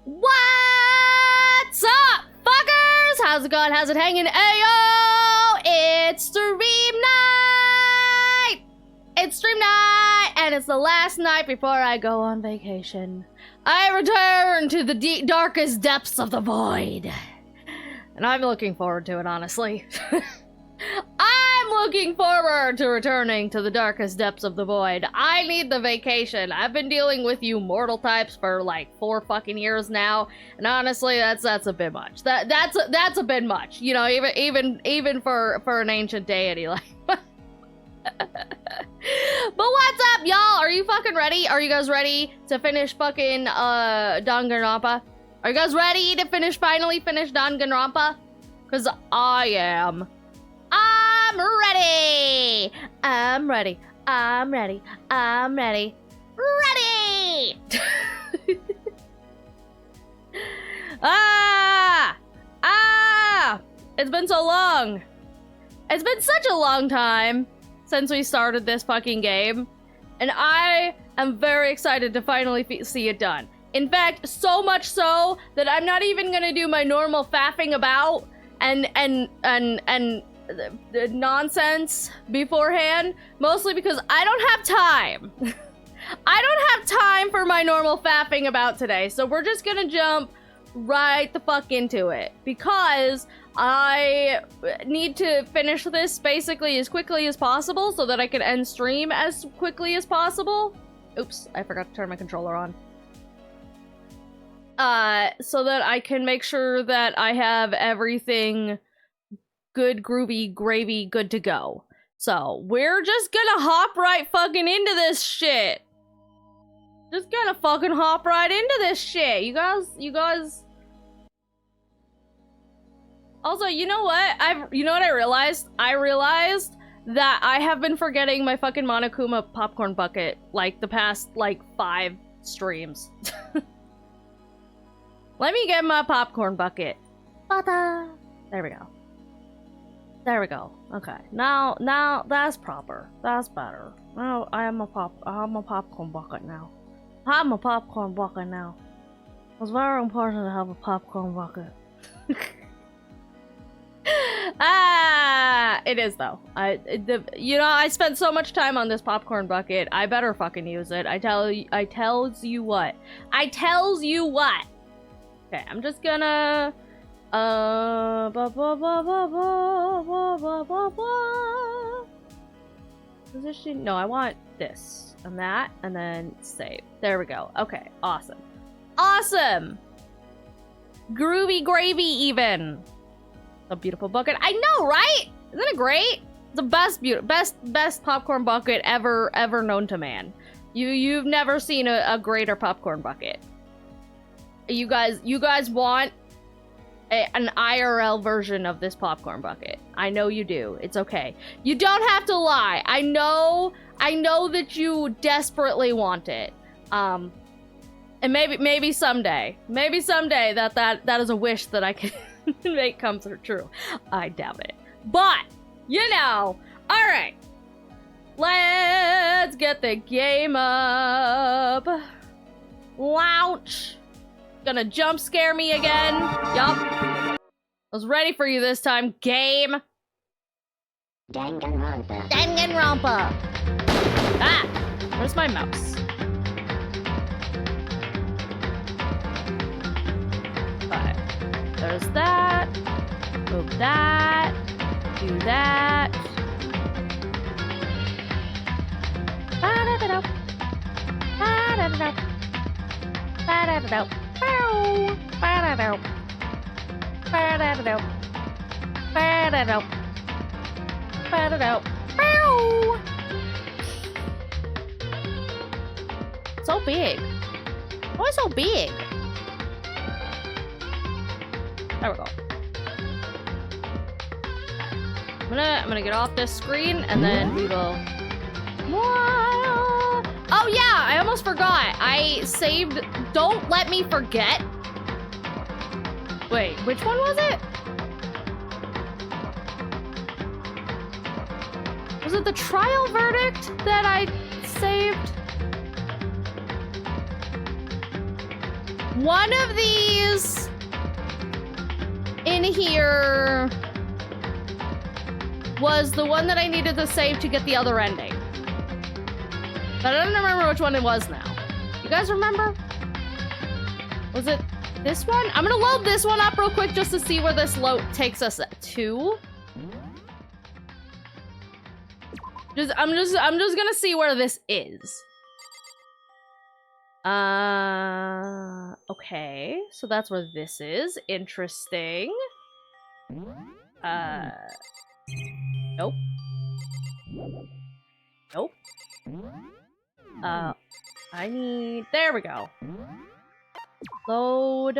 What's up, fuckers? How's it going? How's it hanging? Ayo! It's stream night! It's stream night, and it's the last night before I go on vacation. I return to the darkest depths of the void. And I'm looking forward to it, honestly. I'm looking forward to returning to the darkest depths of the void. I need the vacation. I've been dealing with you mortal types for like 4 fucking years now, and honestly, that's a bit much. That's a bit much. You know, even for an ancient deity like. But what's up, y'all? Are you fucking ready? Are you guys ready to finish fucking DanganRonpa? Are you guys ready to finally finish DanganRonpa? Cause I am. I'm ready! I'm ready. I'm ready. I'm ready. Ready! It's been so long. It's been such a long time since we started this fucking game. And I am very excited to finally see it done. In fact, so much so that I'm not even gonna do my normal faffing about and the nonsense beforehand, mostly because I don't have time. I don't have time for my normal faffing about today, so we're just gonna jump right the fuck into it, because I need to finish this basically as quickly as possible so that I can end stream as quickly as possible. Oops, I forgot to turn my controller on. So that I can make sure that I have everything good, groovy, gravy, good to go. So, we're just gonna hop right fucking into this shit. Just gonna fucking hop right into this shit. You guys... Also, you know what? You know what I realized? I realized that I have been forgetting my fucking Monokuma popcorn bucket, like, the past, like, 5 streams. Let me get my popcorn bucket. Ta-da! There we go. There we go. Okay. Now that's proper. That's better. Now I have a popcorn bucket now. I have a popcorn bucket now. It's very important to have a popcorn bucket. It is though. You know, I spent so much time on this popcorn bucket. I better fucking use it. I tells you what. Okay, I'm just gonna position. No, I want this and that, and then save. There we go. Okay, awesome. Awesome! Groovy gravy even. A beautiful bucket. I know, right? Isn't it great? It's the best popcorn bucket ever known to man. You've never seen a greater popcorn bucket. You guys want an IRL version of this popcorn bucket. I know you do. It's okay. You don't have to lie. I know that you desperately want it. And maybe someday that is a wish that I can make come true. I doubt it. But, you know, all right. Let's get the game up. Launch. Gonna jump scare me again. Yup. I was ready for you this time, game. DanganRonpa. DanganRonpa. Ah! Where's my mouse? Okay. There's that. Move that. Do that. Ba-da-da-da. Ba-da-da-da. Ba-da-da-da. Bow. Ba-da-da. Ba-da-da. Ba-da-da. Ba-da-da. Bow. So big. Why so big? There we go. I'm gonna get off this screen and then we will. Oh yeah, I almost forgot. I saved. Don't let me forget. Wait, which one was it? Was it the trial verdict that I saved? One of these in here was the one that I needed to save to get the other ending. But I don't remember which one it was now. You guys remember? Was it this one? I'm gonna load this one up real quick just to see where this load takes us to. I'm just gonna see where this is. Okay, so that's where this is. Interesting. Nope. Nope. I need, there we go. Load.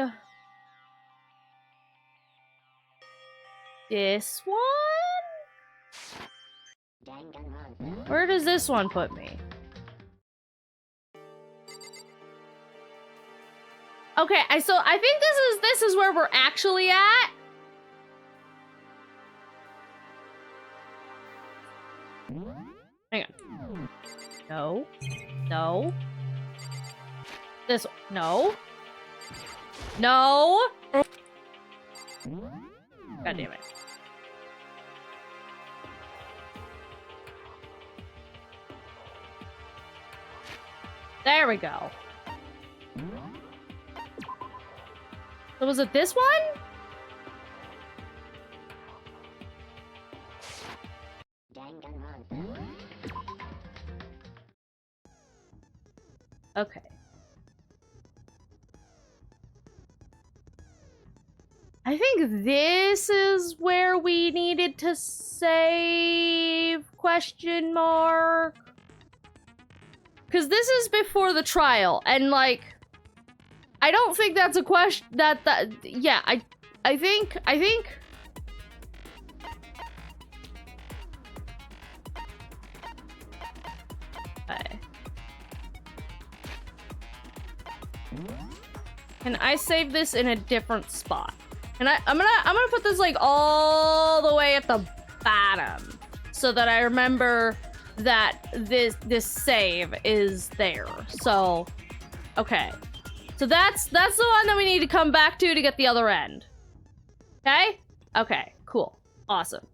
This one? Where does this one put me? Okay, so I think this is where we're actually at. Hang on. No. No. This one. No. No. God damn it. There we go. So was it this one? Okay. I think this is where we needed to save, question mark. Because this is before the trial, and like, I don't think that's a question yeah, I think. Okay. Can I save this in a different spot? And I'm gonna put this like all the way at the bottom so that I remember that this save is there. So, okay. So that's the one that we need to come back to get the other end. Okay? Okay, cool. Awesome.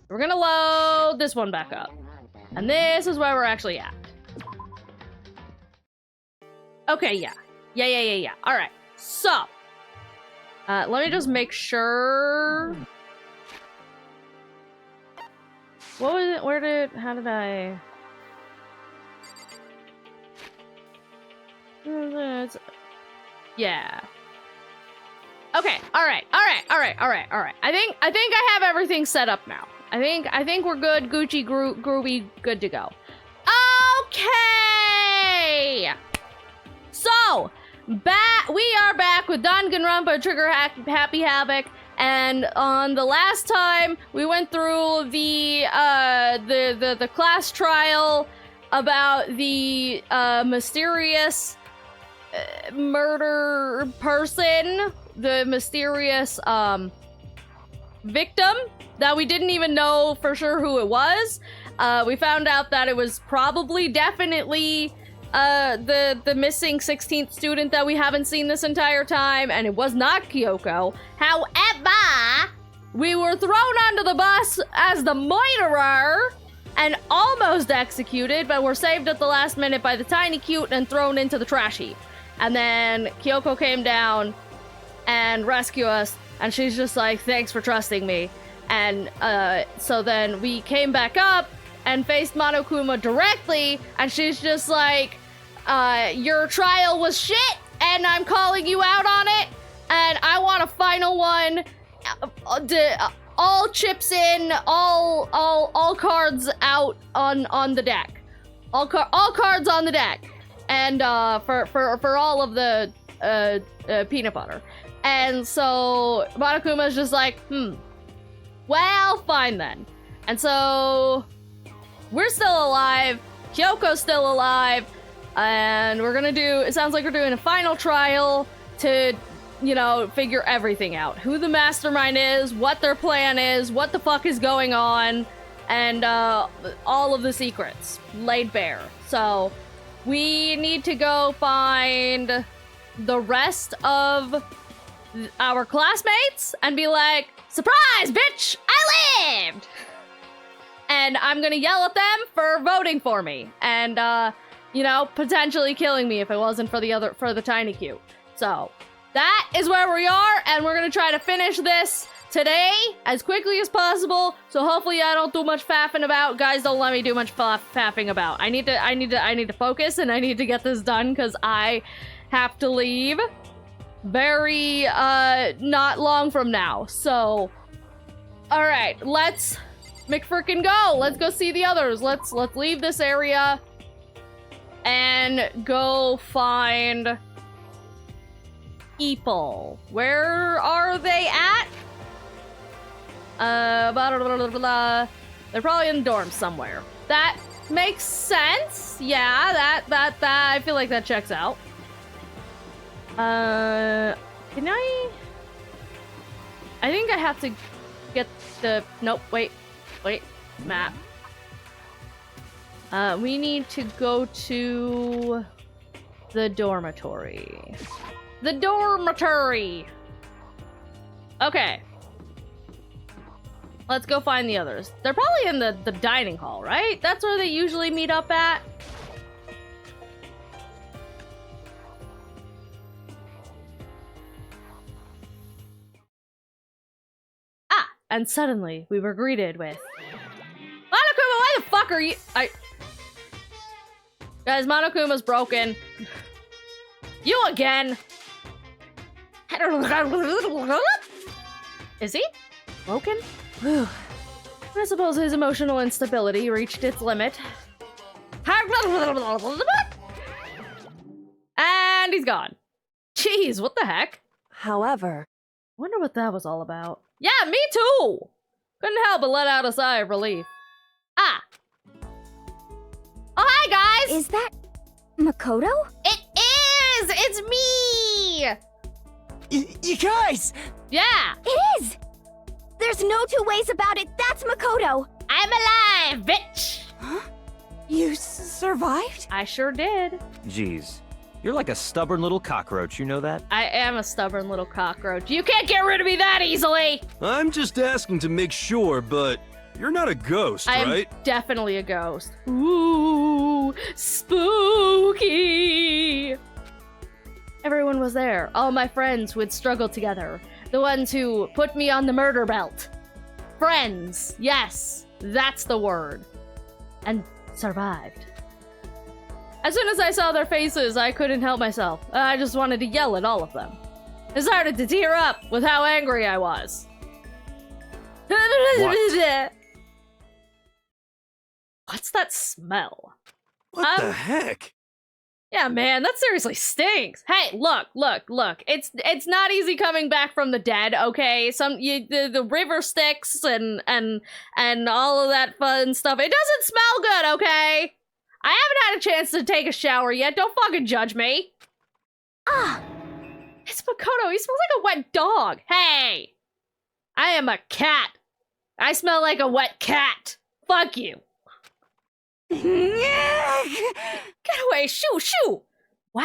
We're gonna load this one back up. And this is where we're actually at. Okay, yeah. Yeah. All right. So, let me just make sure. What was it? How did I? Yeah. Okay. All right. I think I have everything set up now. I think we're good. Gucci, groovy, good to go. Okay. So, we are back with DanganRonpa Trigger Happy Havoc, and on the last time we went through the class trial about the mysterious murder person, the mysterious victim that we didn't even know for sure who it was. We found out that it was definitely the missing 16th student that we haven't seen this entire time, and it was not Kyoko. However, we were thrown onto the bus as the murderer and almost executed, but were saved at the last minute by the tiny cute and thrown into the trash heap. And then Kyoko came down and rescued us, and she's just like, thanks for trusting me. And so then we came back up and faced Monokuma directly, and she's just like, your trial was shit, and I'm calling you out on it, and I want a final one. All chips in, all cards out on the deck. All cards on the deck. And for all of the peanut butter. And so Monokuma's just like, well, fine then. And so we're still alive, Kyoko's still alive, and it sounds like we're doing a final trial to, you know, figure everything out. Who the mastermind is, what their plan is, what the fuck is going on, and all of the secrets laid bare. So we need to go find the rest of our classmates and be like, surprise, bitch, I lived! And I'm gonna yell at them for voting for me and, you know, potentially killing me if it wasn't for the tiny cute. So that is where we are, and we're gonna try to finish this today as quickly as possible. So hopefully I don't do much faffing about. Guys, don't let me do much faffing about. I need to focus, and I need to get this done because I have to leave very not long from now. So all right, let's McFrickin' go. Let's go see the others. Let's leave this area and go find people. Where are they at? They're probably in the dorms somewhere. That makes sense. Yeah, that I feel like that checks out. Can I think I have to get the, nope, wait, map. We need to go to the dormitory. The dormitory! Okay. Let's go find the others. They're probably in the dining hall, right? That's where they usually meet up at. Ah! And suddenly, we were greeted with... Monokuma, why the fuck are you... Guys, Monokuma's broken. You again! Is he? Broken? Whew. I suppose his emotional instability reached its limit. And he's gone. Jeez, what the heck? However... Wonder what that was all about. Yeah, me too! Couldn't help but let out a sigh of relief. Ah! Oh, hi, guys! Is that... Makoto? It is! It's me! You guys! Yeah! It is! There's no two ways about it, that's Makoto! I'm alive, bitch! Huh? You survived? I sure did. Jeez. You're like a stubborn little cockroach, you know that? I am a stubborn little cockroach. You can't get rid of me that easily! I'm just asking to make sure, but you're not a ghost, I right? am definitely a ghost. Ooh, spooky! Everyone was there. All my friends who had struggled together. The ones who put me on the murder belt. Friends. Yes, that's the word. And survived. As soon as I saw their faces, I couldn't help myself. I just wanted to yell at all of them. I started to tear up with how angry I was. What? What's that smell? What the heck? Yeah, man, that seriously stinks. Hey, look. It's not easy coming back from the dead, okay? The river Styx and all of that fun stuff. It doesn't smell good, okay? I haven't had a chance to take a shower yet. Don't fucking judge me. Ah, it's Makoto. He smells like a wet dog. Hey, I am a cat. I smell like a wet cat. Fuck you. Get away, shoo! Wow!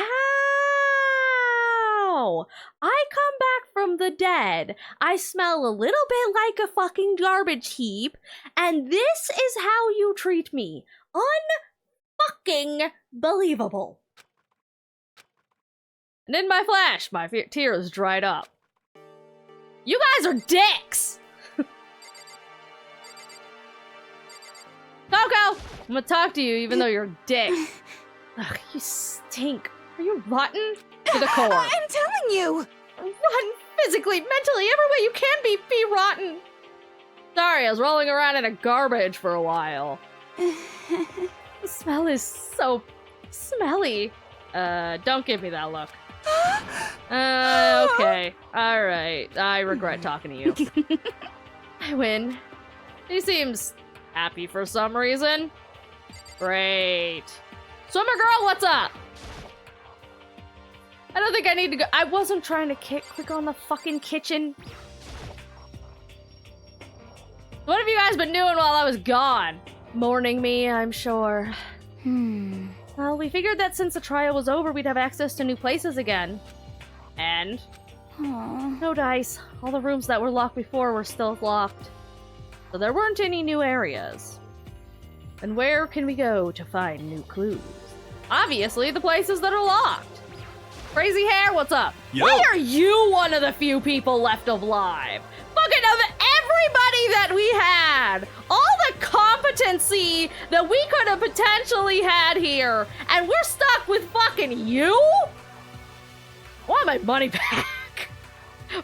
I come back from the dead. I smell a little bit like a fucking garbage heap, and this is how you treat me. Unfucking believable. And in my flash, my tears dried up. You guys are dicks! Coco! I'm gonna talk to you even though you're a dick. Ugh, you stink. Are you rotten? To the core. I'm telling you! Rotten physically, mentally, every way you can be rotten. Sorry, I was rolling around in a garbage for a while. The smell is so smelly. Don't give me that look. Okay. Alright. I regret talking to you. I win. He seems happy for some reason. Great. Swimmer girl, what's up? I don't think I need to go. I wasn't trying to click on the fucking kitchen. What have you guys been doing while I was gone? Mourning me, I'm sure. Well, we figured that since the trial was over, we'd have access to new places again. And? Aw. No dice. All the rooms that were locked before were still locked. So there weren't any new areas. And where can we go to find new clues? Obviously, the places that are locked. Crazy Hair, what's up? Yo. Why are you one of the few people left alive? Fucking of everybody that we had! All the competency that we could have potentially had here, and we're stuck with fucking you? I want my money back.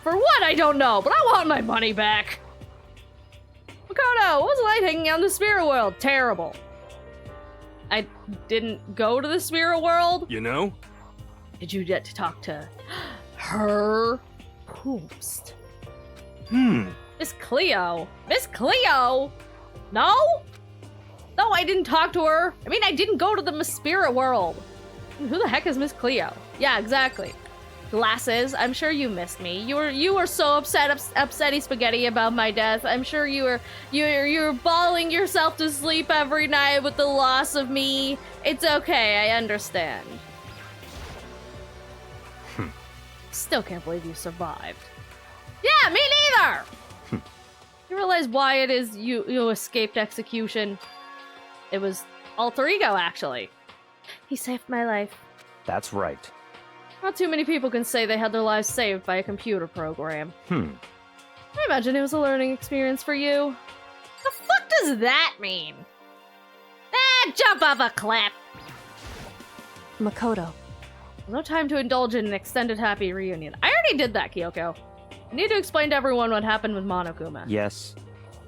For what, I don't know, but I want my money back. Makoto, what was it like hanging out in the spirit world? Terrible. I didn't go to the spirit world. You know? Did you get to talk to her? Poopst. Miss Cleo? Miss Cleo? No? No, I didn't talk to her. I mean, I didn't go to the spirit world. Who the heck is Miss Cleo? Yeah, exactly. Glasses, I'm sure you missed me. You were so upsetty spaghetti about my death. I'm sure you were bawling yourself to sleep every night with the loss of me. It's okay, I understand. Still can't believe you survived. Yeah, me neither! You realize why it is you escaped execution? It was alter ego, actually. He saved my life. That's right. Not too many people can say they had their lives saved by a computer program. I imagine it was a learning experience for you. The fuck does that mean? Jump off a cliff! Makoto. No time to indulge in an extended happy reunion. I already did that, Kyoko. I need to explain to everyone what happened with Monokuma. Yes.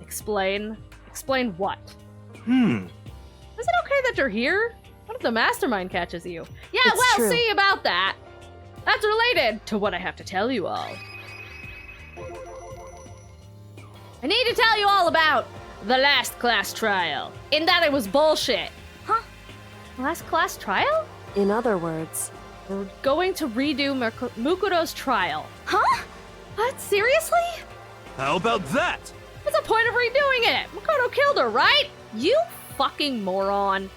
Explain? Explain what? Is it okay that you're here? What if the mastermind catches you? Yeah, It's well, true. see about that. That's related to what I have to tell you all. I need to tell you all about the last class trial. In that it was bullshit. Huh? Last class trial? In other words, We're going to redo Mukuro's trial. Huh? What? Seriously? How about that? What's the point of redoing it? Makoto killed her, right? You fucking moron.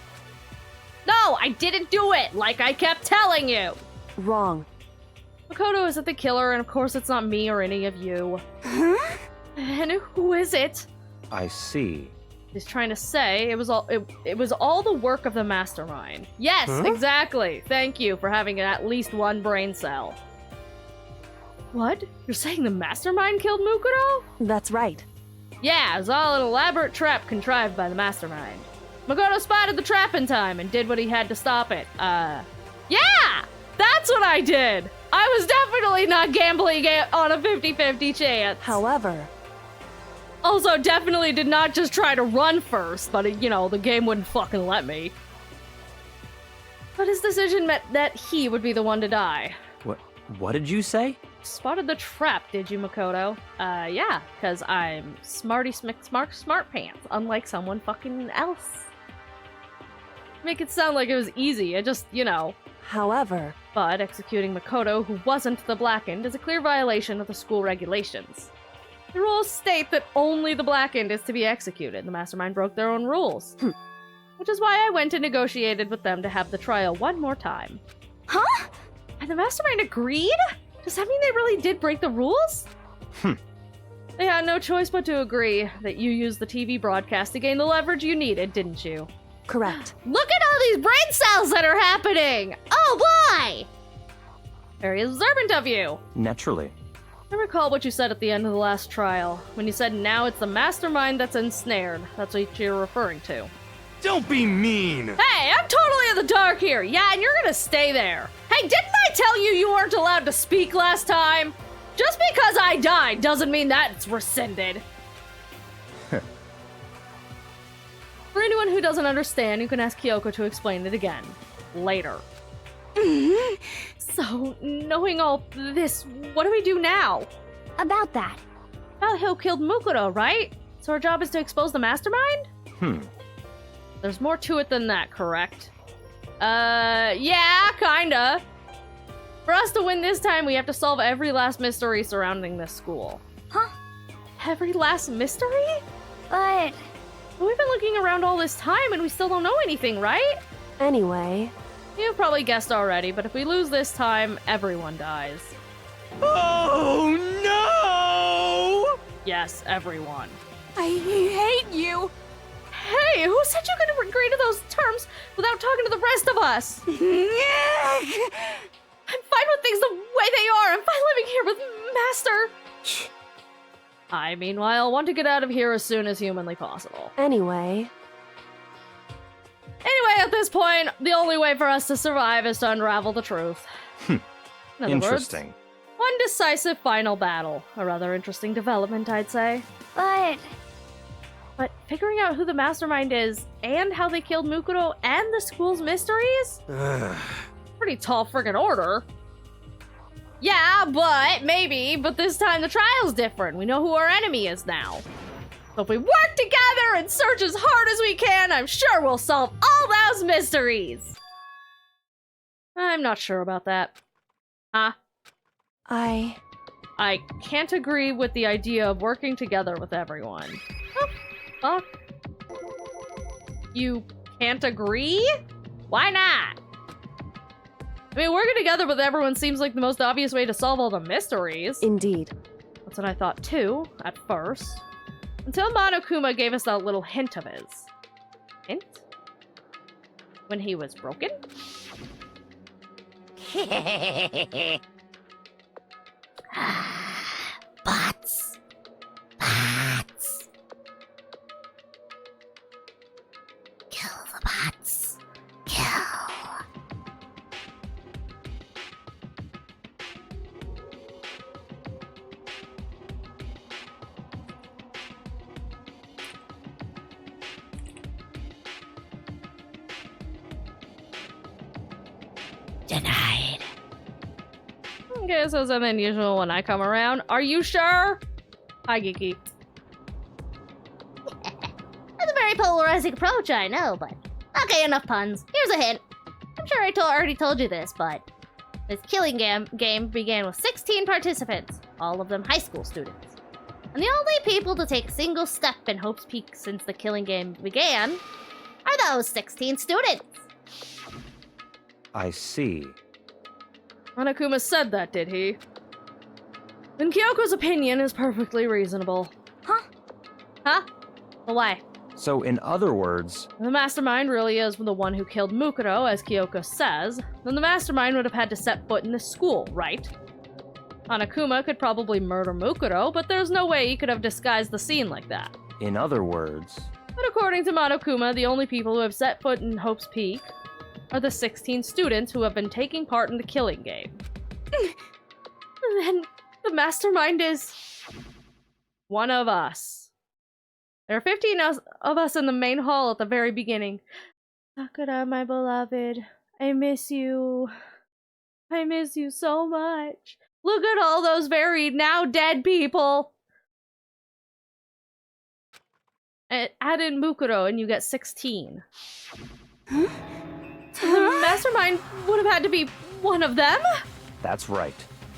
No, I didn't do it, like I kept telling you. wrong. Makoto isn't the killer, and of course it's not me or any of you. Huh? And who is it? I see. He's trying to say it was all the work of the mastermind. Yes, Huh? exactly. Thank you for having at least one brain cell. What? You're saying the mastermind killed Mukuro? That's right. Yeah, it was all an elaborate trap contrived by the mastermind. Makoto spotted the trap in time and did what he had to stop it. Yeah! That's what I did! I was definitely not gambling on a 50-50 chance. However, Also, definitely did not just try to run first, but, you know, the game wouldn't fucking let me. But his decision meant that he would be the one to die. What did you say? Spotted the trap, did you, Makoto? Yeah, because I'm smart pants, unlike someone fucking else. Make it sound like it was easy, I just, you know. however, But executing Makoto, who wasn't the Blackened, is a clear violation of the school regulations. The rules state that only the Blackened is to be executed. The mastermind broke their own rules. Which is why I went and negotiated with them to have the trial one more time. Huh? And the mastermind agreed? Does that mean they really did break the rules? They had no choice but to agree that you used the TV broadcast to gain the leverage you needed, didn't you? correct. Look at all these brain cells that are happening! Oh boy! Very observant of you. Naturally. I recall what you said at the end of the last trial, when you said now it's the mastermind that's ensnared. That's what you're referring to. Don't be mean! Hey, I'm totally in the dark here! Yeah, and you're gonna stay there! Hey, didn't I tell you you weren't allowed to speak last time? Just because I died doesn't mean that's rescinded. For anyone who doesn't understand, you can ask Kyoko to explain it again. Later. So, knowing all this, what do we do now? About that. Who killed Mukuro, right? So our job is to expose the mastermind? There's more to it than that, correct? Yeah, kinda. For us to win this time, we have to solve every last mystery surrounding this school. Huh? Every last mystery? But We've been looking around all this time and we still don't know anything, right? Anyway, You've probably guessed already, but if we lose this time, everyone dies. Oh no! Yes, everyone. I hate you. Hey, who said you could agree to those terms without talking to the rest of us? I'm fine with things the way they are. I'm fine living here with Master. I, meanwhile, want to get out of here as soon as humanly possible. Anyway, At this point, the only way for us to survive is to unravel the truth. In other Interesting. words, one decisive final battle. A rather interesting development, I'd say. But But figuring out who the mastermind is, and how they killed Mukuro, and the school's mysteries? Pretty tall friggin' order. Yeah, but this time the trial's different. We know who our enemy is now. So if we work together and search as hard as we can, I'm sure we'll solve all those mysteries. I'm not sure about that. Huh? I can't agree with the idea of working together with everyone. Oh, fuck. You can't agree? Why not? I mean, working together with everyone seems like the most obvious way to solve all the mysteries. indeed. That's what I thought too, at first. Until Monokuma gave us that little hint of his. Hint? When he was broken? bots. Bots. Kill the bots. Kill. Denied. Okay, so something unusual when I come around. Are you sure? Hi, Geeky. That's a very polarizing approach, I know, but... Okay, enough puns. Here's a hint. I'm sure I already told you this, but... This killing game began with 16 participants, all of them high school students. And the only people to take a single step in Hope's Peak since the killing game began are those 16 students. I see. Monokuma said that, did he? Then Kyoko's opinion is perfectly reasonable. Huh? Huh? Well, why? So, in other words, If the mastermind really is the one who killed Mukuro, as Kyoko says, then the mastermind would have had to set foot in this school, right? Monokuma could probably murder Mukuro, but there's no way he could have disguised the scene like that. in other words, But according to Monokuma, the only people who have set foot in Hope's Peak are the 16 students who have been taking part in the killing game. And then the mastermind is one of us. There are 15 of us in the main hall at the very beginning. Sakura, my beloved, I miss you. I miss you so much. Look at all those very now dead people. Add in Mukuro and you get 16. Huh? The mastermind would have had to be one of them? that's right.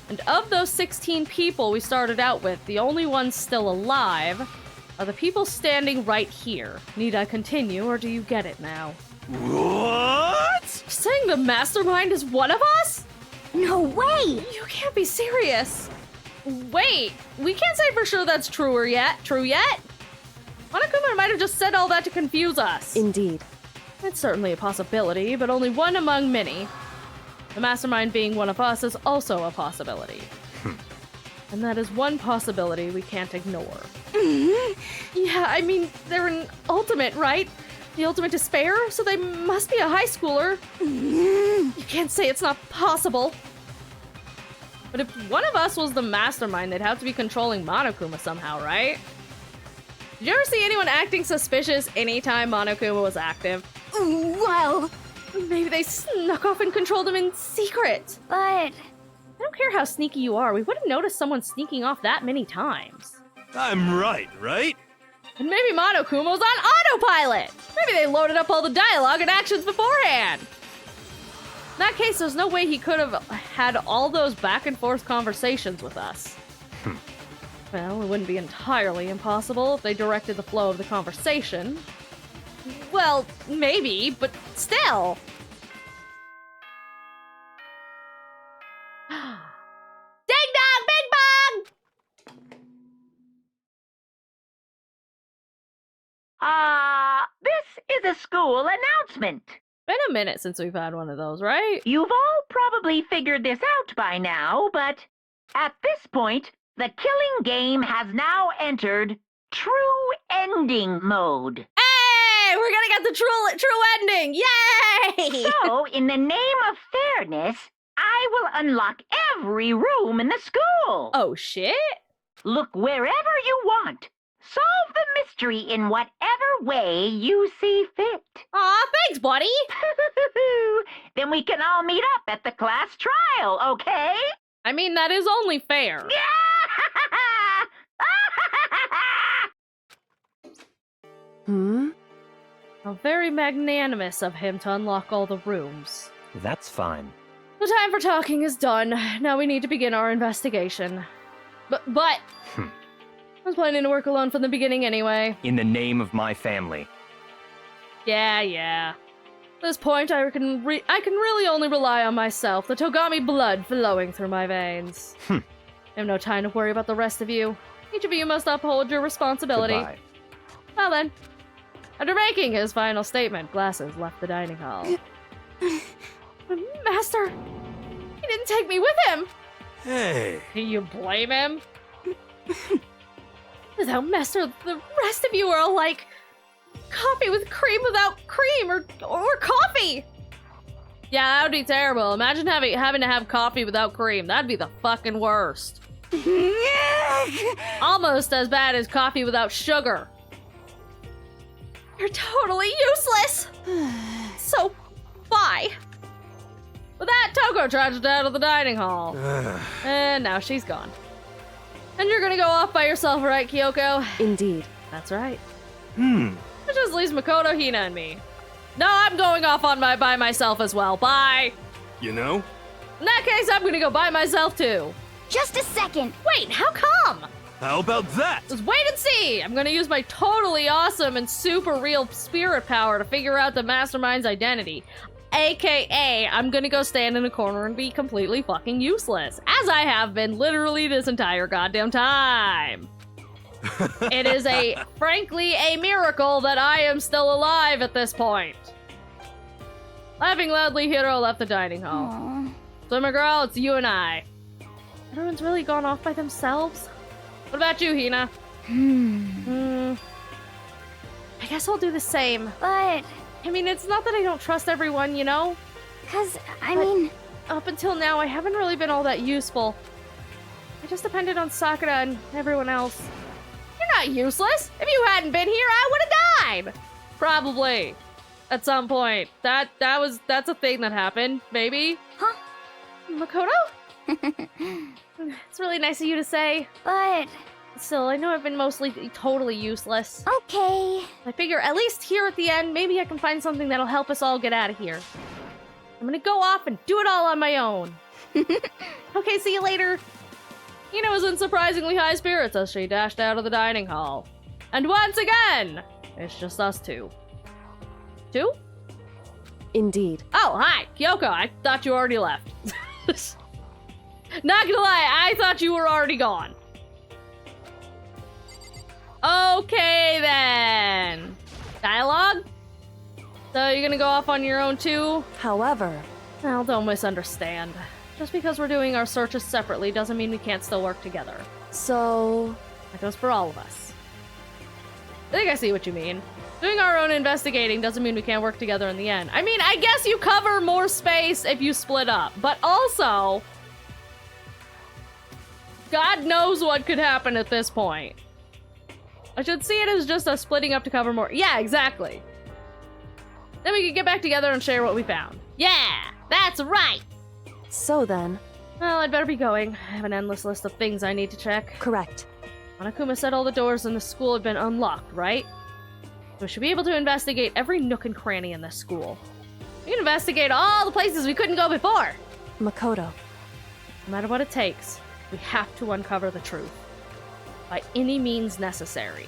And of those 16 people we started out with, the only ones still alive are the people standing right here. Need I continue, or do you get it now? What? Saying the mastermind is one of us? No way! You can't be serious. Wait, we can't say for sure that's true yet? Monokuma might have just said all that to confuse us. Indeed. It's certainly a possibility, but only one among many. The mastermind being one of us is also a possibility. And that is one possibility we can't ignore. Yeah, I mean, they're an ultimate, right? The ultimate despair, so they must be a high schooler. You can't say it's not possible. But if one of us was the mastermind, they'd have to be controlling Monokuma somehow, right? Did you ever see anyone acting suspicious anytime Monokuma was active? Well, Maybe they snuck off and controlled him in secret. but... I don't care how sneaky you are, we wouldn't notice someone sneaking off that many times. I'm right? And maybe Monokuma was on autopilot! Maybe they loaded up all the dialogue and actions beforehand! In that case, there's no way he could have had all those back and forth conversations with us. Well, it wouldn't be entirely impossible if they directed the flow of the conversation. Well, maybe, but still. Ding school announcement. Been a minute since we've had one of those, right? You've all probably figured this out by now, but at this point, the killing game has now entered true ending mode. Hey, we're gonna get the true ending! Yay! So, in the name of fairness, I will unlock every room in the school. Oh shit! Look wherever you want. Solve the mystery in whatever way you see fit. Aw, thanks, buddy! Then we can all meet up at the class trial, okay? I mean, that is only fair. How very magnanimous of him to unlock all the rooms. That's fine. The time for talking is done. Now we need to begin our investigation. But I was planning to work alone from the beginning anyway. In the name of my family. Yeah. At this point, I can really only rely on myself, the Togami blood flowing through my veins. I have no time to worry about the rest of you. Each of you must uphold your responsibility. Goodbye. Well then. After making his final statement, Glasses left the dining hall. Master, he didn't take me with him. Hey. Do you blame him? Without Master, the rest of you are all like coffee with cream without cream, or coffee. Yeah, that would be terrible. Imagine having to have coffee without cream. That'd be the fucking worst. Almost as bad as coffee without sugar. You're totally useless. So, bye. With that, Toko trudged out of the dining hall. And now she's gone. And you're gonna go off by yourself, right, Kyoko? Indeed. That's right. It just leaves Makoto, Hina, and me. No, I'm going off by myself as well. Bye. You know? In that case, I'm gonna go by myself too. Just a second. Wait, how come? How about that? Just wait and see. I'm gonna use my totally awesome and super real spirit power to figure out the mastermind's identity. AKA, I'm gonna go stand in a corner and be completely fucking useless. As I have been literally this entire goddamn time. It is frankly, a miracle that I am still alive at this point. Laughing loudly, Hiro left the dining hall. Aww. Swimmer girl, it's you and I. Everyone's really gone off by themselves? What about you, Hina? I guess I'll do the same. But, I mean, it's not that I don't trust everyone, you know? I mean... Up until now, I haven't really been all that useful. I just depended on Sakura and everyone else. You're not useless! If you hadn't been here, I would have died! Probably. At some point. That's a thing that happened, maybe? Huh? Makoto? It's really nice of you to say. But... Still, I know I've been mostly totally useless. Okay. I figure at least here at the end, maybe I can find something that'll help us all get out of here. I'm gonna go off and do it all on my own. Okay, see you later. Hina was in surprisingly high spirits as she dashed out of the dining hall. And once again, it's just us two. Two? Indeed. Oh, hi, Kyoko. I thought you already left. Not gonna lie, I thought you were already gone. Okay, then. Dialogue? So you're gonna go off on your own too? However, Well, don't misunderstand. Just because we're doing our searches separately doesn't mean we can't still work together. so... That goes for all of us. I think I see what you mean. Doing our own investigating doesn't mean we can't work together in the end. I mean, I guess you cover more space if you split up, but also... God knows what could happen at this point. I should see it as just us splitting up to cover more. Yeah, exactly. Then we can get back together and share what we found. Yeah, that's right. So then, Well, I'd better be going. I have an endless list of things I need to check. correct. Monokuma said all the doors in the school had been unlocked, right? We should be able to investigate every nook and cranny in this school. We can investigate all the places we couldn't go before. Makoto. No matter what it takes, we have to uncover the truth. By any means necessary.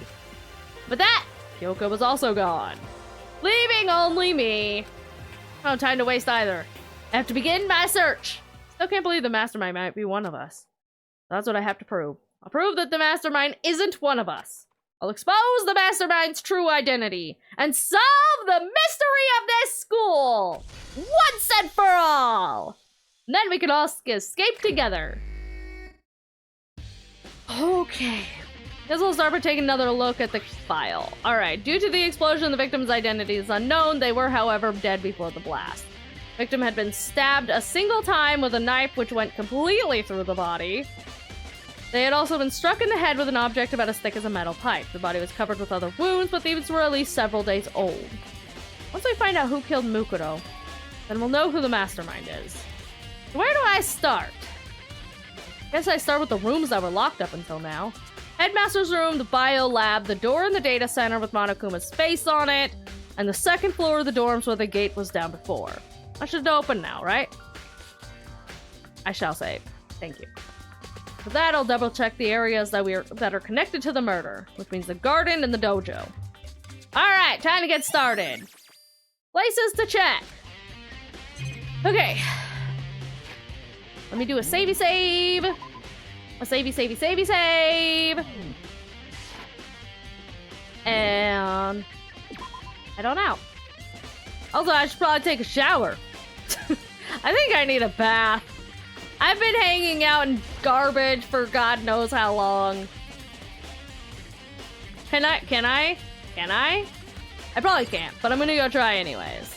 With that, Kyoko was also gone. Leaving only me. No time to waste either. I have to begin my search. Still can't believe the mastermind might be one of us. That's what I have to prove. I'll prove that the mastermind isn't one of us. I'll expose the mastermind's true identity and solve the mystery of this school once and for all. And then we can all escape together. Okay. Guess we'll start by taking another look at the file. Alright, due to the explosion, the victim's identity is unknown. They were, however, dead before the blast. Victim had been stabbed a single time with a knife which went completely through the body. They had also been struck in the head with an object about as thick as a metal pipe. The body was covered with other wounds, but these were at least several days old. Once we find out who killed Mukuro, then we'll know who the mastermind is. So where do I start? Guess I start with the rooms that were locked up until now. Headmaster's room, the bio lab, the door in the data center with Monokuma's face on it, and the second floor of the dorms where the gate was down before. I should open now, right? I shall save. Thank you. For that, I'll double check the areas that are connected to the murder, which means the garden and the dojo. Alright, time to get started. Places to check. Okay. Let me do a savey save. A savey, savey, savey, save. And I don't know. Also, I should probably take a shower. I think I need a bath. I've been hanging out in garbage for God knows how long. Can I? I probably can't, but I'm gonna go try anyways.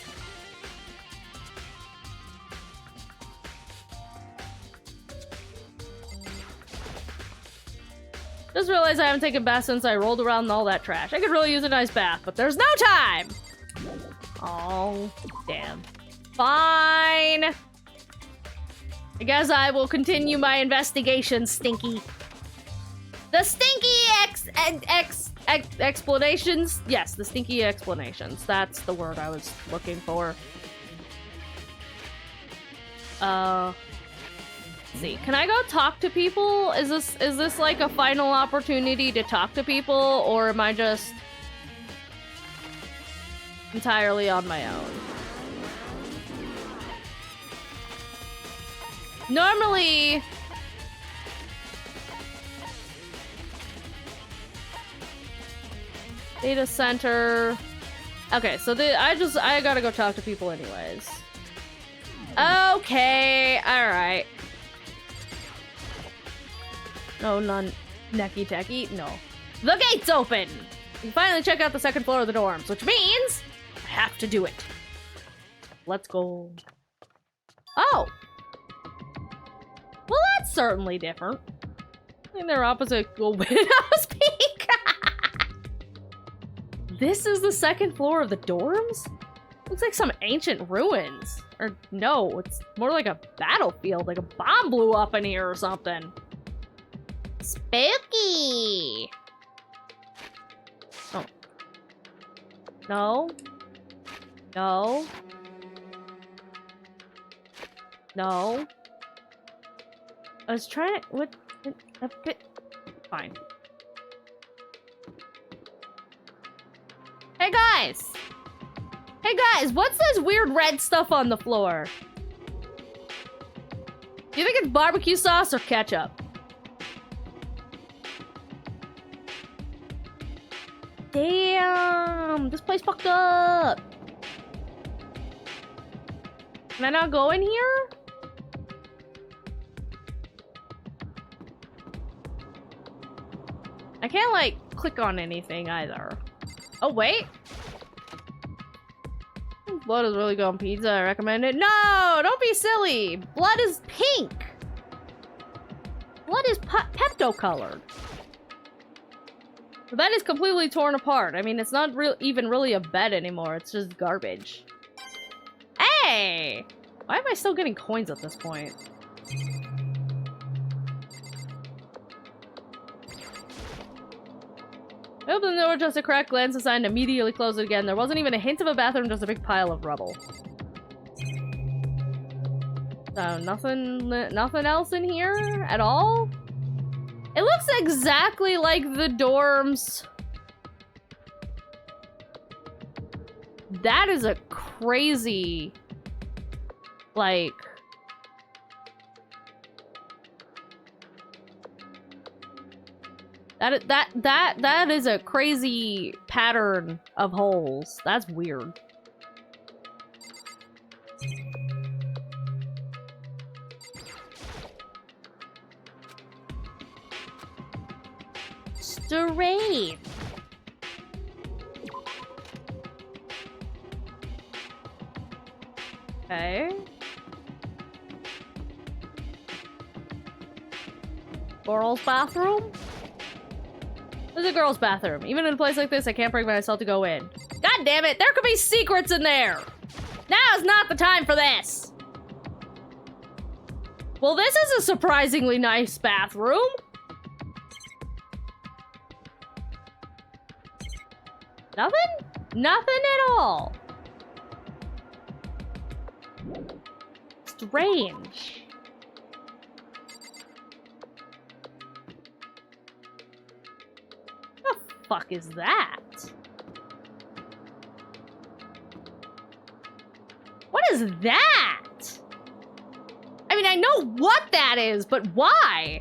Just realized I haven't taken a bath since I rolled around in all that trash. I could really use a nice bath, but there's no time! Oh, damn. Fine! I guess I will continue my investigation, Stinky. The Stinky explanations? Yes, the Stinky explanations. That's the word I was looking for. Let's see. Can I go talk to people? Is this like a final opportunity to talk to people, or am I just entirely on my own? Normally, data center. Okay, so I gotta go talk to people anyways. Okay, alright. No, none. Necky techie? No. The gate's open! We can finally check out the second floor of the dorms, which means I have to do it. Let's go. Oh! Well, that's certainly different. I think they're opposite windows peak. This is the second floor of the dorms? Looks like some ancient ruins. Or no, it's more like a battlefield, like a bomb blew up in here or something. Spooky! Oh. No. No. No. I was trying to... What? A bit... Fine. Hey guys! Hey guys, what's this weird red stuff on the floor? Do you think it's barbecue sauce or ketchup? Damn! This place fucked up! Can I not go in here? I can't, like, click on anything either. Oh, wait! Blood is really good on pizza, I recommend it. No! Don't be silly! Blood is pink! Blood is Pepto-colored. The bed is completely torn apart. I mean, it's not even really a bed anymore. It's just garbage. Hey! Why am I still getting coins at this point? I opened the door just a crack, glanced inside, and immediately closed it again. There wasn't even a hint of a bathroom, just a big pile of rubble. So, nothing else in here at all? It looks exactly like the dorms. That is a crazy, like... That is a crazy pattern of holes. That's weird. Strange. Okay. Girls' bathroom? There's a girl's bathroom. Even in a place like this, I can't bring myself to go in. God damn it, there could be secrets in there! Now's not the time for this! Well, this is a surprisingly nice bathroom. Nothing? Nothing at all. Strange. The fuck is that? What is that? I mean, I know what that is, but why?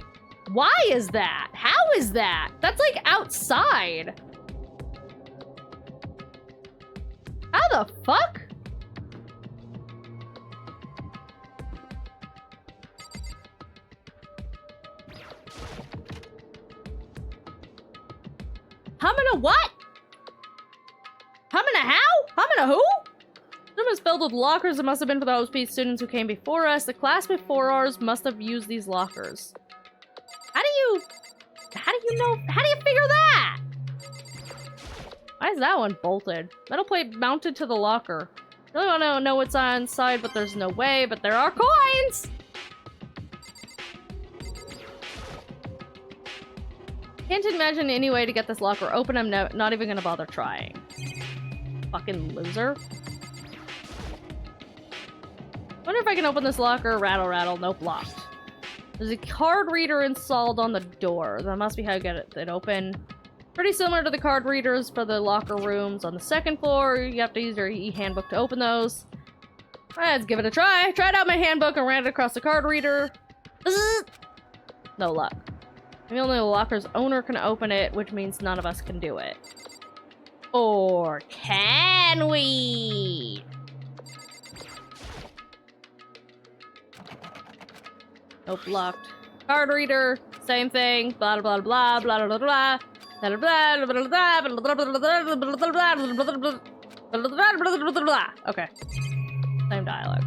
Why is that? How is that? That's like outside. How the fuck? Humming a what? Humming a how? Humming a who? The room is filled with lockers. It must have been for the OSP students who came before us. The class before ours must have used these lockers. How do you know? How do you figure that? Why is that one bolted? Metal plate mounted to the locker. Really want to know what's inside, but there's no way. But there are coins! Can't imagine any way to get this locker open. I'm not even gonna bother trying. Fucking loser. Wonder if I can open this locker. Rattle, rattle. Nope, locked. There's a card reader installed on the door. That must be how you get it open. Pretty similar to the card readers for the locker rooms on the second floor. You have to use your e-handbook to open those. Let's give it a try. Tried out my handbook and ran it across the card reader. No luck. Maybe only the locker's owner can open it, which means none of us can do it. Or can we? Nope, locked. Card reader, same thing. Blah blah blah blah blah blah blah. Okay. Same dialogue.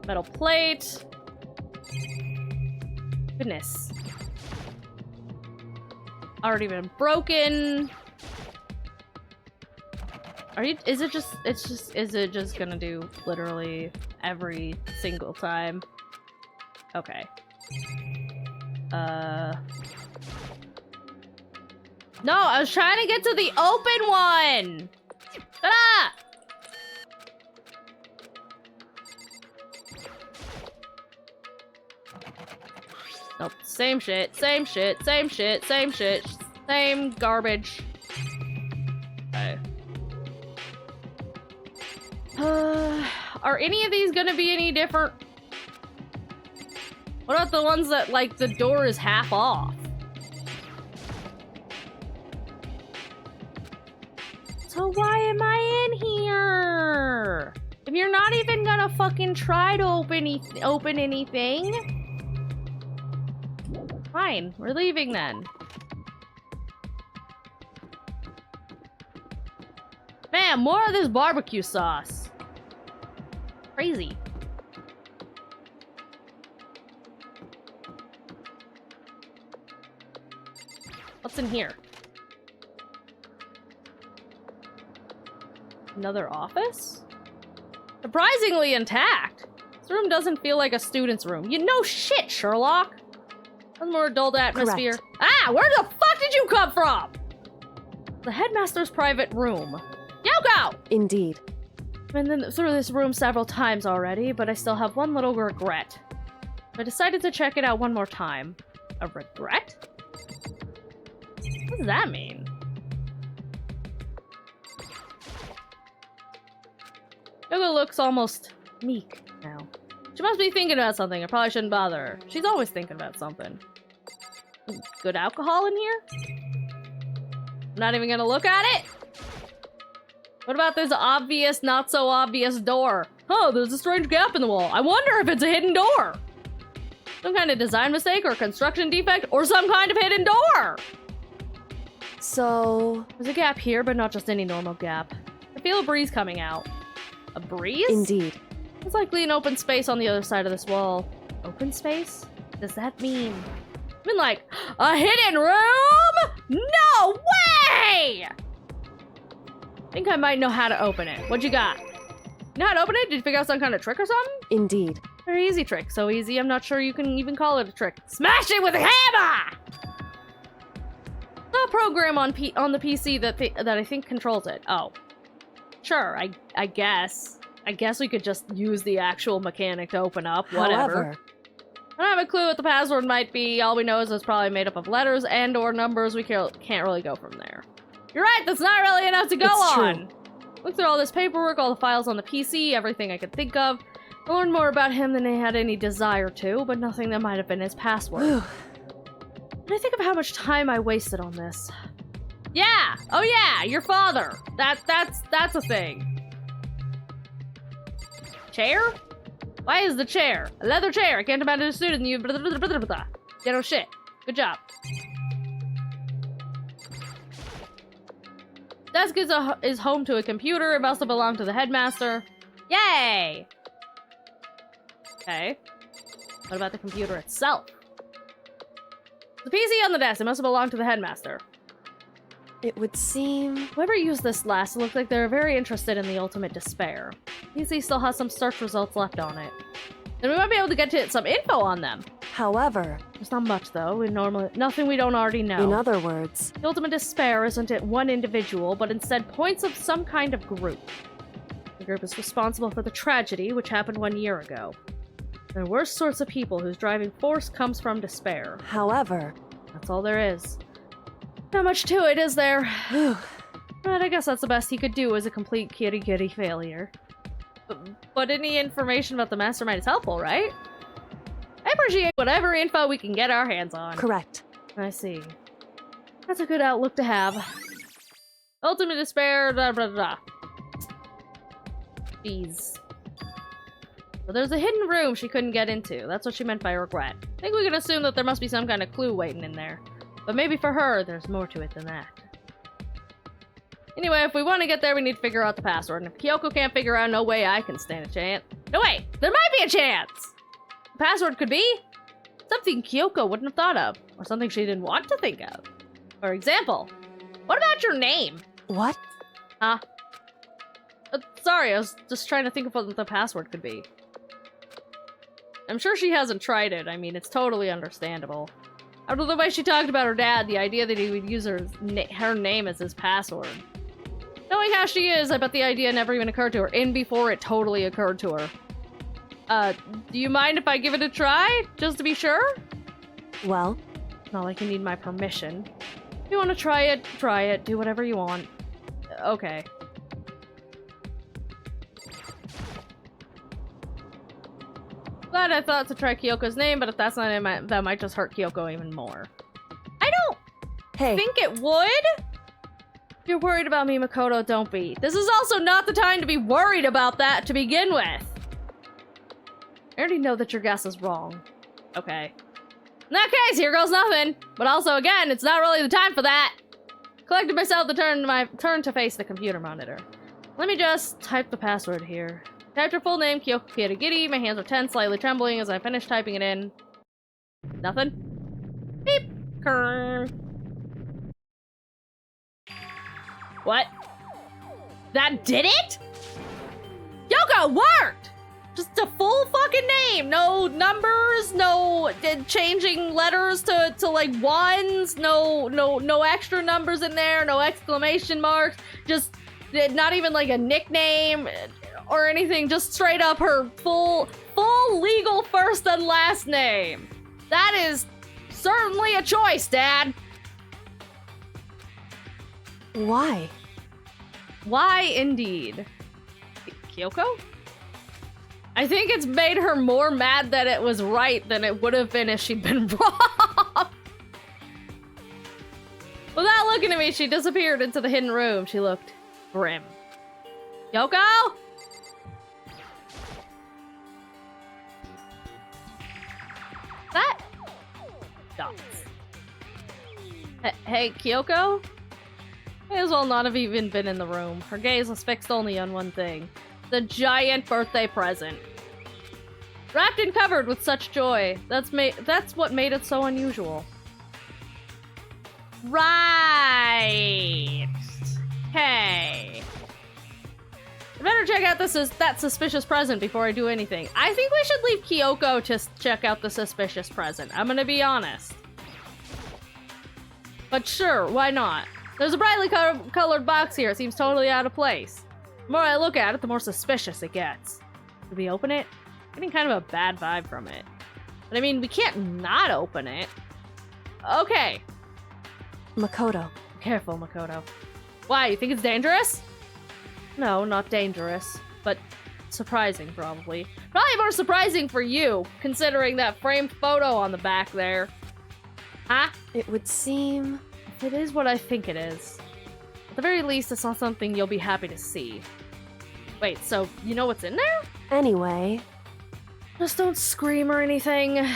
Metal plate. Goodness. Already been broken. Is it just gonna do literally every single time? Okay. No, I was trying to get to the open one! Ta-da! Nope, same shit, same shit, same shit, same shit, same garbage. Okay. Are any of these gonna be any different? What about the ones that, like, the door is half off? So why am I in here? If you're not even gonna fucking try to open anything... Fine, we're leaving then. Man, more of this barbecue sauce. Crazy. What's in here? Another office? Surprisingly intact. This room doesn't feel like a student's room. You know shit, Sherlock. A more adult atmosphere. Correct. Ah, where the fuck did you come from? The headmaster's private room. Yoko! Indeed. I've been through this room several times already, but I still have one little regret. I decided to check it out one more time. A regret? What does that mean? Yoko looks almost meek now. She must be thinking about something. I probably shouldn't bother her. She's always thinking about something. good alcohol in here? I'm not even gonna look at it? What about this obvious, not so obvious door? Oh, there's a strange gap in the wall. I wonder if it's a hidden door. Some kind of design mistake or construction defect or some kind of hidden door. So... There's a gap here, but not just any normal gap. I feel a breeze coming out. A breeze? Indeed. It's likely an open space on the other side of this wall. Open space? What does that mean? I mean like, a hidden room? No way! I think I might know how to open it. What you got? You know how to open it? Did you figure out some kind of trick or something? Indeed. Very easy trick. So easy, I'm not sure you can even call it a trick. Smash it with a hammer! A program on the PC that I think controls it. Oh. Sure, I guess. I guess we could just use the actual mechanic to open up, whatever. However, I don't have a clue what the password might be. All we know is it's probably made up of letters and or numbers. We can't really go from there. You're right, that's not really enough to go It's on. true. Look through all this paperwork, all the files on the PC, everything I could think of. I learned more about him than I had any desire to, but nothing that might have been his password. whew, When I think of how much time I wasted on this. Yeah! Oh yeah, your father! That's a thing. Chair? Why is the chair? A leather chair! I can't imagine a student you ghetto shit. Good job. Desk is home to a computer. It must have belonged to the headmaster. Yay! Okay. What about the computer itself? The PC on the desk. It must have belonged to the headmaster. it would seem... Whoever used this last looked like they're very interested in the ultimate despair. PC still has some search results left on it. Then we might be able to get to some info on them. However, There's not much though. Nothing we don't already know. in other words, The ultimate despair isn't it one individual, but instead points of some kind of group. The group is responsible for the tragedy which happened 1 year ago. There are worst sorts of people whose driving force comes from despair. however, That's all there is. Not much to it, is there? whew, But I guess that's the best he could do as a complete kitty failure. But any information about the mastermind is helpful, right? I appreciate whatever info we can get our hands on. correct. I see. That's a good outlook to have. Ultimate despair, blah blah blah. Jeez. But there's a hidden room she couldn't get into. That's what she meant by regret. I think we can assume that there must be some kind of clue waiting in there. But maybe for her, there's more to it than that. Anyway, if we want to get there, we need to figure out the password. And if Kyoko can't figure out, no way I can stand a chance. No, wait! There might be a chance! The password could be something Kyoko wouldn't have thought of. Or something she didn't want to think of. For example, what about your name? What? Huh? Sorry, I was just trying to think of what the password could be. I'm sure she hasn't tried it. I mean, it's totally understandable. After the way she talked about her dad, the idea that he would use her name as his password. Knowing how she is, I bet the idea never even occurred to her, in before it totally occurred to her. Do you mind if I give it a try? Just to be sure? Well, Not like you need my permission. If you want to try it, try it. Do whatever you want. Okay. Glad I thought to try Kyoko's name, but if that's not it, that might just hurt Kyoko even more. I don't hey, think it would. If you're worried about me, Makoto, don't be. This is also not the time to be worried about that to begin with. I already know that your guess is wrong. Okay. In that case, here goes nothing. But also, again, it's not really the time for that. Collected myself to turn to face the computer monitor. Let me just type the password here. Typed her full name, Kyoko Kirigiri. My hands are tense, slightly trembling as I finish typing it in. Nothing. Beep. Kern. What? That did it? Kyoko, worked! Just a full fucking name. No numbers, no changing letters to like ones, no extra numbers in there, no exclamation marks. Just not even like a nickname or anything, just straight up her full legal first and last name. That is certainly a choice, Dad. why? Why indeed? Kyoko? I think it's made her more mad that it was right than it would have been if she'd been wrong. looking at me, she disappeared into the hidden room. She looked grim. Kyoko? That? Dots. Hey, Kyoko? May as well not have even been in the room. Her gaze was fixed only on one thing. The giant birthday present. Wrapped and covered with such joy. That's what made it so unusual. Right. Okay. I better check out that suspicious present before I do anything. I think we should leave Kyoko to check out the suspicious present. I'm gonna be honest. But sure, why not? There's a brightly colored box here. It seems totally out of place. The more I look at it, the more suspicious it gets. Should we open it? I'm getting kind of a bad vibe from it. But I mean, we can't not open it. Okay. Makoto. Careful, Makoto. Why, you think it's dangerous? No, not dangerous, but surprising, probably. Probably more surprising for you, considering that framed photo on the back there. Huh? It would seem... It is what I think it is. At the very least, it's not something you'll be happy to see. Wait, so you know what's in there? Anyway... Just don't scream or anything. Is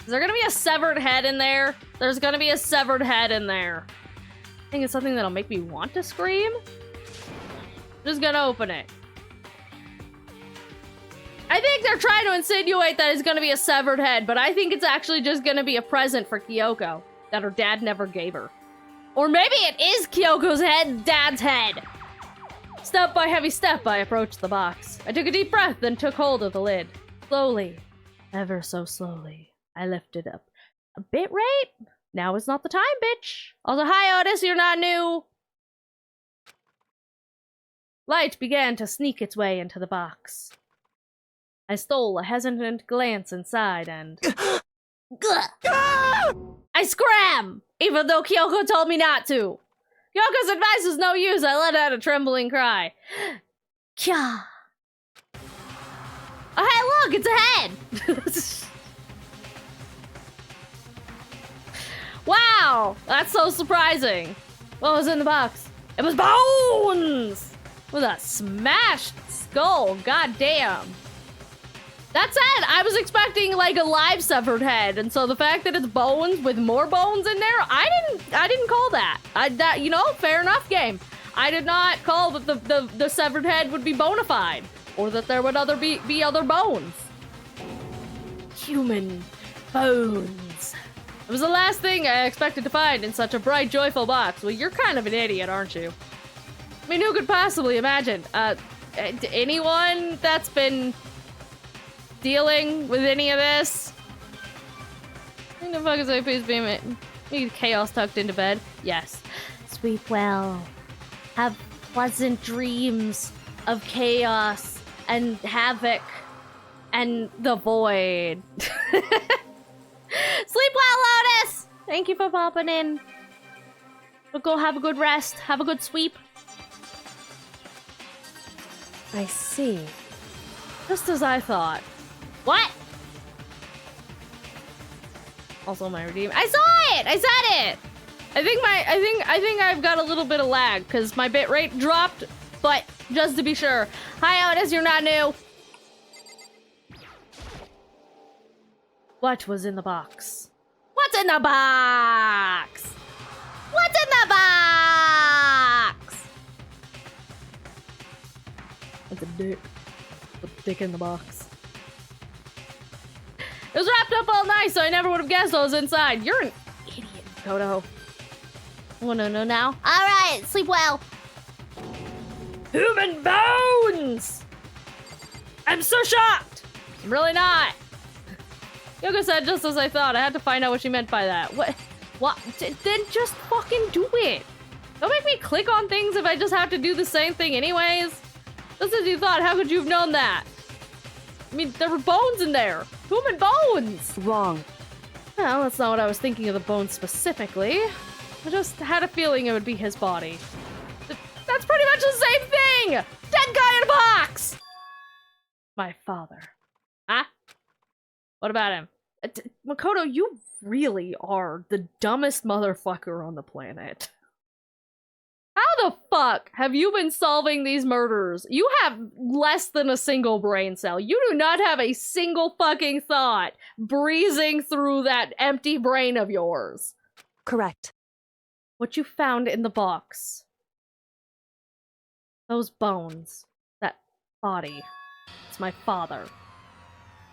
there gonna be a severed head in there? There's gonna be a severed head in there. I think it's something that'll make me want to scream. Just gonna open it. I think they're trying to insinuate that it's gonna be a severed head, but I think it's actually just gonna be a present for Kyoko that her dad never gave her. Or maybe it is Kyoko's dad's head. Step by heavy step, I approached the box. I took a deep breath, then took hold of the lid. Slowly, ever so slowly, I lifted up. A bit rate? Now is not the time, bitch. Also, hi, Otis, you're not new. Light began to sneak its way into the box. I stole a hesitant glance inside and... I scram! Even though Kyoko told me not to. Kyoko's advice was no use. I let out a trembling cry. Kya. Oh, hey, look, it's a head! Wow, that's so surprising. What was in the box? It was bones! With a smashed skull, goddamn. That said, I was expecting like a live severed head, and so the fact that it's bones with more bones in there, I didn't call that. You know, fair enough, game. I did not call that the severed head would be bona fide, or that there would be other bones. Human bones. It was the last thing I expected to find in such a bright, joyful box. Well, you're kind of an idiot, aren't you? I mean, who could possibly imagine? Anyone that's been dealing with any of this? What the fuck is I please beam it? Chaos tucked into bed. Yes. Sleep well. Have pleasant dreams of chaos and havoc and the void. Sleep well, Lotus! Thank you for popping in. But go have a good rest. Have a good sweep. I see. Just as I thought. What? Also my redeem. I saw it! I said it! I think I've got a little bit of lag because my bitrate dropped, but just to be sure. Hi Otis, you're not new. What was in the box? What's in the box? What's in the box? It's a dick. With a dick in the box. It was wrapped up all nice, so I never would have guessed what was inside. You're an idiot, Kodo. Oh, no, now. All right, sleep well. Human bones! I'm so shocked! I'm really not. Yoko said just as I thought. I had to find out what she meant by that. What? Then just fucking do it. Don't make me click on things if I just have to do the same thing anyways. Just as you thought, how could you have known that? I mean, there were bones in there. Human bones! Wrong. Well, that's not what I was thinking of the bones specifically. I just had a feeling it would be his body. That's pretty much the same thing! Dead guy in a box! My father. Huh? What about him? Makoto, you really are the dumbest motherfucker on the planet. How the fuck have you been solving these murders? You have less than a single brain cell. You do not have a single fucking thought breezing through that empty brain of yours. Correct. What you found in the box. Those bones. That body. It's my father.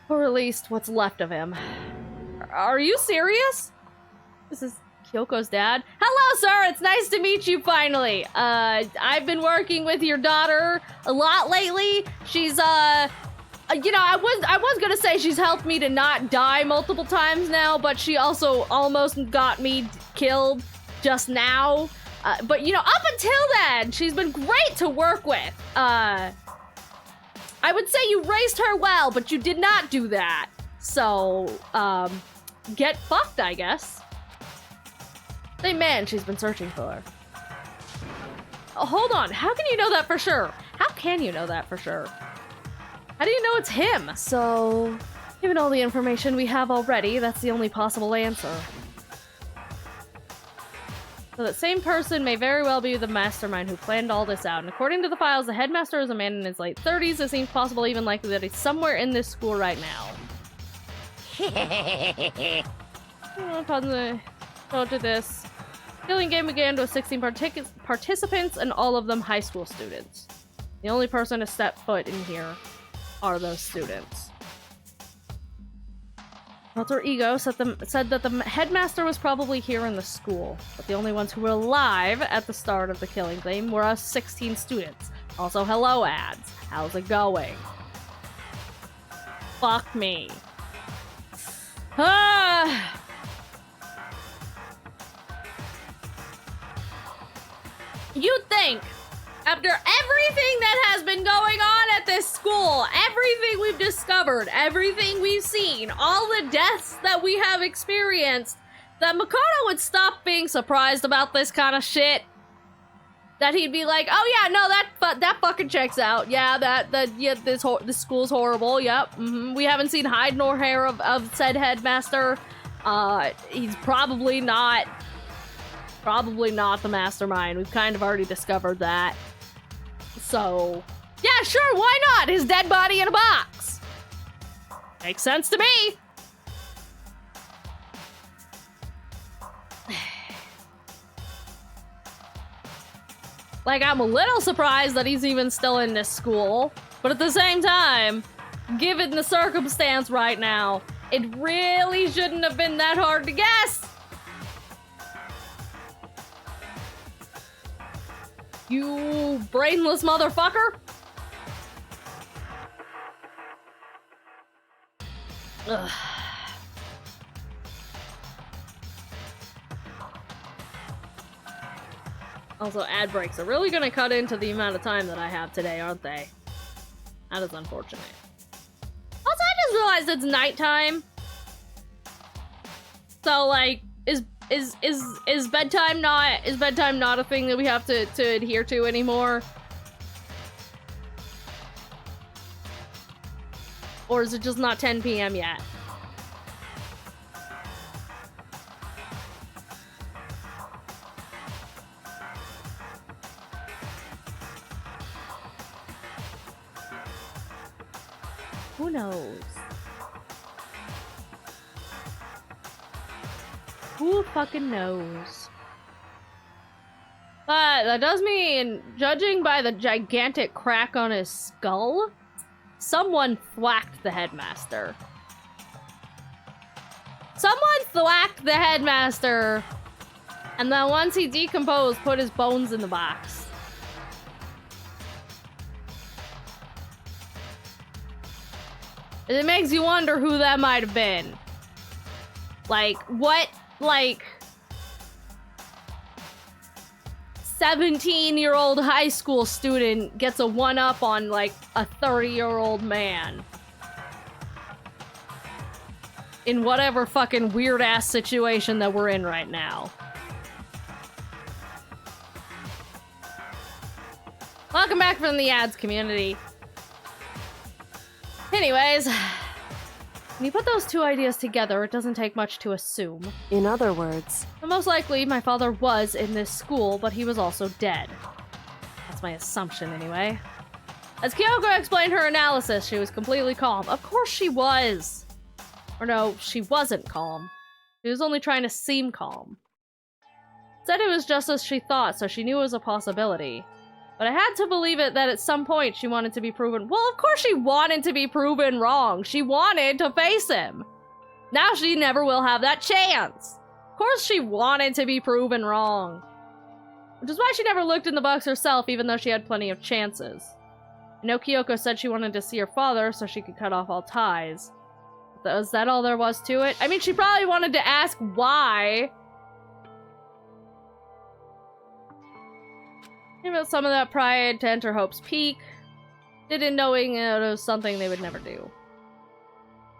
Or at least what's left of him. Are you serious? This is Kyoko's dad. Hello, sir! It's nice to meet you finally. I've been working with your daughter a lot lately. She's, you know, I was gonna say she's helped me to not die multiple times now, but she also almost got me killed just now. But, you know, up until then, she's been great to work with. I would say you raised her well, but you did not do that. So, get fucked, I guess. Same man she's been searching for. Oh, hold on, how can you know that for sure? How can you know that for sure? How do you know it's him? So, Given all the information we have already, that's the only possible answer. So that same person may very well be the mastermind who planned all this out. And according to the files, the headmaster is a man in his late 30s. It seems possible, even likely, that he's somewhere in this school right now. Told you this. Killing game began with 16 participants, and all of them high school students. The only person to step foot in here are those students. Alter Ego said that the headmaster was probably here in the school, but the only ones who were alive at the start of the killing game were us 16 students. Also, hello ads. How's it going? Fuck me. Ah! You'd think, after everything that has been going on at this school, everything we've discovered, everything we've seen, all the deaths that we have experienced, that Makoto would stop being surprised about this kind of shit. That he'd be like, oh yeah, no, that fucking checks out. Yeah, this school's horrible. Yep. We haven't seen hide nor hair of said headmaster. He's probably not the mastermind. We've kind of already discovered that. So, yeah, sure, why not? His dead body in a box. Makes sense to me. Like, I'm a little surprised that he's even still in this school, but at the same time, given the circumstance right now, it really shouldn't have been that hard to guess. You brainless motherfucker! Ugh. Also, ad breaks are really gonna cut into the amount of time that I have today, aren't they? That is unfortunate. Also, I just realized it's nighttime. So, like, is bedtime not a thing that we have to adhere to anymore? Or is it just not 10 p.m. yet? Who knows? Who fucking knows? But that does mean, judging by the gigantic crack on his skull, someone thwacked the headmaster. Someone thwacked the headmaster, and then once he decomposed, put his bones in the box. It makes you wonder who that might have been. Like, what, like, 17-year-old high school student gets a one-up on, like, a 30-year-old man? In whatever fucking weird-ass situation that we're in right now. Welcome back from the ads community. Anyways, When you put those two ideas together, it doesn't take much to assume. In other words, But most likely, my father was in this school, but he was also dead. That's my assumption, anyway. As Kyoko explained her analysis, she was completely calm. Of course she was! Or no, she wasn't calm. She was only trying to seem calm. Said it was just as she thought, so she knew it was a possibility. But I had to believe it that at some point she wanted to be proven— well, of course she wanted to be proven wrong! She wanted to face him! Now she never will have that chance! Of course she wanted to be proven wrong. Which is why she never looked in the box herself, even though she had plenty of chances. I know Kyoko said she wanted to see her father so she could cut off all ties. Was that all there was to it? I mean, she probably wanted to ask why. Give it some of that pride to enter Hope's Peak. Didn't knowing it was something they would never do.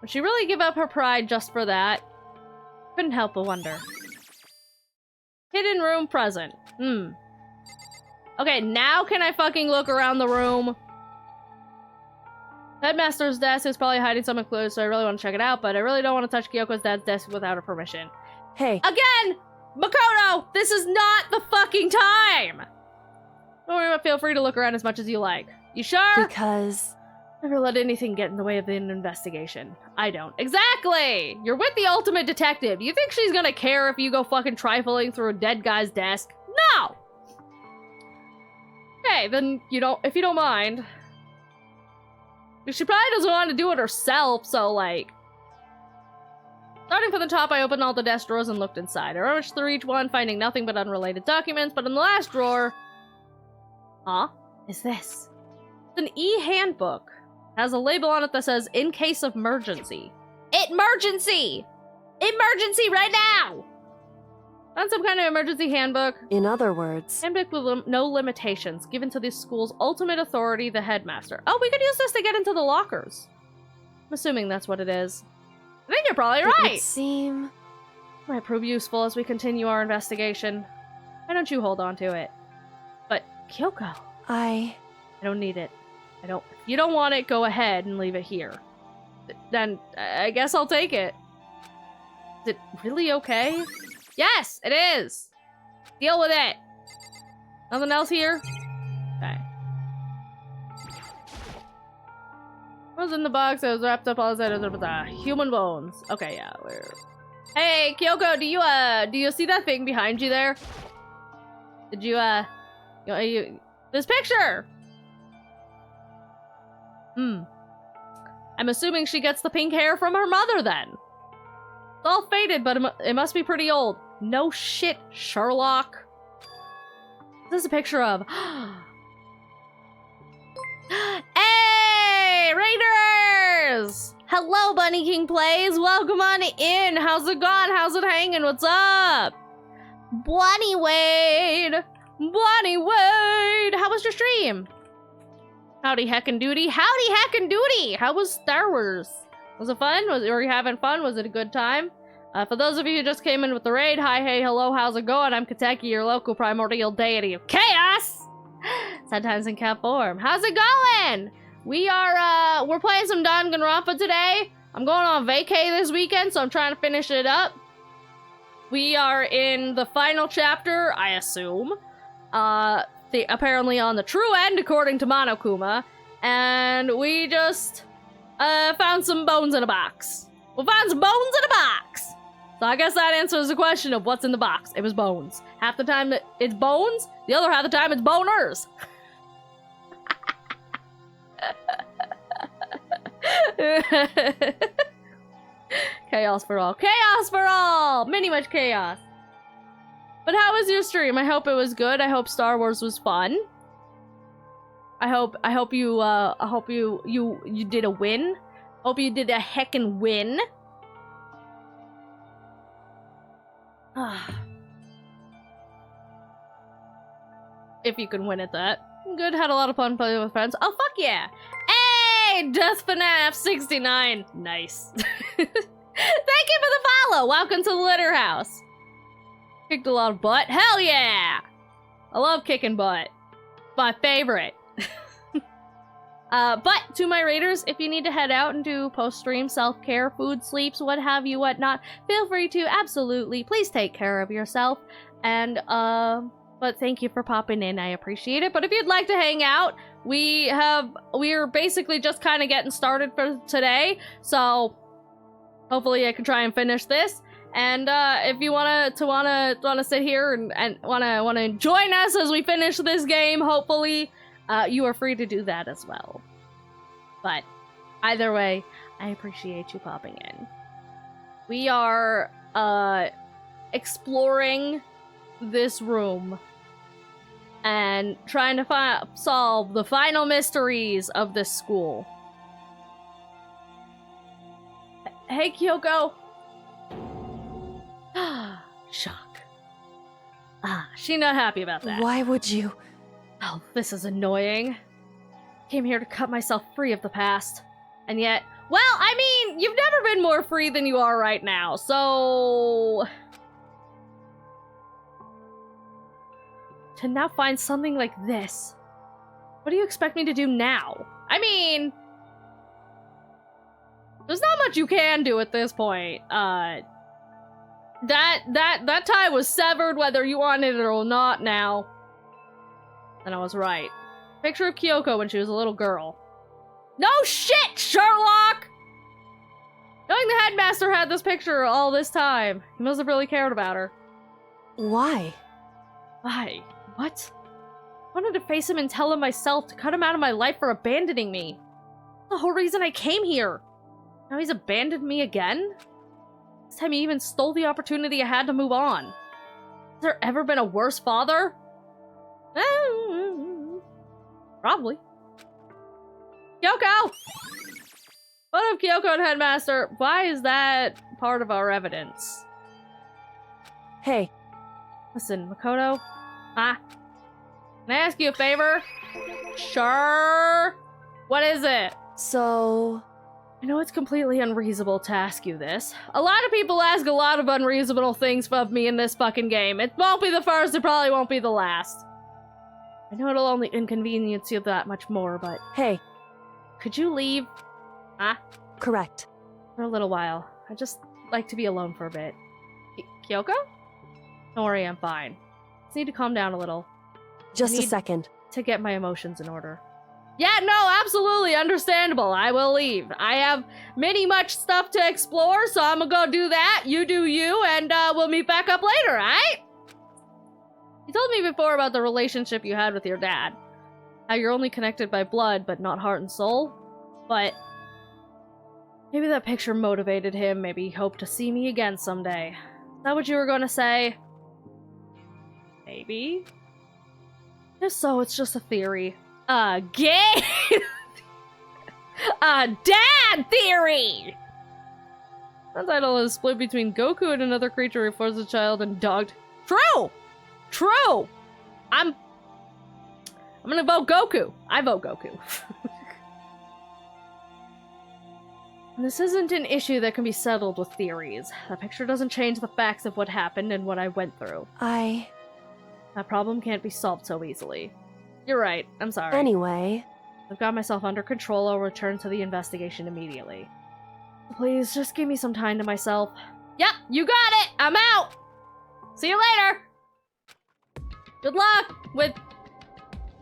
Would she really give up her pride just for that? Couldn't help but wonder. Hidden room present. Okay, now can I fucking look around the room? Headmaster's desk is probably hiding some clues, so I really want to check it out, but I really don't want to touch Kyoko's dad's desk without her permission. hey, Again! Makoto! This is not the fucking time! Don't worry about— feel free to look around as much as you like. You sure? because Never let anything get in the way of the investigation. I don't. Exactly! You're with the ultimate detective. You think she's gonna care if you go fucking trifling through a dead guy's desk? No! Okay, then if you don't mind. She probably doesn't want to do it herself, so like... Starting from the top, I opened all the desk drawers and looked inside. I rummaged through each one, finding nothing but unrelated documents, but in the last drawer... Huh? Is this? It's an e-handbook. It has a label on it that says, in case of emergency. Emergency! Emergency right now! Found some kind of emergency handbook. in other words, Handbook with no limitations, given to the school's ultimate authority, the headmaster. Oh, we could use this to get into the lockers. I'm assuming that's what it is. I think you're probably it right. would seem Might prove useful as we continue our investigation. Why don't you hold on to it? But, Kyoko, I don't need it. If you don't want it, go ahead and leave it here. Then, I guess I'll take it. Is it really okay? Yes, it is! Deal with it! Nothing else here? Okay. What was in the box that was wrapped up all inside of the human bones? Okay, yeah, Hey, Kyoko, do you see that thing behind you there? Did you, this picture! I'm assuming she gets the pink hair from her mother, then. It's all faded, but it must be pretty old. No shit, Sherlock. This is a picture of... Hey, Raiders! Hello, Bunny King Plays. Welcome on in. How's it going? How's it hanging? What's up? Bunny Wade. Bunny Wade. How was your stream? Howdy heckin' doody. Howdy heckin' doody. How was Star Wars? Was it fun? Were you having fun? Was it a good time? For those of you who just came in with the raid, hi, hey, hello, how's it going? I'm Kateki, your local primordial deity of chaos! Sometimes in cat form. How's it going? We're playing some DanganRonpa today. I'm going on vacay this weekend, so I'm trying to finish it up. We are in the final chapter, I assume. Apparently on the true end, according to Monokuma. And we just, found some bones in a box. We found some bones in a box! So I guess that answers the question of what's in the box. It was bones. Half the time it's bones, the other half the time it's boners. Chaos for all. Chaos for all! Many much chaos. But how was your stream? I hope it was good. I hope Star Wars was fun. I hope you did a win. Hope you did a heckin' win. If you can win at that. Good, had a lot of fun playing with friends. Oh, fuck yeah! Hey! Death FNAF 69. Nice. Thank you for the follow! Welcome to the Litter House. Kicked a lot of butt. Hell yeah! I love kicking butt. It's my favorite. But to my raiders, if you need to head out and do post-stream self-care, food, sleeps, what have you, whatnot, feel free to, absolutely. Please take care of yourself. And, but thank you for popping in. I appreciate it. But if you'd like to hang out, we're basically just kind of getting started for today. So hopefully I can try and finish this. And if you wanna sit here and wanna join us as we finish this game, hopefully, you are free to do that as well. But either way, I appreciate you popping in. We are exploring this room and trying to solve the final mysteries of this school. Hey, Kyoko. Shock. She's not happy about that. Why would you? Oh, this is annoying. Came here to cut myself free of the past. And yet, well, I mean, you've never been more free than you are right now, so... To now find something like this. What do you expect me to do now? I mean... There's not much you can do at this point. That tie was severed whether you wanted it or not now. And I was right. Picture of Kyoko when she was a little girl. No shit, Sherlock! Knowing the headmaster had this picture all this time, he must have really cared about her. Why? Why? What? I wanted to face him and tell him myself to cut him out of my life for abandoning me. That's the whole reason I came here. Now he's abandoned me again? This time he even stole the opportunity I had to move on. Has there ever been a worse father? Probably. Kyoko! What of Kyoko and Headmaster? Why is that part of our evidence? Hey. Listen, Makoto. Can I ask you a favor? Sure. What is it? So... I know it's completely unreasonable to ask you this. A lot of people ask a lot of unreasonable things of me in this fucking game. It won't be the first, it probably won't be the last. I know it'll only inconvenience you that much more, but... Hey. Could you leave? Correct. For a little while. I'd just like to be alone for a bit. Kyoko? Don't worry, I'm fine. Just need to calm down a little. Just a second. To get my emotions in order. Yeah, no, absolutely understandable. I will leave. I have much stuff to explore, so I'm gonna go do that. You do you, and we'll meet back up later, alright? You told me before about the relationship you had with your dad. How you're only connected by blood, but not heart and soul. But maybe that picture motivated him. Maybe he hoped to see me again someday. Is that what you were gonna say? Maybe? If so, it's just a theory. Gay! Dad theory! That title is split between Goku and another creature who forces a child and dogged. True! True! I'm gonna vote Goku. I vote Goku. This isn't an issue that can be settled with theories. That picture doesn't change the facts of what happened and what I went through. That problem can't be solved so easily. You're right. I'm sorry. Anyway. I've got myself under control. I'll return to the investigation immediately. Please, just give me some time to myself. Yep, you got it! I'm out! See you later! Good luck with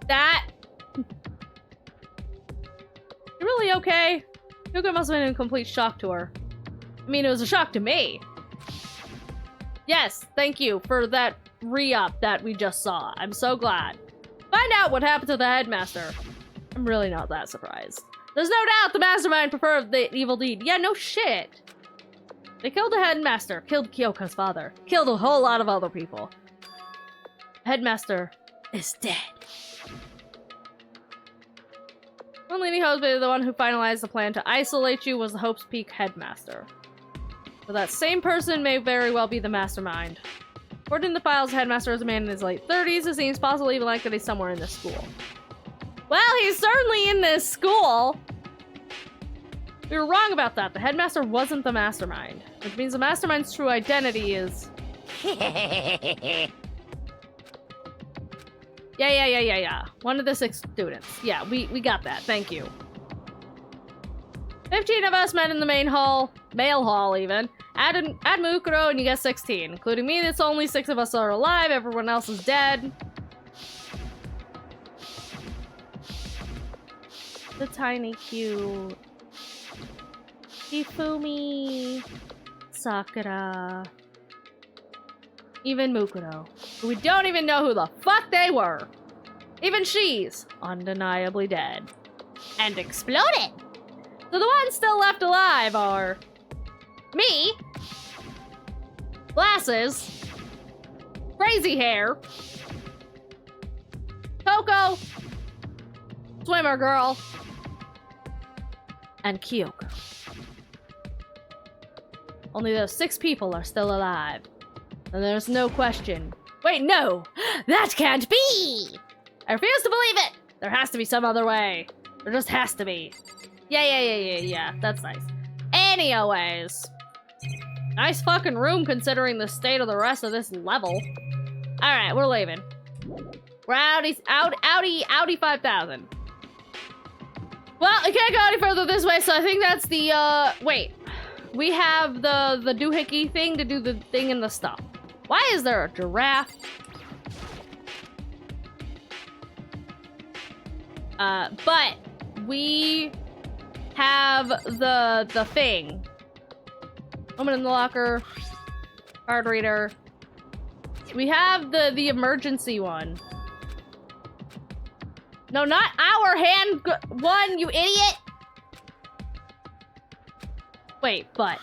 that. You really okay? Yuka must have been in complete shock to her. I mean, it was a shock to me. Yes, thank you for that re-up that we just saw. I'm so glad. Find out what happened to the headmaster. I'm really not that surprised. There's no doubt the mastermind preferred the evil deed. Yeah, no shit. They killed the headmaster, killed Kyoko's father, killed a whole lot of other people. Headmaster is dead. One leading Hope's the one who finalized the plan to isolate you was the Hope's Peak headmaster. So that same person may very well be the mastermind. According to the files, the headmaster is a man in his late 30s. It seems possible even like that he's somewhere in this school. Well, he's certainly in this school! We were wrong about that. The headmaster wasn't the mastermind. Which means the mastermind's true identity is... Yeah. One of the 6 students. Yeah, we got that. Thank you. 15 of us met in the main hall. Male hall, even. Add Mukuro and you get 16. Including me, that's only 6 of us are alive. Everyone else is dead. The tiny cute Hifumi, Sakura, even Mukuro. We don't even know who the fuck they were. Even she's undeniably dead. And exploded! So the ones still left alive are me, glasses, crazy hair, Coco, swimmer girl, and Kyoko. Only those 6 people are still alive. And there's no question. Wait, no! That can't be! I refuse to believe it! There has to be some other way. There just has to be. Yeah. That's nice. Anyways. Nice fucking room considering the state of the rest of this level. Alright, we're leaving. We're Audi 5000. Well, I can't go any further this way, so I think that's the, wait. We have the doohickey thing to do the thing in the stuff. Why is there a giraffe? But we have the thing. Woman in the locker, card reader. We have the emergency one. No, not our hand one, you idiot! Wait, but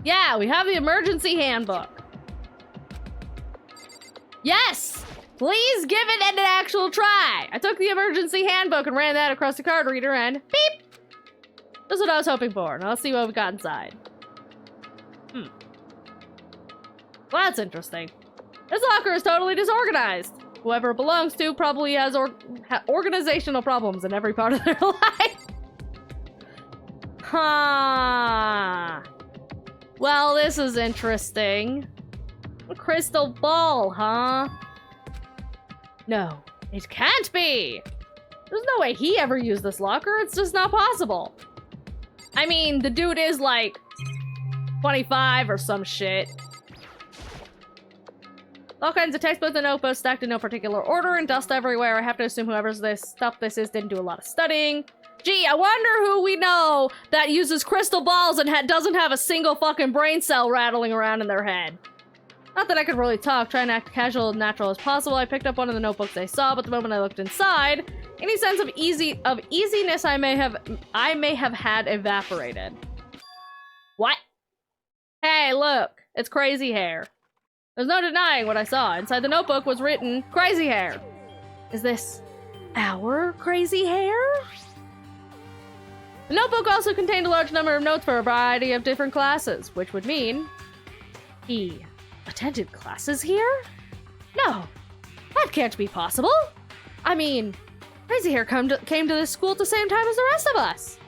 yeah, we have the emergency handbook. Yes! Please give it an actual try! I took the emergency handbook and ran that across the card reader and beep! That's what I was hoping for. Now let's see what we got inside. Well, that's interesting. This locker is totally disorganized. Whoever it belongs to probably has organizational problems in every part of their life. Huh. Well, this is interesting. A crystal ball, huh? No, it can't be. There's no way he ever used this locker. It's just not possible. I mean, the dude is like 25 or some shit. All kinds of textbooks and notebooks stacked in no particular order and dust everywhere. I have to assume whoever's this is didn't do a lot of studying. Gee, I wonder who we know that uses crystal balls and doesn't have a single fucking brain cell rattling around in their head. Not that I could really talk, trying to act casual and natural as possible. I picked up one of the notebooks I saw, but the moment I looked inside, any sense of easiness I may have had evaporated. What? Hey, look, it's crazy hair. There's no denying what I saw. Inside the notebook was written, crazy hair. Is this our crazy hair? The notebook also contained a large number of notes for a variety of different classes, which would mean he attended classes here? No, that can't be possible. I mean, crazy hair came to this school at the same time as the rest of us.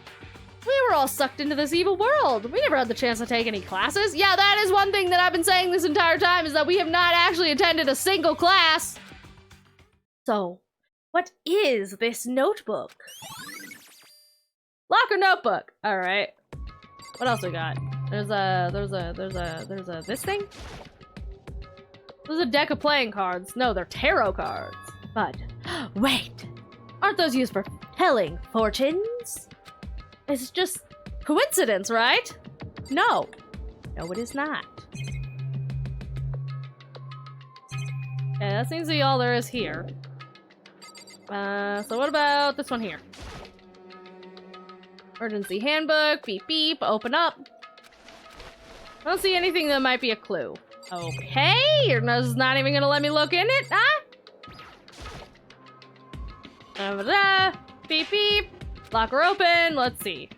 We were all sucked into this evil world. We never had the chance to take any classes. Yeah, that is one thing that I've been saying this entire time, is that we have not actually attended a single class. So, what is this notebook? Locker notebook. All right. What else we got? There's this thing? There's a deck of playing cards. No, they're tarot cards. But, wait. Aren't those used for telling fortunes? It's just coincidence, right? No. No, it is not. Okay, that seems to be all there is here. So what about this one here? Emergency handbook, beep beep, open up. I don't see anything that might be a clue. Okay, you're not even gonna let me look in it, huh? Beep beep. Locker open. Let's see.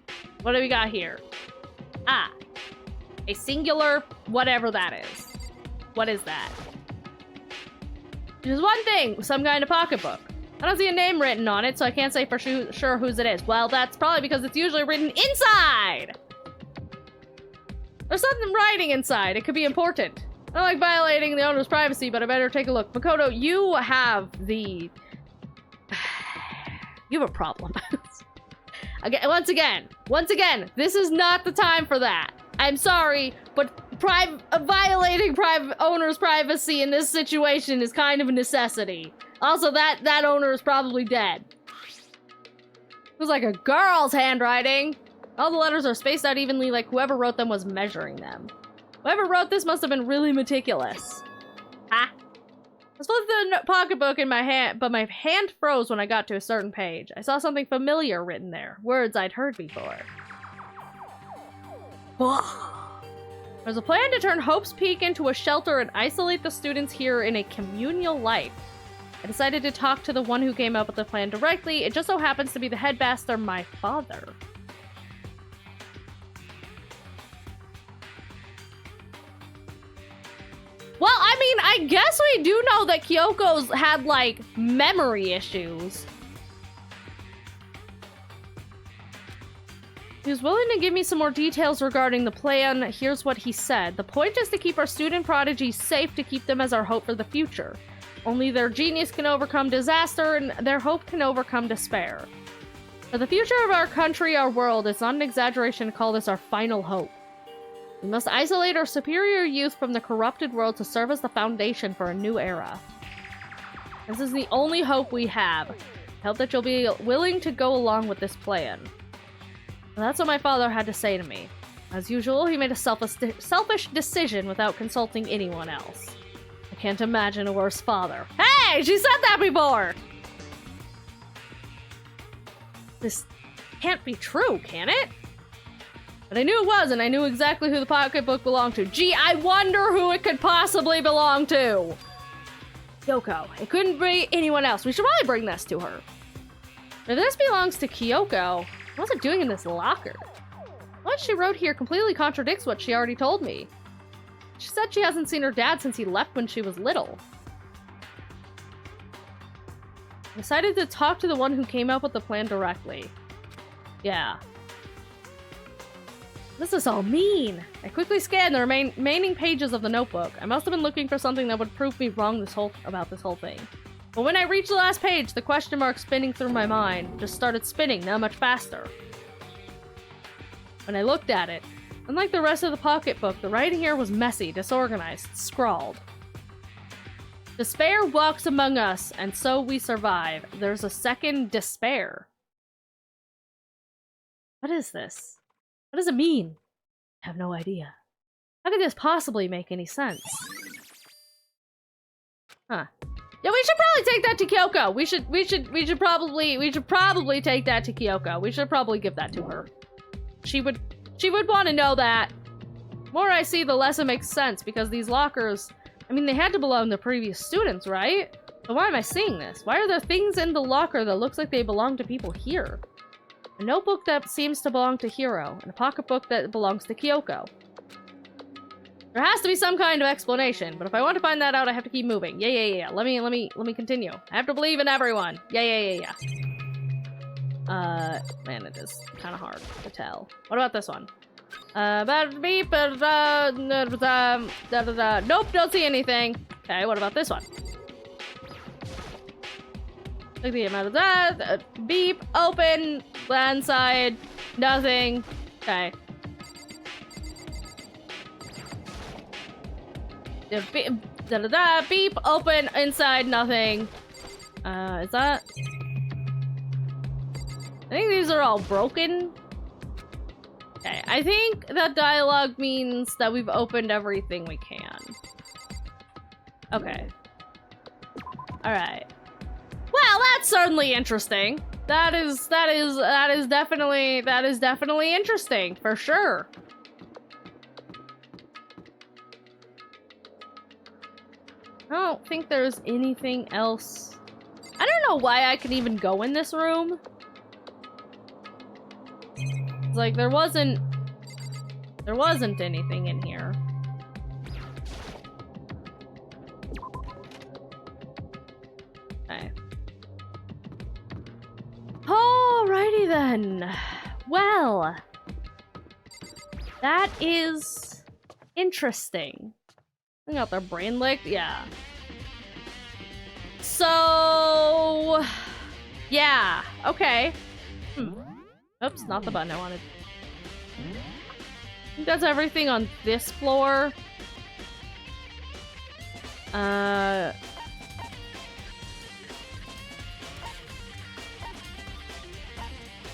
What do we got here? Ah. A singular whatever that is. What is that? There's one thing. Some kind of pocketbook. I don't see a name written on it, so I can't say for sure whose it is. Well, that's probably because it's usually written inside! There's something writing inside. It could be important. I don't like violating the owner's privacy, but I better take a look. Makoto, you have the You have a problem. Again, once again, this is not the time for that. I'm sorry, but violating private owner's privacy in this situation is kind of a necessity. Also, that owner is probably dead. It was like a girl's handwriting. All the letters are spaced out evenly, like whoever wrote them was measuring them. Whoever wrote this must have been really meticulous. Ah. I flipped the pocketbook in my hand, but my hand froze when I got to a certain page. I saw something familiar written there. Words I'd heard before. There's a plan to turn Hope's Peak into a shelter and isolate the students here in a communal life. I decided to talk to the one who came up with the plan directly. It just so happens to be the headmaster, my father. Well, I mean, I guess we do know that Kyoko's had, like, memory issues. He was willing to give me some more details regarding the plan. Here's what he said. The point is to keep our student prodigies safe, to keep them as our hope for the future. Only their genius can overcome disaster, and their hope can overcome despair. For the future of our country, our world, it's not an exaggeration to call this our final hope. We must isolate our superior youth from the corrupted world to serve as the foundation for a new era. This is the only hope we have. I hope that you'll be willing to go along with this plan. And that's what my father had to say to me. As usual, he made a selfish decision without consulting anyone else. I can't imagine a worse father. Hey! She said that before! This can't be true, can it? But I knew it was, and I knew exactly who the pocketbook belonged to. Gee, I wonder who it could possibly belong to! Kyoko. It couldn't be anyone else. We should probably bring this to her. If this belongs to Kyoko, what's it doing in this locker? What she wrote here completely contradicts what she already told me. She said she hasn't seen her dad since he left when she was little. I decided to talk to the one who came up with the plan directly. Yeah. What does this all mean? I quickly scanned the remaining pages of the notebook. I must have been looking for something that would prove me wrong about this whole thing. But when I reached the last page, the question mark spinning through my mind just started spinning, now much faster. When I looked at it, unlike the rest of the pocketbook, the writing here was messy, disorganized, scrawled. Despair walks among us, and so we survive. There's a second despair. What is this? What does it mean? I have no idea. How could this possibly make any sense? Huh. Yeah, we should probably take that to Kyoko. We should probably take that to Kyoko. We should probably give that to her. She would want to know that. The more I see, the less it makes sense, because these lockers, I mean, they had to belong to previous students, right? But why am I seeing this? Why are there things in the locker that looks like they belong to people here? A notebook that seems to belong to Hiro, and a pocketbook that belongs to Kyoko. There has to be some kind of explanation, but if I want to find that out, I have to keep moving. Yeah. Let me continue. I have to believe in everyone. Yeah. Man, it is kind of hard to tell. What about this one? Nope, don't see anything. Okay, what about this one? Look at the amount of that. Beep, open, inside, nothing. Okay. Beep, open, inside, nothing. Is that? I think these are all broken. Okay, I think that dialogue means that we've opened everything we can. Okay. Alright. Well, that's certainly interesting. That is definitely interesting, for sure. I don't think there's anything else. I don't know why I could even go in this room. It's like there wasn't anything in here. Okay. Alrighty then. Well, that is interesting. I got their brain licked, yeah. So, yeah, Okay. Oops, not the button I wanted. I think that's everything on this floor.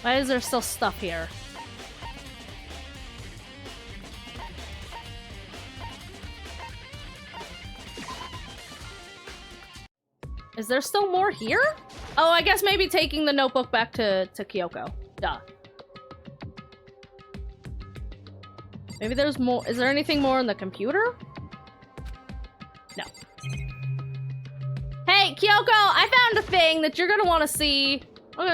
Why is there still stuff here? Is there still more here? Oh, I guess maybe taking the notebook back to Kyoko. Duh. Maybe there's more. Is there anything more in the computer? No. Hey, Kyoko, I found a thing that you're gonna want to see. But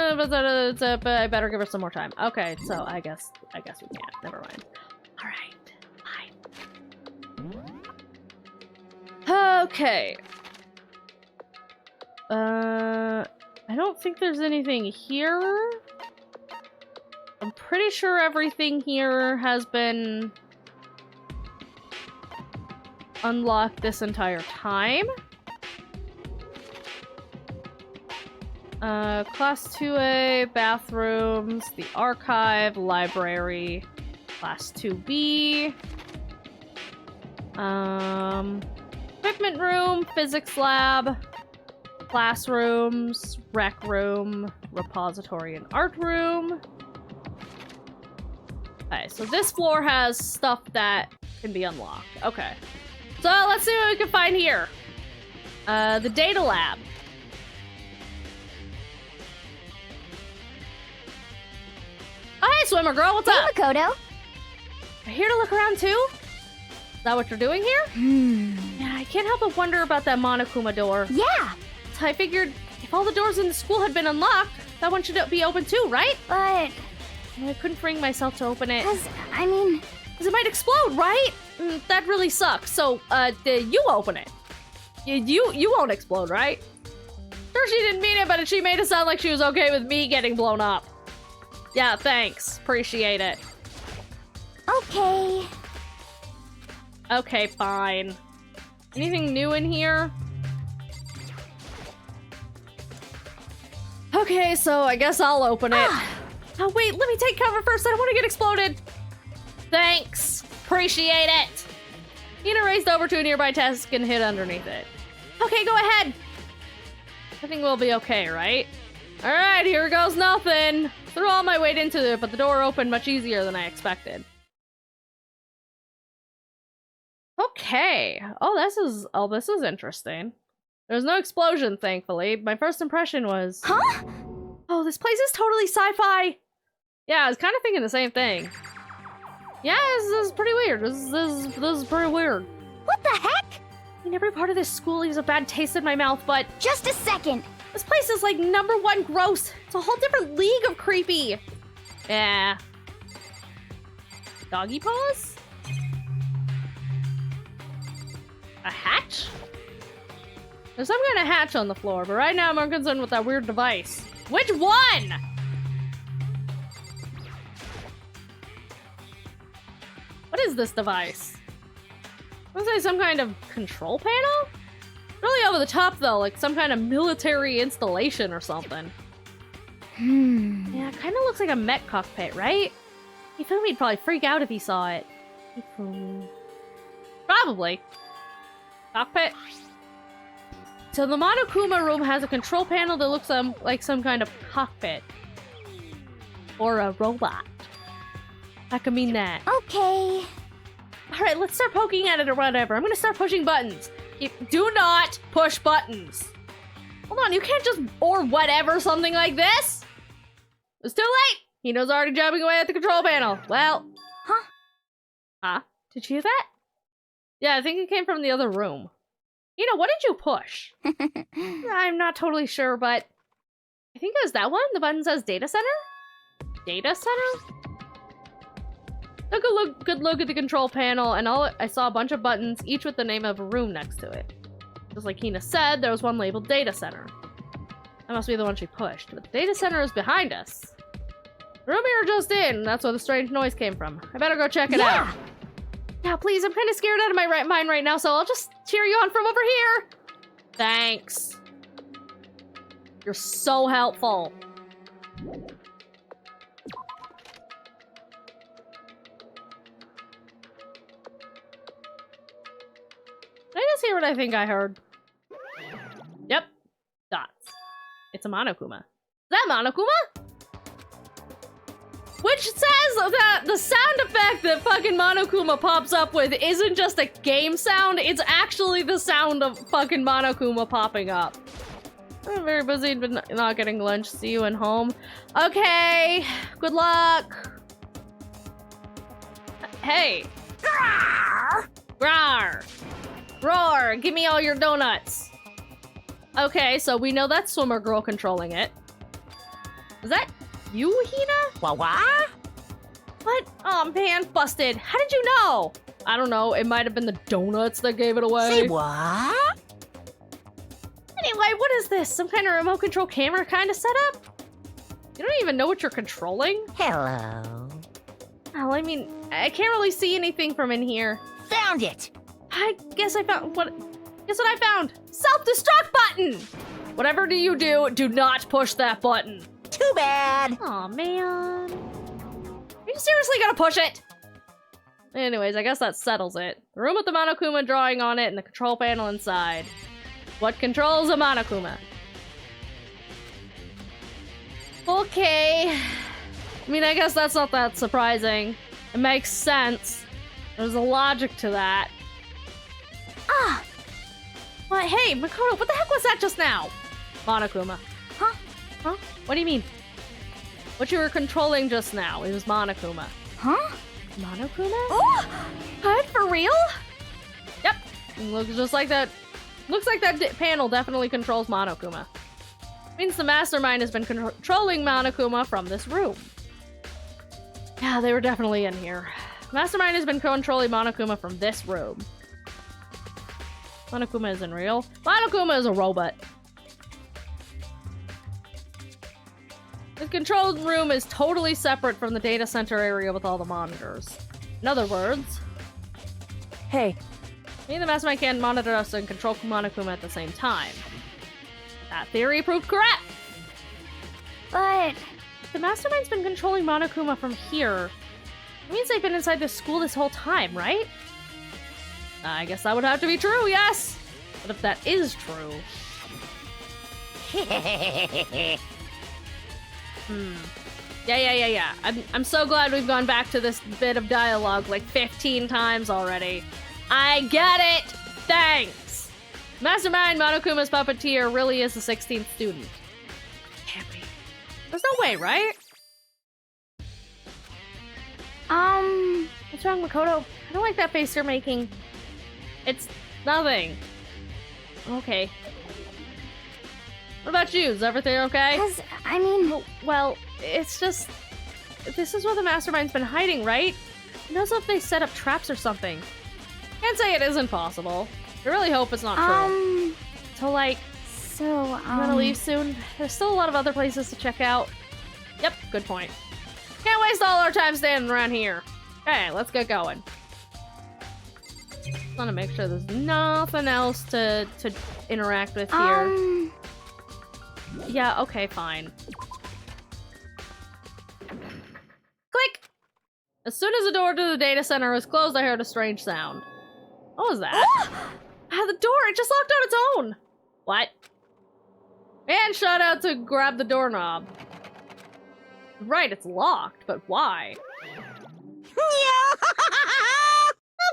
I better give her some more time. Okay, so I guess we can't. Never mind. All right, fine. Okay. I don't think there's anything here. I'm pretty sure everything here has been unlocked this entire time. Class 2A, bathrooms, the archive, library, Class 2B, equipment room, physics lab, classrooms, rec room, repository and art room. Okay, so this floor has stuff that can be unlocked. Okay. So let's see what we can find here. The data lab. Oh, hey, swimmer girl, what's up? Hey, Makoto. You're here to look around too? Is that what you're doing here? Yeah, I can't help but wonder about that Monokuma door. Yeah. So I figured if all the doors in the school had been unlocked, that one should be open too, right? But I couldn't bring myself to open it. Because it might explode, right? That really sucks. So, you open it. You won't explode, right? Sure, she didn't mean it, but she made it sound like she was okay with me getting blown up. Yeah, thanks. Appreciate it. Okay. Okay, fine. Anything new in here? Okay, so I guess I'll open it. Oh, wait, let me take cover first. I don't want to get exploded. Thanks. Appreciate it. Nina raced over to a nearby desk and hid underneath it. Okay, go ahead. I think we'll be okay, right? All right, here goes nothing. Threw all my weight into it, but the door opened much easier than I expected. Okay. Oh, this is interesting. There's no explosion, thankfully. My first impression was... Huh? Oh, this place is totally sci-fi. Yeah, I was kind of thinking the same thing. Yeah, this is pretty weird. This is pretty weird. What the heck? I mean, every part of this school leaves a bad taste in my mouth, but... Just a second. This place is like #1 gross. It's a whole different league of creepy. Yeah. Doggy paws? A hatch? There's some kind of hatch on the floor, but right now I'm more concerned with that weird device. Which one? What is this device? Looks like some kind of control panel? Really over the top though, like some kind of military installation or something. Yeah, it kind of looks like a mech cockpit, right? Hifumi'd probably freak out if he saw it. Probably. Cockpit. So the Monokuma room has a control panel that looks like some kind of cockpit. Or a robot. That could mean that. Okay. Alright, let's start poking at it or whatever. I'm gonna start pushing buttons. Do not push buttons. Hold on, you can't just or whatever something like this. It's too late. He knows already jabbing away at the control panel. Well. Huh? Huh? Did you hear that? Yeah, I think it came from the other room. You know, what did you push? I'm not totally sure, but I think it was that one. The button says data center? Data center? Took a good look at the control panel, and I saw a bunch of buttons, each with the name of a room next to it. Just like Hina said, there was one labeled data center. That must be the one she pushed, but the data center is behind us. The room we were just in, that's where the strange noise came from. I better go check it out. Yeah, please, I'm kind of scared out of my right mind right now, so I'll just cheer you on from over here. Thanks. You're so helpful. guys hear what I think I heard? Yep. Dots. It's a Monokuma. Is that Monokuma? Which says that the sound effect that fucking Monokuma pops up with isn't just a game sound, it's actually the sound of fucking Monokuma popping up. I'm very busy, but not getting lunch. See you in home. Okay, good luck. Hey. Rawr. Roar, give me all your donuts. Okay, so we know that's Swimmer Girl controlling it. Is that you, Hina? What? What? Oh man, busted. How did you know? I don't know, it might have been the donuts that gave it away. Say what? Anyway, what is this? Some kind of remote control camera kind of setup? You don't even know what you're controlling? Hello. Oh, I mean, I can't really see anything from in here. Found it. I guess I found what? Guess what I found? Self-destruct button! Whatever do you do, do not push that button. Too bad. Aw, man. Are you seriously gonna push it? Anyways, I guess that settles it. The room with the Monokuma drawing on it and the control panel inside. What controls a Monokuma? Okay. I mean, I guess that's not that surprising. It makes sense. There's a logic to that. Ah! What? Hey, Makoto, what the heck was that just now? Monokuma. Huh? Huh? What do you mean? What you were controlling just now, it was Monokuma. Huh? Monokuma? Oh! What? For real? Yep. Looks just like that. Looks like that panel definitely controls Monokuma. Means the mastermind has been controlling Monokuma from this room. Yeah, they were definitely in here. Mastermind has been controlling Monokuma from this room. Monokuma isn't real. Monokuma is a robot. The control room is totally separate from the data center area with all the monitors. In other words, Hey, me and the mastermind can monitor us and control Monokuma at the same time. That theory proved correct! But The mastermind's been controlling Monokuma from here. It means they've been inside this school this whole time, right? I guess that would have to be true, yes! But if that is true... Yeah. I'm so glad we've gone back to this bit of dialogue like 15 times already. I get it! Thanks! Mastermind Monokuma's puppeteer really is the 16th student. Can't be. There's no way, right? What's wrong, Makoto? I don't like that face you're making. It's nothing. Okay. What about you? Is everything okay? 'cause, I mean, Oh, well, it's just... This is where the mastermind's been hiding, right? Who knows if they set up traps or something? Can't say it isn't possible. I really hope it's not true. So, like, so, I'm gonna leave soon. There's still a lot of other places to check out. Yep, good point. Can't waste all our time standing around here. Okay, let's get going. Just wanna make sure there's nothing else to interact with here. Yeah, okay, fine. Click! As soon as the door to the data center was closed, I heard a strange sound. What was that? The door, it just locked on its own! What? Man shot out to grab the doorknob. Right, it's locked, but why? Of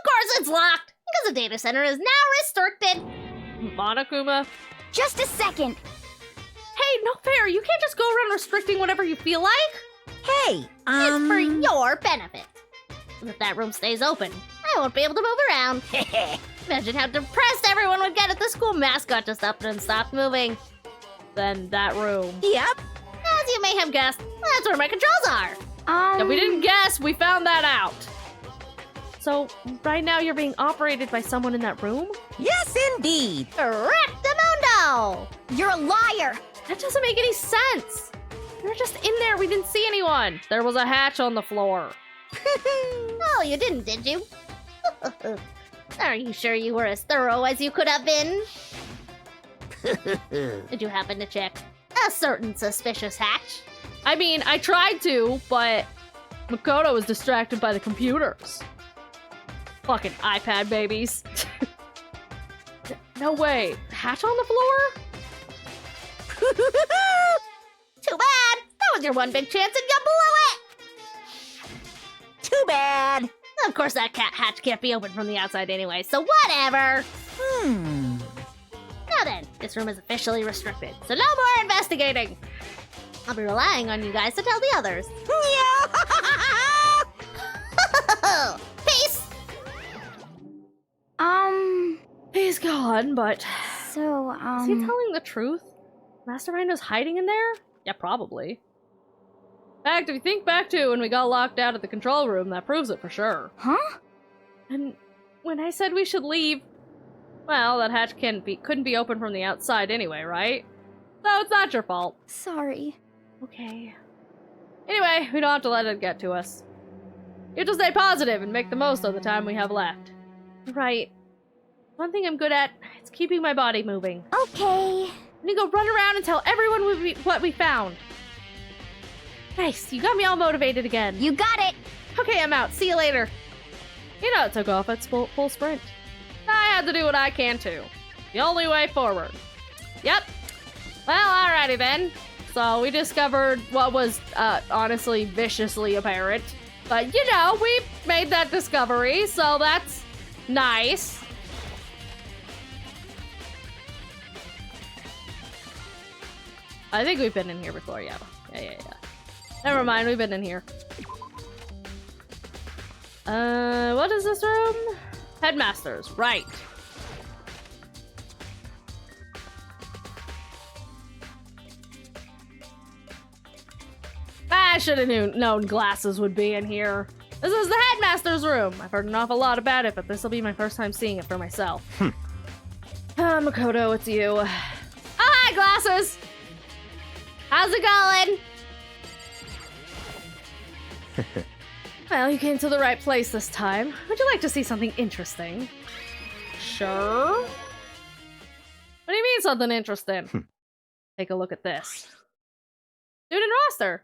course it's locked! Because the data center is now restricted! Monokuma? Just a second! Hey, no fair! You can't just go around restricting whatever you feel like! Hey, It's for your benefit. And if that room stays open, I won't be able to move around. Imagine how depressed everyone would get if the school mascot just up and stopped moving. Then that room. Yep. As you may have guessed, that's where my controls are. Yeah, we didn't guess, we found that out! So, right now you're being operated by someone in that room? Yes, indeed. Correctamundo! You're a liar! That doesn't make any sense! We were just in there, we didn't see anyone! There was a hatch on the floor. Oh, you didn't, did you? Are you sure you were as thorough as you could have been? Did you happen to check a certain suspicious hatch? I mean, I tried to, but Makoto was distracted by the computers. Fucking iPad babies. No way. Hatch on the floor? Too bad! That was your one big chance and you blew it! Too bad. Of course that hatch can't be opened from the outside anyway, so whatever! Now then, this room is officially restricted, so no more investigating! I'll be relying on you guys to tell the others. Peace! He's gone, but So, is he telling the truth? Master Rhino's hiding in there? Yeah, probably. In fact, if you think back to when we got locked out at the control room, that proves it for sure. Huh? And when I said we should leave, well, that hatch couldn't be opened from the outside anyway, right? So it's not your fault. Sorry. Okay. Anyway, we don't have to let it get to us. You have to stay positive and make the most of the time we have left. Right. One thing I'm good at, it's keeping my body moving. Okay. I'm gonna go run around and tell everyone what we found. Nice, you got me all motivated again. You got it. Okay, I'm out. See you later. You know, it took off at full sprint. I had to do what I can too. The only way forward. Yep. Well, alrighty then. So we discovered what was, honestly, viciously apparent. But, you know, we made that discovery, so that's nice. I think we've been in here before, yeah. Yeah. Never mind, we've been in here. What is this room? Headmasters, right. I should have known glasses would be in here. This is the headmaster's room. I've heard an awful lot about it, but this will be my first time seeing it for myself. Makoto, it's you. Oh, hi, glasses! How's it going? Well, you came to the right place this time. Would you like to see something interesting? Sure. What do you mean something interesting? Take a look at this. Student roster.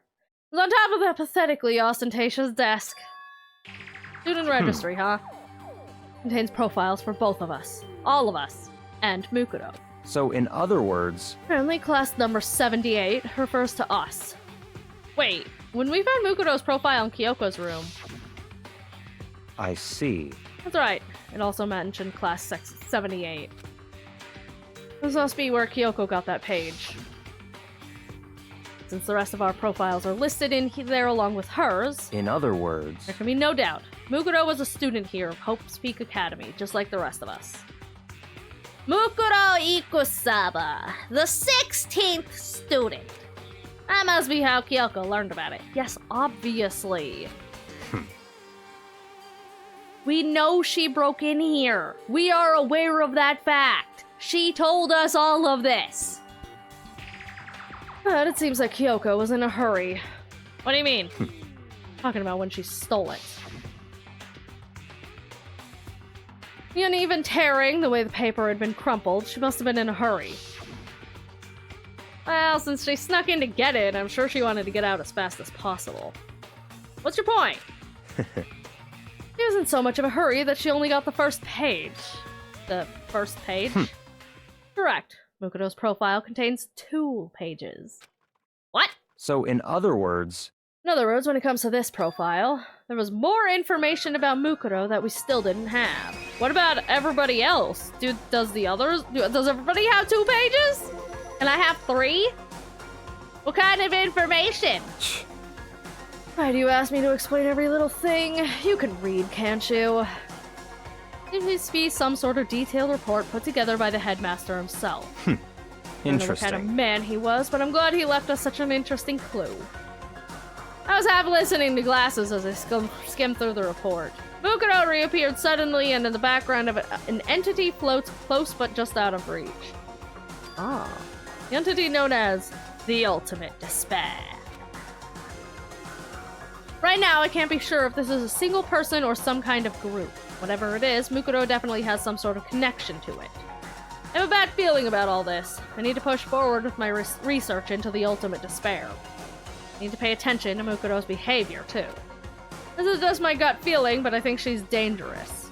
It's on top of that pathetically ostentatious desk. Student registry, huh? Contains profiles for both of us. All of us. And Mukuro. So, in other words, Apparently class number 78 refers to us. Wait, when we found Mukuro's profile in Kyoko's room... I see. That's right. It also mentioned class 78. This must be where Kyoko got that page. Since the rest of our profiles are listed in there along with hers, In other words, there can be no doubt. Mukuro was a student here of Hope's Peak Academy, just like the rest of us. Mukuro Ikusaba, the 16th student. That must be how Kyoko learned about it. Yes, obviously. We know she broke in here. We are aware of that fact. She told us all of this. But it seems like Kyoko was in a hurry. What do you mean? Talking about when she stole it. The uneven tearing, the way the paper had been crumpled, she must have been in a hurry. Well, since she snuck in to get it, I'm sure she wanted to get out as fast as possible. What's your point? She was in so much of a hurry that she only got the first page. The first page? Correct. Mukuro's profile contains 2 pages. What? so in other words, In other words, when it comes to this profile, there was more information about Mukuro that we still didn't have. What about everybody else? Does everybody have 2 pages? Can I have 3? What kind of information? Why do you ask me to explain every little thing? You can read, can't you? There needs to be some sort of detailed report put together by the headmaster himself. I don't know what kind of interesting. man he was, but I'm glad he left us such an interesting clue. I was half listening to glasses as I skimmed through the report. Mukuro reappeared suddenly, and in the background of it, an entity floats close but just out of reach. Ah. The entity known as the Ultimate Despair. Right now, I can't be sure if this is a single person or some kind of group. Whatever it is, Mukuro definitely has some sort of connection to it. I have a bad feeling about all this. I need to push forward with my research into the Ultimate Despair. I need to pay attention to Mukuro's behavior, too. This is just my gut feeling, but I think she's dangerous.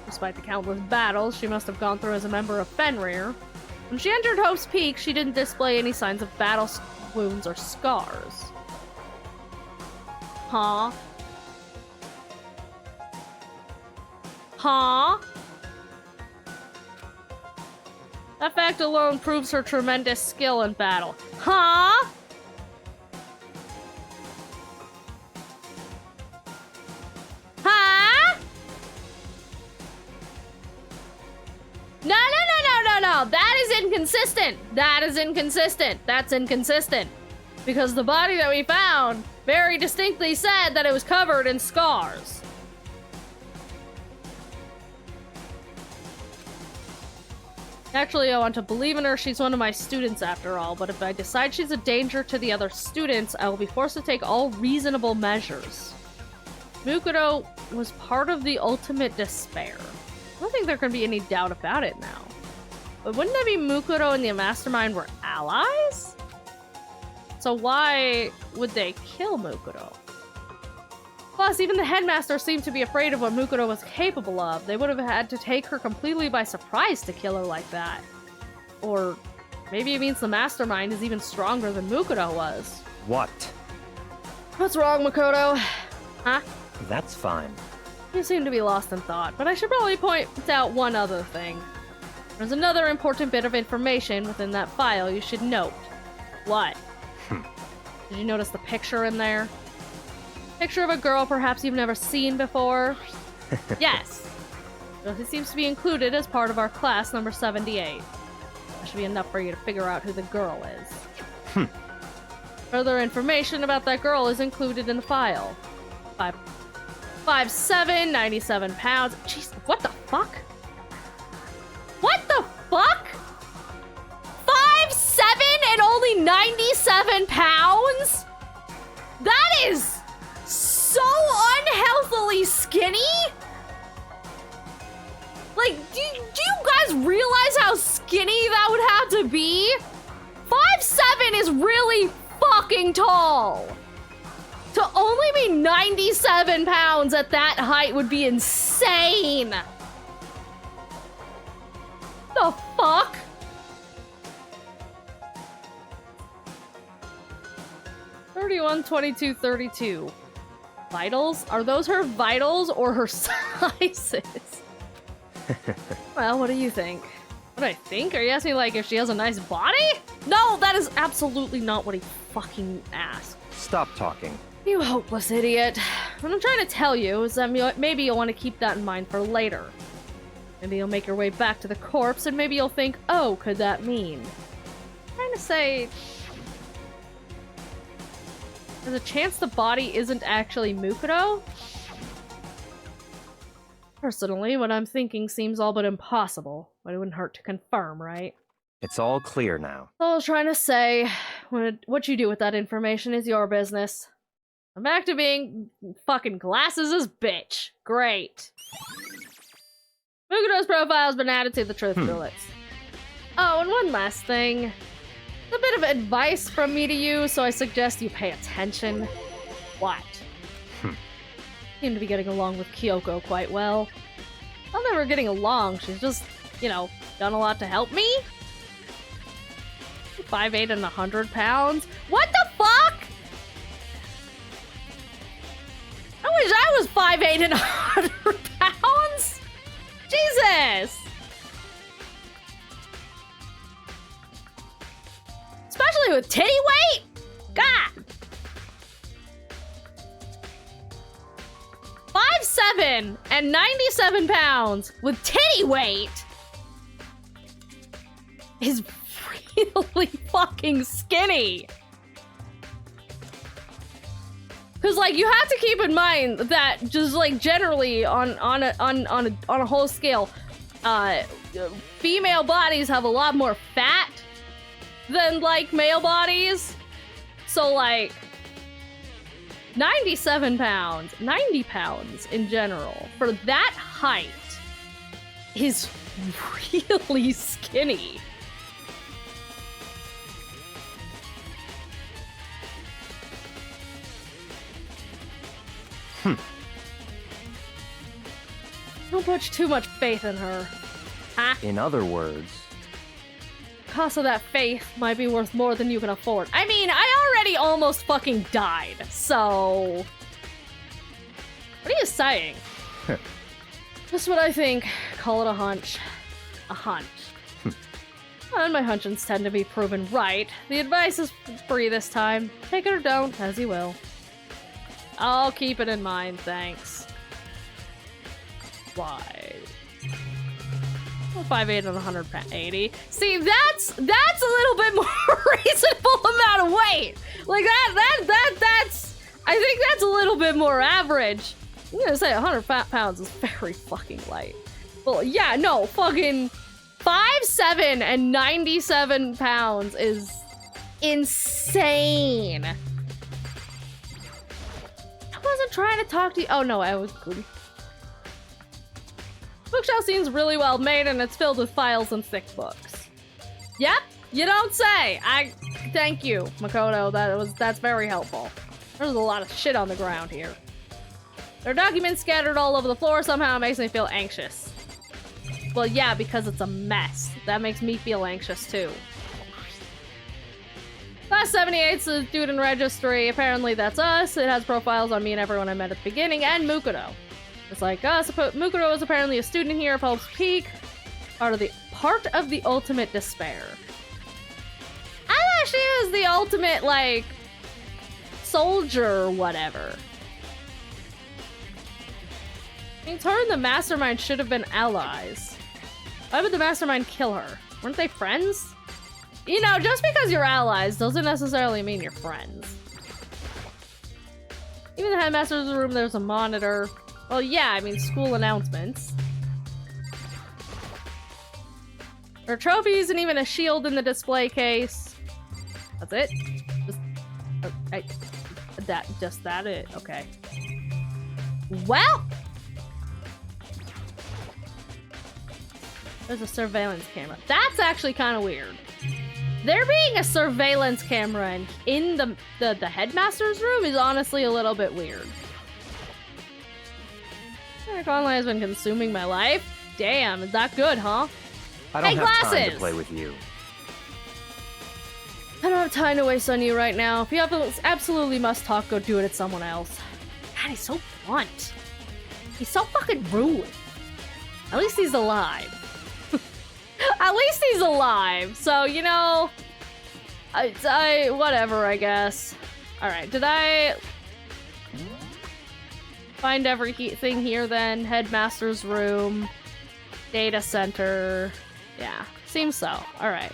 Despite the countless battles she must have gone through as a member of Fenrir, when she entered Hope's Peak, she didn't display any signs of battle wounds or scars. Huh? Huh? That fact alone proves her tremendous skill in battle. Huh? Huh? No. That is inconsistent. That is inconsistent. That's inconsistent. Because the body that we found very distinctly said that it was covered in scars. Actually, I want to believe in her. She's one of my students after all, but if I decide she's a danger to the other students, I will be forced to take all reasonable measures. Mukuro was part of the ultimate despair. I don't think there can be any doubt about it now. But wouldn't that be Mukuro and the Mastermind were allies? So why would they kill Mukuro? Plus, even the headmaster seemed to be afraid of what Mukuro was capable of. They would have had to take her completely by surprise to kill her like that. Or maybe it means the Mastermind is even stronger than Mukuro was. What? What's wrong, Makoto? Huh? That's fine. You seem to be lost in thought, but I should probably point out one other thing. There's another important bit of information within that file you should note. What? Did you notice the picture in there? Picture of a girl perhaps you've never seen before? Yes. It seems to be included as part of our class number 78. That should be enough for you to figure out who the girl is. Further information about that girl is included in the file. 5'7", 97 pounds. Jeez, what the fuck? What the fuck? 5'7" and only 97 pounds? That is so unhealthily skinny? Like, do you guys realize how skinny that would have to be? 5'7" is really fucking tall. To only be 97 pounds at that height would be insane. The fuck? $31, $22, $32. Vitals? Are those her vitals or her sizes? Well, what do you think? What do I think? Are you asking like if she has a nice body? No, that is absolutely not what he fucking asked. Stop talking. You hopeless idiot. What I'm trying to tell you is that maybe you'll want to keep that in mind for later. Maybe you'll make your way back to the corpse and maybe you'll think, oh, could that mean? I'm trying to say... There's a chance the body isn't actually Mukuro? Personally, what I'm thinking seems all but impossible, but it wouldn't hurt to confirm, right? It's all clear now. All I was trying to say, what you do with that information is your business. I'm back to being fucking glasses' bitch. Great. Mukuro's profile has been added to the truth bullets. Oh, and one last thing. A bit of advice from me to you, so I suggest you pay attention. What? Seem to be getting along with Kyoko quite well. Not that we're getting along, she's just, you know, done a lot to help me. 5'8" and 100 pounds? What the fuck? I wish I was 5'8" and 100 pounds! Jesus! Especially with titty weight? God! 5'7" and 97 pounds with titty weight is really fucking skinny. Because, like, you have to keep in mind that just, like, generally on a whole scale, female bodies have a lot more fat than, like, male bodies. So, like, 97 pounds, 90 pounds in general, for that height is really skinny. Don't put too much faith in her. Huh? In other words, The cost of that faith might be worth more than you can afford. I mean, I already almost fucking died, so... What are you saying? Just what I think. Call it a hunch. A hunch. And my hunches tend to be proven right. The advice is free this time. Take it or don't, as you will. I'll keep it in mind, thanks. Why? 5'8" and 180. See, that's a little bit more reasonable amount of weight. Like that's. I think that's a little bit more average. I'm gonna say 100 pounds is very fucking light. Well, yeah, no, fucking 5'7" and 97 pounds is insane. I wasn't trying to talk to you. Oh no, I was. Bookshelf seems really well made and it's filled with files and thick books. Yep, you don't say. Thank you, Makoto. That's very helpful. There's a lot of shit on the ground here. There are documents scattered all over the floor. Somehow it makes me feel anxious. Well, yeah, because it's a mess. That makes me feel anxious too. Class 78's the student registry. Apparently that's us. It has profiles on me and everyone I met at the beginning, and Mukoto. It's like us. Mukoto is apparently a student here of Hope's Peak. Part of the ultimate despair. I thought she was the ultimate, like, soldier or whatever. Means her and the mastermind should have been allies. Why would the mastermind kill her? Weren't they friends? You know, just because you're allies doesn't necessarily mean you're friends. Even in the headmaster's room, there's a monitor. Well, yeah, I mean, school announcements. There are trophies and even a shield in the display case. That's it? Just that it? Okay. Well! There's a surveillance camera. That's actually kind of weird. There being a surveillance camera in the headmaster's room is honestly a little bit weird. Online has been consuming my life. Damn, is that good, huh? I don't Hey, have time glasses! to play with you. I don't have time to waste on you right now. If you absolutely must talk, go do it at someone else. God, he's so blunt. He's so fucking rude. At least he's alive. At least he's alive. So, you know, I whatever, I guess. All right, did I find everything here then? Headmaster's room, data center. Yeah, seems so. All right.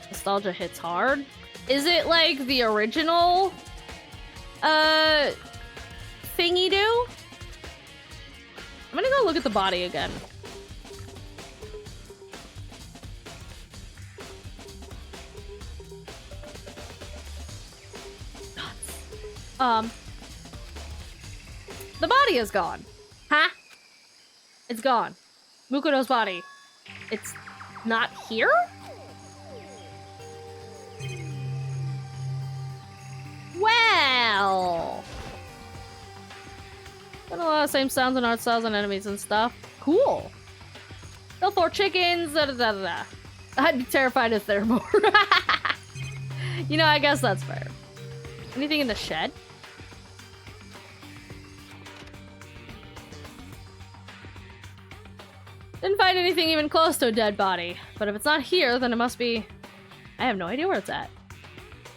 Nostalgia hits hard. Is it like the original thingy do? I'm gonna go look at the body again. The body is gone. Huh? It's gone. Mukoto's body. It's not here? Well. Got a lot of same sounds and art styles and enemies and stuff. Cool. Kill 4 chickens. Da, da, da, da. I'd be terrified if there were more. You know, I guess that's fair. Anything in the shed? Didn't find anything even close to a dead body. But if it's not here, then it must be... I have no idea where it's at.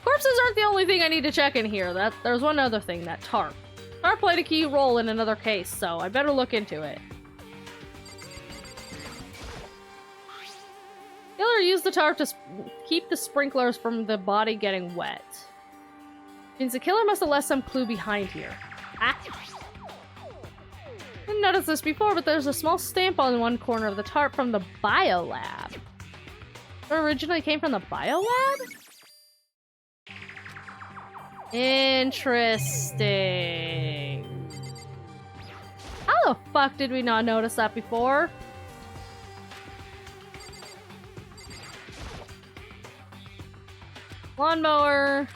Corpses aren't the only thing I need to check in here. There's one other thing, that tarp. Tarp played a key role in another case, so I better look into it. Killer used the tarp to keep the sprinklers from the body getting wet. Means the killer must have left some clue behind here. Ah. Didn't notice this before, but there's a small stamp on one corner of the tarp from the biolab. It originally came from the biolab? Interesting. How the fuck did we not notice that before? Lawnmower.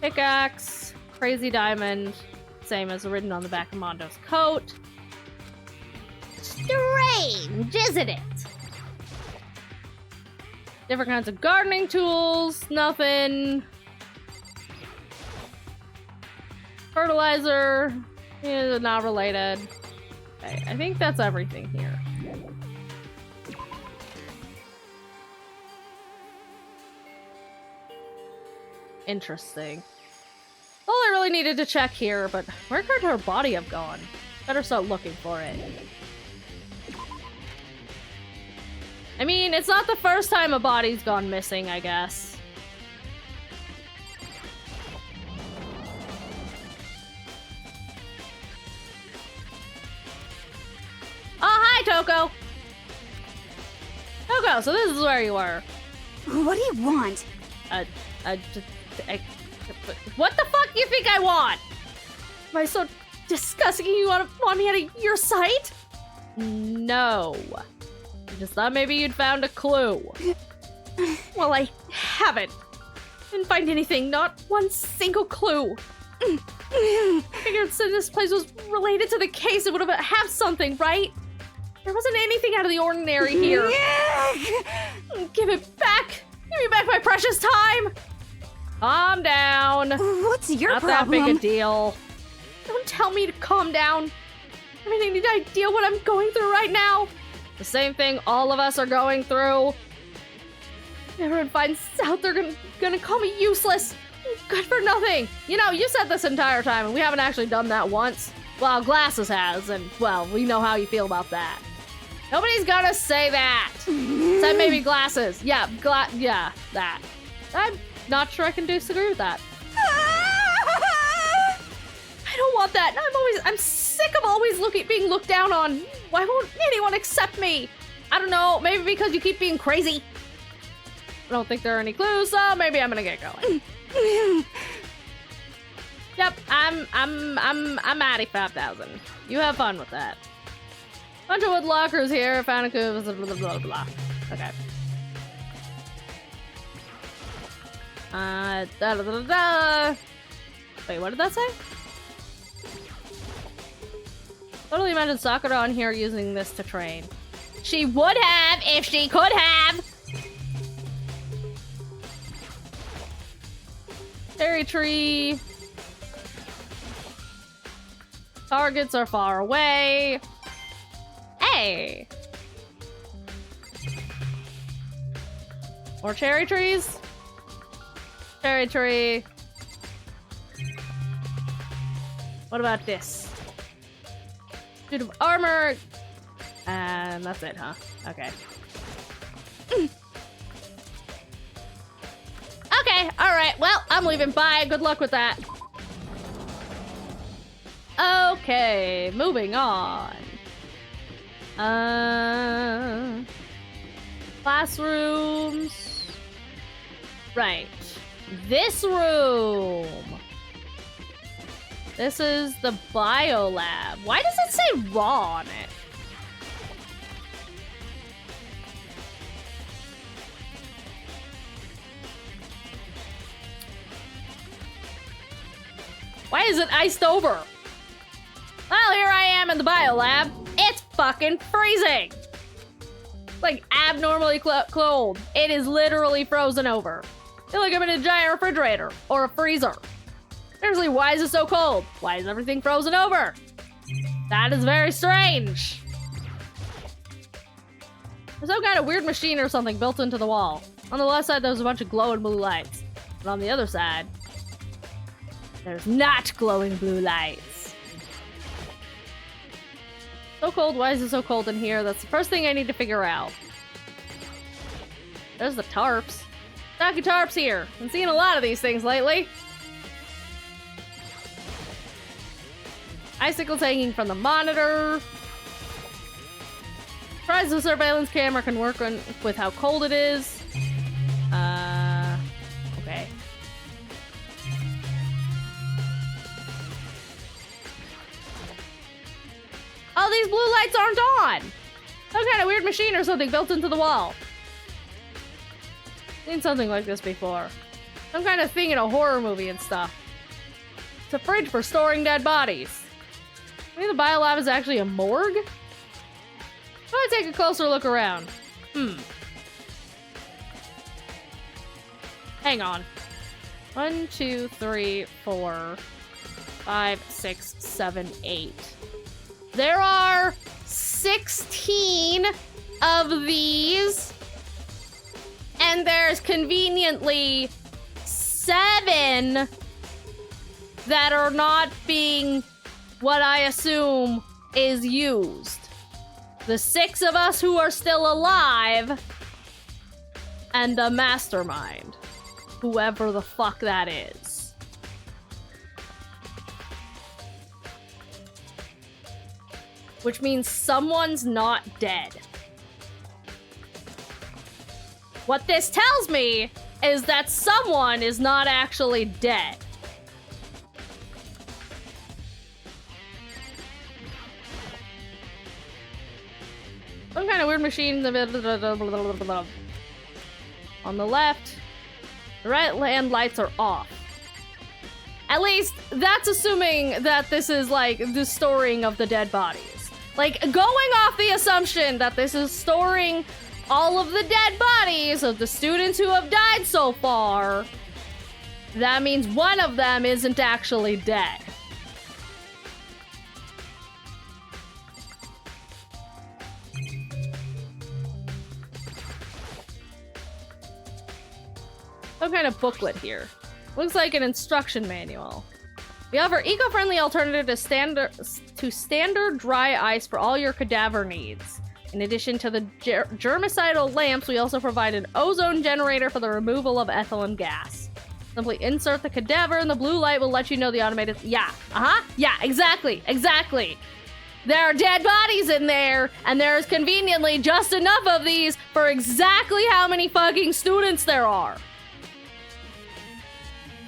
Pickaxe, crazy diamond, same as written on the back of Mondo's coat. Strange, isn't it? Different kinds of gardening tools, nothing. Fertilizer, not related. Okay, I think that's everything here. Interesting. All I really needed to check here, but where could her body have gone? Better start looking for it. I mean, it's not the first time a body's gone missing, I guess. Oh, hi, Toko! Toko, so this is where you were. What do you want? What the fuck do you think I want? Am I so disgusting you want me out of your sight? No. I just thought maybe you'd found a clue. Well, I haven't. Didn't find anything, not one single clue. I figured since this place was related to the case, it would have something, right? There wasn't anything out of the ordinary here. Give it back! Give me back my precious time! Calm down. What's your Not problem? that big a deal. Don't tell me to calm down. I mean, any idea what I'm going through right now? The same thing all of us are going through. If everyone finds out, they're gonna call me useless. Good for nothing. You know, you said this entire time, and we haven't actually done that once. Well, Glasses has, and, well, we know how you feel about that. Nobody's gonna say that. Except maybe Glasses. Yeah, yeah, that. I'm not sure I can disagree with that. I don't want that. I'm sick of always being looked down on. Why won't anyone accept me? I don't know, maybe because you keep being crazy. I don't think there are any clues, so maybe I'm gonna get going. Yep, I'm at 5,000. You have fun with that. Bunch of wood lockers here, found a coup, blah, blah, blah, blah. Okay. Da da da da. Wait, what did that say? Totally imagine Sakura on here using this to train. She would have if she could have! Cherry tree. Targets are far away. Hey! More cherry trees? Cherry tree. What about this? Suit of armor. And that's it, huh? Okay. Okay, alright. Well, I'm leaving. Bye. Good luck with that. Okay, moving on. Classrooms. Right. This room. This is the bio lab. Why does it say raw on it? Why is it iced over? Well, here I am in the bio lab. It's fucking freezing. Like abnormally cold. It is literally frozen over. I feel like I'm in a giant refrigerator or a freezer. Seriously, why is it so cold? Why is everything frozen over? That is very strange. There's some kind of weird machine or something built into the wall. On the left side, there's a bunch of glowing blue lights. But on the other side, there's not glowing blue lights. So cold, why is it so cold in here? That's the first thing I need to figure out. There's the tarps. Stocky tarps here. Been seeing a lot of these things lately. Icicles hanging from the monitor. Surprised the surveillance camera can work with how cold it is. Okay. Oh, these blue lights aren't on! Some kind of weird machine or something built into the wall. Seen something like this before. Some kind of thing in a horror movie and stuff. It's a fridge for storing dead bodies. Maybe the biolab is actually a morgue? Let me take a closer look around. Hang on. 1, 2, 3, 4, 5, 6, 7, 8. There are 16 of these. And there's conveniently 7 that are not being what I assume is used. The 6 of us who are still alive and the mastermind. Whoever the fuck that is. Which means someone's not dead. What this tells me is that someone is not actually dead. Some kind of weird machine. On the left, the right hand lights are off. At least, that's assuming that this is, like, the storing of the dead bodies. Like, going off the assumption that this is storing all of the dead bodies of the students who have died so far, that means one of them isn't actually dead. Some kind of booklet here. Looks like an instruction manual. We offer eco-friendly alternative to standard dry ice for all your cadaver needs. In addition to the germicidal lamps, we also provide an ozone generator for the removal of ethylene gas. Simply insert the cadaver and the blue light will let you know the automated... Yeah, yeah, exactly. There are dead bodies in there, and there is conveniently just enough of these for exactly how many fucking students there are.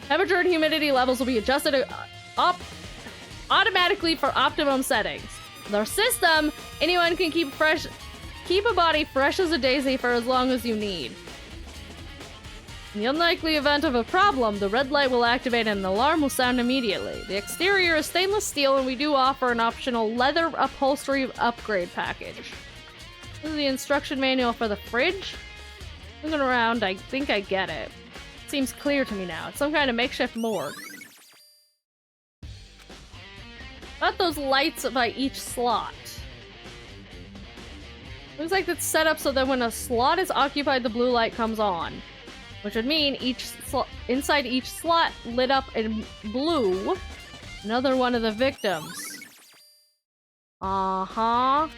Temperature and humidity levels will be adjusted automatically for optimum settings. With our system, anyone can keep a body fresh as a daisy for as long as you need. In the unlikely event of a problem, the red light will activate and an alarm will sound immediately. The exterior is stainless steel and we do offer an optional leather upholstery upgrade package. This is the instruction manual for the fridge. Looking around, I think I get it. Seems clear to me now. It's some kind of makeshift morgue. About those lights by each slot. Looks like it's set up so that when a slot is occupied, the blue light comes on. Which would mean inside each slot lit up in blue. Another one of the victims. Can't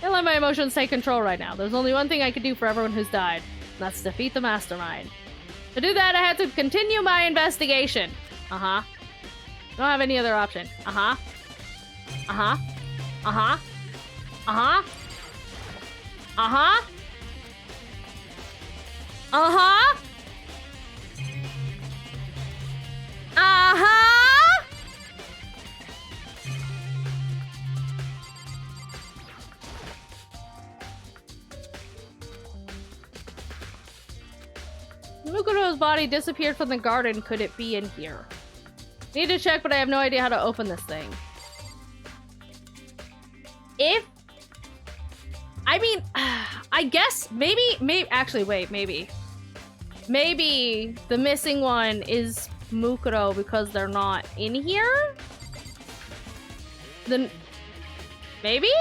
let my emotions take control right now. There's only one thing I can do for everyone who's died. That's defeat the mastermind. To do that, I had to continue my investigation. Don't have any other option. Mukuro's body disappeared from the garden. Could it be in here? Need to check, but I have no idea how to open this thing. I guess, maybe, actually, wait, maybe. Maybe the missing one is Mukuro because they're not in here? Then, maybe?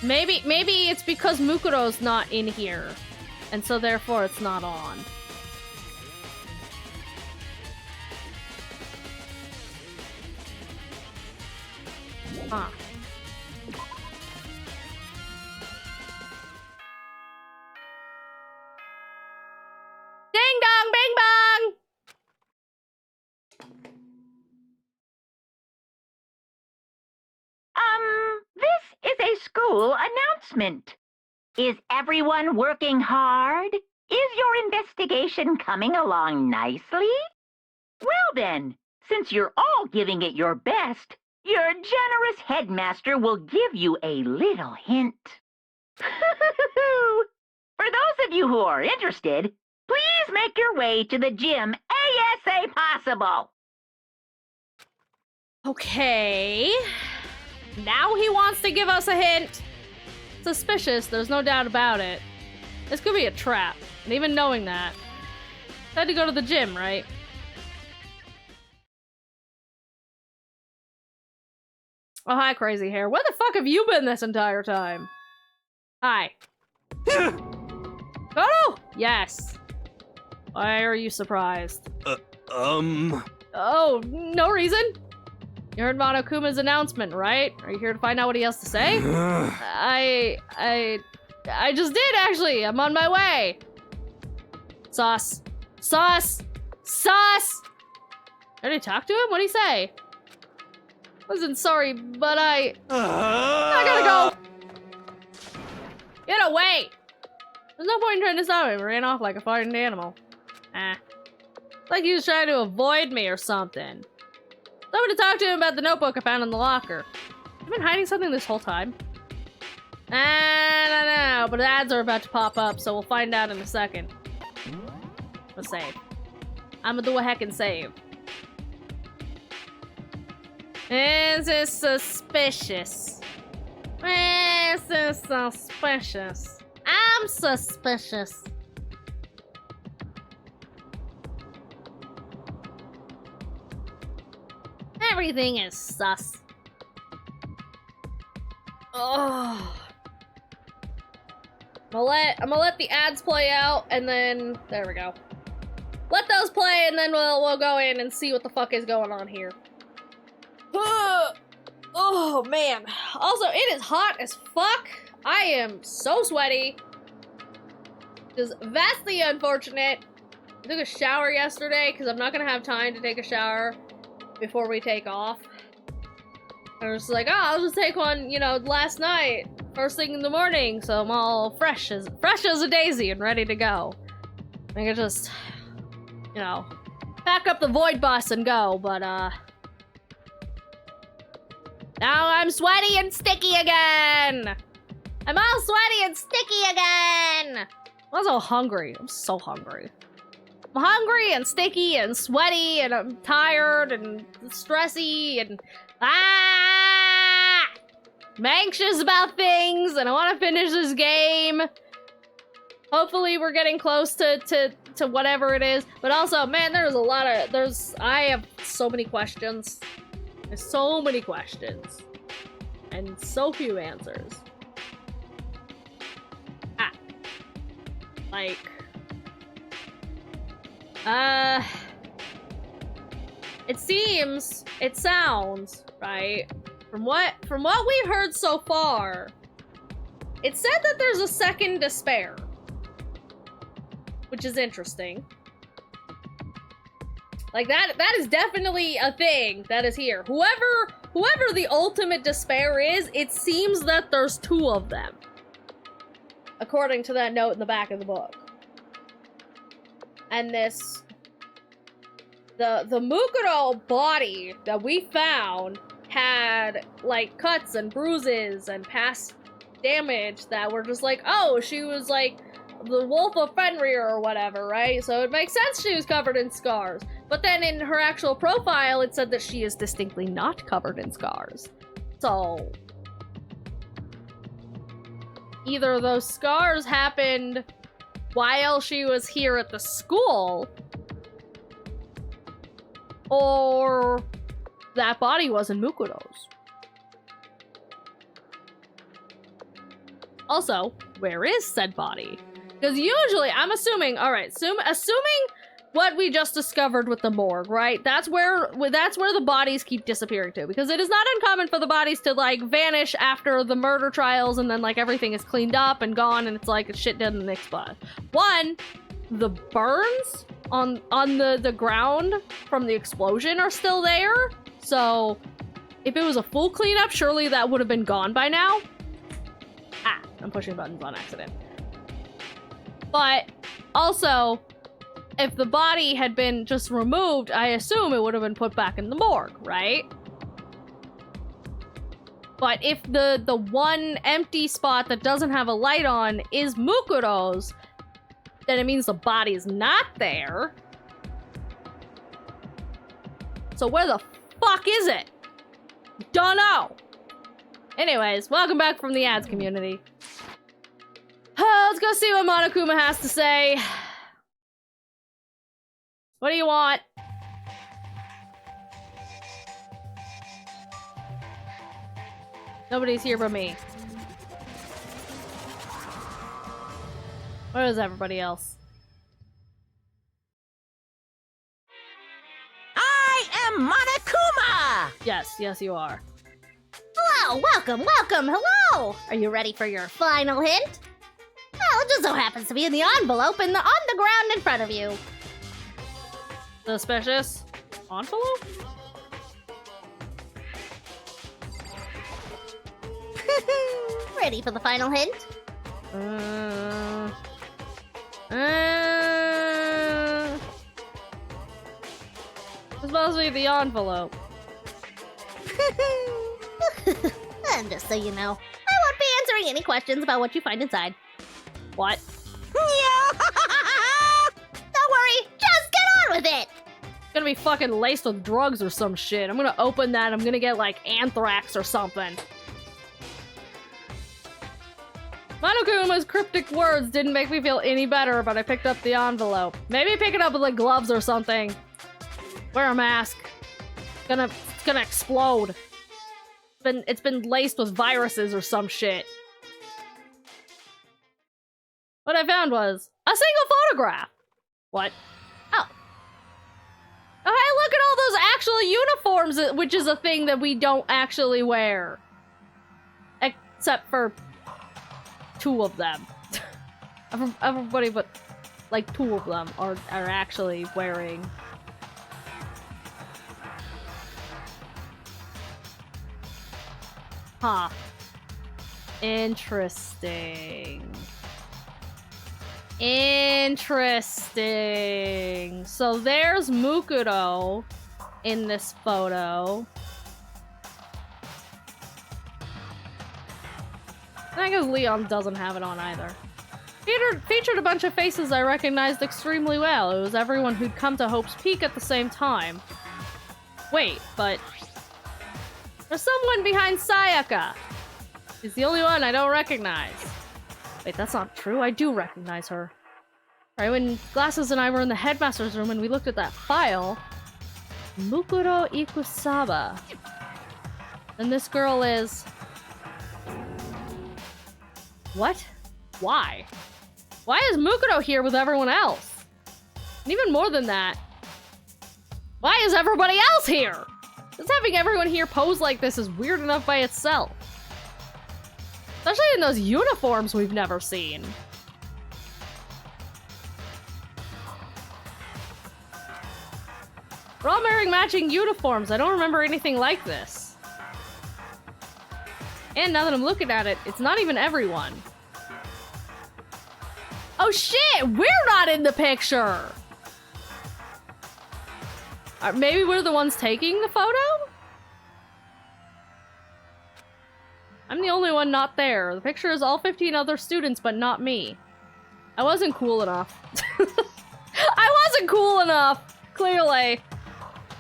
Maybe it's because Mukuro's not in here, and so therefore it's not on. Ding dong, bing bong! This is a school announcement. Is everyone working hard? Is your investigation coming along nicely? Well then, since you're all giving it your best, your generous headmaster will give you a little hint. For those of you who are interested, please make your way to the gym ASA possible. Okay. Now he wants to give us a hint. Suspicious, there's no doubt about it. This could be a trap. And even knowing that, had to go to the gym, right? Oh, hi, crazy hair. Where the fuck have you been this entire time? Hi. Oh! Yes. Why are you surprised? Oh, no reason. You heard Monokuma's announcement, right? Are you here to find out what he has to say? I just did, actually. I'm on my way. Sauce. Sauce! Sauce! Did I talk to him? What'd he say? Listen, sorry, but I gotta go. Get away! There's no point in trying to stop him. He ran off like a frightened animal. Like he was trying to avoid me or something. So I'm gonna talk to him about the notebook I found in the locker. I've been hiding something this whole time. I don't know, but ads are about to pop up, so we'll find out in a second. Let's save. I'm gonna do a heckin' save. This is suspicious. This is suspicious. I'm suspicious. Everything is sus. Oh. I'm gonna let the ads play out, and then there we go. Let those play, and then we'll go in and see what the fuck is going on here. Oh man. Also, it is hot as fuck. I am so sweaty. Just vastly unfortunate. I took a shower yesterday because I'm not gonna have time to take a shower before we take off. I was like, oh, I'll just take one, you know, last night, first thing in the morning, so I'm all fresh as a daisy and ready to go. I could just, you know, pack up the void bus and go, but now I'm sweaty and sticky again! I'm all sweaty and sticky again! I'm so hungry. I'm so hungry. I'm hungry and sticky and sweaty and I'm tired and stressy and I'm anxious about things and I want to finish this game. Hopefully we're getting close to whatever it is. But also, man, I have so many questions. There's so many questions. And so few answers. It sounds, right? From what we've heard so far, it said that there's a second despair. Which is interesting. Like that is definitely a thing that is here. Whoever the ultimate despair is, it seems that there's two of them. According to that note in the back of the book. And the Mukuro body that we found had, like, cuts and bruises and past damage that were just like, oh, she was, like, the Wolf of Fenrir or whatever, right? So it makes sense she was covered in scars. But then in her actual profile, it said that she is distinctly not covered in scars. So either those scars happened while she was here at the school, or that body wasn't Mukuro's. Also, where is said body? Because usually, I'm assuming, alright, assuming what we just discovered with the morgue, right? That's where the bodies keep disappearing to. Because it is not uncommon for the bodies to, like, vanish after the murder trials and then, like, everything is cleaned up and gone and it's like shit doesn't explode. One, the burns on the ground from the explosion are still there. So, if it was a full cleanup, surely that would have been gone by now. I'm pushing buttons on accident. But, also, if the body had been just removed, I assume it would have been put back in the morgue, right? But if the one empty spot that doesn't have a light on is Mukuro's, then it means the body is not there. So where the fuck is it? Don't know. Anyways, welcome back from the ads community. Let's go see what Monokuma has to say. What do you want? Nobody's here but me. Where is everybody else? I am Monokuma! Yes, you are. Hello, welcome, hello! Are you ready for your final hint? Well, it just so happens to be in the envelope on the ground in front of you. Suspicious? Envelope? Ready for the final hint? It's supposed to be the envelope. And just so you know, I won't be answering any questions about what you find inside. What? Don't worry, just get on with it! It's gonna be fucking laced with drugs or some shit. I'm gonna open that, I'm gonna get like anthrax or something. Monokuma's cryptic words didn't make me feel any better, but I picked up the envelope. Maybe pick it up with like gloves or something. Wear a mask. It's gonna explode. It's been laced with viruses or some shit. What I found was a single photograph. What? Oh. Oh, hey, look at all those actual uniforms, which is a thing that we don't actually wear. Except for 2 of them. Everybody but like 2 of them are actually wearing. Huh. Interesting. Interesting. So there's Mukuro in this photo. I guess Leon doesn't have it on either. Featured a bunch of faces I recognized extremely well. It was everyone who'd come to Hope's Peak at the same time. Wait, but there's someone behind Sayaka. She's the only one I don't recognize. Wait, that's not true. I do recognize her. Right, when Glasses and I were in the headmaster's room and we looked at that file, Mukuro Ikusaba. And this girl is... What? Why? Why is Mukuro here with everyone else? And even more than that, why is everybody else here? Just having everyone here pose like this is weird enough by itself. Especially in those uniforms we've never seen. We're all wearing matching uniforms. I don't remember anything like this. And now that I'm looking at it, it's not even everyone. Oh shit! We're not in the picture! Maybe we're the ones taking the photo? I'm the only one not there. The picture is all 15 other students, but not me. I wasn't cool enough. I wasn't cool enough! Clearly.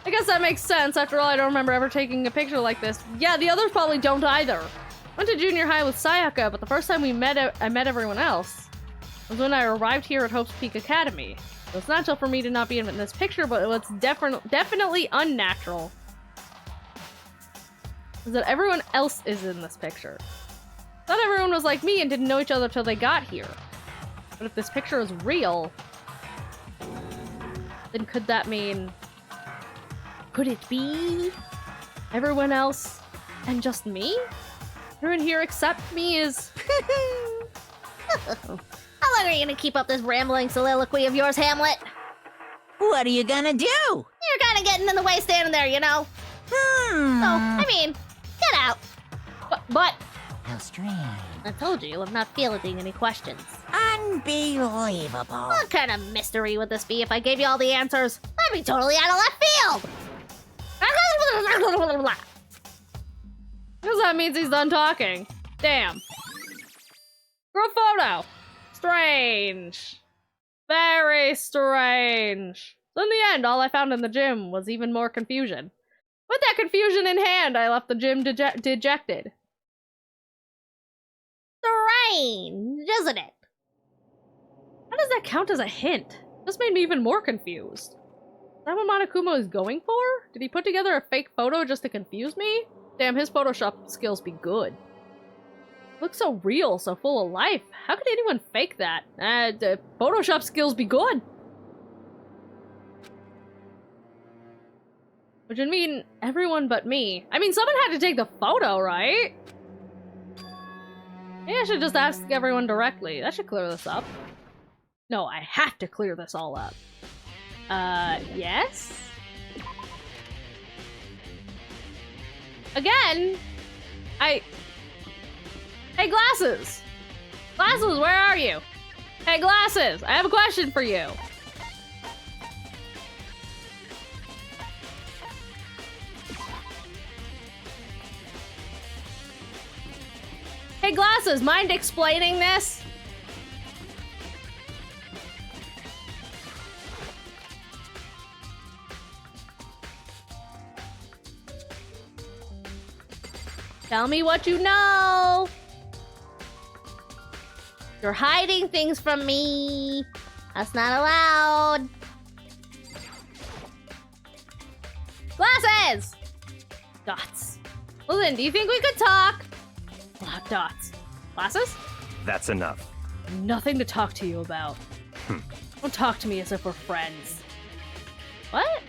I guess that makes sense. After all, I don't remember ever taking a picture like this. Yeah, the others probably don't either. Went to junior high with Sayaka, but the first time I met everyone else was when I arrived here at Hope's Peak Academy. So it's natural for me to not be in this picture, but what's definitely unnatural is that everyone else is in this picture. Not everyone was like me and didn't know each other till they got here. But if this picture is real, then could that mean... Could it be everyone else and just me? Everyone here except me is... How long are you gonna keep up this rambling soliloquy of yours, Hamlet? What are you gonna do? You're kinda getting in the way standing there, you know? So, I mean, get out. But... How strange. I told you, I'm not fielding any questions. Unbelievable. What kind of mystery would this be if I gave you all the answers? I'd be totally out of left field. Because that means he's done talking. Damn. Group photo. Strange. Very strange. So in the end, all I found in the gym was even more confusion. With that confusion in hand, I left the gym dejected. Strange, isn't it? How does that count as a hint? This made me even more confused. Is that what Monokuma is going for? Did he put together a fake photo just to confuse me? Damn, his Photoshop skills be good. Looks so real, so full of life. How could anyone fake that? The Photoshop skills be good. Which would mean everyone but me. I mean, someone had to take the photo, right? Maybe I should just ask everyone directly. That should clear this up. No, I have to clear this all up. Yes? Again? Hey, Glasses! Glasses, where are you? Hey, Glasses, I have a question for you. Hey, Glasses, mind explaining this? Tell me what you know. You're hiding things from me. That's not allowed. Glasses! Dots. Listen, do you think we could talk? Dots. Glasses? That's enough. Nothing to talk to you about. Don't talk to me as if we're friends. What?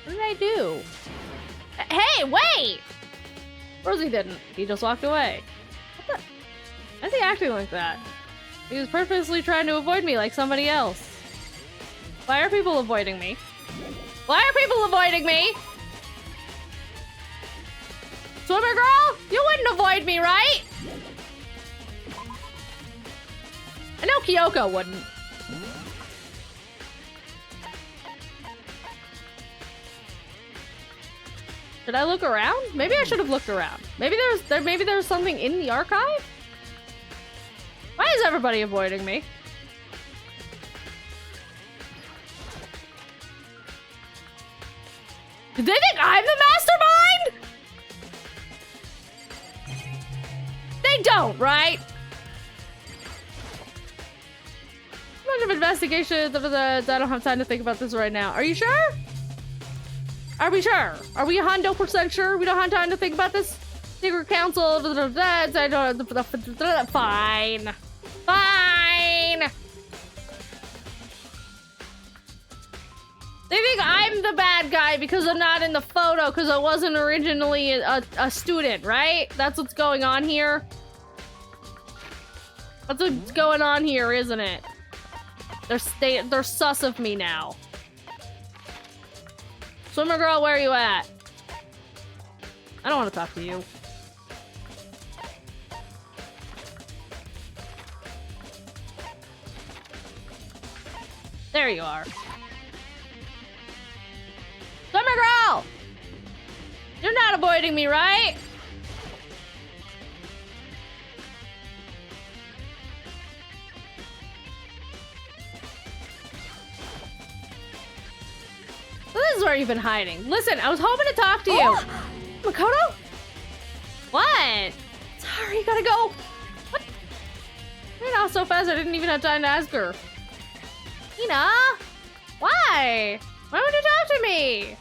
What did I do? Hey, wait! Rosie didn't. He just walked away. What the? Why is he acting like that? He was purposely trying to avoid me like somebody else. Why are people avoiding me? Why are people avoiding me? Swimmer girl? You wouldn't avoid me, right? I know Kyoko wouldn't. Should I look around? Maybe I should have looked around. Maybe there's something in the archive? Why is everybody avoiding me? Do they think I'm the mastermind? They don't, right? A bunch of investigations. I don't have time to think about this right now. Are you sure? Are we sure? Are we 100% sure we don't have time to think about this? Secret Council. Fine. Fine. They think I'm the bad guy because I'm not in the photo because I wasn't originally a student, right? That's what's going on here. That's what's going on here, isn't it? They're sus of me now. Swimmer girl, where are you at? I don't want to talk to you. There you are. Swimmer girl! You're not avoiding me, right? This is where you've been hiding. Listen, I was hoping to talk to you. Oh! Makoto? What? Sorry, gotta go. What? Ran off so fast I didn't even have time to ask her. Ina? Why? Why would you talk to me?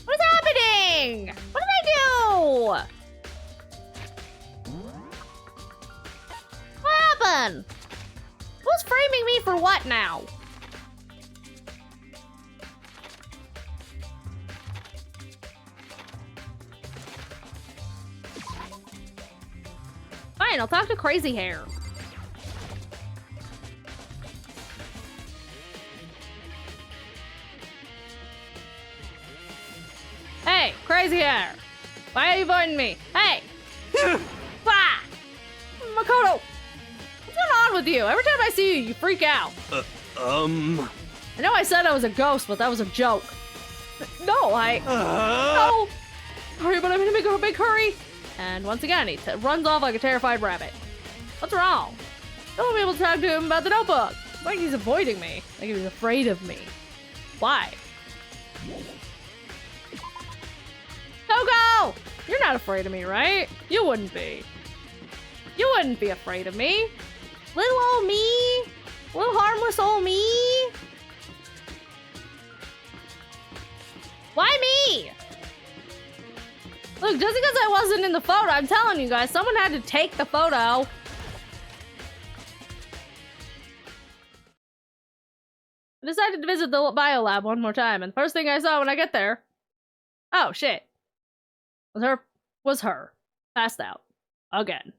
What is happening? What did I do? What happened? Who's framing me for what now? Fine, I'll talk to Crazy Hair. Hey, Crazy Hair! Why are you avoiding me? Hey! Bah! Makoto! What's with you? Every time I see you, you freak out. I know I said I was a ghost, but that was a joke. No, No! Hurry, but I'm in a big hurry. And once again, he runs off like a terrified rabbit. What's wrong? Don't be able to talk to him about the notebook. It's like he's avoiding me. Like he's afraid of me. Why? Toko! You're not afraid of me, right? You wouldn't be. You wouldn't be afraid of me. Little old me. Little harmless old me. Why me? Look, just because I wasn't in the photo, I'm telling you guys, someone had to take the photo. I decided to visit the biolab one more time, and the first thing I saw when I get there, oh shit, was her, passed out, again.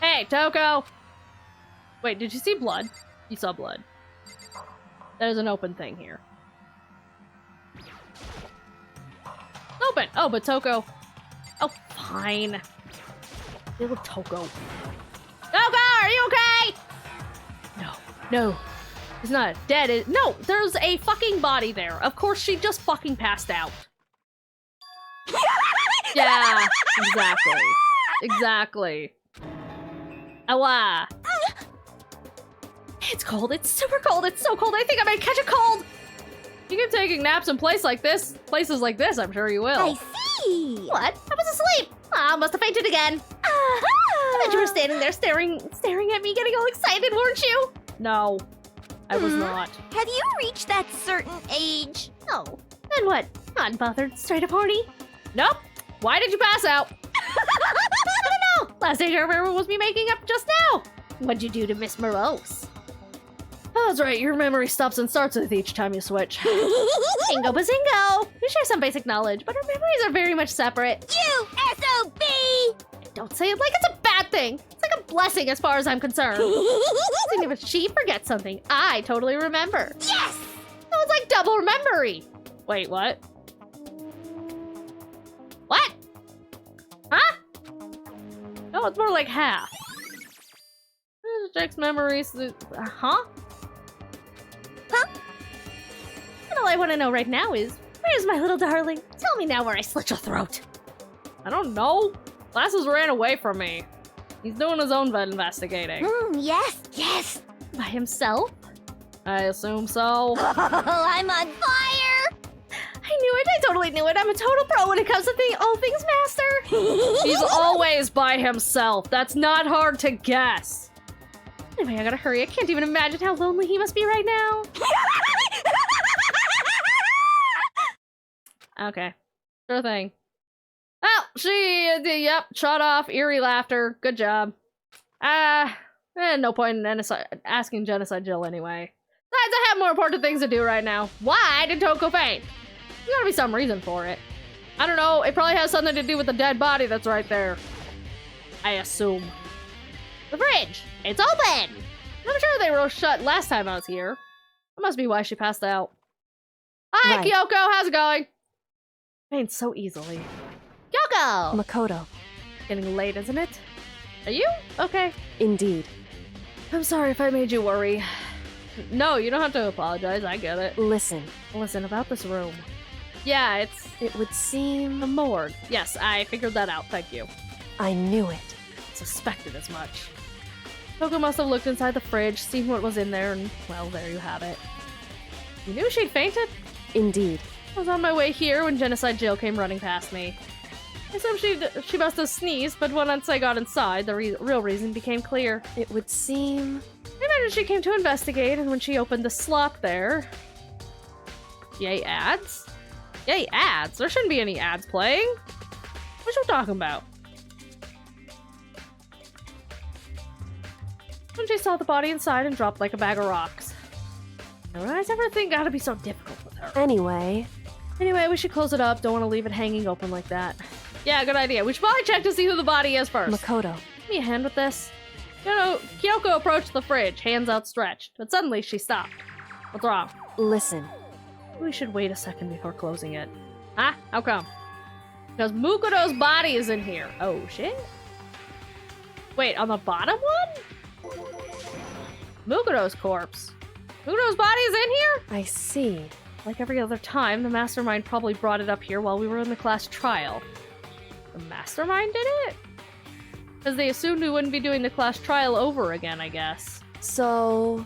Hey, Toko! Wait, did you see blood? You saw blood. There's an open thing here. Open! Oh, but Toko. Oh, fine. Little Toko. Toko, are you okay? No. He's not dead. No, there's a fucking body there. Of course, she just fucking passed out. Yeah, exactly. Awa. It's cold. It's super cold. It's so cold. I think I might catch a cold. You keep taking naps in places like this, I'm sure you will. I see. What? I was asleep. Ah, must have fainted again. I bet you were standing there staring at me, getting all excited, weren't you? No, I was not. Have you reached that certain age? No. Then what? Not bothered. Straight up horny? Nope. Why did you pass out? I don't know. Last thing I remember was me making up just now. What'd you do to Miss Morose? Oh, that's right. Your memory stops and starts with each time you switch. Bingo bazingo! We share some basic knowledge, but our memories are very much separate. You SOB! Don't say it like it's a bad thing. It's like a blessing as far as I'm concerned. Even if she forgets something, I totally remember. Yes! That was like double memory. Wait, what? What? Huh? No, it's more like half. Jack's memories. Huh? And all I want to know right now is, where's my little darling? Tell me now where I slit your throat. I don't know. Glasses ran away from me. He's doing his own investigating. Yes. By himself? I assume so. Oh, I'm on fire! I knew it. I totally knew it. I'm a total pro when it comes to all things master. He's always by himself. That's not hard to guess. Anyway, I gotta hurry. I can't even imagine how lonely he must be right now. Okay. Sure thing. Oh, yep, shut off. Eerie laughter. Good job. No point in asking Genocide Jill anyway. Besides, I have more important things to do right now. Why did Toko faint? There's gotta be some reason for it. I don't know, it probably has something to do with the dead body that's right there. I assume. The fridge! It's open! I'm sure they were shut last time I was here. That must be why she passed out. Hi, Right. Kyoko, how's it going? Faints so easily. Kyoko! Makoto. Getting late, isn't it? Are you? Okay. Indeed. I'm sorry if I made you worry. No, you don't have to apologize, I get it. Listen, Listen, about this room. Yeah, it would seem a morgue. Yes, I figured that out, thank you. I knew it. Suspected as much. Toko must have looked inside the fridge, seen what was in there, and, well, there you have it. You knew she'd fainted? Indeed. I was on my way here when Genocide Jill came running past me. I assumed she must have sneezed, but once I got inside, the real reason became clear. It would seem... I imagine she came to investigate, and when she opened the slot there... Yay, ads? Yay, ads? There shouldn't be any ads playing. What you talking about? When she saw the body inside and dropped like a bag of rocks. I realized everything gotta be so difficult with her. Anyway, We should close it up. Don't want to leave it hanging open like that. Yeah, good idea. We should probably check to see who the body is first. Makoto. Give me a hand with this. Kyoko approached the fridge, hands outstretched, but suddenly she stopped. What's wrong? Listen. We should wait a second before closing it. Huh? How come? Because Mukoto's body is in here. Oh, shit. Wait, on the bottom one? Mukuro's corpse. Mukuro's body is in here? I see. Like every other time, the mastermind probably brought it up here while we were in the class trial. The mastermind did it? Because they assumed we wouldn't be doing the class trial over again, I guess. So,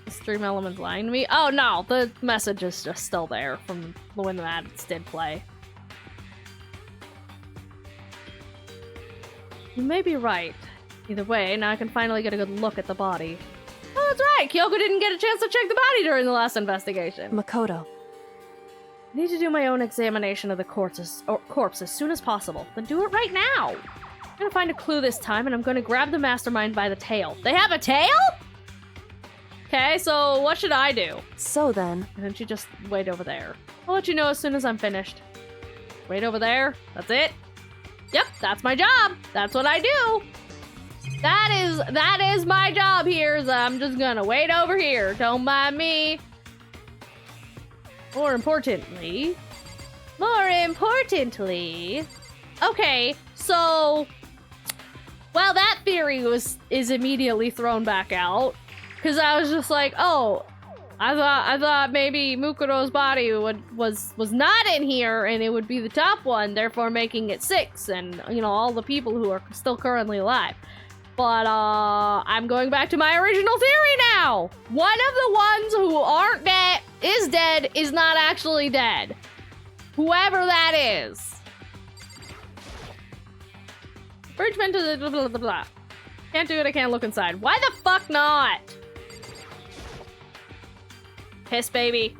The stream element's lying to me. Oh no, the message is just still there from when the ads did play. You may be right. Either way, now I can finally get a good look at the body. Oh, that's right! Kyoko didn't get a chance to check the body during the last investigation. Makoto. I need to do my own examination of the corpse as soon as possible. Then do it right now! I'm gonna find a clue this time, and I'm gonna grab the mastermind by the tail. They have a tail?! Okay, so what should I do? So then, Why don't you just wait over there? I'll let you know as soon as I'm finished. Wait over there? That's it? Yep, that's my job! That's what I do! That is my job here, so I'm just gonna wait over here. Don't mind me. More importantly... Okay, so... Well, that theory is immediately thrown back out. Because I was just like, oh... I thought maybe Mukuro's body was not in here, and it would be the top one, therefore making it 6, and, you know, all the people who are still currently alive. But, I'm going back to my original theory now! One of the ones who aren't dead, is not actually dead. Whoever that is. Bridgman to the blah, blah, blah, blah. Can't do it, I can't look inside. Why the fuck not? Piss baby.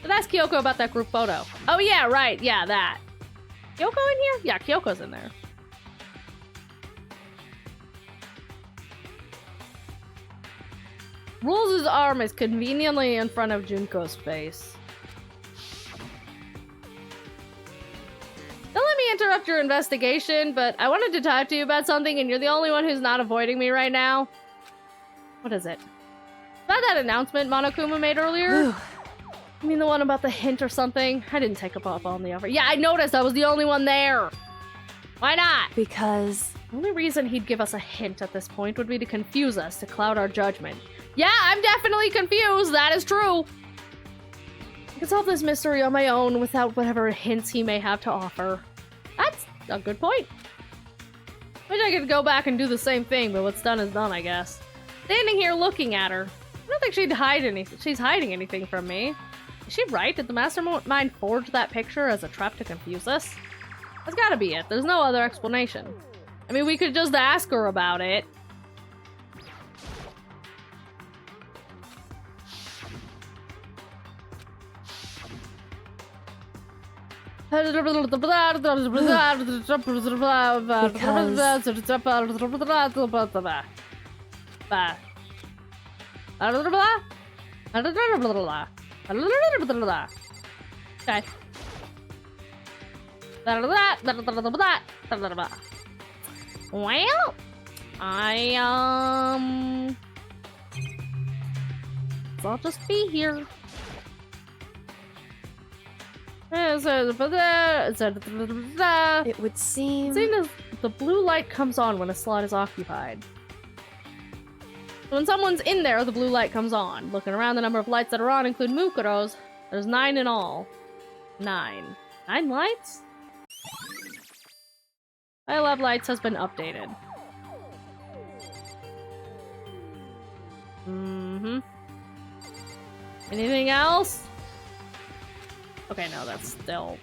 But that's Kyoko about that group photo. Oh yeah, right, yeah, that. Kyoko in here? Yeah, Kyoko's in there. Rules' arm is conveniently in front of Junko's face. Don't let me interrupt your investigation, but I wanted to talk to you about something, and you're the only one who's not avoiding me right now. What is it? Is that announcement Monokuma made earlier? You mean the one about the hint or something? I didn't take up on the offer. Yeah, I noticed I was the only one there. Why not? because The only reason he'd give us a hint at this point would be to confuse us, to cloud our judgment. Yeah, I'm definitely confused. That is true. I can solve this mystery on my own without whatever hints he may have to offer. That's a good point. Wish I could go back and do the same thing, but what's done is done, I guess. Standing here looking at her, I don't think she's hiding anything from me. Is she right? Did the mastermind forge that picture as a trap to confuse us? That's gotta be it. There's no other explanation. I mean, we could just ask her about it. Okay. Well, I'll just be here. it would seem... Seeing as the blue light comes on when a slot is occupied. So when someone's in there, the blue light comes on. Looking around, the number of lights that are on include Mukuro's. There's 9 in all. 9. 9 lights? iLab Lights has been updated. Mm-hmm. Anything else? Okay, no, that's still.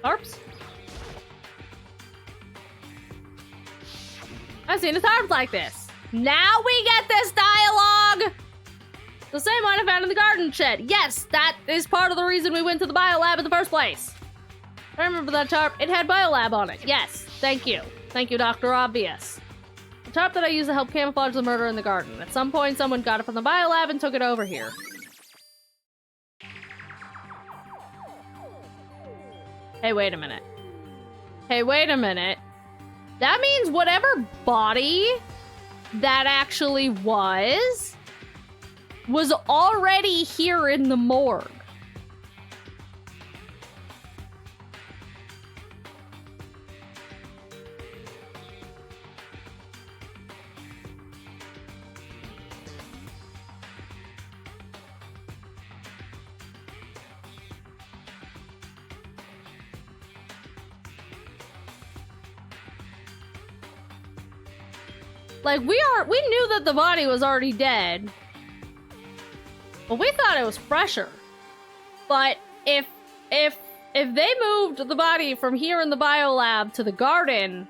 Harps? I've seen a harp like this. Now we get this dialogue! The same one I found in the garden shed. Yes, that is part of the reason we went to the biolab in the first place. I remember that tarp. It had biolab on it. Yes, thank you. Thank you, Dr. Obvious. The tarp that I used to help camouflage the murder in the garden. At some point, someone got it from the biolab and took it over here. Hey, wait a minute. That means whatever body that actually was already here in the morgue. Like, we knew that the body was already dead. But we thought it was fresher. But if they moved the body from here in the biolab to the garden,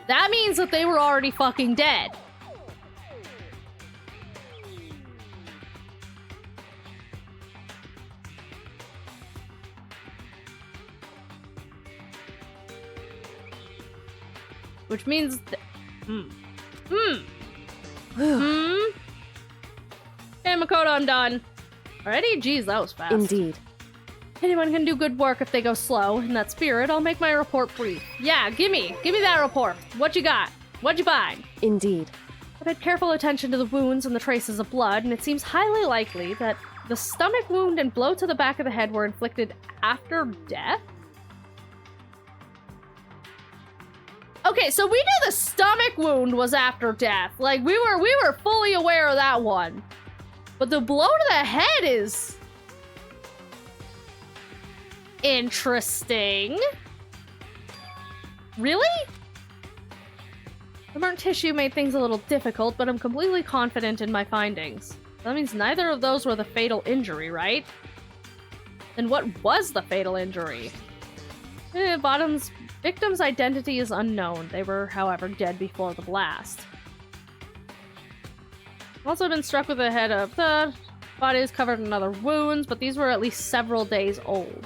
that means that they were already fucking dead. Which means Okay, Makoto, I'm done. Already? Jeez, that was fast. Indeed. Anyone can do good work if they go slow. In that spirit, I'll make my report brief. Yeah, give me that report. What you got? What'd you find? Indeed. I paid careful attention to the wounds and the traces of blood, and it seems highly likely that the stomach wound and blow to the back of the head were inflicted after death? Okay, so we knew the stomach wound was after death. Like, we were fully aware of that one. But the blow to the head is interesting. Really? The burnt tissue made things a little difficult, but I'm completely confident in my findings. That means neither of those were the fatal injury, right? Then what was the fatal injury? Victim's identity is unknown. They were, however, dead before the blast. I've also been struck with the head of the body is covered in other wounds, but these were at least several days old.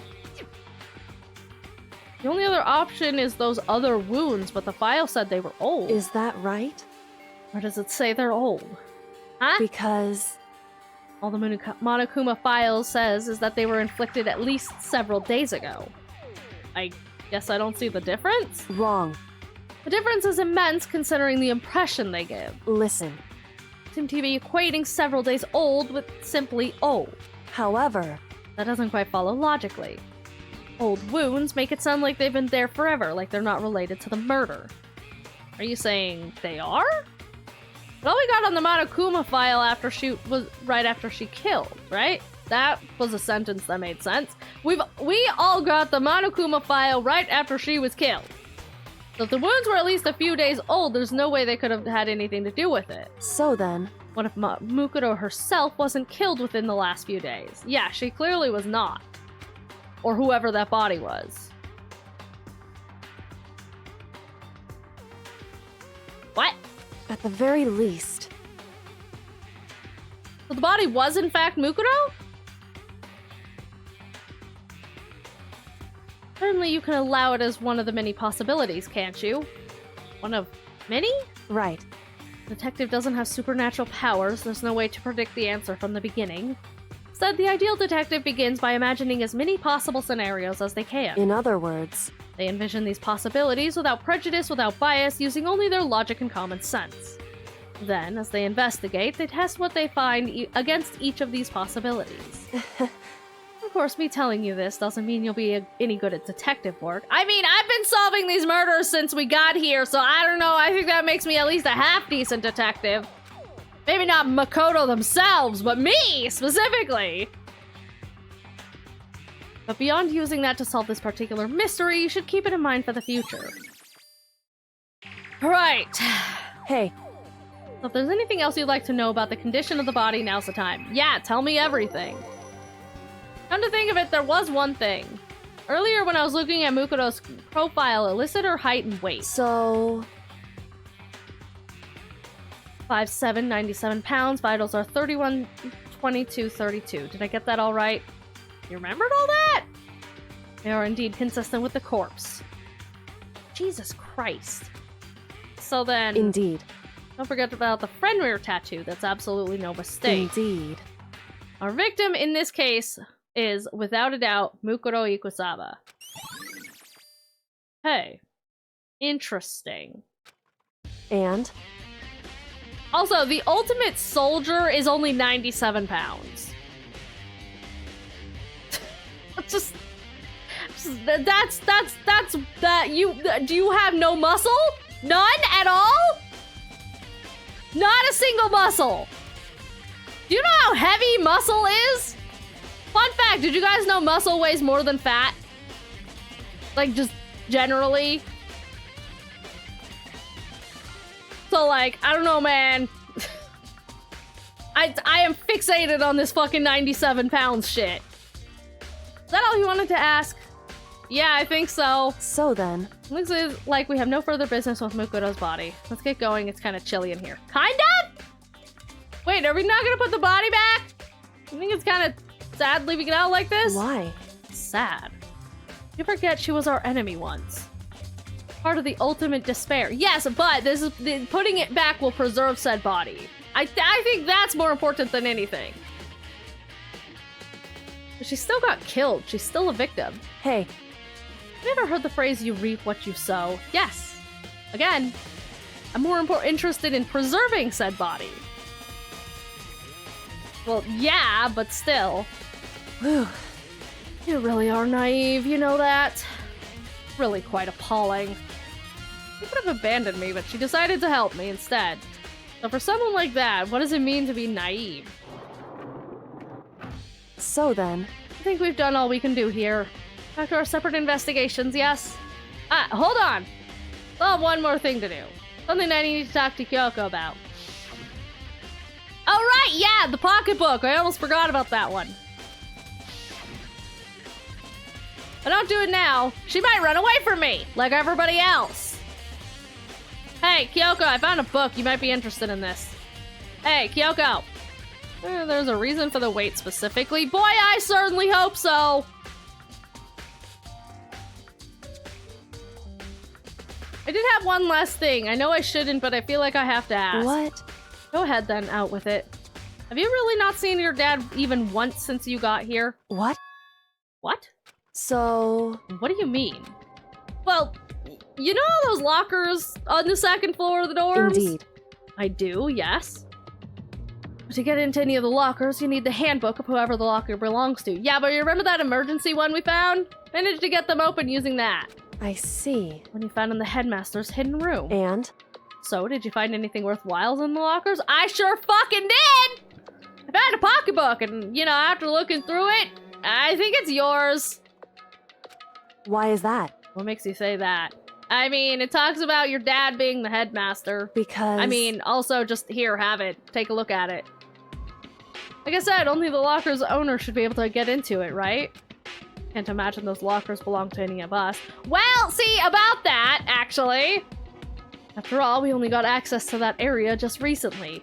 The only other option is those other wounds, but the file said they were old. Is that right? Or does it say they're old? Huh? Because... All the Monokuma file says is that they were inflicted at least several days ago. I guess I don't see the difference? Wrong. The difference is immense considering the impression they give. Listen. Seem to be equating several days old with simply old. However... That doesn't quite follow logically. Old wounds make it sound like they've been there forever, like they're not related to the murder. Are you saying they are? But all we got on the Monokuma file was right after she killed, right? That was a sentence that made sense. We all got the Monokuma file right after she was killed. So if the wounds were at least a few days old, there's no way they could have had anything to do with it. So then... What if Mukuro herself wasn't killed within the last few days? Yeah, she clearly was not. Or whoever that body was. What? At the very least... So the body was in fact Mukuro? Certainly you can allow it as one of the many possibilities, can't you? One of many? Right. The detective doesn't have supernatural powers, there's no way to predict the answer from the beginning. Instead, the ideal detective begins by imagining as many possible scenarios as they can. In other words... They envision these possibilities without prejudice, without bias, using only their logic and common sense. Then, as they investigate, they test what they find against each of these possibilities. Of course, me telling you this doesn't mean you'll be any good at detective work. I mean, I've been solving these murders since we got here, so I don't know, I think that makes me at least a half-decent detective. Maybe not Makoto themselves, but me, specifically! But beyond using that to solve this particular mystery, you should keep it in mind for the future. Right. Hey. So if there's anything else you'd like to know about the condition of the body, now's the time. Yeah, tell me everything. Come to think of it, there was one thing. Earlier when I was looking at Mukuro's profile, it listed her height and weight. So... 5'7", 97 pounds, vitals are 31, 22, 32. Did I get that all right? You remembered all that? They are indeed consistent with the corpse. Jesus Christ. So then... Indeed. Don't forget about the Fenrir tattoo. That's absolutely no mistake. Indeed. Our victim in this case is, without a doubt, Mukuro Ikusaba. Hey. Interesting. And? Also, the ultimate soldier is only 97 pounds. just that's that do you have no muscle? None at all? Not a single muscle. Do you know how heavy muscle is? Fun fact, did you guys know muscle weighs more than fat? Like, just generally? So, like, I don't know, man. I am fixated on this fucking 97 pounds shit. Is that all you wanted to ask? Yeah, I think so. So then, Looks like we have no further business with Mukudo's body. Let's get going. It's kind of chilly in here. Kind of? Wait, are we not gonna put the body back? You think it's kind of sad leaving it out like this? why? Sad. You forget she was our enemy once. Part of the ultimate despair. Yes, but this is putting it back will preserve said body. I think that's more important than anything. But she still got killed. She's still a victim. Hey, Have you ever heard the phrase, you reap what you sow? Yes. Again, I'm more interested in preserving said body. Well, yeah, but still. whew, You really are naive, you know that? Really quite appalling. She could have abandoned me, but she decided to help me instead. So for someone like that, what does it mean to be naive? so then, I think we've done all we can do here. Back to our separate investigations, yes? Hold on! Still have one more thing to do. Something I need to talk to Kyoko about. Oh right, yeah, the pocketbook! I almost forgot about that one. If I don't do it now, she might run away from me, like everybody else. Hey, Kyoko, I found a book. You might be interested in this. Hey, Kyoko. There's a reason for the wait specifically. Boy, I certainly hope so. I did have one last thing. I know I shouldn't, but I feel like I have to ask. what? Go ahead then, out with it. Have you really not seen your dad even once since you got here? What? What? So, What do you mean? Well, you know those lockers on the second floor of the dorms? indeed. I do, yes. But to get into any of the lockers, you need the handbook of whoever the locker belongs to. Yeah, but you remember that emergency one we found? Managed to get them open using that. I see. When you found in the headmaster's hidden room. And? So, did you find anything worthwhile in the lockers? I sure fucking did! I found a pocketbook, and, you know, after looking through it, I think it's yours. Why is that? What makes you say that? I mean, it talks about your dad being the headmaster. Because... I mean, also just here, have it. Take a look at it. Like I said, only the locker's owner should be able to get into it, right? Can't imagine those lockers belong to any of us. Well, see, about that, actually. After all, we only got access to that area just recently.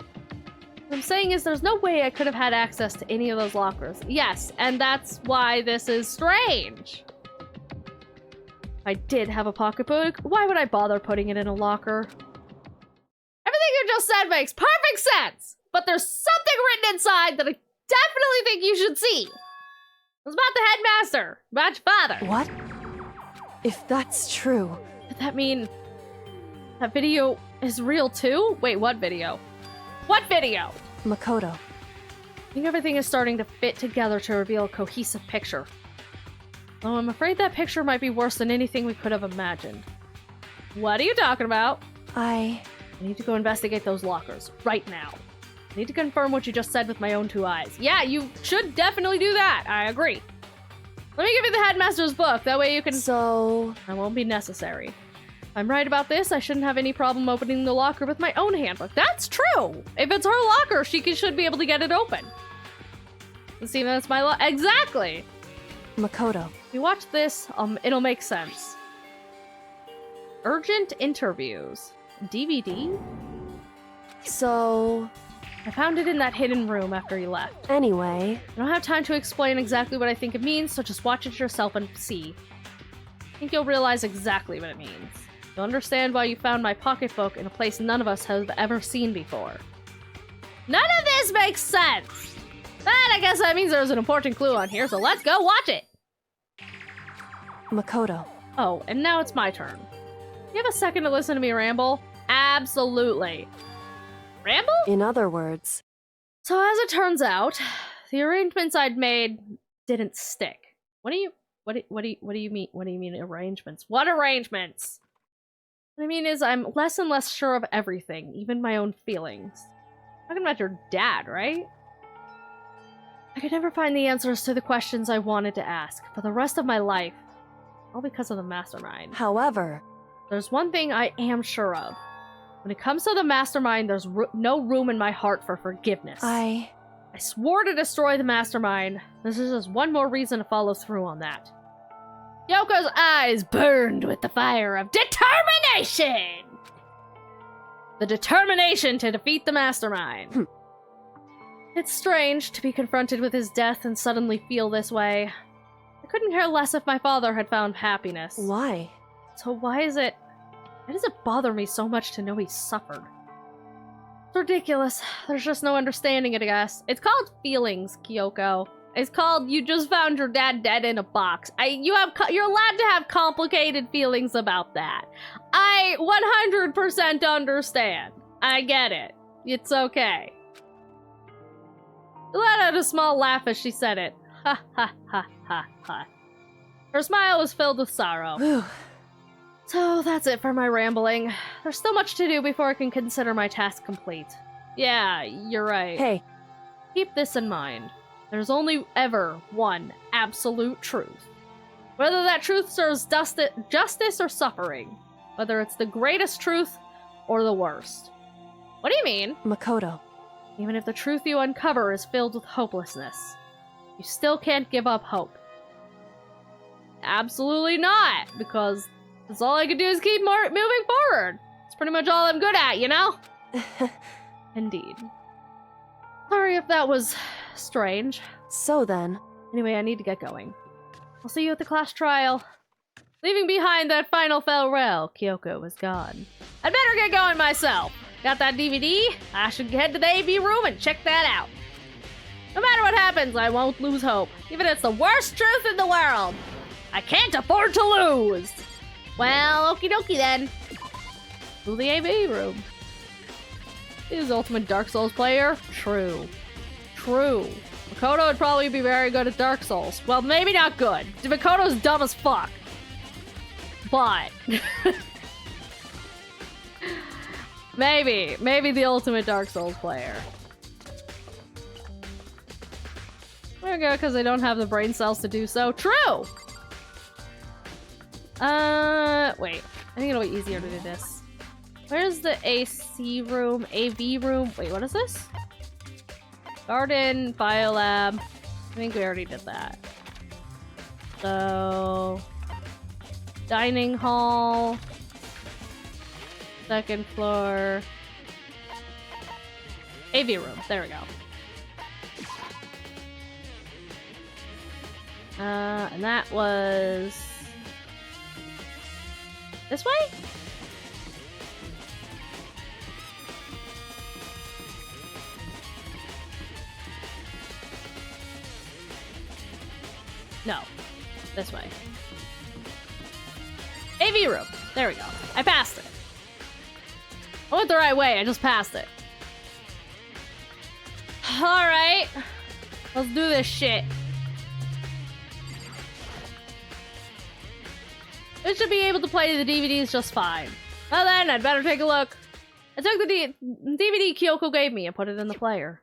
What I'm saying is there's no way I could have had access to any of those lockers. Yes, and that's why this is strange. If I did have a pocketbook, why would I bother putting it in a locker? Everything you just said makes perfect sense, but there's something written inside that I definitely think you should see. It's about the headmaster, about your father. What? If that's true, Does that mean that video is real too? Wait, what video? What video? Makoto, I think everything is starting to fit together to reveal a cohesive picture. Though I'm afraid that picture might be worse than anything we could have imagined. What are you talking about? I need to go investigate those lockers right now. I need to confirm what you just said with my own two eyes. Yeah, you should definitely do that. I agree. Let me give you the headmaster's book. That way you can... So... That won't be necessary. If I'm right about this, I shouldn't have any problem opening the locker with my own handbook. That's true! If it's her locker, she should be able to get it open. See, that's my exactly! Makoto, If you watch this, it'll make sense. Urgent interviews. DVD? so... I found it in that hidden room after you left. Anyway, I don't have time to explain exactly what I think it means, so just watch it yourself and see. I think you'll realize exactly what it means. You'll understand why you found my pocketbook in a place none of us have ever seen before. None of this makes sense! But I guess that means there's an important clue on here, so let's go watch it! Makoto, Oh, and now it's my turn. You have a second to listen to me ramble? Absolutely. Ramble? in other words, So as it turns out, the arrangements I'd made didn't stick. What do you mean? What do you mean arrangements? What arrangements? What I mean is I'm less and less sure of everything, even my own feelings. Talking about your dad, right? I could never find the answers to the questions I wanted to ask for the rest of my life. All because of the mastermind. however, There's one thing I am sure of. When it comes to the mastermind, there's no room in my heart for forgiveness. I swore to destroy the mastermind. This is just one more reason to follow through on that. Kyoko's eyes burned with the fire of determination! The determination to defeat the mastermind. It's strange to be confronted with his death and suddenly feel this way. I couldn't care less if my father had found happiness. Why? So why does it bother me so much to know he suffered? It's ridiculous. There's just no understanding it, I guess. It's called feelings, Kyoko. It's called you just found your dad dead in a box. You're allowed to have complicated feelings about that. I 100% understand. I get it. It's okay. She let out a small laugh as she said it. Ha ha ha ha ha. Her smile was filled with sorrow. Whew. So that's it for my rambling. There's still much to do before I can consider my task complete. Yeah, you're right. Hey. Keep this in mind. There's only ever one absolute truth. Whether that truth serves justice or suffering. Whether it's the greatest truth or the worst. What do you mean? Makoto. Even if the truth you uncover is filled with hopelessness, you still can't give up hope. Absolutely not, because that's all I can do is keep moving forward. It's pretty much all I'm good at, you know? Indeed. Sorry if that was strange. So then. Anyway, I need to get going. I'll see you at the class trial. Leaving behind that final farewell, Kyoko was gone. I'd better get going myself. Got that DVD? I should head to the AV room and check that out. No matter what happens, I won't lose hope. Even if it's the worst truth in the world. I can't afford to lose. Well, okie dokie then. To the AV room. Is Ultimate Dark Souls player? True. True. Makoto would probably be very good at Dark Souls. Well, maybe not good. Makoto's dumb as fuck. But... Maybe the ultimate Dark Souls player. There we go, because I don't have the brain cells to do so. True! Wait. I think it'll be easier to do this. Where's the AC room? AV room? Wait, what is this? Garden, Biolab. I think we already did that. So... Dining hall... Second floor. AV room. There we go. And that was... this way? No. This way. AV room. There we go. I passed it. I went the right way, I just passed it. Alright. Let's do this shit. I should be able to play the DVDs just fine. Well then, I'd better take a look. I took the DVD Kyoko gave me and put it in the player.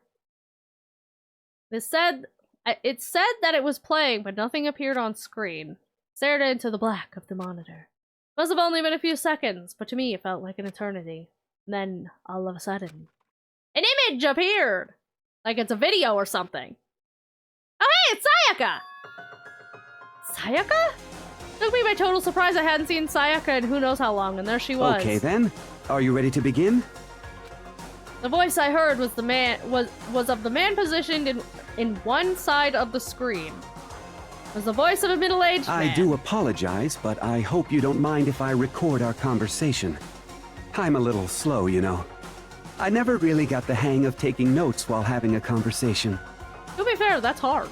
It said that it was playing, but nothing appeared on screen. Stared into the black of the monitor. Must have only been a few seconds, but to me it felt like an eternity. And then, all of a sudden, an image appeared! Like it's a video or something. Oh hey, it's Sayaka! Sayaka? Took me by total surprise. I hadn't seen Sayaka in who knows how long, and there she was. Okay then, are you ready to begin? The voice I heard was of the man positioned in one side of the screen. It was the voice of a middle-aged man. I do apologize, but I hope you don't mind if I record our conversation. I'm a little slow, you know. I never really got the hang of taking notes while having a conversation. To be fair, that's hard.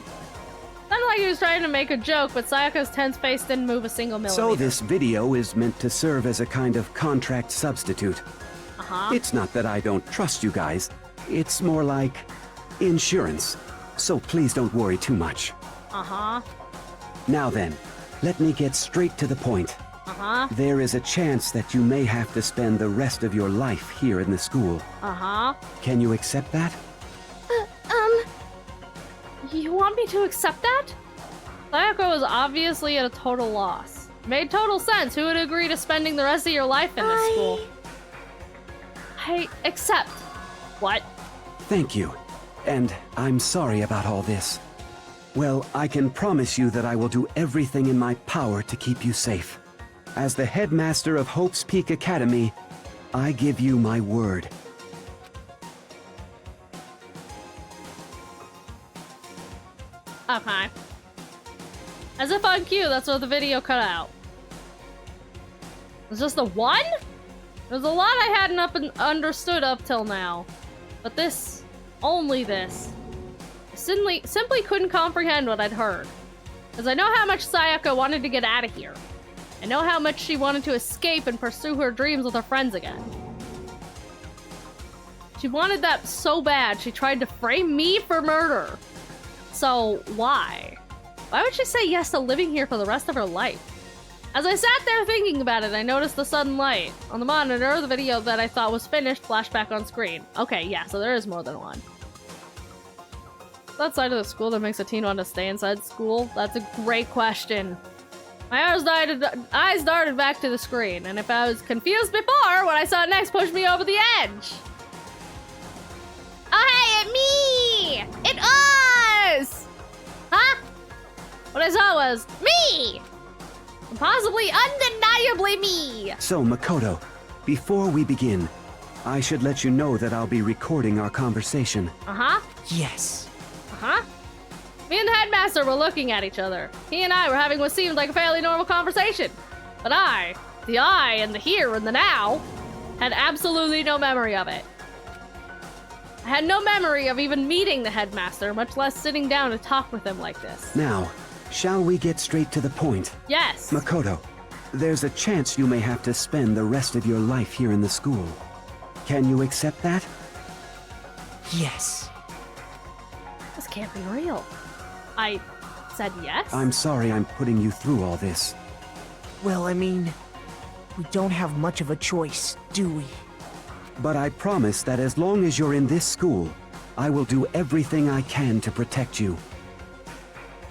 Sounded like he was trying to make a joke, but Sayaka's tense face didn't move a single millimeter. So this video is meant to serve as a kind of contract substitute. Uh-huh. It's not that I don't trust you guys. It's more like insurance. So please don't worry too much. Uh-huh. Now then, let me get straight to the point. Uh-huh. There is a chance that you may have to spend the rest of your life here in the school. Uh-huh. Can you accept that? You want me to accept that? Sayaka was obviously at a total loss. Made total sense. Who would agree to spending the rest of your life in this school? I accept. What? Thank you. And I'm sorry about all this. Well, I can promise you that I will do everything in my power to keep you safe. As the headmaster of Hope's Peak Academy, I give you my word. Okay. As if on cue, that's what the video cut out. Was this the one? There's a lot I hadn't understood up till now. But this, only this, simply couldn't comprehend what I'd heard. Because I know how much Sayaka wanted to get out of here. I know how much she wanted to escape and pursue her dreams with her friends again. She wanted that so bad, she tried to frame me for murder. So, why? Why would she say yes to living here for the rest of her life? As I sat there thinking about it, I noticed the sudden light. On the monitor, the video that I thought was finished flashed back on screen. Okay, yeah, so there is more than one. What side of the school that makes a teen want to stay inside school? That's a great question. My eyes darted back to the screen, and if I was confused before, what I saw next pushed me over the edge. Oh, hey, it me! It us! Huh? What I saw was me! Possibly undeniably me! So, Makoto, before we begin, I should let you know that I'll be recording our conversation. Uh-huh. Yes. Uh-huh. Me and the headmaster were looking at each other. He and I were having what seemed like a fairly normal conversation. But the I and the here and the now, had absolutely no memory of it. I had no memory of even meeting the headmaster, much less sitting down to talk with him like this. Now, shall we get straight to the point? Yes. Makoto, there's a chance you may have to spend the rest of your life here in the school. Can you accept that? Yes. This can't be real. I said yes? I'm sorry I'm putting you through all this. Well, I mean, we don't have much of a choice, do we? But I promise that as long as you're in this school, I will do everything I can to protect you.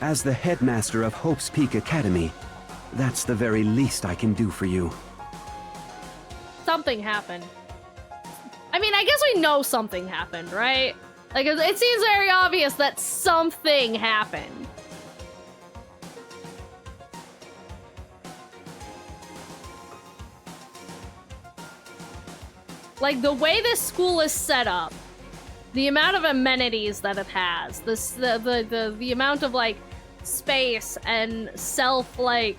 As the headmaster of Hope's Peak Academy, that's the very least I can do for you. Something happened. I mean, I guess we know something happened, right? Like, it seems very obvious that something happened. Like, the way this school is set up, the amount of amenities that it has, the amount of, like, space and self, like,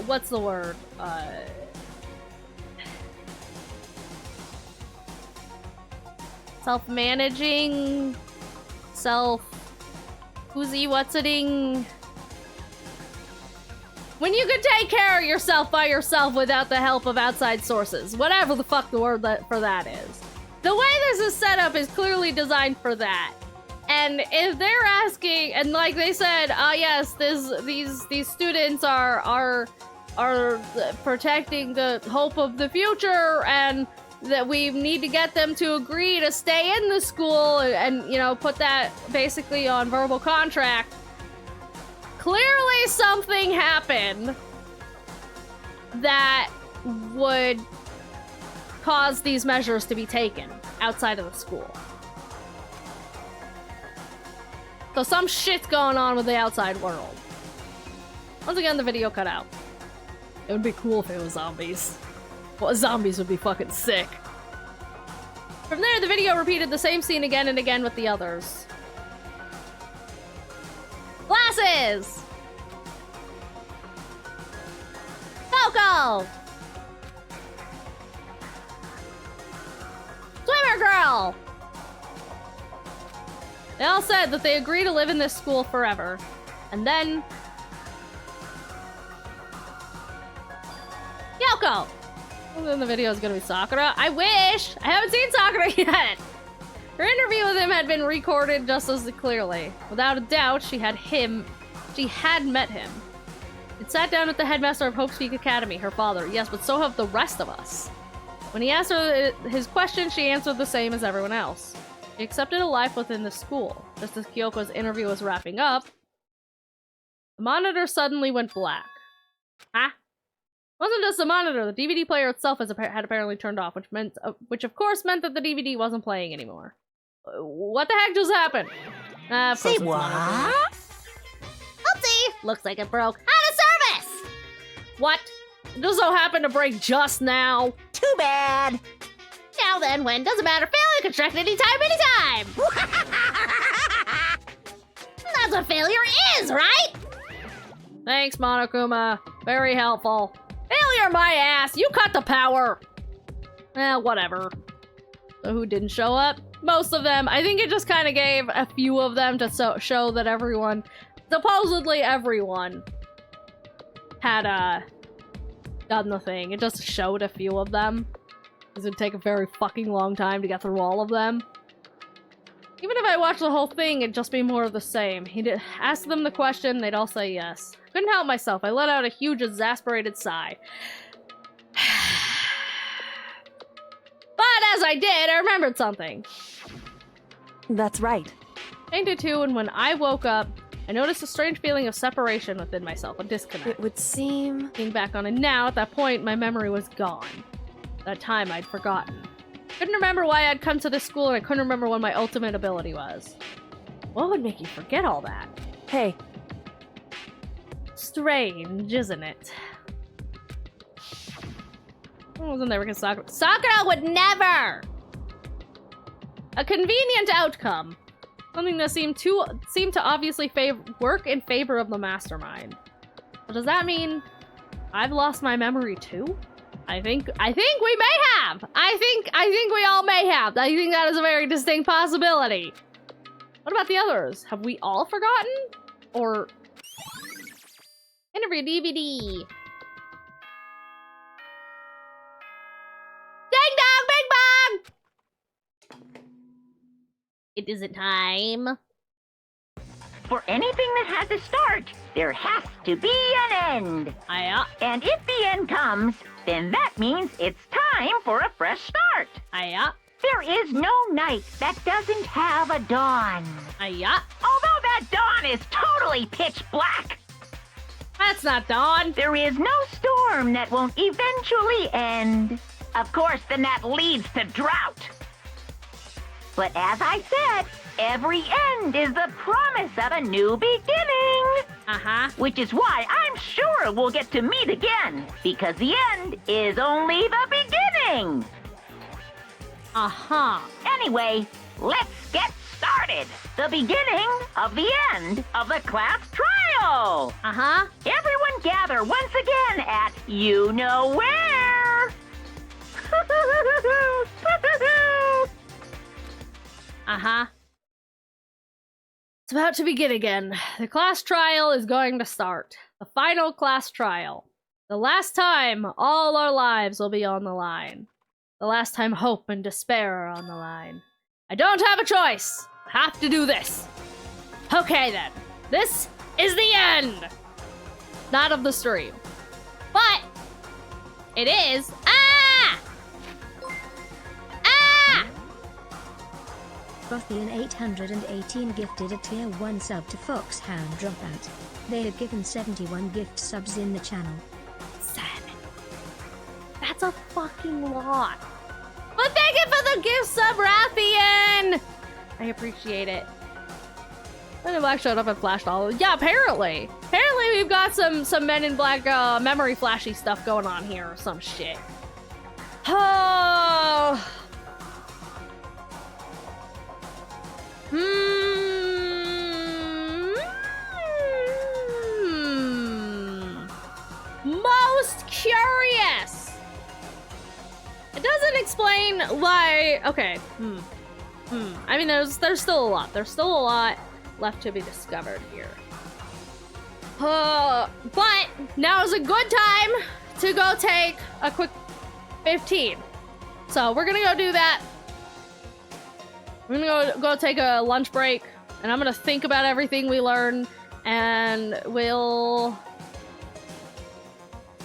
what's the word? Self-managing, what's-it-ing? When you can take care of yourself by yourself without the help of outside sources. Whatever the fuck the word for that is. The way this is set up is clearly designed for that. And if they're asking, and like they said, yes, these students are protecting the hope of the future, and that we need to get them to agree to stay in the school and, you know, put that basically on verbal contract. Clearly something happened that would cause these measures to be taken outside of the school. So some shit's going on with the outside world. Once again, the video cut out. It would be cool if it was zombies. Well, zombies would be fucking sick. From there, the video repeated the same scene again and again with the others. Glasses! Coco! Swimmer girl! They all said that they agree to live in this school forever. And then... Yoko! And then the video is gonna be Sakura. I wish! I haven't seen Sakura yet! Her interview with him had been recorded just as clearly. Without a doubt, she had met him. It sat down with the headmaster of Hope's Peak Academy, her father. Yes, but so have the rest of us. When he asked her his question, she answered the same as everyone else. She accepted a life within the school. Just as Kyoko's interview was wrapping up, the monitor suddenly went black. Huh? Wasn't just the monitor, the DVD player itself had apparently turned off, which of course meant that the DVD wasn't playing anymore. What the heck just happened? Of course it's monitor. Oopsie! Looks like it broke. Out of service! What? It just so happened to break just now. Too bad. Now then, when doesn't matter, failure can strike anytime. That's what failure is, right? Thanks, Monokuma. Very helpful. Failure my ass! You cut the power! Whatever. So who didn't show up? Most of them. I think it just kind of gave a few of them to show that everyone, supposedly everyone, had done the thing. It just showed a few of them. Because it'd take a very fucking long time to get through all of them. Even if I watched the whole thing, it'd just be more of the same. He'd ask them the question, they'd all say yes. Couldn't help myself. I let out a huge, exasperated sigh. But as I did, I remembered something. That's right. I did too, and when I woke up, I noticed a strange feeling of separation within myself, a disconnect. It would seem... Looking back on it now, at that point, my memory was gone. That time I'd forgotten. Couldn't remember why I'd come to this school, and I couldn't remember what my ultimate ability was. What would make you forget all that? Hey, Strange, isn't it? I wasn't there because Sakura would never! A convenient outcome. Something that seemed to obviously work in favor of the mastermind. But does that mean I've lost my memory too? I think we may have! I think we all may have. I think that is a very distinct possibility. What about the others? Have we all forgotten? Or... Interview DVD. Ding dong, bing bong! It isn't time. For anything that has a start, there has to be an end. And if the end comes, then that means it's time for a fresh start. There is no night that doesn't have a dawn. Although that dawn is totally pitch black. That's not dawn. There is no storm that won't eventually end. Of course, then that leads to drought. But as I said, every end is the promise of a new beginning. Which is why I'm sure we'll get to meet again, because the end is only the beginning. Anyway, let's get started. The beginning of the end of the class trial. Everyone gather once again at you know where. It's about to begin again. The class trial is going to start. The final class trial. The last time all our lives will be on the line. The last time hope and despair are on the line. I don't have a choice. I have to do this. Okay then. This is the end. Not of the stream. But it is. Bothian 818 gifted a tier 1 sub to Foxhound Dropout. They have given 71 gift subs in the channel. 7. That's a fucking lot. But thank you for the gift sub, Rathian! I appreciate it. Men in Black showed up and flashed all of them. Yeah, apparently. Apparently we've got some Men in Black memory flashy stuff going on here or some shit. Oh. Most curious. It doesn't explain why. Okay. I mean, there's still a lot. There's still a lot left to be discovered here. But now is a good time to go take a quick 15. So we're gonna go do that. We're gonna go take a lunch break, and I'm gonna think about everything we learned, and we'll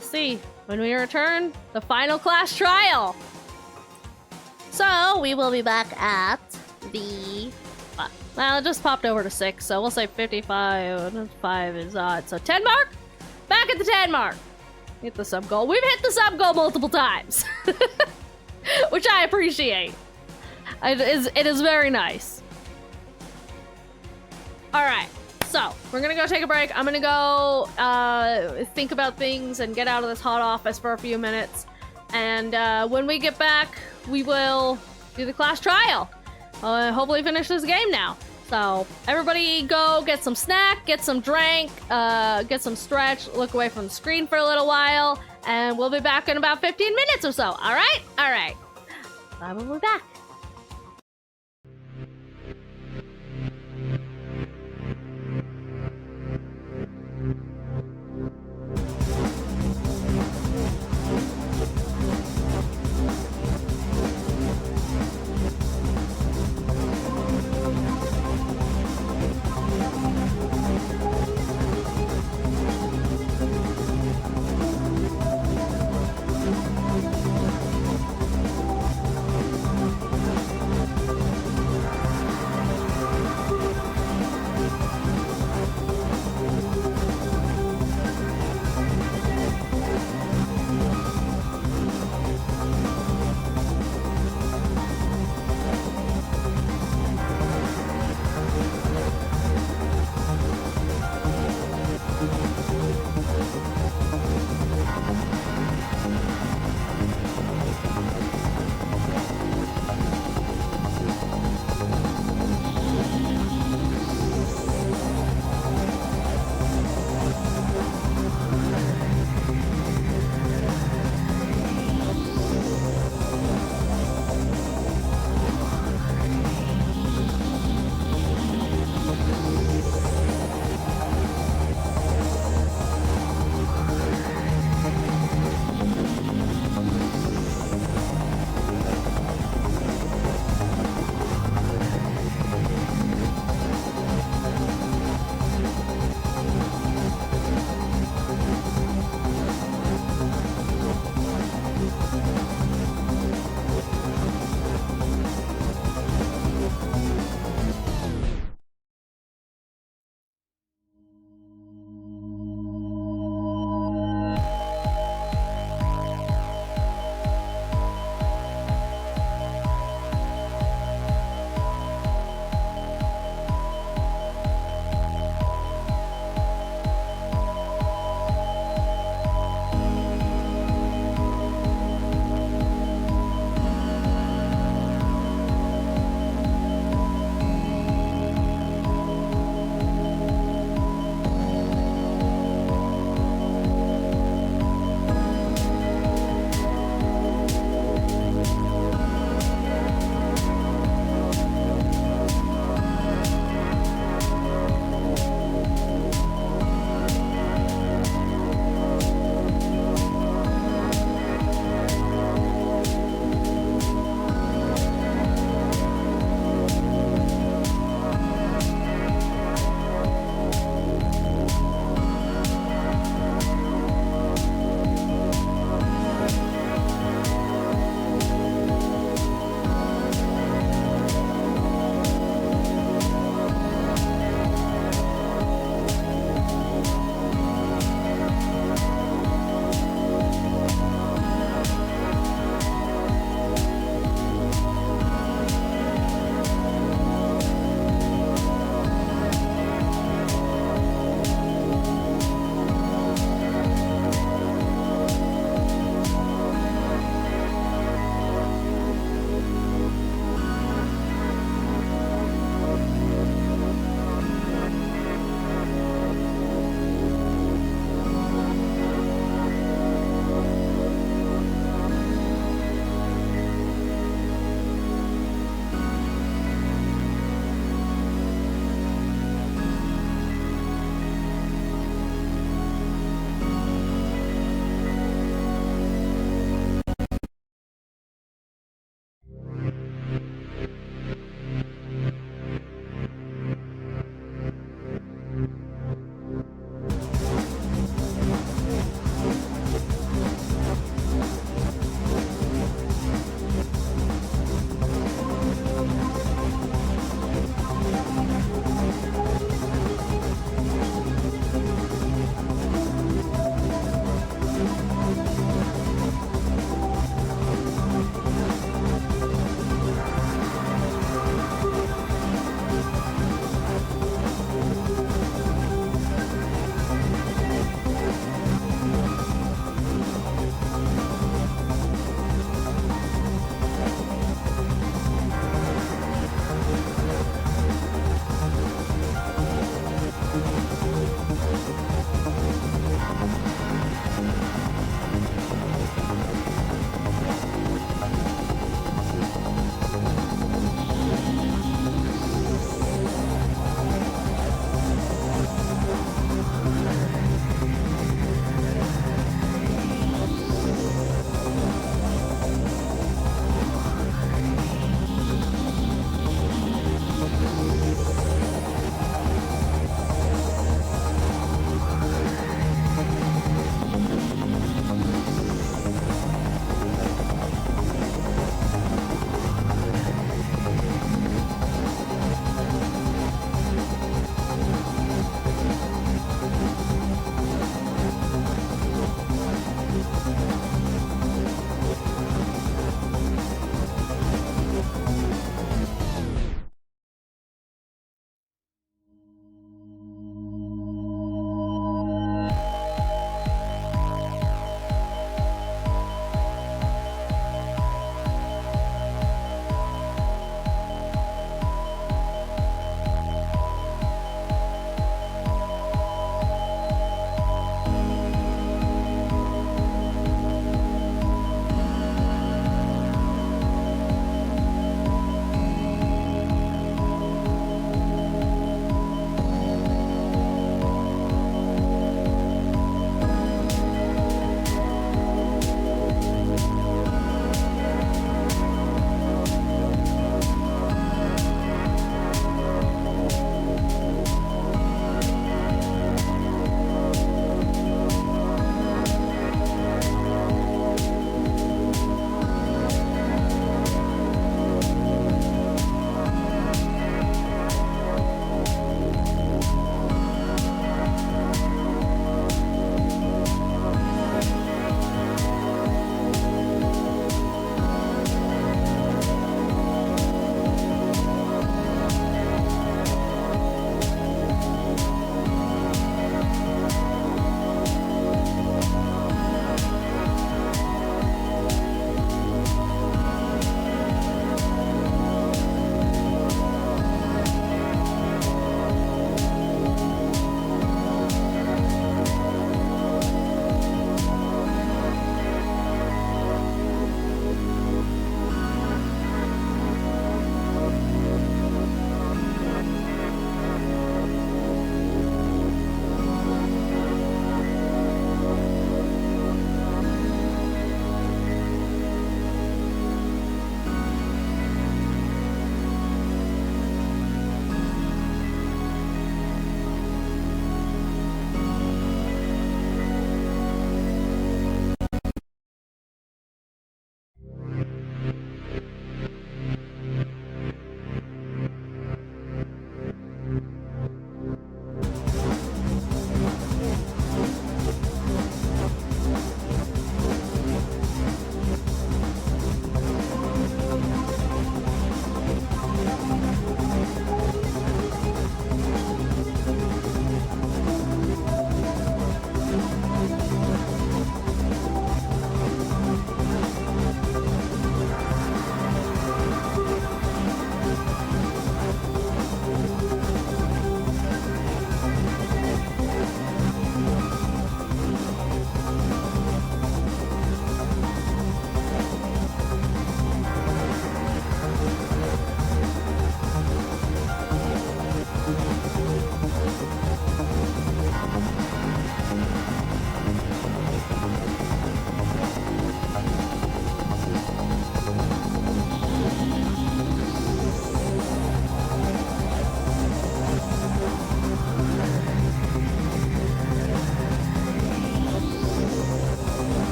see when we return. The final class trial. So we will be back at the. Well, it just popped over to 6, so we'll say 55. 5 is odd, so 10 mark. Back at the 10 mark. Hit the sub goal. We've hit the sub goal multiple times, which I appreciate. It is very nice. All right, so we're gonna go take a break. I'm gonna go think about things and get out of this hot office for a few minutes. And when we get back, we will do the class trial. Hopefully finish this game now. So everybody go get some snack, get some drink, get some stretch, look away from the screen for a little while, and we'll be back in about 15 minutes or so. All right? All right. I will be back.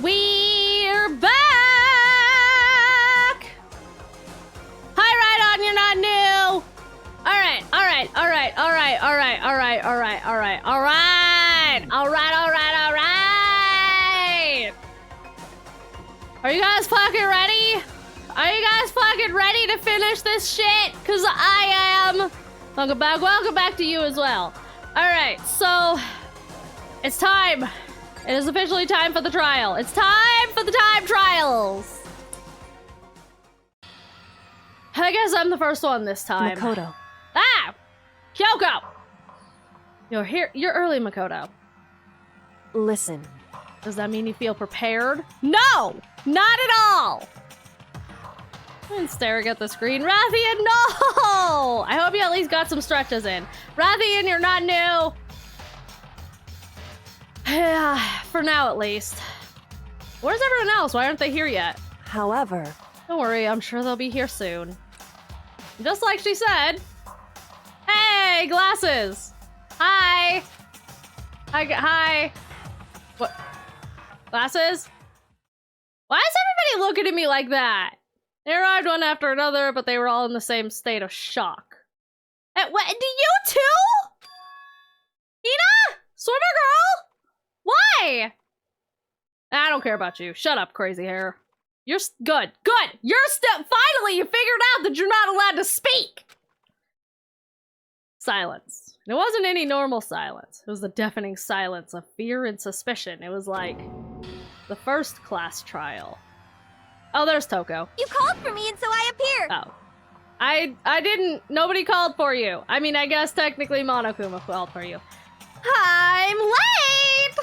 We're back! Hi, Rhydon, you're not new! Alright. Are you guys fucking ready? Are you guys fucking ready to finish this shit? Cause I am. Welcome back to you as well. Alright, so it's time. It is officially time for the trial. It's time for the time trials. I guess I'm the first one this time. Makoto. Ah! Kyoko! You're here. You're early, Makoto. Listen. Does that mean you feel prepared? No! Not at all! I'm staring at the screen. Rathian, no! I hope you at least got some stretches in. Rathian, you're not new. Yeah, for now at least. Where's everyone else? Why aren't they here yet? However, Don't worry, I'm sure they'll be here soon. Just like she said. Hey, glasses! Hi! Hi! What? Glasses? Why is everybody looking at me like that? They arrived one after another, but they were all in the same state of shock. What? Do you too? Ina? Swimmer girl? Why? I don't care about you. Shut up, crazy hair. You're good. You're finally you figured out that you're not allowed to speak. Silence. It wasn't any normal silence. It was the deafening silence of fear and suspicion. It was like the first class trial. Oh, there's Toko. You called for me and so I appeared. Oh. I didn't. Nobody called for you. I mean, I guess technically Monokuma called for you. I'm late!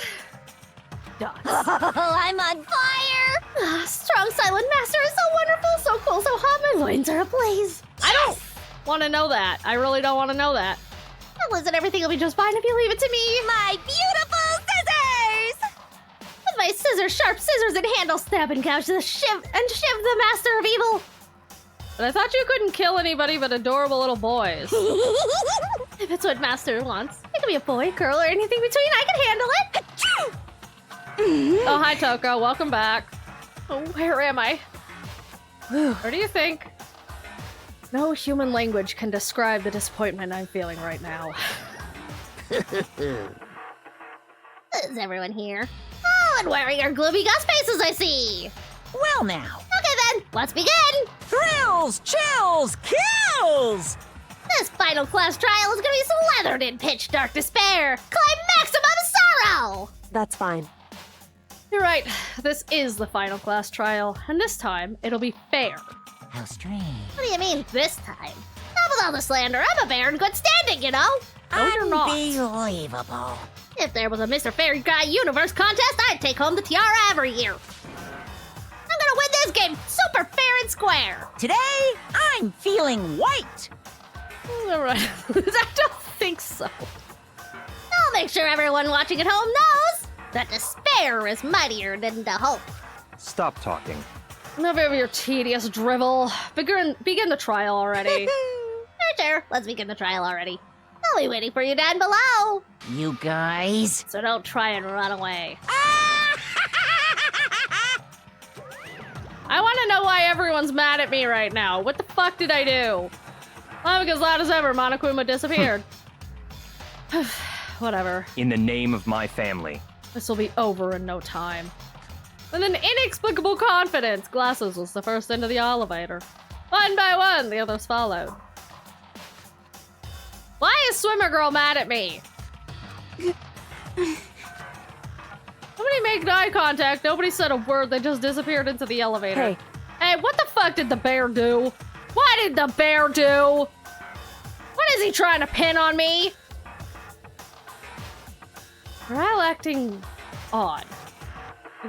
Dots. Oh, I'm on fire! Strong silent master is so wonderful, so cool, so hot, my loins are ablaze. I don't want to know that. I really don't want to know that. Well, listen, everything will be just fine if you leave it to me. My beautiful scissors! With my sharp scissors and handle, stab and gouge the shiv the master of evil. But I thought you couldn't kill anybody but adorable little boys. If it's what master wants. It can be a boy, girl, or anything between. I can handle it. Oh, hi, Toko. Welcome back. Oh, where am I? Where do you think? No human language can describe the disappointment I'm feeling right now. Is everyone here? Oh, and where are your gloomy gust faces I see? Well now. Okay then, let's begin. Thrills, chills, kills! This final class trial is gonna be slathered in pitch dark despair. Climaximum sorrow. that's fine. You're right. This is the final class trial, and this time it'll be fair. How strange. What do you mean this time? Not with all the slander. I'm a bear in good standing, you know. No, you're not. Unbelievable. If there was a Mr. Fairy Guy Universe contest, I'd take home the tiara every year. I'm gonna win this game super fair and square. Today, I'm feeling white. All right. I don't think so. I'll make sure everyone watching at home knows that despair is mightier than the hope. Stop talking. Enough of your tedious drivel. Begin the trial already. Sure, let's begin the trial already. I'll be waiting for you down below. You guys. So don't try and run away. I want to know why everyone's mad at me right now. What the fuck did I do? I'm as loud as ever. Monokuma disappeared. Whatever. In the name of my family. This will be over in no time. With an inexplicable confidence, Glasses was the first into the elevator. One by one, the others followed. Why is Swimmer Girl mad at me? Nobody made eye contact, nobody said a word, they just disappeared into the elevator. Hey, what the fuck did the bear do? What did the bear do? What is he trying to pin on me? They're all acting odd.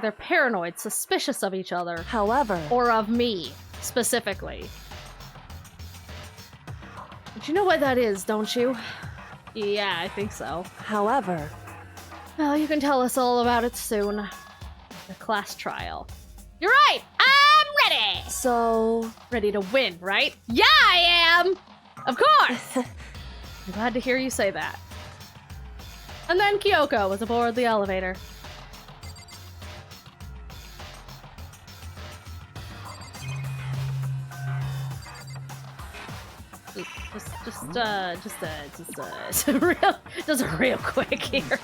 They're paranoid, suspicious of each other. However, or of me, specifically. But you know what that is, don't you? Yeah, I think so. However, well, you can tell us all about it soon. The class trial. You're right! I'm ready! So... ready to win, right? Yeah, I am! Of course! I'm glad to hear you say that. And then Kyoko was aboard the elevator. just real quick here.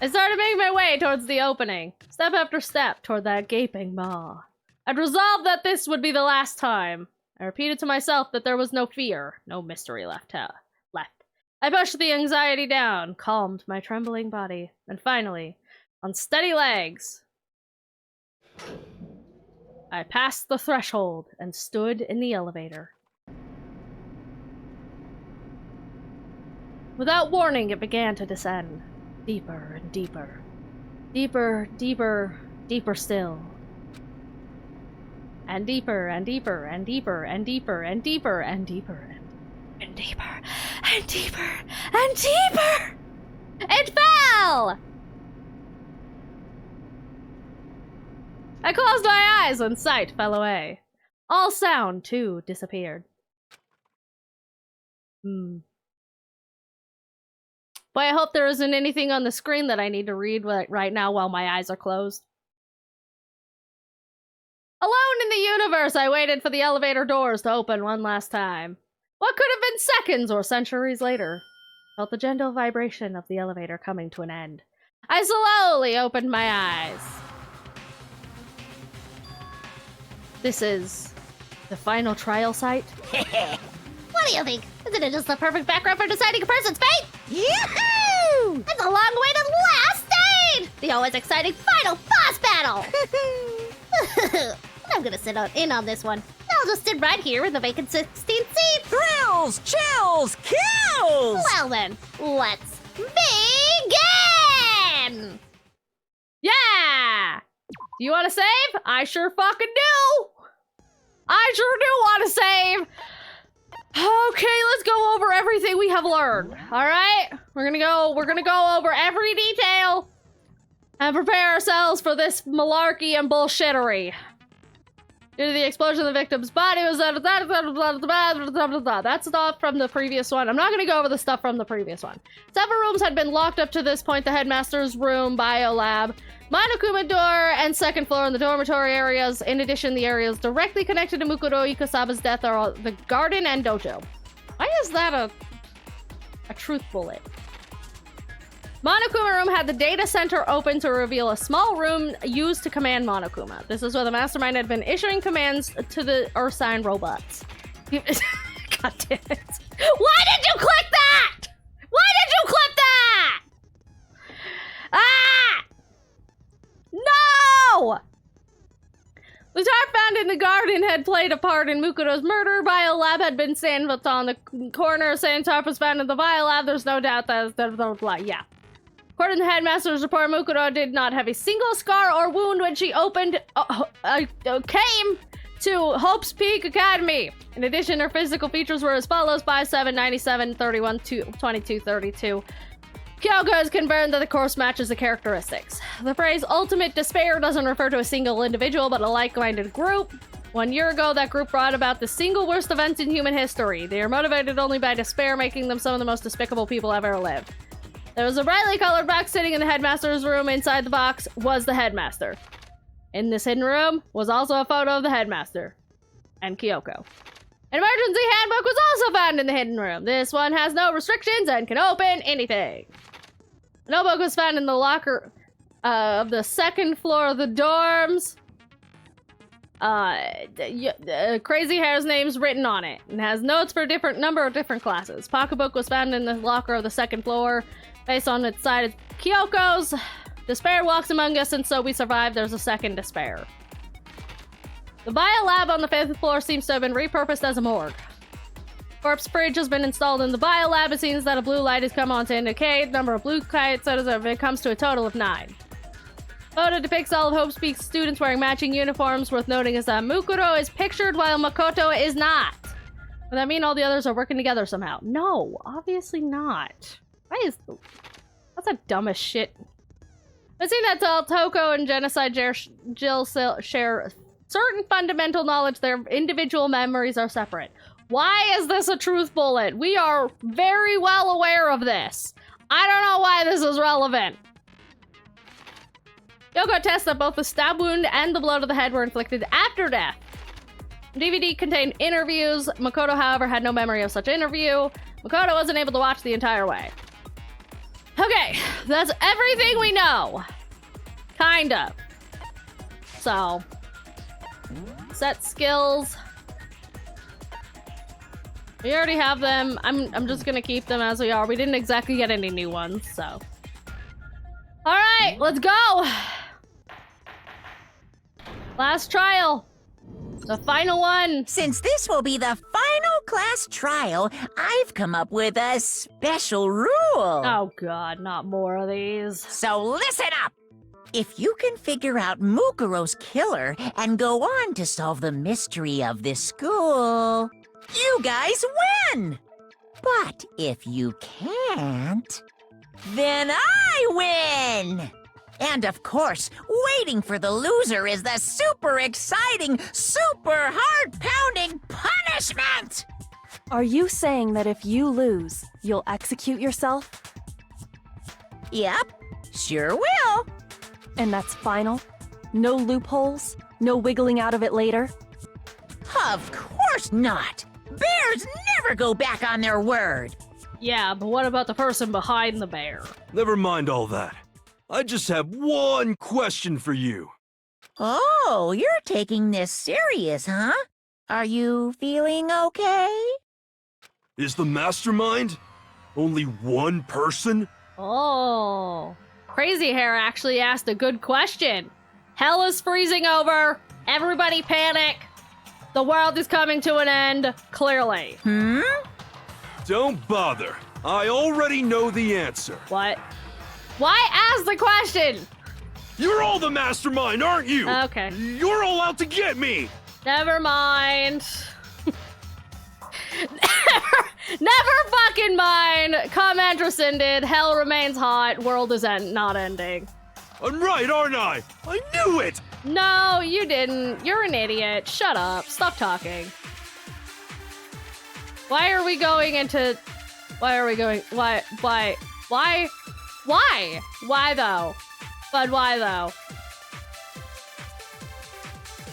I started making my way towards the opening, step after step toward that gaping maw. I'd resolved that this would be the last time. I repeated to myself that there was no fear, no mystery left. I pushed the anxiety down, calmed my trembling body, and finally, on steady legs, I passed the threshold and stood in the elevator. Without warning, it began to descend. Deeper and deeper. Deeper, deeper, deeper still. And deeper and deeper and deeper and deeper and deeper and deeper and deeper and deeper and deeper. It fell! I closed my eyes when sight fell away. All sound, too, disappeared. Boy, I hope there isn't anything on the screen that I need to read right now while my eyes are closed. Alone in the universe, I waited for the elevator doors to open one last time. What could have been seconds or centuries later? Felt the gentle vibration of the elevator coming to an end. I slowly opened my eyes. This is the final trial site? What do you think? Isn't it just the perfect background for deciding a person's fate? Yahoo! It's a long-awaited last stage! The always exciting final boss battle! I'm gonna sit in on this one. I'll just sit right here in the vacant 16th seat. Thrills, chills, kills! Well then, let's begin! Yeah! Do you want to save? I sure fucking do! I sure do want to save! Okay, let's go over everything we have learned. Alright? We're gonna go over every detail and prepare ourselves for this malarkey and bullshittery. Due to the explosion, the victim's body was that's stuff from the previous one. I'm not gonna go over the stuff from the previous one. 7 rooms had been locked up to this point: the headmaster's room, biolab, Monokuma door, and 2nd floor in the dormitory areas. In addition, the areas directly connected to Mukuro Ikusaba's death are the garden and dojo. Why is that a truth bullet? Monokuma room had the data center open to reveal a small room used to command Monokuma. This is where the mastermind had been issuing commands to the Ursine robots. God damn it. Why did you click that? Why did you click that? Ah! No! The tarp found in the garden had played a part in Mukuro's murder. Biolab had been sandwiched on the corner. Same tarp was found in the biolab. There's no doubt that yeah. According to the headmaster's report, Mukuro did not have a single scar or wound when she came to Hope's Peak Academy. In addition, her physical features were as follows: 5'7", 97, 31, 22, 32. Kyoko has confirmed that the course matches the characteristics. The phrase ultimate despair doesn't refer to a single individual, but a like-minded group. 1 year ago, that group brought about the single worst events in human history. They are motivated only by despair, making them some of the most despicable people ever lived. There was a brightly colored box sitting in the headmaster's room. Inside the box was the headmaster. In this hidden room was also a photo of the headmaster and Kyoko. An emergency handbook was also found in the hidden room. This one has no restrictions and can open anything. A notebook was found in the locker of the 2nd floor of the dorms. Crazy Hair's name's written on it and has notes for a number of different classes. Pocketbook was found in the locker of the 2nd floor. Based on its side of Kyoko's. Despair walks among us, and so we survive. There's a second despair. The biolab on the 5th floor seems to have been repurposed as a morgue. Corpse fridge has been installed in the biolab. It seems that a blue light has come on to indicate number of blue kites, so it comes to a total of 9. Photo depicts all of Hope's Peak students wearing matching uniforms. Worth noting is that Mukuro is pictured while Makoto is not. Would that mean all the others are working together somehow? No, obviously not. That's the dumbest shit. It seems that Toko and Genocide Jill share certain fundamental knowledge. Their individual memories are separate. Why is this a truth bullet? We are very well aware of this. I don't know why this is relevant. Yoko tests that both the stab wound and the blow to the head were inflicted after death. DVD contained interviews. Makoto, however, had no memory of such interview. Makoto wasn't able to watch the entire way. Okay, that's everything we know. Kind of. So, set skills. We already have them. I'm just gonna keep them as we are. We didn't exactly get any new ones, so. All right, let's go. Last trial. The final one. Since this will be the final class trial, I've come up with a special rule. Oh god, not more of these. So listen up! If you can figure out Mukuro's killer and go on to solve the mystery of this school, you guys win! But if you can't, then I win! And of course, waiting for the loser is the super exciting, super heart-pounding punishment! Are you saying that if you lose, you'll execute yourself? Yep, sure will. And that's final? No loopholes? No wiggling out of it later? Of course not! Bears never go back on their word! Yeah, but what about the person behind the bear? Never mind all that. I just have one question for you. Oh, you're taking this serious, huh? Are you feeling okay? Is the mastermind only one person? Oh. Crazy Hair actually asked a good question. Hell is freezing over. Everybody panic. The world is coming to an end, clearly. Don't bother. I already know the answer. What? Why ask the question? You're all the mastermind, aren't you? Okay. You're all out to get me. Never mind. Never fucking mind. Comment rescinded. Hell remains hot. World is not ending. I'm right, aren't I? I knew it. No, you didn't. You're an idiot. Shut up. Stop talking. Why are we going into... Why are we going... Why? Why though? But why though?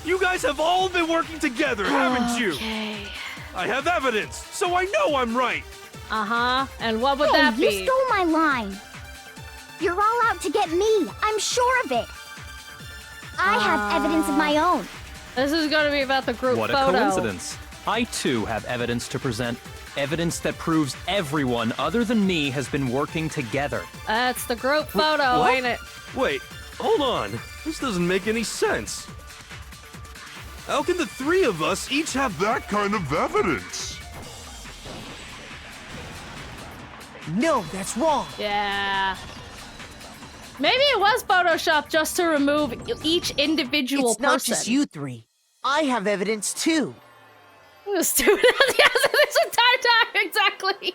You guys have all been working together, haven't you? Okay. I have evidence, so I know I'm right. Uh-huh. And what would Hey, that you be? stole my line. You're all out to get me. I'm sure of it. I have evidence of my own. This is going to be about the group What a photo. coincidence. I too have evidence to present. Evidence that proves everyone other than me has been working together. That's the group photo, What? ain't it? Wait, hold on. This doesn't make any sense. How can the three of us each have that kind of evidence? No, that's wrong. Yeah. Maybe it was Photoshopped just to remove each individual It's person. not just you three. I have evidence too. Stupid. Yes, this entire time, exactly.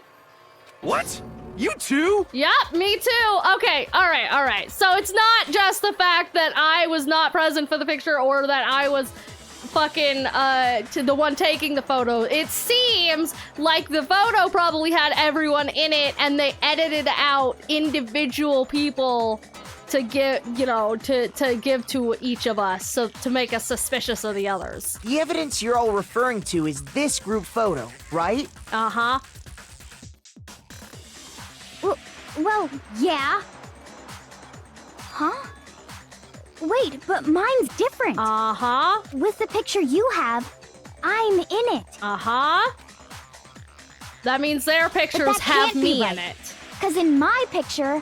What? You too? Yep, me too. Okay, all right. So it's not just the fact that I was not present for the picture or that I was fucking to the one taking the photo. It seems like the photo probably had everyone in it and they edited out individual people to give, to give to each of us, so to make us suspicious of the others. The evidence you're all referring to is this group photo, right? Uh-huh. Well, yeah. Huh? Wait, but mine's different. Uh-huh. With the picture you have, I'm in it. Uh-huh. That means their pictures that have can't be me right. in it. Because in my picture,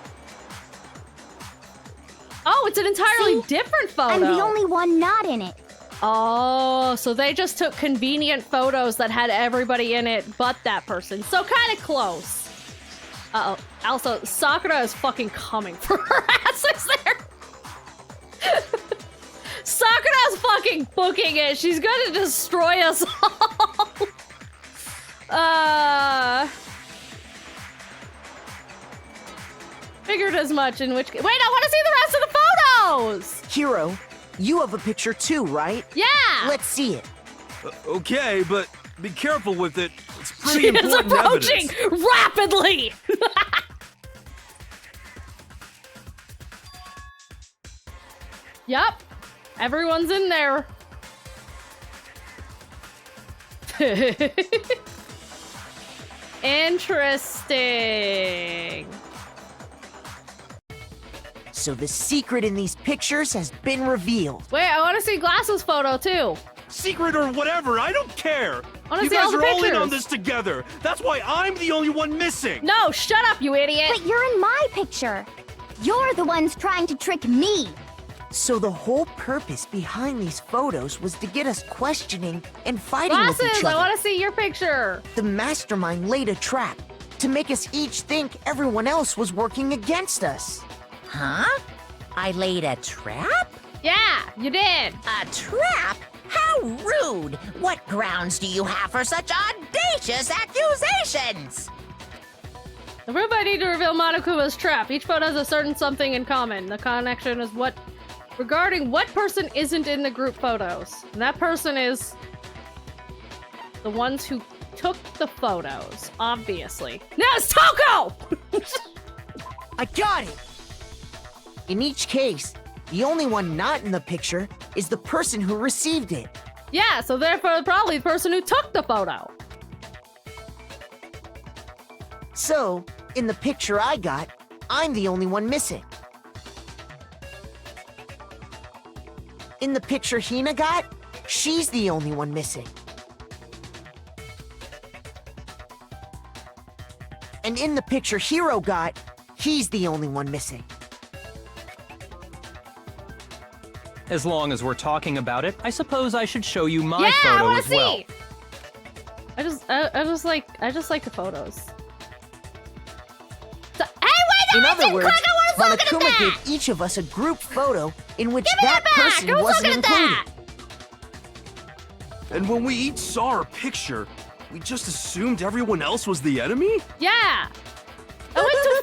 Oh, it's an entirely See? different photo. I'm the only one not in it. Oh, so they just took convenient photos that had everybody in it but that person. So kind of close. Uh-oh. Also, Sakura is fucking coming for her asses there. Sakura's fucking booking it. She's gonna destroy us all. Figured as much, in which case... Wait, I want to see the rest of the photos! Hiro, you have a picture too, right? Yeah! Let's see it. Okay, but be careful with it. It's She pretty is important approaching evidence. rapidly! Yup. Everyone's in there. Interesting. So the secret in these pictures has been revealed. Wait, I want to see Glass's photo too. Secret or whatever, I don't care. wanna You see all guys the are all in pictures. on this together. That's why I'm the only one missing. No, shut up, you idiot. But you're in my picture. You're the ones trying to trick me. So the whole purpose behind these photos was to get us questioning and fighting with Glasses, each I other. want to see your picture. The mastermind laid a trap to make us each think everyone else was working against us. Huh? I laid a trap? Yeah, you did. A trap? How rude! What grounds do you have for such audacious accusations? The proof I need to reveal Monokuma's trap. Each photo has a certain something in common. The connection is regarding what person isn't in the group photos. And that person is the ones who took the photos, obviously. No, it's Toko! I got it! In each case, the only one not in the picture is the person who received it. Yeah, so therefore probably the person who took the photo. So, in the picture I got, I'm the only one missing. In the picture Hina got, she's the only one missing. And in the picture Hiro got, he's the only one missing. As long as we're talking about it, I suppose I should show you my Yeah, I photo want as to see. well. I just like the photos. So, hey, wait, In that's other words, quick, I want to look at Monokuma that. gave each of us a group photo in which Give me that that back. person I was wasn't looking at included. that. And when we each saw our picture, we just assumed everyone else was the enemy? Yeah. I went too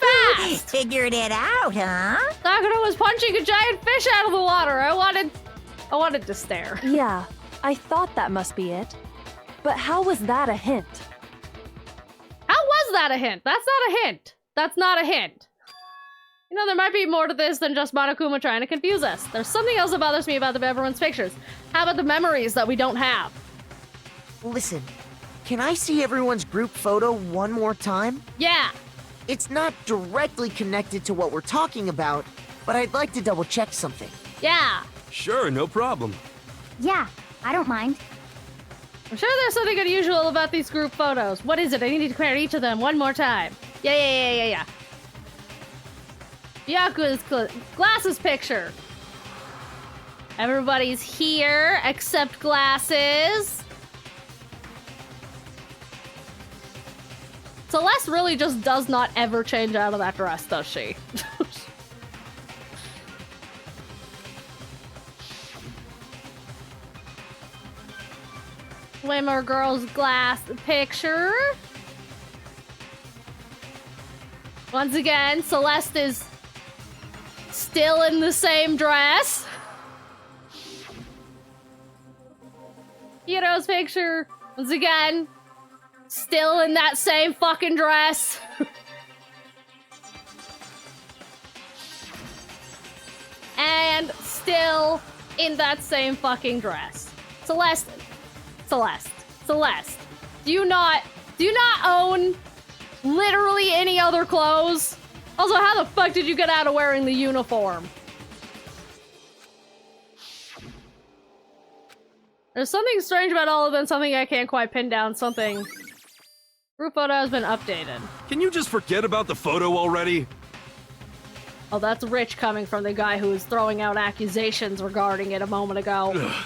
fast. Figured it out, huh? Sakura was punching a giant fish out of the water. I wanted to stare. Yeah, I thought that must be it. But how was that a hint? How was that a hint? That's not a hint. That's not a hint. You know, there might be more to this than just Monokuma trying to confuse us. There's something else that bothers me about everyone's pictures. How about the memories that we don't have? Listen, can I see everyone's group photo one more time? Yeah. It's not directly connected to what we're talking about, but I'd like to double check something. Yeah. Sure, no problem. Yeah, I don't mind. I'm sure there's something unusual about these group photos. What is it? I need to compare each of them one more time. Yeah. Byaku's Glasses picture. Everybody's here except Glasses. Celeste really just does not ever change out of that dress, does she? Swimmer girl's glass picture. Once again, Celeste is still in the same dress. Hiro's picture, once again, still in that same fucking dress. And still in that same fucking dress. Celeste. Do you not own literally any other clothes? Also, how the fuck did you get out of wearing the uniform? There's something strange about all of them, something I can't quite pin down, something. Group photo has been updated. Can you just forget about the photo already? Oh, that's Rich coming from the guy who was throwing out accusations regarding it a moment ago. Ugh.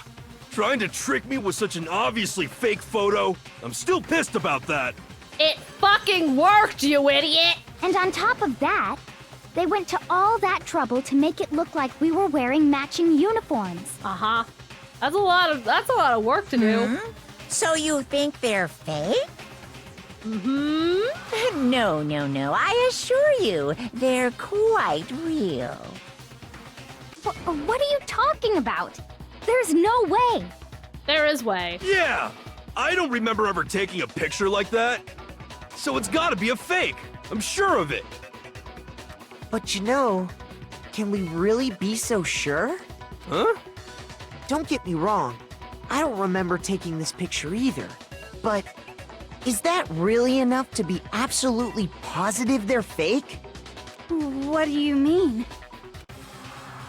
Trying to trick me with such an obviously fake photo? I'm still pissed about that. It fucking worked, you idiot! And on top of that, they went to all that trouble to make it look like we were wearing matching uniforms. Uh-huh. That's a lot of work to do. So you think they're fake? Mm-hmm. No. I assure you, they're quite real. What are you talking about? There's no way. There is way. Yeah! I don't remember ever taking a picture like that. So it's gotta be a fake. I'm sure of it. But you know, can we really be so sure? Huh? Don't get me wrong. I don't remember taking this picture either. But is that really enough to be absolutely positive they're fake? What do you mean?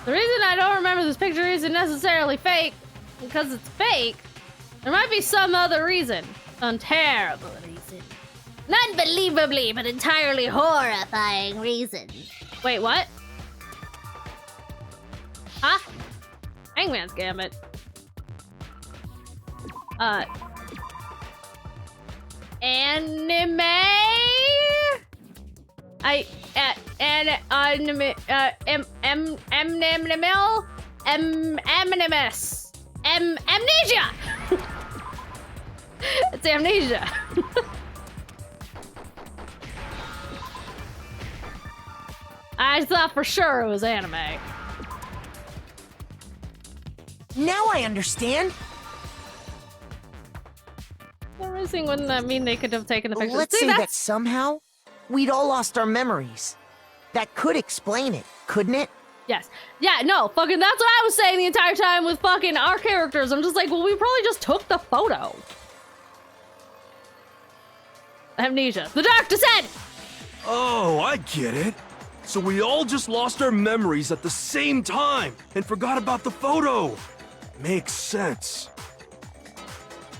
The reason I don't remember this picture isn't necessarily fake because it's fake. There might be some other reason. Some terrible reason. An unbelievably but entirely horrifying reason. Wait, what? Huh? Hangman's Gambit. Anime? Amnesia! It's amnesia. I thought for sure it was anime. Now I understand. Missing, wouldn't that mean they could have taken the picture? Let's say that somehow we'd all lost our memories. That could explain it, couldn't it? Yes. Yeah, no, fucking that's what I was saying the entire time with fucking our characters. I'm just like, well, we probably just took the photo. Amnesia. The doctor said! Oh, I get it. So we all just lost our memories at the same time and forgot about the photo. Makes sense.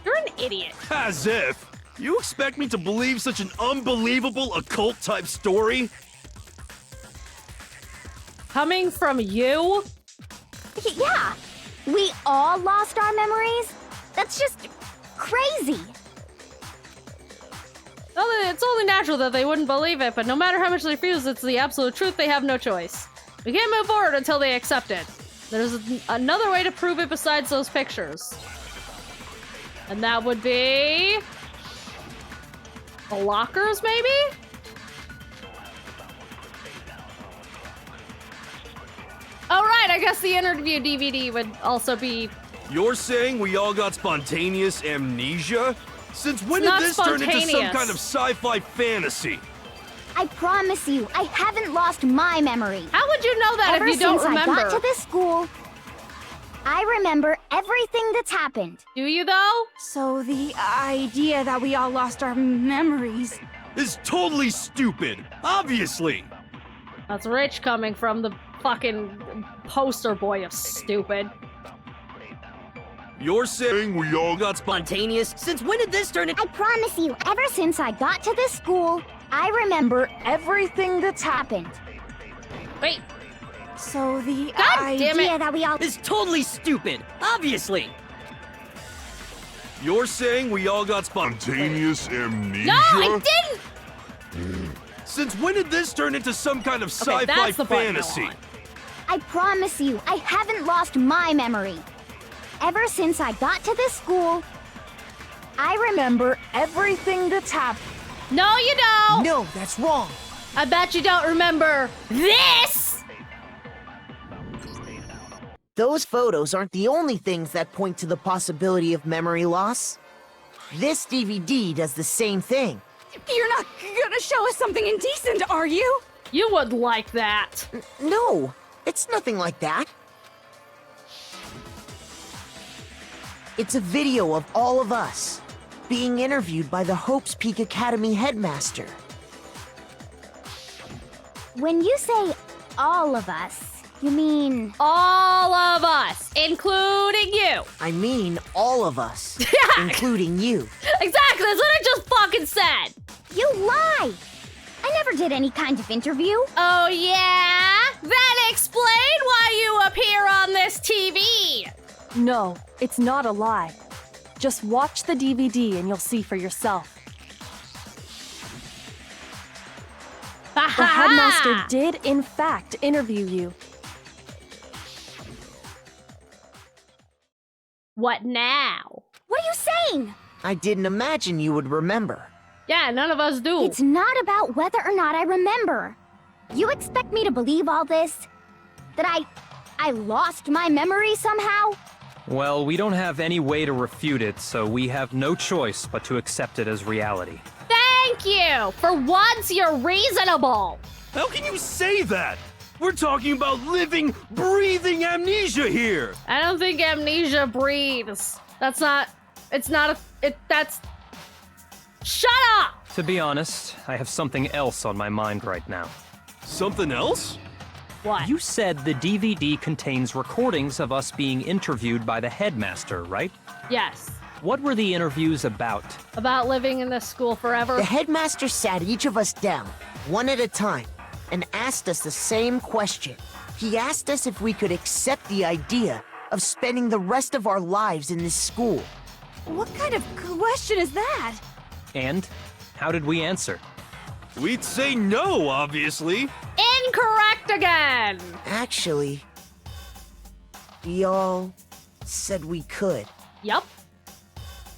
You're an idiot. As if. You expect me to believe such an unbelievable occult-type story? Coming from you? Yeah, we all lost our memories? That's just crazy. It's only natural that they wouldn't believe it, but no matter how much they refuse it's the absolute truth, they have no choice. We can't move forward until they accept it. There's another way to prove it besides those pictures. And that would be... the lockers, maybe? Oh, right, I guess the interview DVD would also be... You're saying we all got spontaneous amnesia? Since when did this turn into some kind of sci-fi fantasy? I promise you, I haven't lost my memory. How would you know that if you don't remember? Ever since I got to this school, I remember everything that's happened. Do you, though? So the idea that we all lost our memories is totally stupid, obviously. That's Rich coming from the fucking poster boy of stupid. You're saying we all got spontaneous? Since when did this turn into— I promise you, ever since I got to this school, I remember everything that's happened. Wait. So the idea that we all— is totally stupid, obviously. You're saying we all got spontaneous amnesia? No, I didn't! Since when did this turn into some kind of sci-fi fantasy? I promise you, I haven't lost my memory. Ever since I got to this school, I remember everything that's happened. No, you don't! No, that's wrong. I bet you don't remember this! Those photos aren't the only things that point to the possibility of memory loss. This DVD does the same thing. You're not gonna show us something indecent, are you? You would like that. No, it's nothing like that. It's a video of all of us being interviewed by the Hope's Peak Academy headmaster. When you say all of us, you mean... all of us, including you. I mean all of us, including you. Exactly, that's what I just fucking said. You lie! I never did any kind of interview. Oh, yeah? Then explain why you appear on this TV. No, it's not a lie. Just watch the DVD and you'll see for yourself. The headmaster did, in fact, interview you. What now? What are you saying? I didn't imagine you would remember. Yeah, none of us do. It's not about whether or not I remember. You expect me to believe all this? That I lost my memory somehow? Well, we don't have any way to refute it, so we have no choice but to accept it as reality. Thank you! For once, you're reasonable! How can you say that? We're talking about living, breathing amnesia here! I don't think amnesia breathes. That's not... It's not a... That's... Shut up! To be honest, I have something else on my mind right now. Something else? What? You said the DVD contains recordings of us being interviewed by the headmaster, right? Yes. What were the interviews about? About living in this school forever? The headmaster sat each of us down, one at a time, and asked us the same question. He asked us if we could accept the idea of spending the rest of our lives in this school. What kind of question is that? And how did we answer? We'd say no, obviously. Incorrect again! Actually, we all said we could. Yup.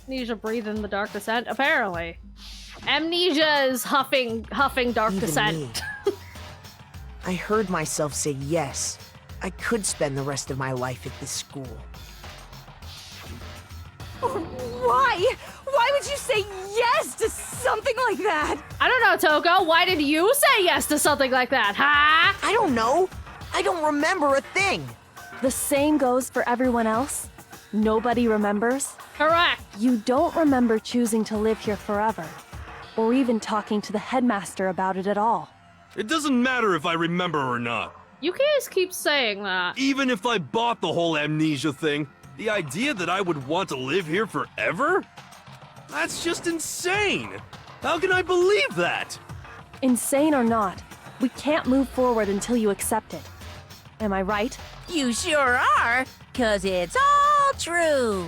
Amnesia breathe in the dark descent, apparently. Amnesia is huffing dark Even descent. me. I heard myself say yes. I could spend the rest of my life at this school. Why? Why would you say yes to something like that? I don't know, Toko. Why did you say yes to something like that, huh? I don't know. I don't remember a thing. The same goes for everyone else. Nobody remembers. Correct. You don't remember choosing to live here forever, or even talking to the headmaster about it at all. It doesn't matter if I remember or not. You guys keep saying that. Even if I bought the whole amnesia thing, the idea that I would want to live here forever? That's just insane! How can I believe that? Insane or not, we can't move forward until you accept it. Am I right? You sure are, 'cause it's all true.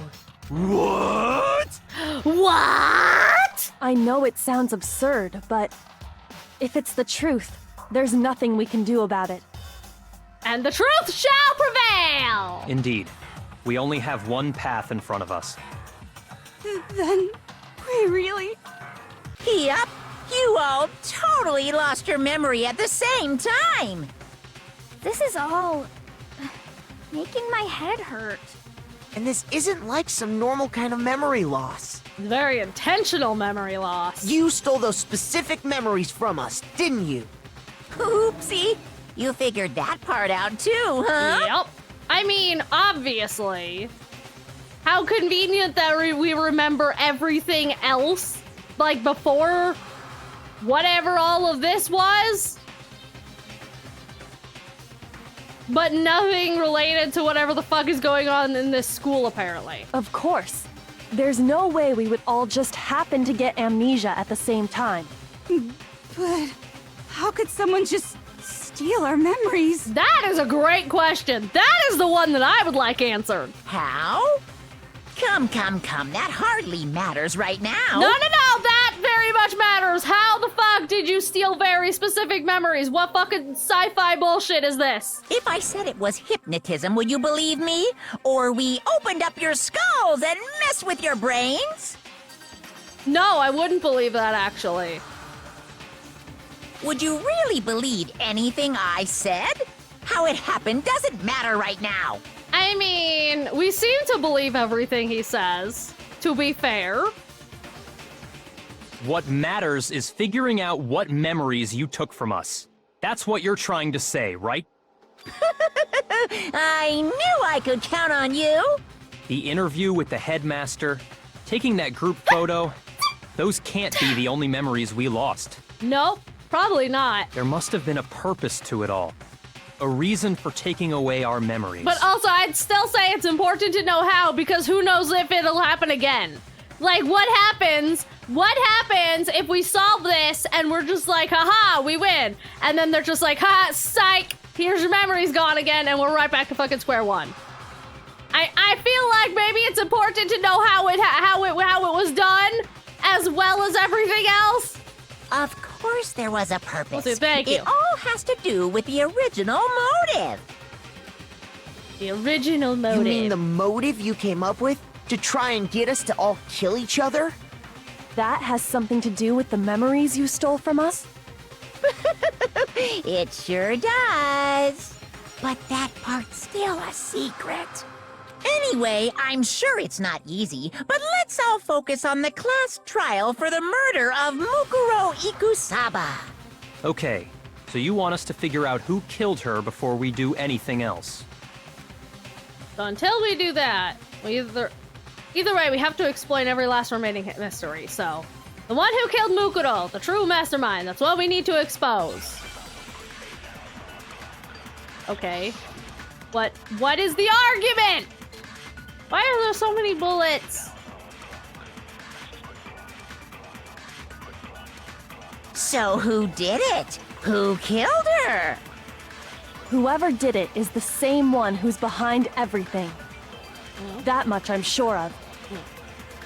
What? What? I know it sounds absurd, but if it's the truth, there's nothing we can do about it. And the truth shall prevail! Indeed. We only have one path in front of us. Then we really... Yep, you all totally lost your memory at the same time. This is all making my head hurt. And this isn't like some normal kind of memory loss. Very intentional memory loss. You stole those specific memories from us, didn't you? Oopsie, you figured that part out too, huh? Yep. I mean, obviously. How convenient that we remember everything else, like before whatever all of this was. But nothing related to whatever the fuck is going on in this school, apparently. Of course. There's no way we would all just happen to get amnesia at the same time. But how could someone just steal our memories? That is a great question. That is the one that I would like answered. How? Come, that hardly matters right now. No, that very much matters. How the fuck did you steal very specific memories? What fucking sci-fi bullshit is this? If I said it was hypnotism, would you believe me? Or we opened up your skulls and messed with your brains? No, I wouldn't believe that, actually. Would you really believe anything I said? How it happened doesn't matter right now. I mean, we seem to believe everything he says, to be fair. What matters is figuring out what memories you took from us. That's what you're trying to say, right? I knew I could count on you. The interview with the headmaster, taking that group photo, those can't be the only memories we lost. Nope, probably not. There must have been a purpose to it all. A reason for taking away our memories. But also, I'd still say it's important to know how, because who knows if it'll happen again. Like, what happens if we solve this and we're just like, haha, we win. And then they're just like, ha, psych, here's your memories gone again, and we're right back to fucking square one. I feel like maybe it's important to know how it was done, as well as everything else. Of course there was a purpose. Well, thank you. It all has to do with the original motive. The original motive. You mean the motive you came up with to try and get us to all kill each other? That has something to do with the memories you stole from us? It sure does. But that part's still a secret. Anyway, I'm sure it's not easy, but let's all focus on the class trial for the murder of Mukuro Ikusaba. Okay, so you want us to figure out who killed her before we do anything else. So until we do that, we either... Either way, we have to explain every last remaining mystery, so... The one who killed Mukuro, the true mastermind, that's what we need to expose. Okay. What is the argument? Why are there so many bullets? So who did it? Who killed her? Whoever did it is the same one who's behind everything. That much I'm sure of.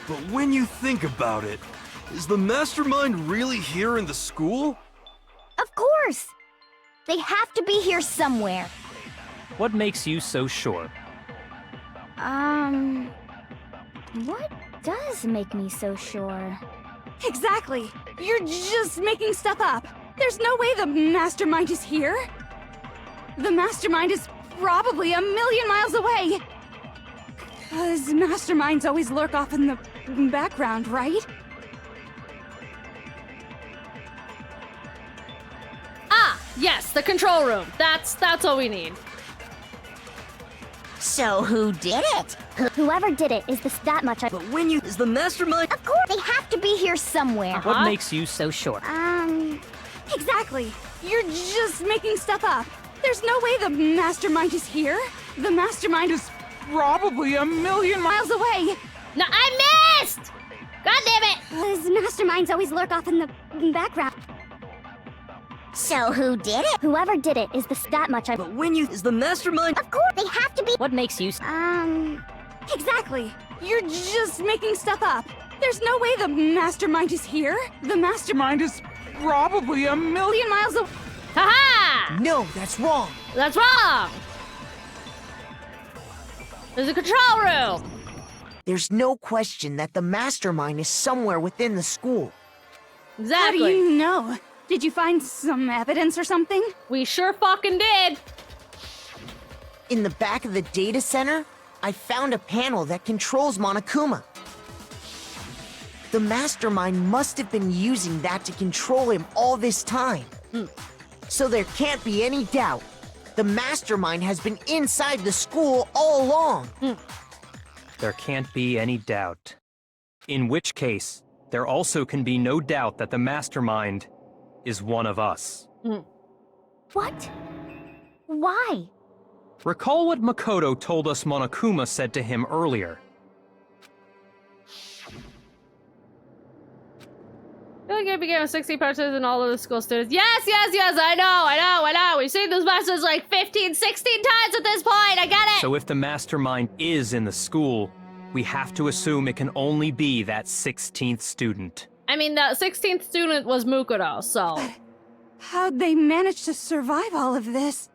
But when you think about it, is the mastermind really here in the school? Of course! They have to be here somewhere. What makes you so sure? What does make me so sure? Exactly. You're just making stuff up. There's no way the mastermind is here. The mastermind is probably 1,000,000 miles away. 'Cause masterminds always lurk off in the background, right? Ah, yes, the control room. That's all we need. So who did it? Whoever did it is that much I- But when you... Is the mastermind... Of course! They have to be here somewhere. What makes you so sure? Exactly. You're just making stuff up. There's no way the mastermind is here. The mastermind is probably 1,000,000 miles away. No, I missed! God damn it! 'Cause masterminds always lurk off in the background. So who did it? Whoever did it is that much I- But when you... Is the mastermind... Of course! They have to be- What makes you... Exactly. You're just making stuff up. There's no way the mastermind is here. The mastermind is probably 1,000,000 miles away. Haha! No, that's wrong. That's wrong! There's a control room! There's no question that the mastermind is somewhere within the school. Exactly. How do you know? Did you find some evidence or something? We sure fucking did! In the back of the data center, I found a panel that controls Monokuma. The mastermind must have been using that to control him all this time. So there can't be any doubt. The mastermind has been inside the school all along. There can't be any doubt. In which case, there also can be no doubt that the mastermind is one of us. What? Why? Recall what Makoto told us Monokuma said to him earlier. I feel like it began with 60 participants and all of the school students. Yes, I know. We've seen those messages like 15, 16 times at this point, I get it! So if the mastermind is in the school, we have to assume it can only be that 16th student. I mean, the 16th student was Mukuro, so... How'd they manage to survive all of this?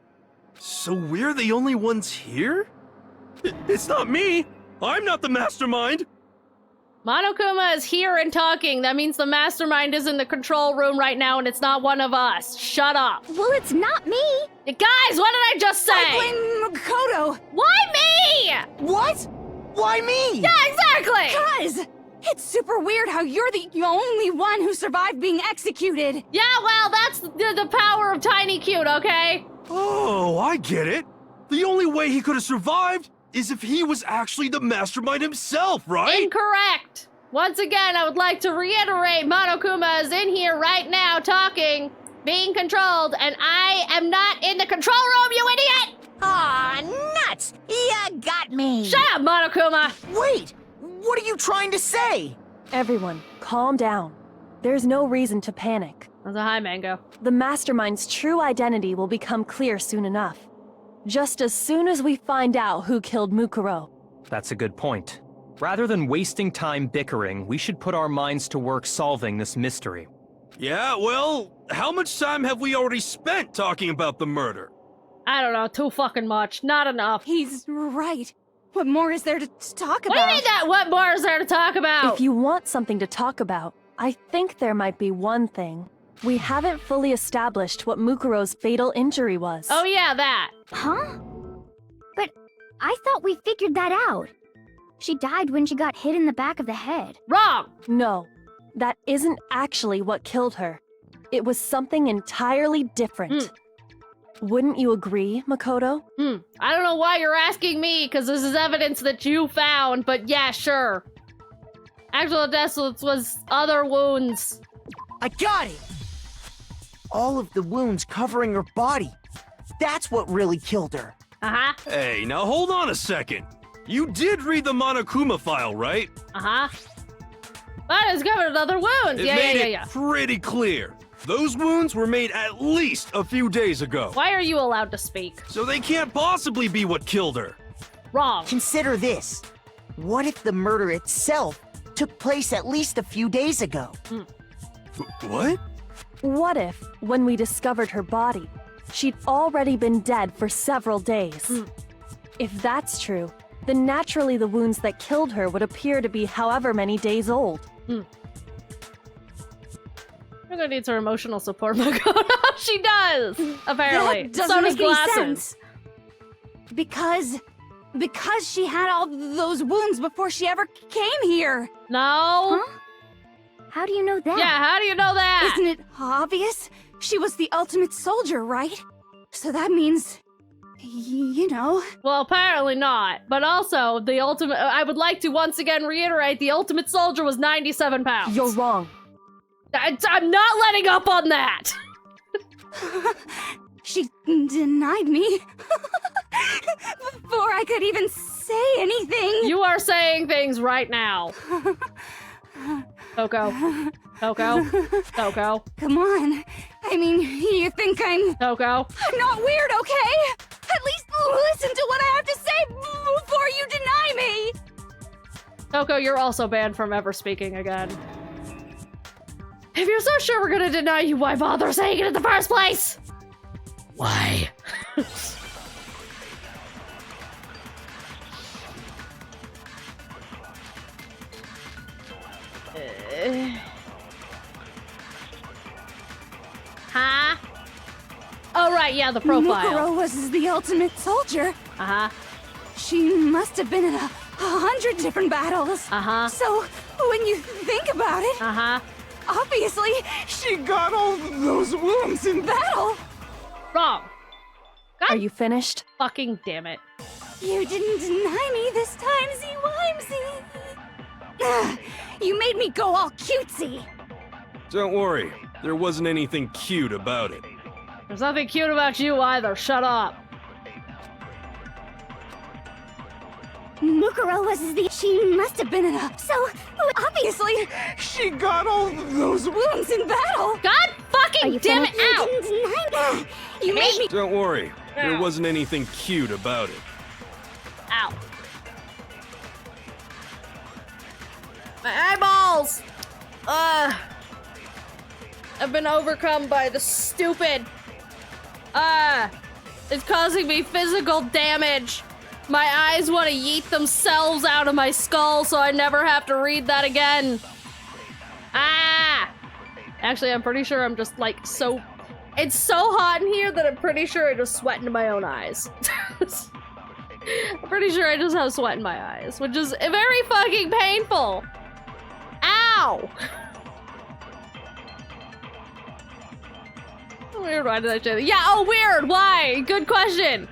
So we're the only ones here? It's not me! I'm not the mastermind! Monokuma is here and talking. That means the mastermind is in the control room right now and it's not one of us. Shut up. Well, it's not me! Guys, what did I just say? I blame Makoto! Why me? What? Why me? Yeah, exactly! Cuz! It's super weird how you're the only one who survived being executed! Yeah, well, that's the power of Tiny Cute, okay? Oh, I get it. The only way he could have survived is if he was actually the mastermind himself, right? Incorrect! Once again, I would like to reiterate Monokuma is in here right now talking, being controlled, and I am not in the control room, you idiot! Aw, nuts! You got me! Shut up, Monokuma! Wait! What are you trying to say? Everyone, calm down. There's no reason to panic. That's a high mango. The mastermind's true identity will become clear soon enough. Just as soon as we find out who killed Mukuro. That's a good point. Rather than wasting time bickering, we should put our minds to work solving this mystery. Yeah, well, how much time have we already spent talking about the murder? I don't know, too fucking much. Not enough. He's right. What more is there to talk about? What do you mean that what more is there to talk about? If you want something to talk about, I think there might be one thing. We haven't fully established what Mukuro's fatal injury was. Oh yeah, that. Huh? But I thought we figured that out. She died when she got hit in the back of the head. Wrong! No, that isn't actually what killed her. It was something entirely different. Wouldn't you agree, Makoto? I don't know why you're asking me, because this is evidence that you found, but yeah, sure. Actual deaths was other wounds. I got it! All of the wounds covering her body. That's what really killed her. Uh-huh. Hey, now hold on a second. You did read the Monokuma file, right? Uh-huh. But it's covered other wounds. It made it pretty clear. Those wounds were made at least a few days ago. Why are you allowed to speak? So they can't possibly be what killed her. Wrong. Consider this. What if the murder itself took place at least a few days ago? What? What if, when we discovered her body, she'd already been dead for several days? If that's true, then naturally the wounds that killed her would appear to be however many days old. You're gonna need some emotional support, Makoto. She does, apparently. That doesn't so does make any glasses. sense. Because she had all those wounds before she ever came here. No. Huh? How do you know that? Yeah, how do you know that? Isn't it obvious? She was the ultimate soldier, right? So that means, you know. Well, apparently not. But also, the ultimate. I would like to once again reiterate: the ultimate soldier was 97 pounds. You're wrong. I'm not letting up on that. She denied me before I could even say anything. You are saying things right now. Coco. Come on. I mean, you think I'm not weird, okay? At least listen to what I have to say before you deny me. Coco, you're also banned from ever speaking again. If you're so sure we're gonna deny you, why bother saying it in the first place? Why? Huh? Oh, right, yeah, the profile. Mukuro was the ultimate soldier. Uh-huh. She must have been in 100 different battles. Uh-huh. So, when you think about it, obviously, she got all those wounds in battle. Wrong. God Are you finished? fucking damn it. You didn't deny me this time, Z-Wimesy. You made me go all cutesy. Don't worry, there wasn't anything cute about it. There's nothing cute about you either. Shut up. Mukuro was she must have been in so obviously she got all those wounds in battle. God fucking damn it, You didn't deny me. You made me. Don't worry, there wasn't anything cute about it. Ow. My eyeballs! I've been overcome by the stupid. It's causing me physical damage. My eyes want to yeet themselves out of my skull so I never have to read that again. Actually, I'm pretty sure I'm just like so... It's so hot in here that I'm pretty sure I just sweat into my own eyes. I'm pretty sure I just have sweat in my eyes, which is very fucking painful. Ow! Weird, why did I say that? Yeah, oh weird, why? Good question.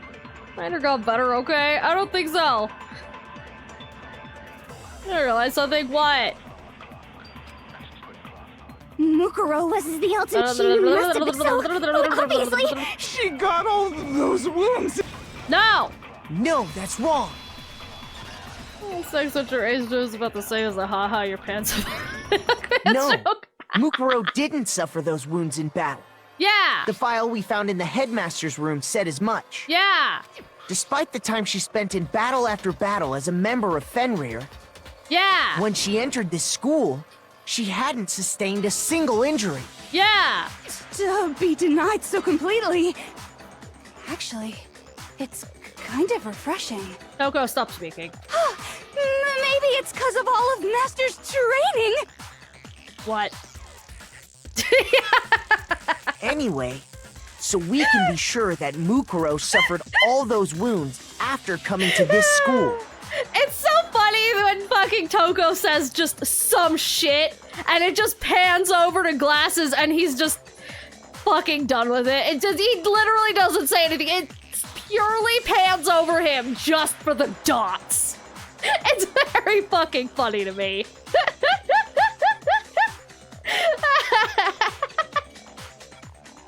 Mine got better, okay? I don't think so. I realized something, what? Mukuro was the ultimate. She must have been so obviously. She got all those wounds. No! No, that's wrong. Sex at your age is about the same as a haha your pants. No, Mukuro didn't suffer those wounds in battle. Yeah! The file we found in the headmaster's room said as much. Yeah! Despite the time she spent in battle after battle as a member of Fenrir, yeah! When she entered this school, she hadn't sustained a single injury. Yeah! To be denied so completely. Actually, it's kind of refreshing. Coco, stop speaking. Maybe it's because of all of Master's training. What? Anyway, so we can be sure that Mukuro suffered all those wounds after coming to this school. It's so funny when fucking Toko says just some shit, and it just pans over to Glasses, and he's just fucking done with it. It just, he literally doesn't say anything. It purely pans over him just for the dots. It's very fucking funny to me.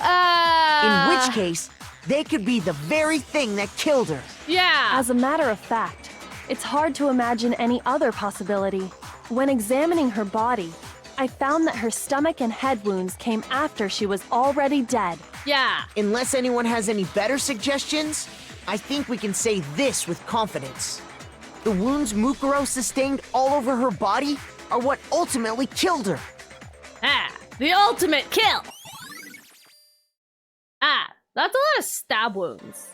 In which case, they could be the very thing that killed her. Yeah. As a matter of fact, it's hard to imagine any other possibility. When examining her body, I found that her stomach and head wounds came after she was already dead. Yeah. Unless anyone has any better suggestions, I think we can say this with confidence. The wounds Mukuro sustained all over her body are what ultimately killed her. Ah, the ultimate kill. Ah, that's a lot of stab wounds.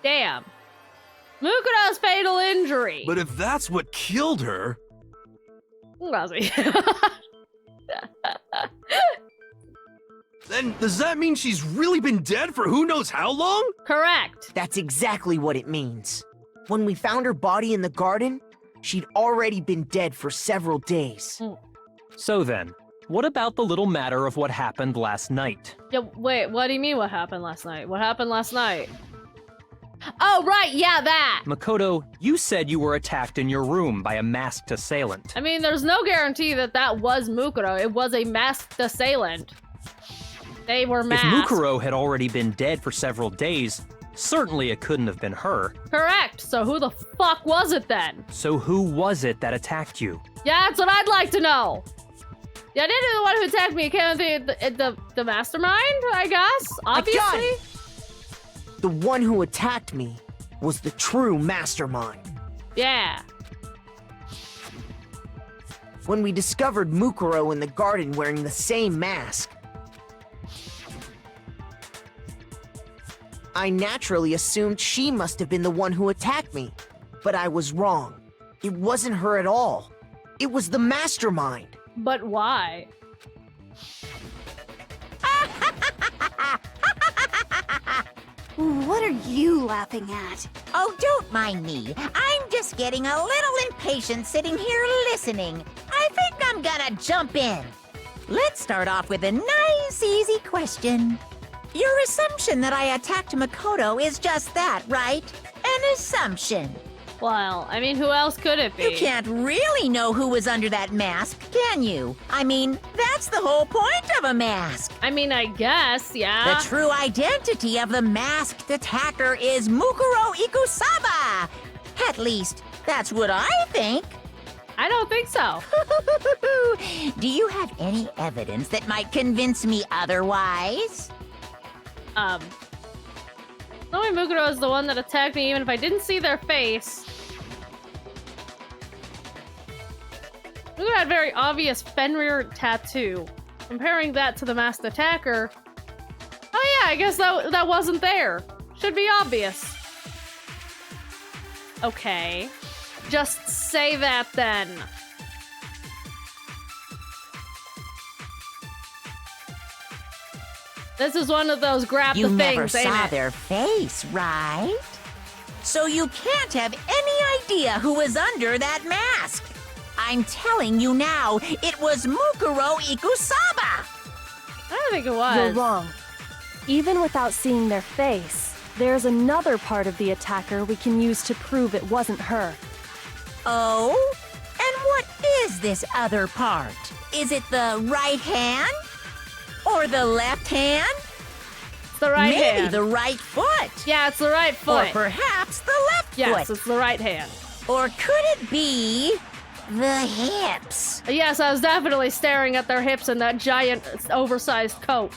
Damn. Mukuro's fatal injury. But if that's what killed her... Then does that mean she's really been dead for who knows how long? Correct. That's exactly what it means. When we found her body in the garden, she'd already been dead for several days. So then, what about the little matter of what happened last night? Yeah, wait, what do you mean what happened last night? What happened last night? Oh, right, yeah, that! Makoto, you said you were attacked in your room by a masked assailant. I mean, there's no guarantee that that was Mukuro. It was a masked assailant. They were masked. If Mukuro had already been dead for several days, certainly it couldn't have been her. Correct, so who the fuck was it then? So who was it that attacked you? Yeah, that's what I'd like to know. Yeah, I didn't know the one who attacked me. Can't think the mastermind, I guess, obviously. I got it. The one who attacked me was the true mastermind. Yeah. When we discovered Mukuro in the garden wearing the same mask, I naturally assumed she must have been the one who attacked me. But I was wrong. It wasn't her at all. It was the mastermind. But why? What are you laughing at? Oh, don't mind me. I'm just getting a little impatient sitting here listening. I think I'm gonna jump in. Let's start off with a nice, easy question. Your assumption that I attacked Makoto is just that, right? An assumption. Well, I mean, who else could it be? You can't really know who was under that mask, can you? I mean, that's the whole point of a mask. I mean, I guess, yeah. The true identity of the masked attacker is Mukuro Ikusaba. At least, that's what I think. I don't think so. Do you have any evidence that might convince me otherwise? Knowing Mukuro is the one that attacked me, even if I didn't see their face. Mukuro had a very obvious Fenrir tattoo. Comparing that to the masked attacker. Oh yeah, I guess that wasn't there. Should be obvious. Okay. Just say that then. This is one of those grab the things, ain't it? You never saw their face, right? So you can't have any idea who was under that mask. I'm telling you now, it was Mukuro Ikusaba. I don't think it was. You're wrong. Even without seeing their face, there's another part of the attacker we can use to prove it wasn't her. Oh? And what is this other part? Is it the right hand? Or the left hand? It's the right hand. Maybe the right foot. Yeah, it's the right foot. Or perhaps the left foot. Yes, it's the right hand. Or could it be the hips? Yes, I was definitely staring at their hips in that giant, oversized coat.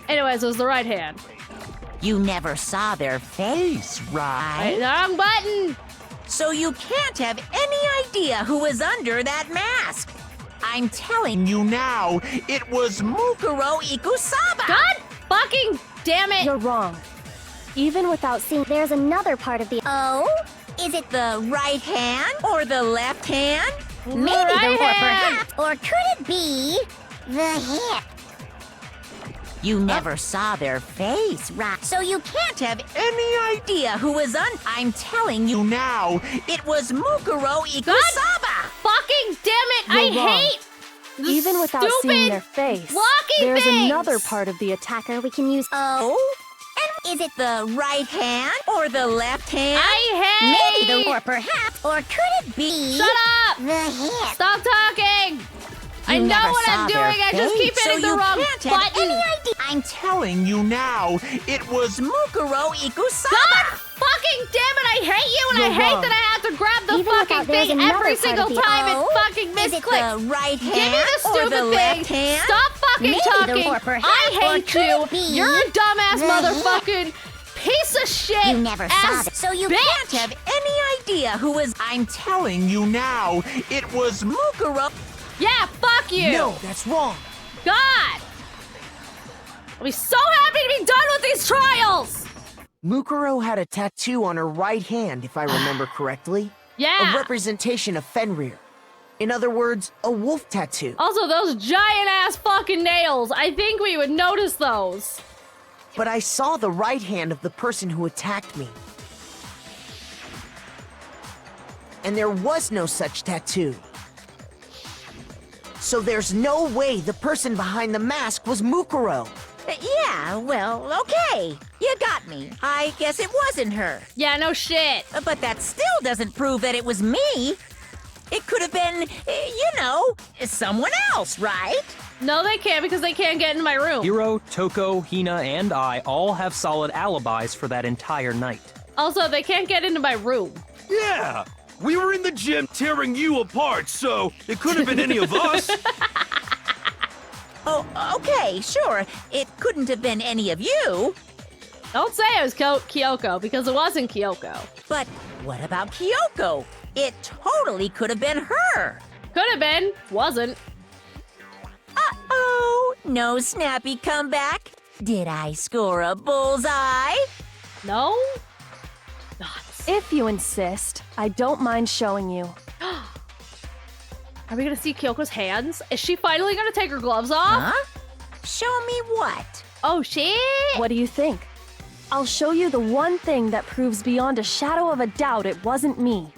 Anyways, it was the right hand. You never saw their face, right? Wait, wrong button! So you can't have any idea who was under that mask. I'm telling you now, it was Mukuro Ikusaba! God fucking damn it! You're wrong. Even without seeing, There's another part of the... Oh? Is it the right hand or the left hand? Maybe right the or hand. perhaps, or could it be the hip? You never saw their face, right? So you can't have any idea who was I'm telling you now, it was Mukuro Ikusaba! Fucking damn it! You're I wrong. hate Even Even without seeing their face, there's another part of the attacker we can use. Oh? And is it the right hand or the left hand? I hate. Maybe or perhaps, or could it be? Shut up! The hand. Stop talking! I You know never what saw I'm their doing, I just keep face, hitting so the you wrong can't have button! any idea. I'm telling you now, it was Mukuro Ikusaba. God fucking damn it, I hate you and I hate that I have to grab the Even fucking without, there's thing another every part single of the time O. it fucking Is it misclicks! the right hand Give me the or stupid the thing! left hand? Stop fucking Maybe talking! or perhaps, I or hate could you! it be You're a dumbass the motherfucking piece of shit! You never saw ass that, so you bitch. can't have any idea who was. I'm telling you now, it was Mukuro. Yeah, fuck you! No, that's wrong. God! I'll be so happy to be done with these trials! Mukuro had a tattoo on her right hand, if I remember correctly. Yeah! A representation of Fenrir. In other words, a wolf tattoo. Also, those giant-ass fucking nails! I think we would notice those. But I saw the right hand of the person who attacked me. And there was no such tattoo. So there's no way the person behind the mask was Mukuro. Yeah, well, okay. You got me. I guess it wasn't her. Yeah, no shit. But that still doesn't prove that it was me. It could have been, someone else, right? No, they can't because they can't get into my room. Hiro, Toko, Hina, and I all have solid alibis for that entire night. Also, they can't get into my room. Yeah! We were in the gym tearing you apart, so it could have been any of us. Oh, okay, sure. It couldn't have been any of you. Don't say it was Kyoko, because it wasn't Kyoko. But what about Kyoko? It totally could have been her. Could have been, wasn't. Uh-oh, no snappy comeback. Did I score a bullseye? No? If you insist, I don't mind showing you. Are we gonna see Kyoko's hands? Is she finally gonna take her gloves off? Huh? Show me what? Oh shit! What do you think? I'll show you the one thing that proves beyond a shadow of a doubt it wasn't me.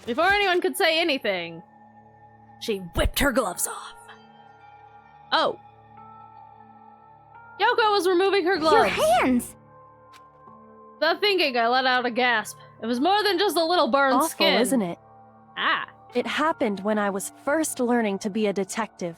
Before anyone could say anything, she whipped her gloves off. Oh. Kyoko was removing her gloves. Your hands! Without thinking, I let out a gasp. It was more than just a little burned Awful, skin. isn't it? Ah. It happened when I was first learning to be a detective.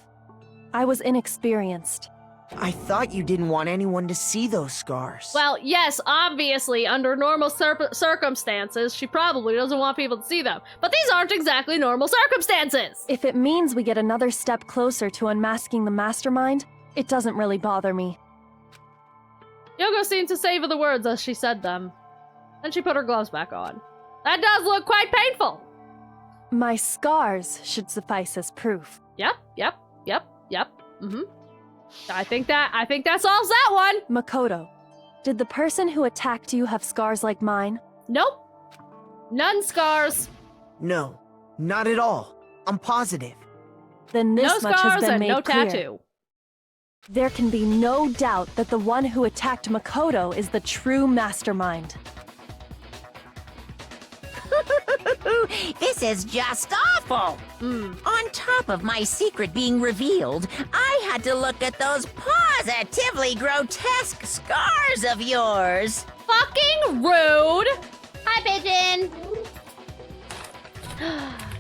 I was inexperienced. I thought you didn't want anyone to see those scars. Well, yes, obviously, under normal circumstances, she probably doesn't want people to see them. But these aren't exactly normal circumstances! If it means we get another step closer to unmasking the mastermind, it doesn't really bother me. Yoko seemed to savor the words as she said them. Then she put her gloves back on. That does look quite painful! My scars should suffice as proof. Yep. Mm-hmm. I think that solves that one! Makoto, did the person who attacked you have scars like mine? Nope. None scars. No, not at all. I'm positive. Then this No much has scars been and made no clear. tattoo. There can be no doubt that the one who attacked Makoto is the true mastermind. This is just awful. On top of my secret being revealed, I had to look at those positively grotesque scars of yours. Fucking rude! Hi, Pigeon!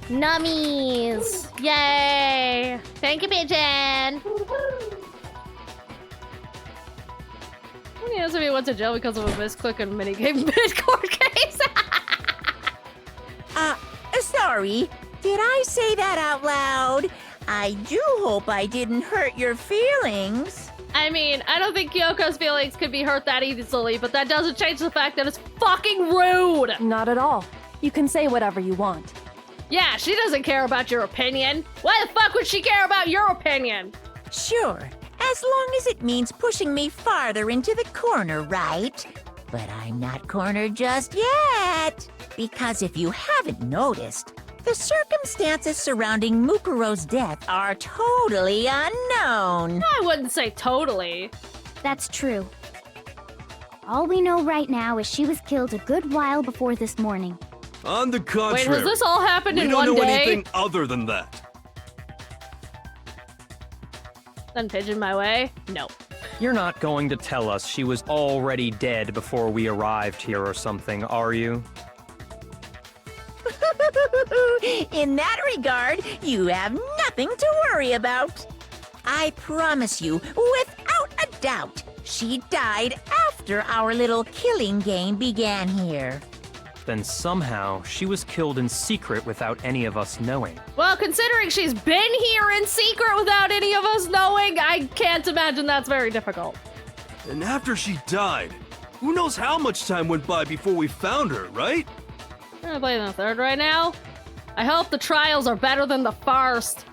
Nummies! Yay! Thank you, Pigeon! He asked if he went to jail because of a misclick and minigame mid-court case. Sorry. Did I say that out loud? I do hope I didn't hurt your feelings. I mean, I don't think Kyoko's feelings could be hurt that easily, but that doesn't change the fact that it's fucking rude! Not at all. You can say whatever you want. Yeah, she doesn't care about your opinion. Why the fuck would she care about your opinion? Sure, as long as it means pushing me farther into the corner, right? But I'm not cornered just yet. Because if you haven't noticed, the circumstances surrounding Mukuro's death are totally unknown. I wouldn't say totally. That's true. All we know right now is she was killed a good while before this morning. On the contrary, Wait, has this all happened we in don't one know day? anything other than that. Send Pigeon my way? No. You're not going to tell us she was already dead before we arrived here or something, are you? In that regard, you have nothing to worry about. I promise you, without a doubt, she died after our little killing game began here. Then somehow she was killed in secret without any of us knowing. Well, considering she's been here in secret without any of us knowing, I can't imagine that's very difficult. And after she died, who knows how much time went by before we found her, right? I'm gonna play the third right now. I hope the trials are better than the first.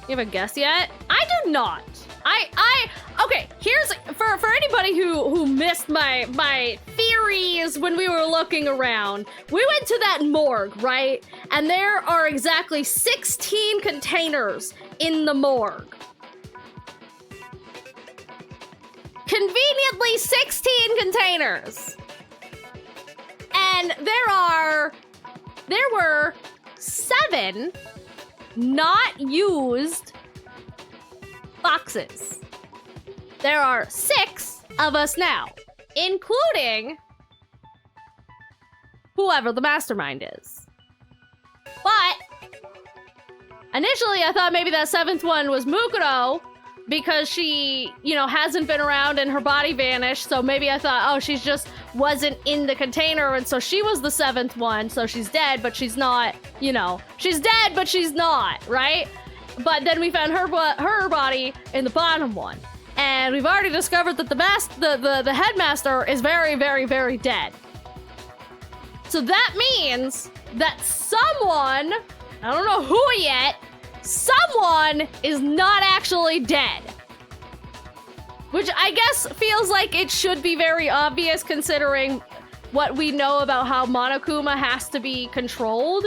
You have a guess yet? I do not. Okay, here's, for anybody who missed my theories when we were looking around, we went to that morgue, right? And there are exactly 16 containers in the morgue. Conveniently 16 containers. And there were 7 not used boxes. There are 6 of us now, including whoever the mastermind is. But initially I thought maybe that 7th one was Mukuro because she, hasn't been around and her body vanished. So maybe I thought, oh, she's just wasn't in the container. And so she was the 7th one. So she's dead, but she's not, she's dead, but she's not, right? But then we found her body in the bottom one. And we've already discovered that the headmaster is very, very, very dead. So that means that someone, I don't know who yet, someone is not actually dead. Which I guess feels like it should be very obvious considering what we know about how Monokuma has to be controlled.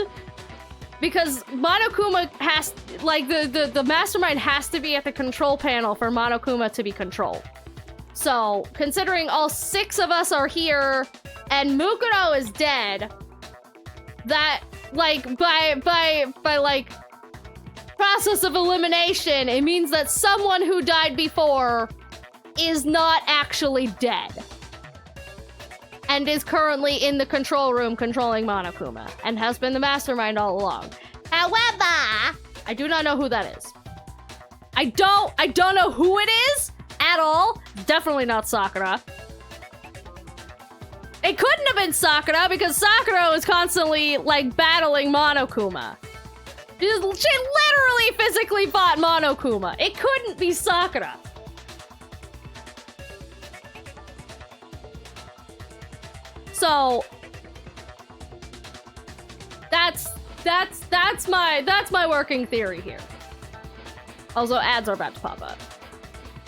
Because Monokuma has, the mastermind has to be at the control panel for Monokuma to be controlled. So, considering all 6 of us are here and Mukuro is dead, that, by process of elimination, it means that someone who died before is not actually dead. And is currently in the control room controlling Monokuma, and has been the mastermind all along. However, I do not know who that is. I don't know who it is at all. Definitely not Sakura. It couldn't have been Sakura because Sakura was constantly battling Monokuma. She literally physically fought Monokuma. It couldn't be Sakura. So that's my working theory here. Also, ads are about to pop up.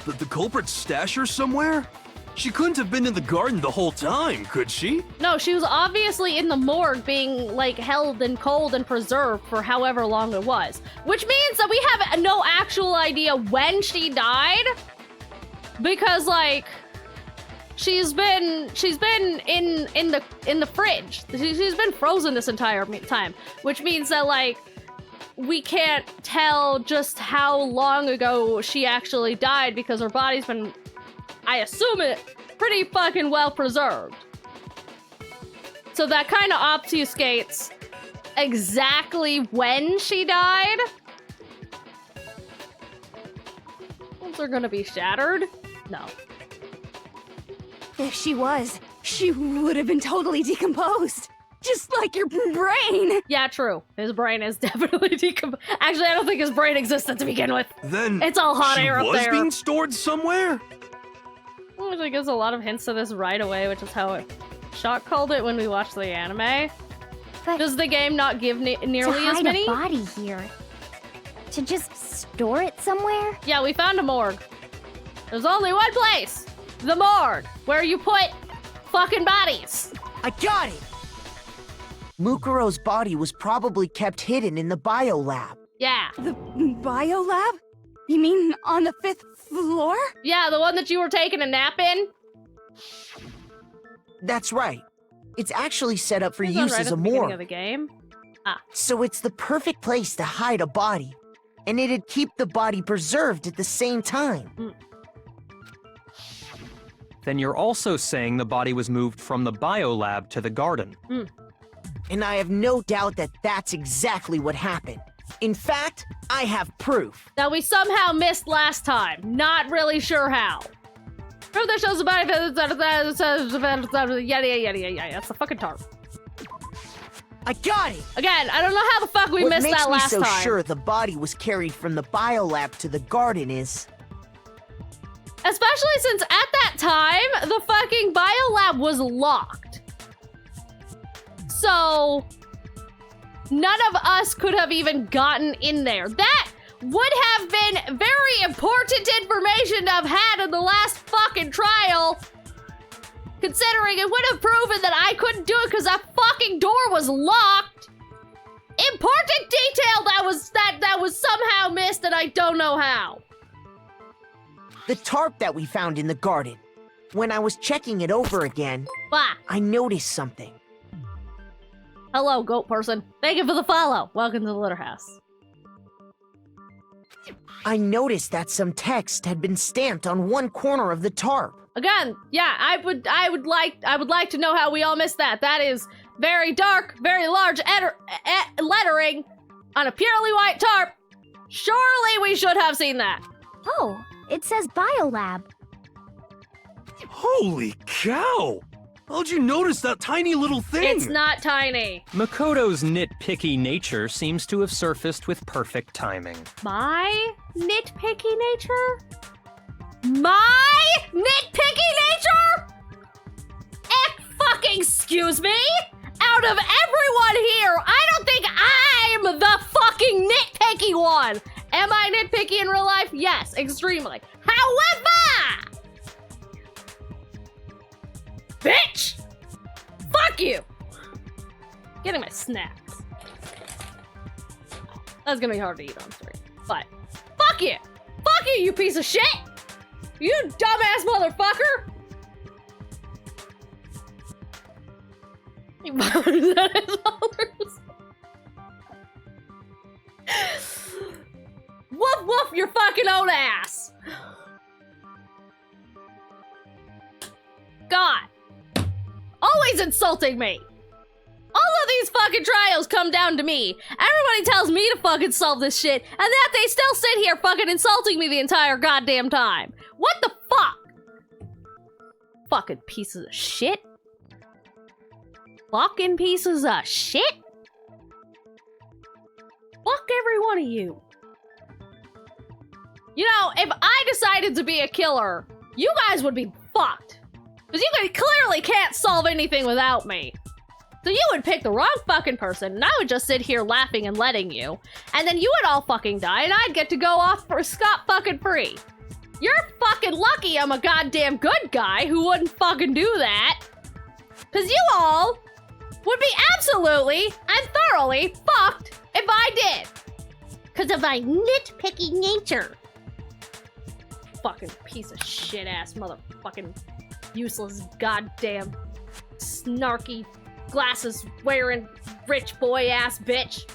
The culprit stashed her somewhere? She couldn't have been in the garden the whole time, could she? No, she was obviously in the morgue being held and cold and preserved for however long it was. Which means that we have no actual idea when she died. Because she's been in the fridge. She's been frozen this entire time, which means that we can't tell just how long ago she actually died because her body's been, I assume it, pretty fucking well preserved. So that kind of obfuscates exactly when she died. Bones are gonna be shattered? No. If she was, she would have been totally decomposed. Just like your brain. Yeah, true. His brain is definitely decomposed. Actually, I don't think his brain existed to begin with. Then it's all hot air up there. She was being stored somewhere? Which gives a lot of hints to this right away, which is how Shock called it when we watched the anime. But does the game not give nearly as many? To hide a body here. To just store it somewhere? Yeah, we found a morgue. There's only one place. The morgue, where you put fucking bodies. I got it! Mukuro's body was probably kept hidden in the biolab. Yeah. The biolab? You mean on the 5th floor? Yeah, the one that you were taking a nap in? That's right. It's actually set up for use right as at a the beginning morgue. Of the game. Ah. So it's the perfect place to hide a body. and it'd keep the body preserved at the same time. Then you're also saying the body was moved from the biolab to the garden. And I have no doubt that that's exactly what happened. In fact, I have proof. That we somehow missed last time. Not really sure how. Proof that shows the body. Yada yada yada. That's the fucking tarp. I got it! Again, I don't know how the fuck we missed that last time. What makes me so sure the body was carried from the biolab to the garden is... Especially since at that time, the fucking biolab was locked. So, none of us could have even gotten in there. That would have been very important information to have had in the last fucking trial. Considering it would have proven that I couldn't do it because that fucking door was locked. Important detail that was somehow missed and I don't know how. The tarp that we found in the garden. When I was checking it over again, I noticed something. Hello, goat person. Thank you for the follow. Welcome to the litter house. I noticed that some text had been stamped on one corner of the tarp. Again, yeah, I would like to know how we all missed that. That is very dark, very large lettering on a purely white tarp. Surely we should have seen that. Oh, it says biolab. Holy cow! How'd you notice that tiny little thing? It's not tiny. Makoto's nitpicky nature seems to have surfaced with perfect timing. My nitpicky nature? My nitpicky nature? Fucking excuse me? Out of everyone here, I don't think I'm the fucking nitpicky one. Am I nitpicky in real life? Yes, extremely. However, bitch! Fuck you! Getting my snacks. That's gonna be hard to eat on stream. But, fuck you! Fuck you, you piece of shit! You dumbass motherfucker! He barks at his elders. Woof woof your fucking own ass! God! Always insulting me! All of these fucking trials come down to me. Everybody tells me to fucking solve this shit, and that they still sit here fucking insulting me the entire goddamn time. What the fuck? Fucking pieces of shit. Fucking pieces of shit. Fuck every one of you. You know, if I decided to be a killer, you guys would be fucked. Because you clearly can't solve anything without me. So you would pick the wrong fucking person, and I would just sit here laughing and letting you. And then you would all fucking die, and I'd get to go off for scot fucking free. You're fucking lucky I'm a goddamn good guy who wouldn't fucking do that. Because you all would be absolutely and thoroughly fucked if I did. Because of my nitpicky nature. Fucking piece of shit ass motherfucking useless goddamn snarky glasses wearing rich boy ass bitch.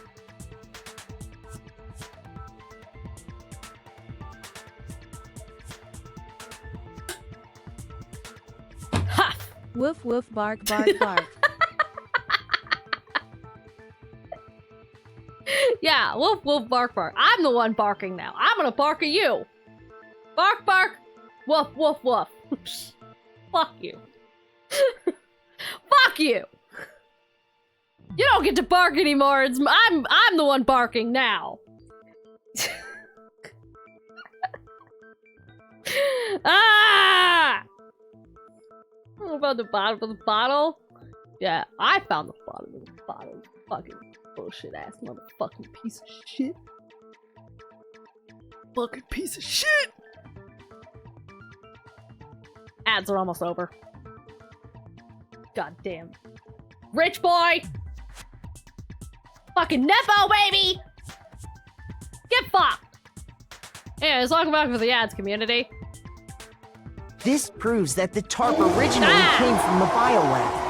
Ha! Woof woof bark bark bark. Yeah, woof woof bark bark. I'm the one barking now. I'm gonna bark at you. Bark bark. Woof woof woof. Fuck you. Fuck you. You don't get to bark anymore. I'm the one barking now. Ah! What about the bottom of the bottle? Yeah, I found the bottom of the bottle. Fucking bullshit ass motherfucking piece of shit. Fucking piece of shit! Ads are almost over. Goddamn. Rich boy! Fucking Nepo, baby! Get fucked! Anyways, welcome back to the ads community. This proves that the tarp originally came from the biolab.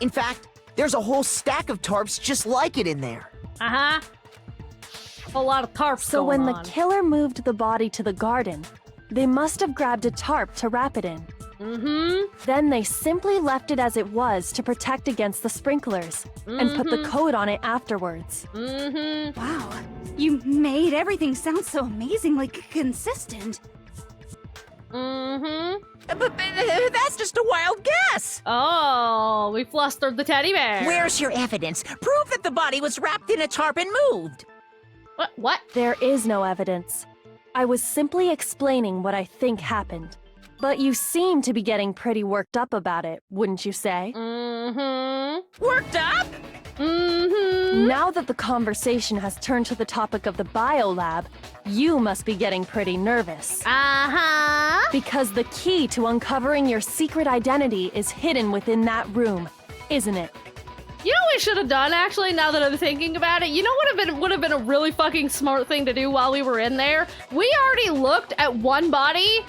In fact, There's a whole stack of tarps just like it in there. Uh-huh. A lot of tarps So going when on. the killer moved the body to the garden, they must have grabbed a tarp to wrap it in. Mm-hmm. Then they simply left it as it was to protect against the sprinklers and put the coat on it afterwards. Mm-hmm. Wow, you made everything sound so amazingly consistent. Mm-hmm. But that's just a wild guess. Oh, we flustered the teddy bear. Where's your evidence? Prove that the body was wrapped in a tarp and moved. What? There is no evidence. I was simply explaining what I think happened. But you seem to be getting pretty worked up about it, wouldn't you say? Mm-hmm. Worked up? Mm-hmm. Now that the conversation has turned to the topic of the biolab, you must be getting pretty nervous. Uh-huh. Because the key to uncovering your secret identity is hidden within that room, isn't it? You know what we should have done, actually, now that I'm thinking about it? You know what would have been a really fucking smart thing to do while we were in there? We already looked at one body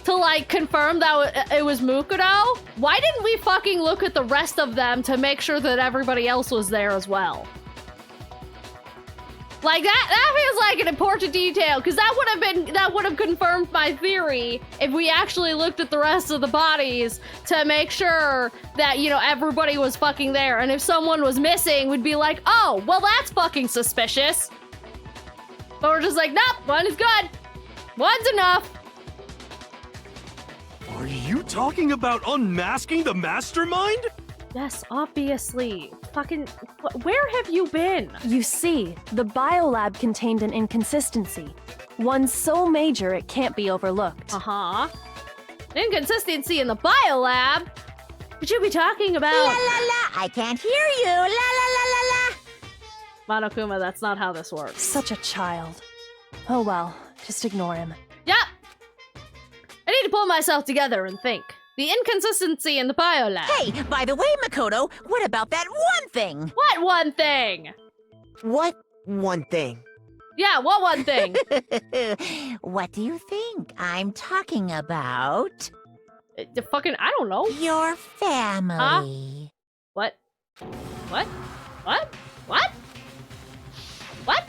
to, like, confirm that it was Mukudo. Why didn't we fucking look at the rest of them to make sure that everybody else was there as well? Like, that feels like an important detail, because that would have confirmed my theory if we actually looked at the rest of the bodies to make sure that, you know, everybody was fucking there. And if someone was missing, we'd be like, oh, well, that's fucking suspicious. But we're just like, nope, one is good. One's enough. Are you talking about unmasking the mastermind? Yes, obviously. Fucking, where have you been? You see, the biolab contained an inconsistency. One so major it can't be overlooked. Uh-huh. Inconsistency in the biolab? Could you be talking about? La la la, I can't hear you. La la la la la. Monokuma, that's not how this works. Such a child. Oh well, just ignore him. Yep. I need to pull myself together and think. The inconsistency in the biolab. Hey, by the way, Makoto, what about that one thing? What one thing? What one thing? Yeah, what one thing? What do you think I'm talking about? Fucking, I don't know. Your family. What? What? What? What? What?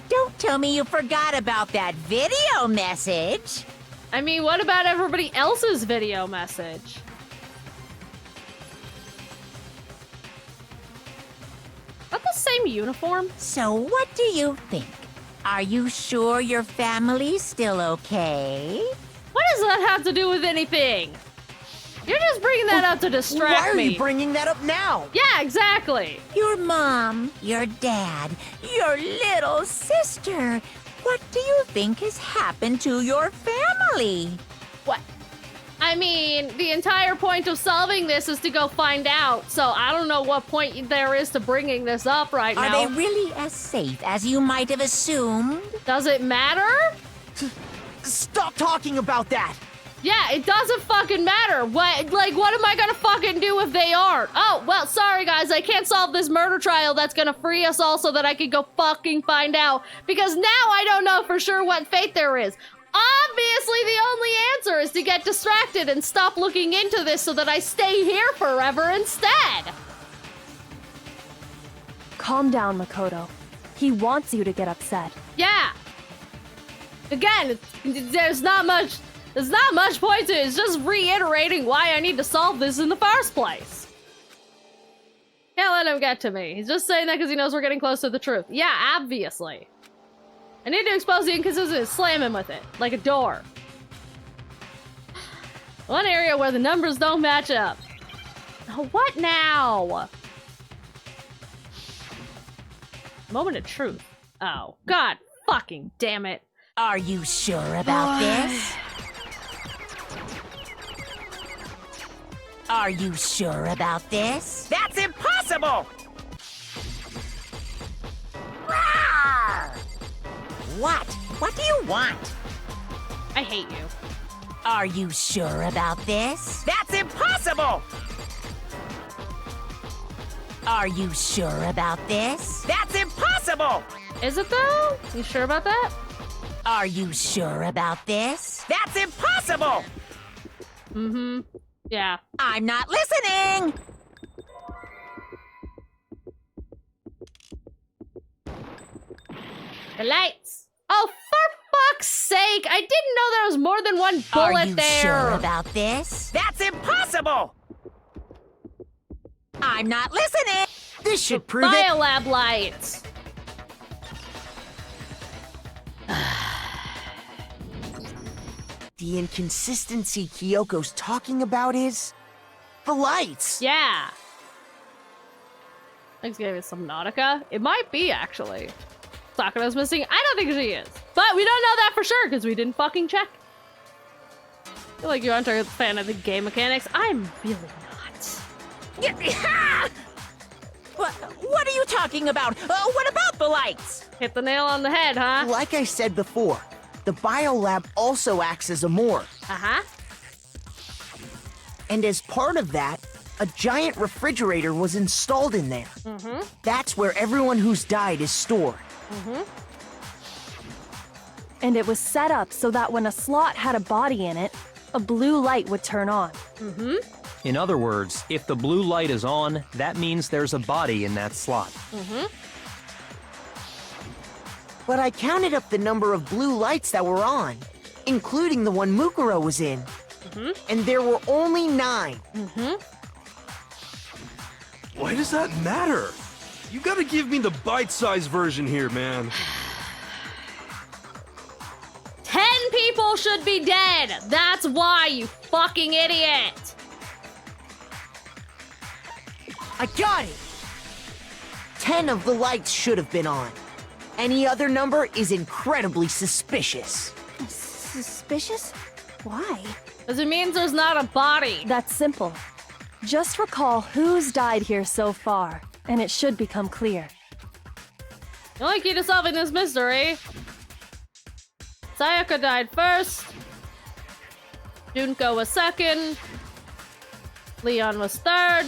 Don't tell me you forgot about that video message. I mean, what about everybody else's video message? Is that the same uniform? So what do you think? Are you sure your family's still okay? What does that have to do with anything? You're just bringing that up to distract me. Why are you bringing that up now? Yeah, exactly. Your mom, your dad, your little sister. What do you think has happened to your family? What? I mean, the entire point of solving this is to go find out, so I don't know what point there is to bringing this up right now. Are they really as safe as you might have assumed? Does it matter? Stop talking about that! Yeah, it doesn't fucking matter. What am I gonna fucking do if they aren't? Oh, well, sorry guys, I can't solve this murder trial that's gonna free us all so that I can go fucking find out. Because now I don't know for sure what fate there is. Obviously, the only answer is to get distracted and stop looking into this so that I stay here forever instead. Calm down, Makoto. He wants you to get upset. Yeah. Again, there's not much point to it. It's just reiterating why I need to solve this in the first place. Can't let him get to me. He's just saying that because he knows we're getting close to the truth. Yeah, obviously. I need to expose the inconsistency and slam him with it, like a door. One area where the numbers don't match up. Oh, what now? Moment of truth. Oh, God fucking damn it. Are you sure about this? Are you sure about this? That's impossible! Rawr! What? What do you want? I hate you. Are you sure about this? That's impossible! Are you sure about this? That's impossible! Is it though? You sure about that? Are you sure about this? That's impossible! Mm-hmm. Yeah. I'm not listening! The lights. Oh, for fuck's sake! I didn't know there was more than one bullet Are you there. sure about this? That's impossible! I'm not listening! This should prove it. Biolab lights. The inconsistency Kyoko's talking about is the lights. Yeah. Thanks, gave us some Nautica. It might be, actually. Sakura's missing. I don't think she is. But we don't know that for sure because we didn't fucking check. I feel like you aren't a fan of the game mechanics. I'm really not. What are you talking about? What about the lights? Hit the nail on the head, huh? Like I said before, the biolab also acts as a morgue. Uh-huh. And as part of that, a giant refrigerator was installed in there. Mm-hmm. That's where everyone who's died is stored. Mm-hmm. And it was set up so that when a slot had a body in it, a blue light would turn on. Mm-hmm. In other words, if the blue light is on, that means there's a body in that slot. Mm-hmm. But I counted up the number of blue lights that were on, including the one Mukuro was in. Mm-hmm. And there were only 9. Mm-hmm. Why does that matter? You gotta give me the bite-sized version here, man. 10 people should be dead. That's why, you fucking idiot. I got it! 10 of the lights should have been on. Any other number is incredibly suspicious. Suspicious? Why? Because it means there's not a body. That's simple. Just recall who's died here so far, and it should become clear. The only key to solving this mystery. Sayaka died first. Junko was second. Leon was third.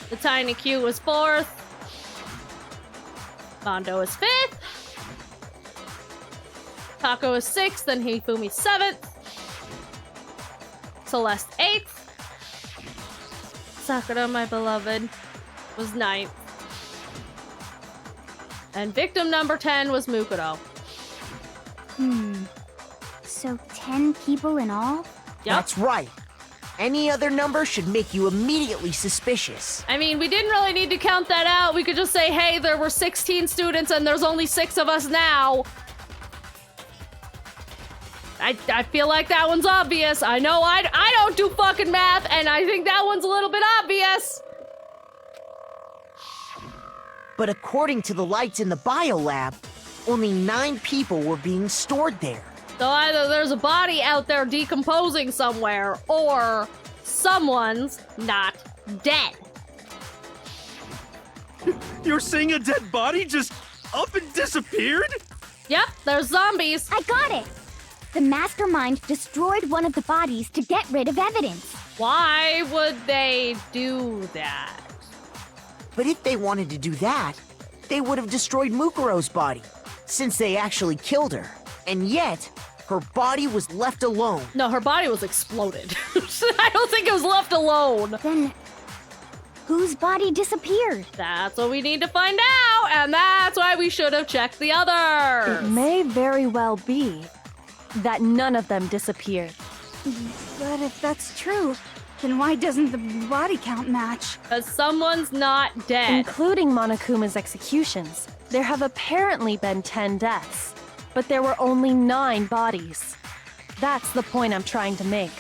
The Tiny Q was fourth. Mondo is fifth. Taco is sixth, and Hifumi seventh. Celeste eighth. Sakura, my beloved, was ninth. And victim number 10 was Mukuro. So 10 people in all? Yep. That's right. Any other number should make you immediately suspicious. I mean, we didn't really need to count that out. We could just say, hey, there were 16 students and there's only 6 of us now. I feel like that one's obvious. I know I don't do fucking math, and I think that one's a little bit obvious. But according to the lights in the biolab, only 9 people were being stored there. So either there's a body out there decomposing somewhere, or someone's not dead. You're saying a dead body just up and disappeared? Yep, there's zombies. I got it! The mastermind destroyed one of the bodies to get rid of evidence. Why would they do that? But if they wanted to do that, they would have destroyed Mukuro's body, since they actually killed her. And yet, her body was left alone. No, her body was exploded. I don't think it was left alone. Then, whose body disappeared? That's what we need to find out, and that's why we should have checked the others. It may very well be that none of them disappeared. But if that's true, then why doesn't the body count match? Because someone's not dead. Including Monokuma's executions, there have apparently been 10 deaths, but there were only 9 bodies. That's the point I'm trying to make.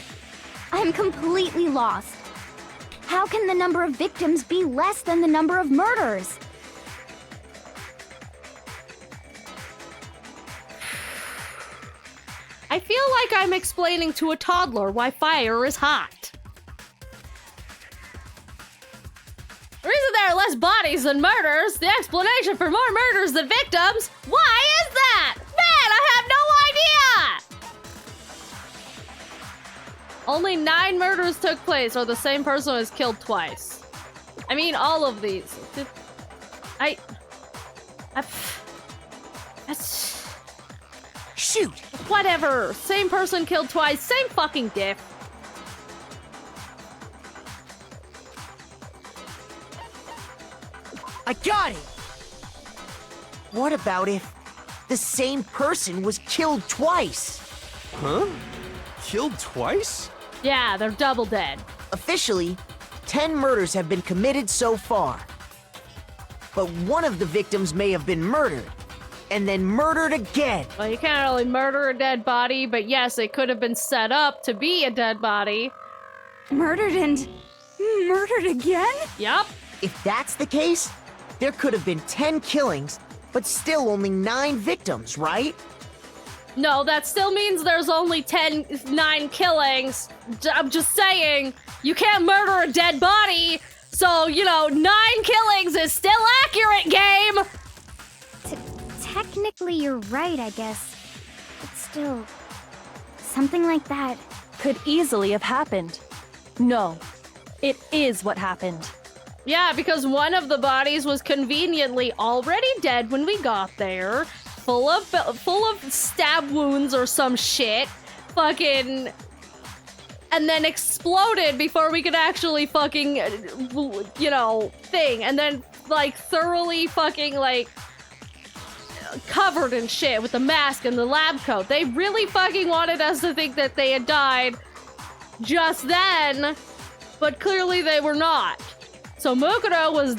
I'm completely lost. How can the number of victims be less than the number of murders? I feel like I'm explaining to a toddler why fire is hot. The reason there are less bodies than murders, the explanation for more murders than victims, why is that? Man, I have no idea! Only 9 murders took place, or the same person was killed twice. I mean, all of these. Shoot! Whatever. Same person killed twice. Same fucking diff. I got it! What about if the same person was killed twice? Huh? Killed twice? Yeah, they're double dead. Officially, 10 murders have been committed so far. But one of the victims may have been murdered, and then murdered again. Well, you can't really murder a dead body, but yes, it could have been set up to be a dead body. Murdered and murdered again? Yup. If that's the case, there could have been 10 killings, but still only 9 victims, right? No, that still means there's only 9 killings. I'm just saying, you can't murder a dead body, so, 9 killings is still accurate, game! Technically, you're right, I guess. But still, something like that could easily have happened. No, it is what happened. Yeah, because one of the bodies was conveniently already dead when we got there, full of stab wounds or some shit, fucking, and then exploded before we could actually fucking, thing, and then, thoroughly fucking, covered in shit with the mask and the lab coat. They really fucking wanted us to think that they had died just then, but clearly they were not. So Mukuro was...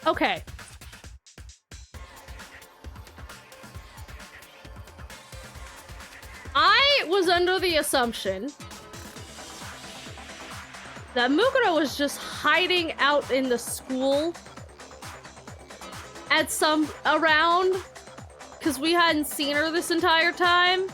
Okay. I was under the assumption that Mukuro was just hiding out in the school at around, because we hadn't seen her this entire time.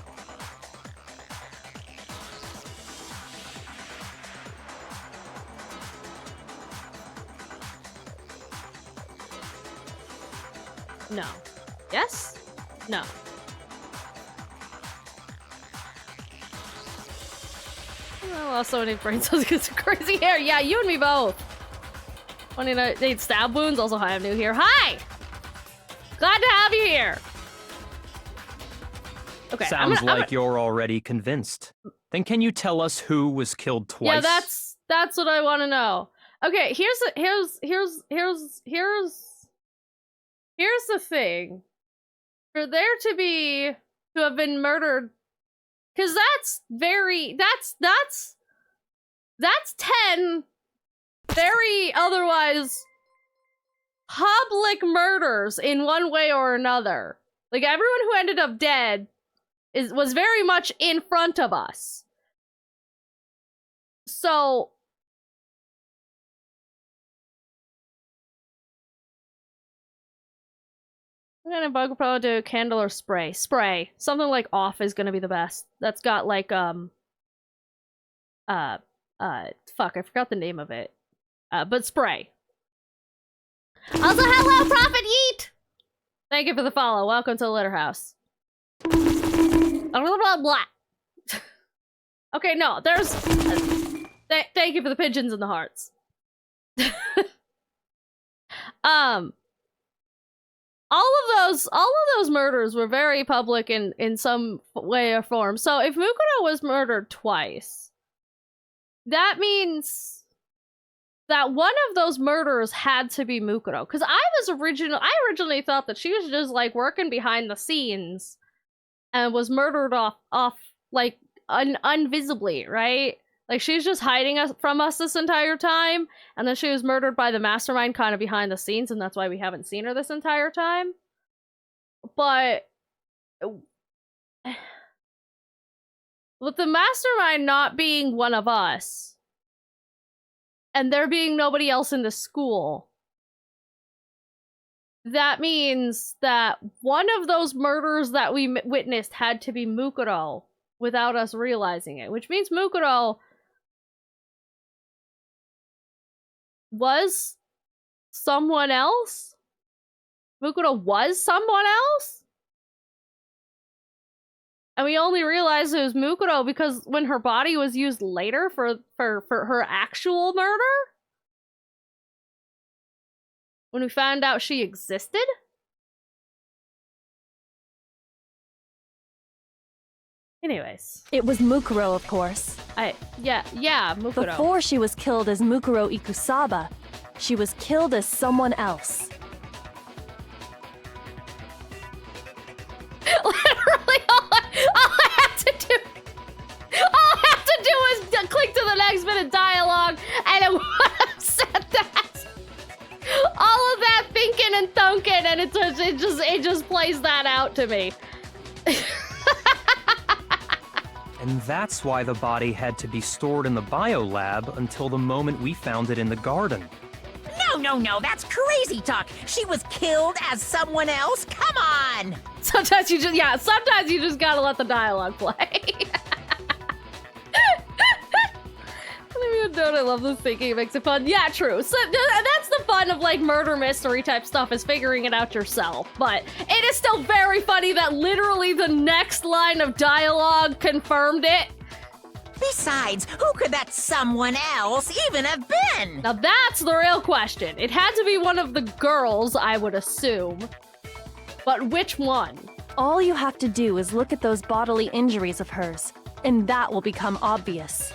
No. Yes? No. I lost so many brain cells because of crazy hair. Yeah, you and me both. Wanting to need stab wounds. Also, hi, I'm new here. Hi! Glad to have you here. Okay. Sounds like you're already convinced. Then can you tell us who was killed twice? Yeah, that's what I want to know. Okay, here's the thing. For there to have been murdered, because that's 10 very otherwise public murders in one way or another. Like, everyone who ended up dead was very much in front of us. So I'm gonna bug pro do candle or spray. Spray. Something like off is gonna be the best. That's got like fuck, I forgot the name of it. But spray. Also, hello, Prophet Yeet! Thank you for the follow. Welcome to the Litter House. Blah, blah, blah. Okay, no, there's... thank you for the pigeons and the hearts. All of those murders were very public in some way or form. So if Mukuro was murdered twice, that means that one of those murderers had to be Mukuro. Because I originally thought that she was just like working behind the scenes and was murdered off like unvisibly, right? Like she's just hiding from us this entire time, and then she was murdered by the mastermind kind of behind the scenes, and that's why we haven't seen her this entire time. But with the mastermind not being one of us, and there being nobody else in the school, that means that one of those murders that we witnessed had to be Mukuro without us realizing it, which means Mukuro was someone else? Mukuro was someone else? And we only realized it was Mukuro because when her body was used later for her actual murder? When we found out she existed? Anyways. It was Mukuro, of course. Yeah, Mukuro. Before she was killed as Mukuro Ikusaba, she was killed as someone else. Literally, all I had to do was click to the next bit of dialogue, and it would have said that. All of that thinking and thunking, and it just plays that out to me. And that's why the body had to be stored in the biolab until the moment we found it in the garden. No, that's crazy talk. She was killed as someone else? Come on! Sometimes you just gotta let the dialogue play. Don't I love this thinking, it makes it fun. Yeah, true. So that's the fun of like murder mystery type stuff, is figuring it out yourself. But it is still very funny that literally the next line of dialogue confirmed it. Besides, who could that someone else even have been? Now that's the real question. It had to be one of the girls, I would assume. But which one? All you have to do is look at those bodily injuries of hers, and that will become obvious.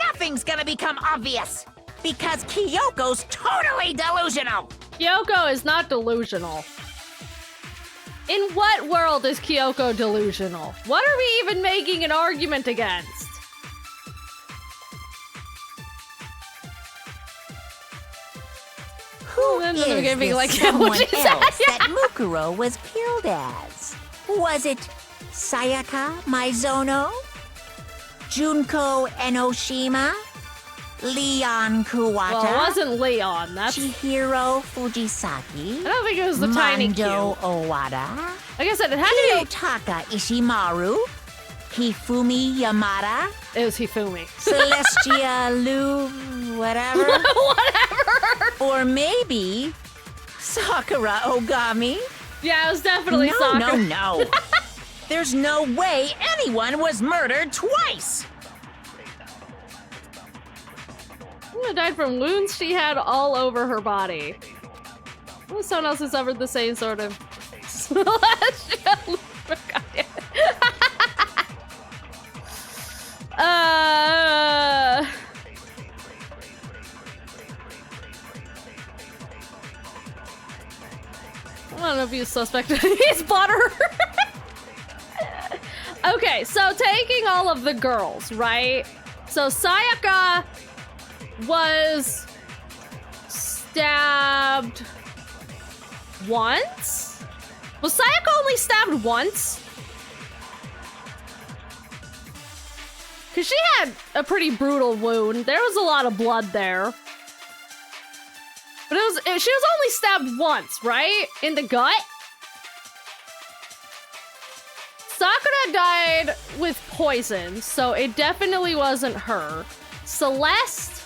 Nothing's gonna become obvious, because Kyoko's totally delusional. Kyoko is not delusional. In what world is Kyoko delusional? What are we even making an argument against? Who is this someone else that Mukuro was killed as? Was it Sayaka Maizono? Junko Enoshima? Leon Kuwata? Well, it wasn't Leon. That's Chihiro Fujisaki. I don't think it was the tiny Q. Mondo Owada. Like I said, it had to be Kiyotaka Ishimaru. Hifumi Yamada. It was Hifumi. Celestia Lu, whatever. Whatever. Or maybe Sakura Ogami. Yeah, it was definitely Sakura. No. There's no way anyone was murdered twice. Who died from wounds she had all over her body. Well, someone else who suffered the same sort of celestial. I don't know if he's suspect. He's butter. Okay, so taking all of the girls, right? So Sayaka was stabbed once? Was Sayaka only stabbed once? Because she had a pretty brutal wound. There was a lot of blood there. But she was only stabbed once, right? In the gut? Sakura died with poison, so it definitely wasn't her. Celeste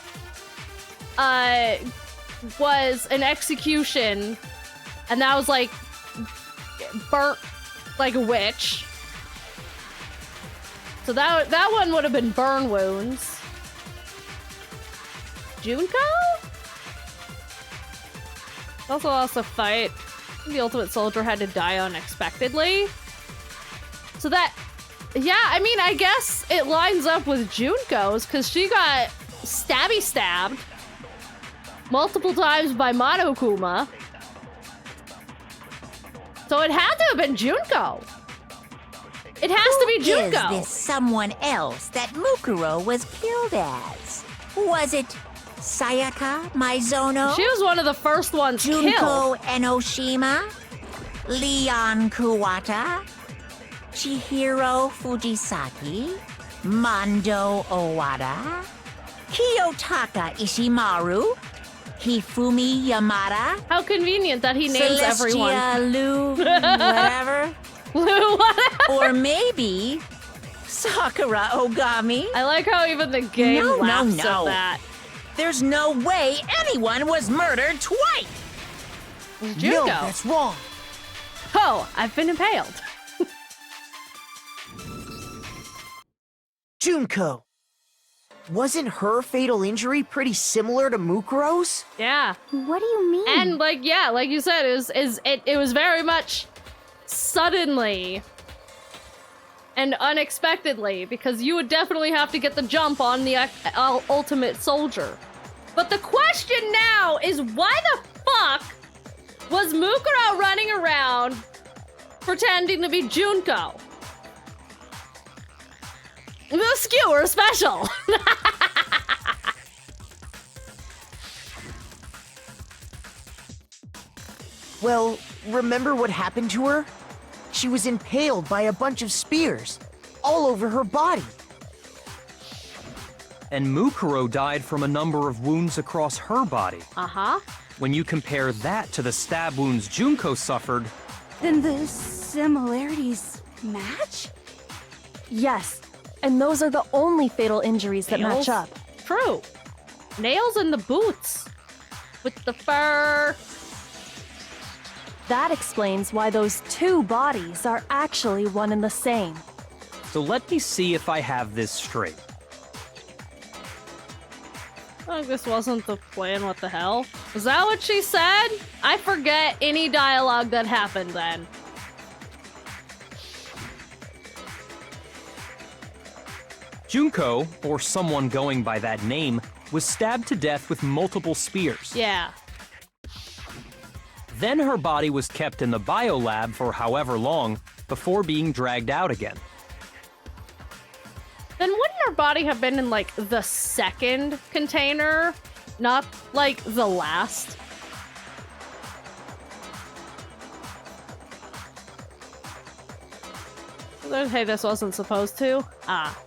was an execution, and that was like burnt like a witch. So that one would have been burn wounds. Junko? Also lost a fight. The ultimate soldier had to die unexpectedly. So that, yeah, I mean, I guess it lines up with Junko's, because she got stabbed multiple times by Monokuma. So it had to have been Junko. It has to be Junko. Who is this someone else that Mukuro was killed as? Was it Sayaka Maizono? She was one of the first ones Junko killed. Enoshima? Leon Kuwata? Chihiro Fujisaki? Mondo Owada? Kiyotaka Ishimaru? Hifumi Yamada? How convenient that he names everyone. Celestia Lu, whatever. Lu, whatever. Or maybe Sakura Ogami. I like how even the game laughs at that. There's no way anyone was murdered twice. Junko. No, that's wrong. Oh, I've been impaled. Junko. Wasn't her fatal injury pretty similar to Mukuro's? Yeah. What do you mean? And like, yeah, like you said, it was very much suddenly and unexpectedly, because you would definitely have to get the jump on the ultimate soldier. But the question now is, why the fuck was Mukuro running around pretending to be Junko? The skewer special. Well, remember what happened to her? She was impaled by a bunch of spears, all over her body. And Mukuro died from a number of wounds across her body. Uh-huh. When you compare that to the stab wounds Junko suffered... Then the similarities match? Yes, and those are the only fatal injuries that Nails? match up. True. Nails in the boots. With the fur. That explains why those two bodies are actually one and the same. So let me see if I have this straight. Oh, this wasn't the plan, what the hell? Was that what she said? I forget any dialogue that happened then. Junko, or someone going by that name, was stabbed to death with multiple spears. Yeah. Then her body was kept in the biolab for however long before being dragged out again. Then wouldn't her body have been in, like, the second container? Not, like, the last? Hey, this wasn't supposed to? Ah.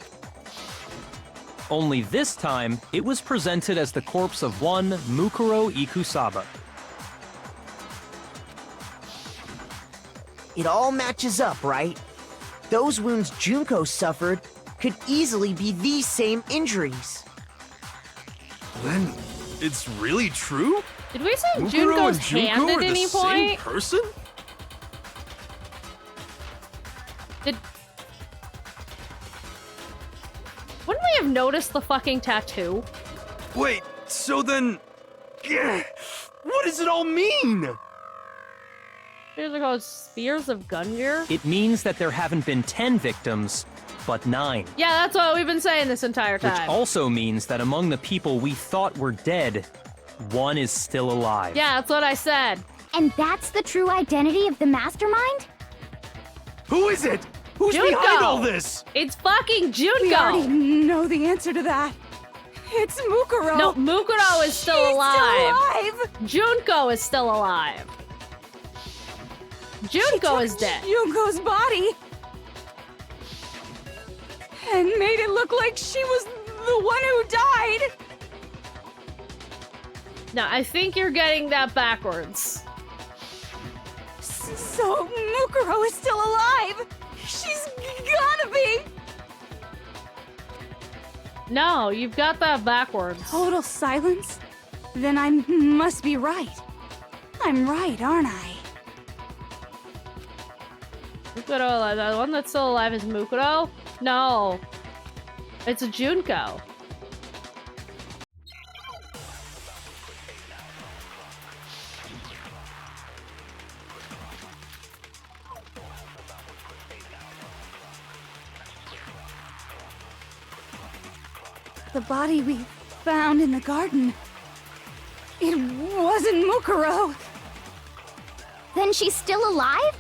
Only this time, it was presented as the corpse of one Mukuro Ikusaba. It all matches up, right? Those wounds Junko suffered could easily be these same injuries. Then, it's really true? Did we see Mukuro Junko's and Junko hand are at any the same point? person? Wouldn't we have noticed the fucking tattoo? Wait, so then... What does it all mean? These are called Spears of Gungear? It means that there haven't been 10 victims, but 9. Yeah, that's what we've been saying this entire time. Which also means that among the people we thought were dead, one is still alive. Yeah, that's what I said. And that's the true identity of the mastermind? Who is it? Who's Junko! behind all this? It's fucking Junko! We already know the answer to that. It's Mukuro. No, Mukuro is still She's alive. Still alive. Junko is still alive. Junko is dead. Junko's body. And made it look like she was the one who died. No, I think you're getting that backwards. So Mukuro is still alive. She's gotta be. No, you've got that backwards. Total silence? Then I must be right. I'm right, aren't I? Mukuro, the one that's still alive is Mukuro? No. It's a Junko. The body we found in the garden. It wasn't Mukuro. Then she's still alive?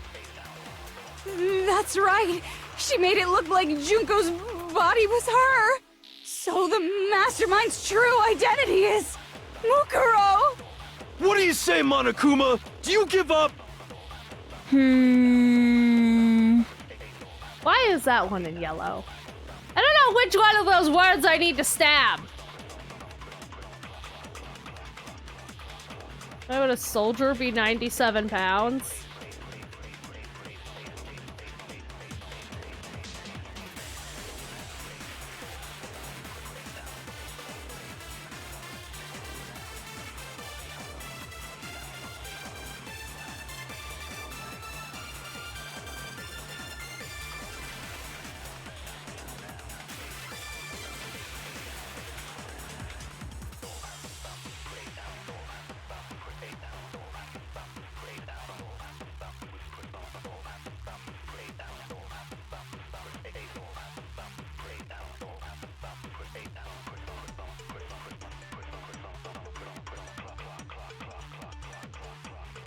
That's right. She made it look like Junko's body was her. So the mastermind's true identity is Mukuro. What do you say, Monokuma? Do you give up? Why is that one in yellow? I don't know which one of those words I need to stab. Why would a soldier be 97 pounds?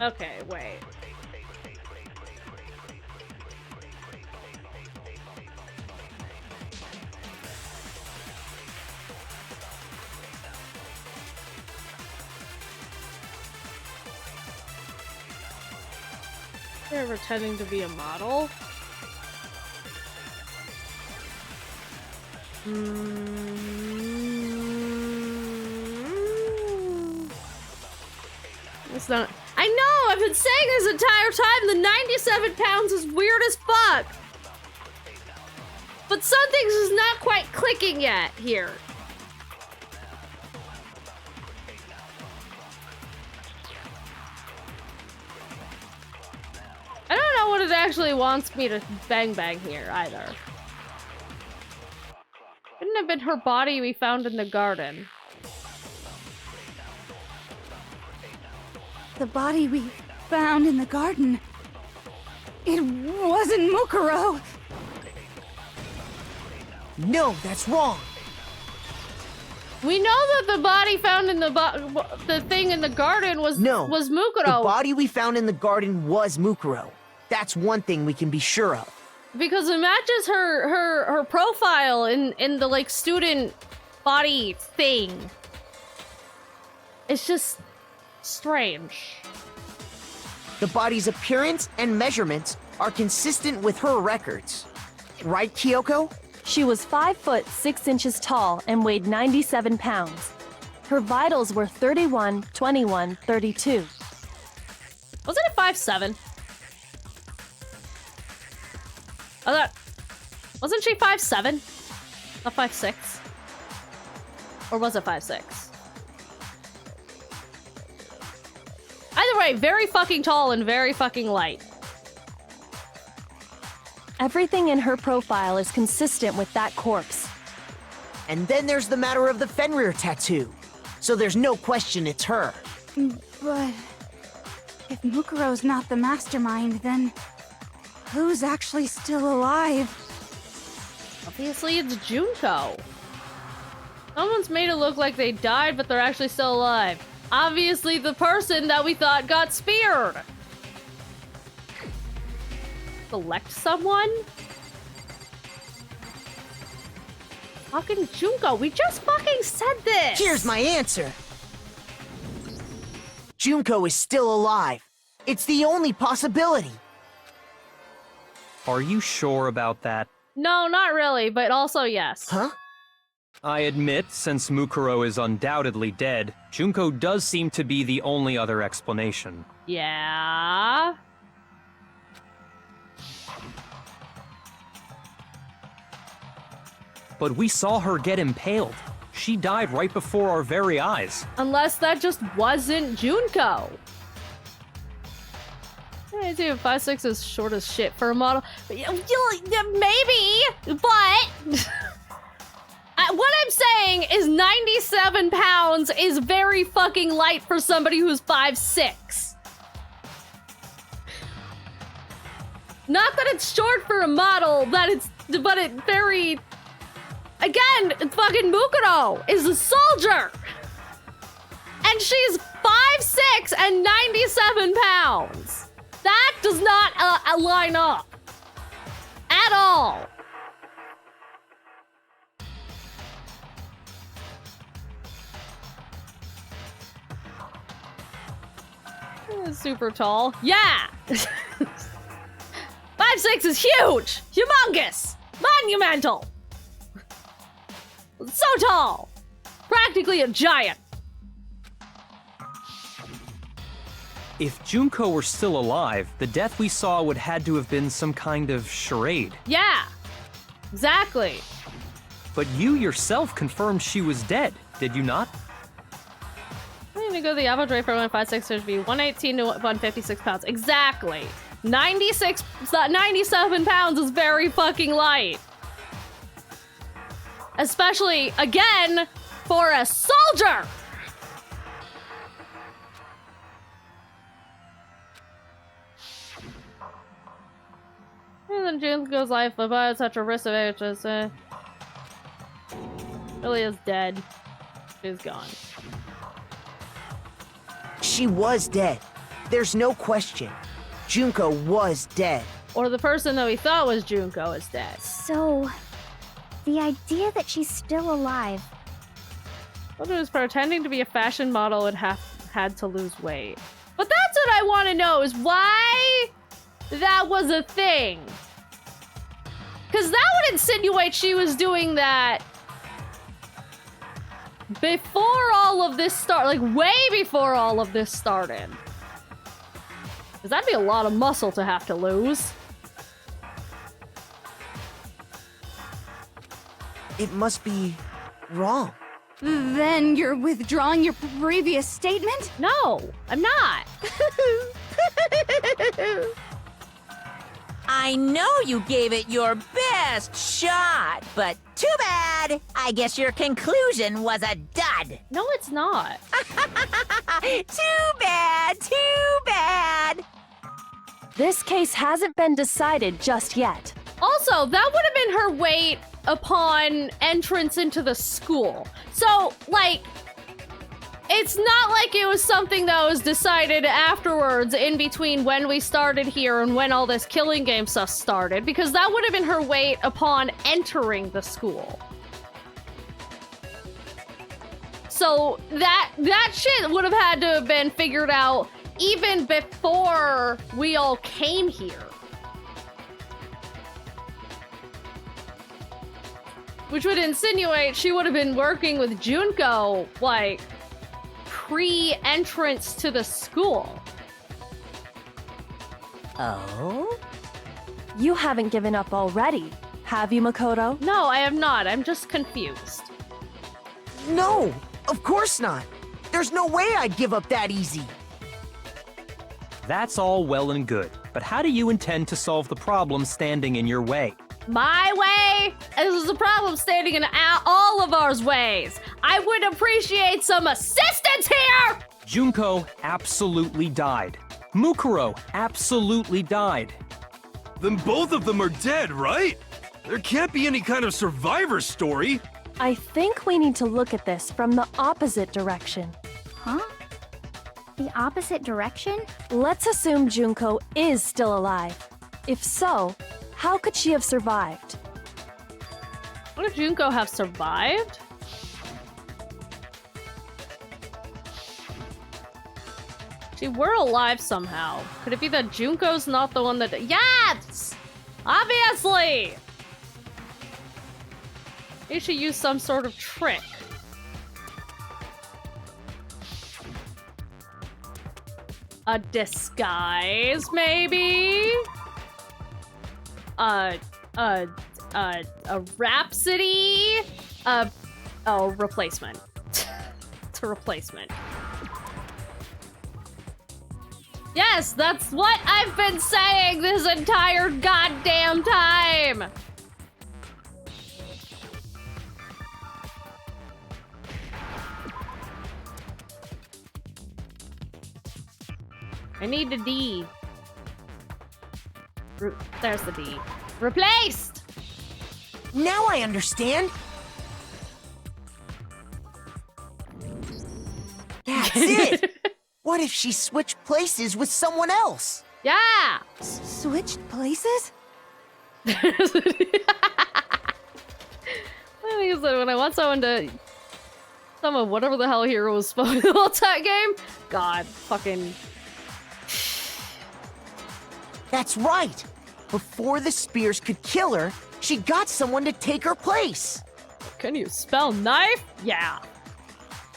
Okay, wait. They're pretending to be a model. It's not. I know! I've been saying this entire time the 97 pounds is weird as fuck! But some things is not quite clicking yet here. I don't know what it actually wants me to bang here either. Couldn't have been her body we found in the garden. The body we found in the garden. It wasn't Mukuro. No, that's wrong. We know that the body found in the thing in the garden was Mukuro. The body we found in the garden was Mukuro. That's one thing we can be sure of. Because it matches her profile in the like student body thing. It's just strange. The body's appearance and measurements are consistent with her records. Right, Kyoko? She was 5 foot 6 inches tall and weighed 97 pounds. Her vitals were 31, 21, 32. Wasn't it 5'7"? Wasn't she 5'7"? Not 5'6"? Or was it 5'6"? Either way, very fucking tall and very fucking light. Everything in her profile is consistent with that corpse. And then there's the matter of the Fenrir tattoo. So there's no question it's her. But if Mukuro's not the mastermind, then who's actually still alive? Obviously, it's Junko. Someone's made it look like they died, but they're actually still alive. Obviously, the person that we thought got speared. Select someone? Fucking Junko, we just fucking said this! Here's my answer. Junko is still alive. It's the only possibility. Are you sure about that? No, not really, but also yes. Huh? I admit, since Mukuro is undoubtedly dead, Junko does seem to be the only other explanation. Yeah? But we saw her get impaled. She died right before our very eyes. Unless that just wasn't Junko. I see 5'6" is short as shit for a model. Maybe, but what I'm saying is 97 pounds is very fucking light for somebody who's 5'6". Not that it's short for a model, but it very... Again, fucking Mukuro is a soldier! And she's 5'6" and 97 pounds! That does not line up. At all. Super tall. Yeah! 5'6" is huge! Humongous! Monumental! So tall! Practically a giant. If Junko were still alive, the death we saw would had to have been some kind of charade. Yeah, exactly. But you yourself confirmed she was dead, did you not? I'm gonna go the average weight for 156 should be 118 to 156 pounds. Exactly. 97 pounds is very fucking light. Especially, again, for a soldier! And then Junko's life about such a risk of ages, really is dead. She's gone. She was dead. There's no question. Junko was dead. Or the person that we thought was Junko is dead. So, the idea that she's still alive. Well, it was pretending to be a fashion model and had to lose weight. But that's what I want to know is why that was a thing. Because that would insinuate she was doing that before all of this started, like way before all of this started. Because that'd be a lot of muscle to have to lose. It must be wrong. Then you're withdrawing your previous statement? No, I'm not. I know you gave it your best shot, but too bad. I guess your conclusion was a dud. No, it's not. Too bad, too bad. This case hasn't been decided just yet. Also, that would have been her weight upon entrance into the school. So, like, it's not like it was something that was decided afterwards in between when we started here and when all this killing game stuff started, because that would have been her weight upon entering the school. So that shit would have had to have been figured out even before we all came here. Which would insinuate she would have been working with Junko, like, pre-entrance to the school. Oh? You haven't given up already, have you, Makoto? No, I have not. I'm just confused. No, of course not. There's no way I'd give up that easy. That's all well and good, but how do you intend to solve the problem standing in your way? My way? This is a problem standing in all of ours ways. I would appreciate some assistance here! Junko absolutely died. Mukuro absolutely died. Then both of them are dead, right? There can't be any kind of survivor story. I think we need to look at this from the opposite direction. Huh? The opposite direction? Let's assume Junko is still alive. If so, how could she have survived? Would Junko have survived? She were alive somehow. Could it be that Junko's not the one that... Yes! Obviously! Maybe she used some sort of trick. A disguise, maybe? A rhapsody? Oh, replacement. It's a replacement. Yes, that's what I've been saying this entire goddamn time! I need a D. There's the D. Replaced! Now I understand. That's it. What if she switched places with someone else? Yeah! Switched places? I think it's that when I want someone to... Someone, whatever the hell hero was supposed to the that game. God, fucking... That's right. Before the spears could kill her, she got someone to take her place. Can you spell knife? Yeah.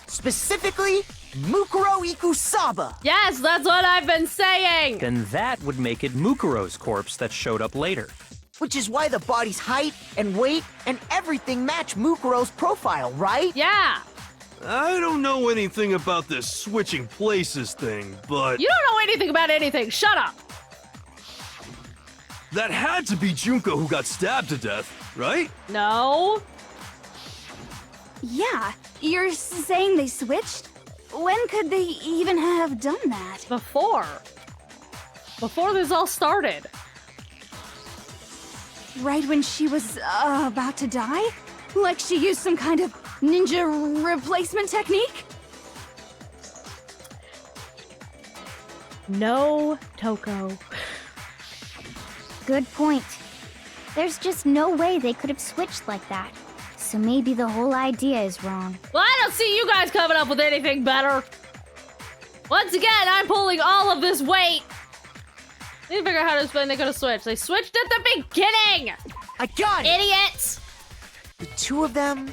Specifically, Mukuro Ikusaba. Yes, that's what I've been saying! Then that would make it Mukuro's corpse that showed up later. Which is why the body's height and weight and everything match Mukuro's profile, right? Yeah! I don't know anything about this switching places thing, but... You don't know anything about anything, shut up! That had to be Junko who got stabbed to death, right? No. Yeah, you're saying they switched? When could they even have done that? Before this all started. Right when she was about to die? Like she used some kind of ninja replacement technique? No Toko. Good point. There's just no way they could have switched like that. So maybe the whole idea is wrong. Well, I don't see you guys coming up with anything better. Once again, I'm pulling all of this weight. Need to figure out how to explain they could have switched. They switched at the beginning! I got it! Idiots! The two of them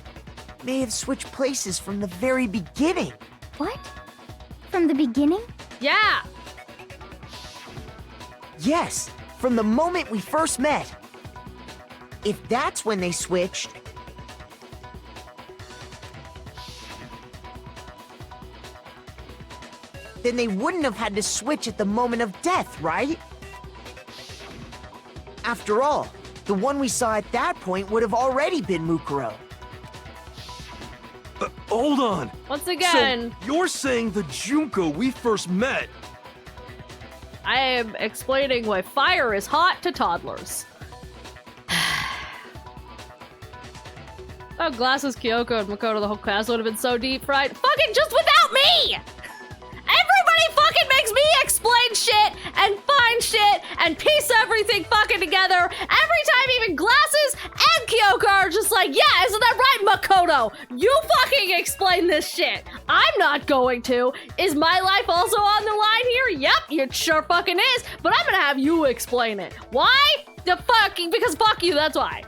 may have switched places from the very beginning. What? From the beginning? Yeah! Yes, from the moment we first met. If that's when they switched, then they wouldn't have had to switch at the moment of death, right? After all, the one we saw at that point would have already been Mukuro. Hold on. Once again, So you're saying the Junko we first met? I am explaining why fire is hot to toddlers. Oh, Glasses, Kyoko, and Makoto, the whole class would have been so deep fried. Fucking just without me! Everybody fucking makes me explain shit and find shit and piece everything fucking together. Every time even Glasses and Kyoko are just like, yeah, isn't that right, Makoto? You fucking explain this shit. I'm not going to. Is my life also on the line here? Yep, it sure fucking is. But I'm gonna have you explain it. Why? Because fuck you, that's why.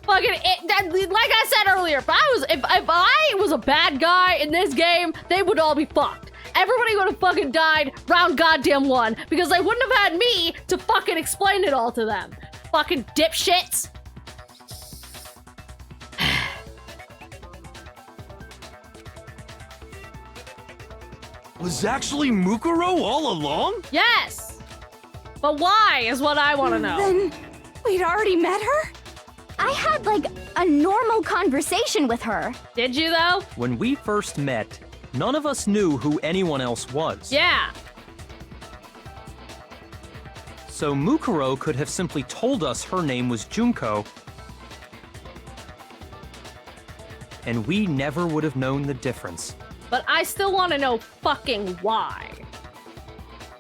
Fucking like I said earlier, if I was a bad guy in this game, they would all be fucked. Everybody would have fucking died round goddamn one because they wouldn't have had me to fucking explain it all to them. Fucking dipshits. Was actually Mukuro all along? Yes. But why is what I want to know. Then we'd already met her? I had like a normal conversation with her. Did you though? When we first met, none of us knew who anyone else was. Yeah. So Mukuro could have simply told us her name was Junko, and we never would have known the difference. But I still want to know fucking why.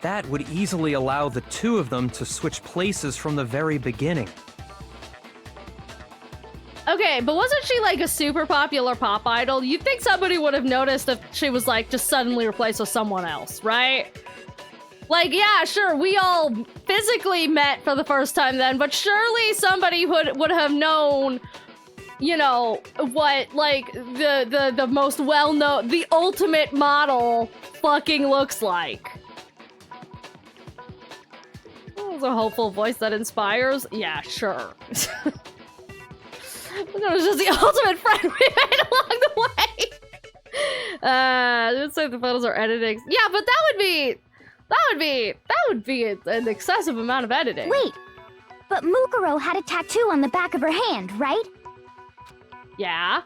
That would easily allow the two of them to switch places from the very beginning. Okay, but wasn't she like a super popular pop idol? You'd think somebody would have noticed if she was like just suddenly replaced with someone else, right? Like, yeah, sure, we all physically met for the first time then, but surely somebody would have known, you know, what like the most well-known, the ultimate model fucking looks like. Oh, it's a hopeful voice that inspires? Yeah, sure. It was just the ultimate friend we made along the way. Let's say the photos are editing. Yeah, but that would be an excessive amount of editing. Wait, but Mukuro had a tattoo on the back of her hand, right? Yeah.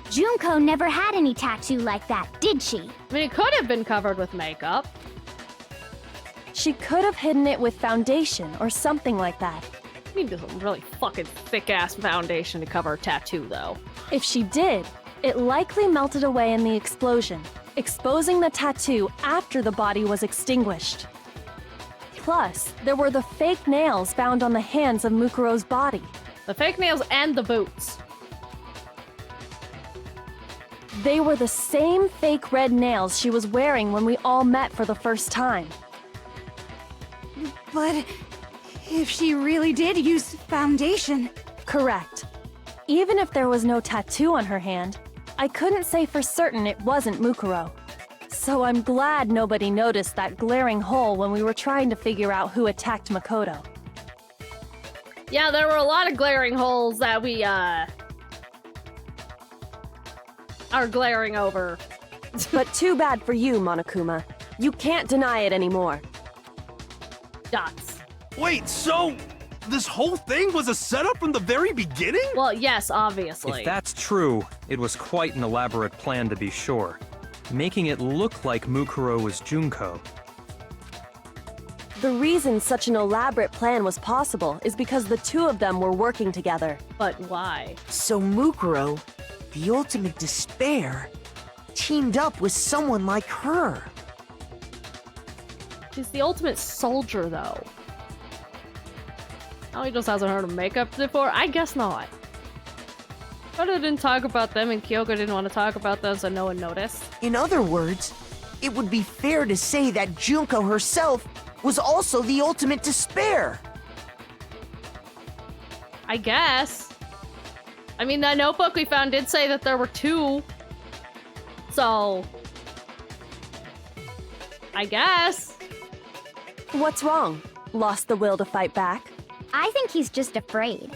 Junko never had any tattoo like that, did she? I mean, it could have been covered with makeup. She could have hidden it with foundation or something like that. You need some really fucking thick-ass foundation to cover a tattoo, though. If she did, it likely melted away in the explosion, exposing the tattoo after the body was extinguished. Plus, there were the fake nails found on the hands of Mukuro's body. The fake nails and the boots. They were the same fake red nails she was wearing when we all met for the first time. But if she really did use foundation... Correct. Even if there was no tattoo on her hand, I couldn't say for certain it wasn't Mukuro. So I'm glad nobody noticed that glaring hole when we were trying to figure out who attacked Makoto. Yeah, there were a lot of glaring holes that we, are glaring over. But too bad for you, Monokuma. You can't deny it anymore. Dots. Wait, so this whole thing was a setup from the very beginning? Well, yes, obviously. If that's true, it was quite an elaborate plan to be sure, making it look like Mukuro was Junko. The reason such an elaborate plan was possible is because the two of them were working together. But why? So Mukuro, the ultimate despair, teamed up with someone like her. He's the ultimate soldier, though. Oh, he just hasn't heard of makeup before? I guess not. Koda didn't talk about them, and Kyoko didn't want to talk about them, so no one noticed. In other words, it would be fair to say that Junko herself was also the ultimate despair. I guess. I mean, that notebook we found did say that there were 2. So... I guess. What's wrong? Lost the will to fight back? I think he's just afraid.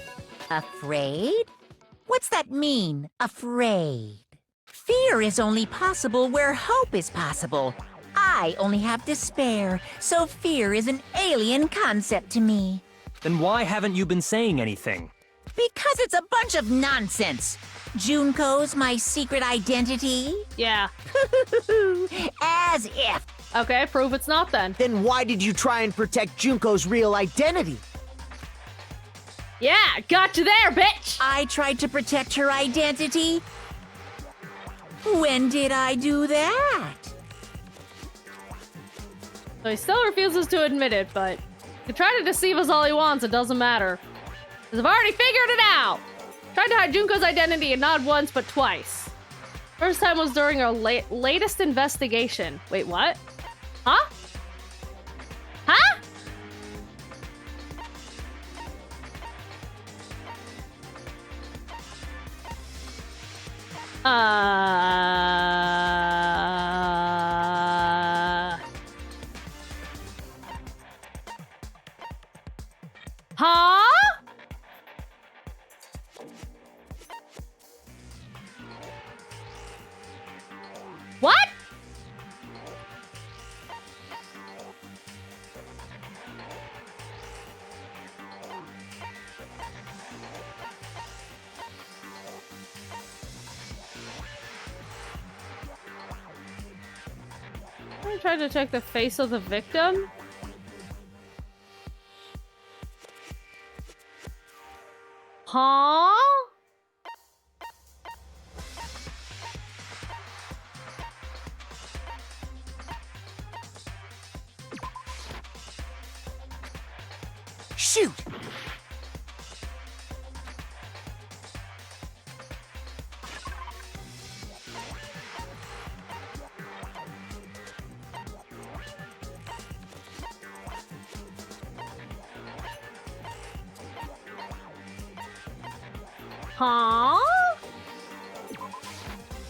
Afraid? What's that mean, afraid? Fear is only possible where hope is possible. I only have despair, so fear is an alien concept to me. Then why haven't you been saying anything? Because it's a bunch of nonsense. Junko's my secret identity? Yeah. As if. Okay, prove it's not then. Then why did you try and protect Junko's real identity? Yeah, got you there, bitch! I tried to protect her identity? When did I do that? So he still refuses to admit it, but he can try to deceive us all he wants, it doesn't matter. Because I've already figured it out! Tried to hide Junko's identity, and not once, but twice. First time was during our latest investigation. Wait, what? Huh? Huh? Huh? What? I tried to check the face of the victim. Huh? Shoot! Huh?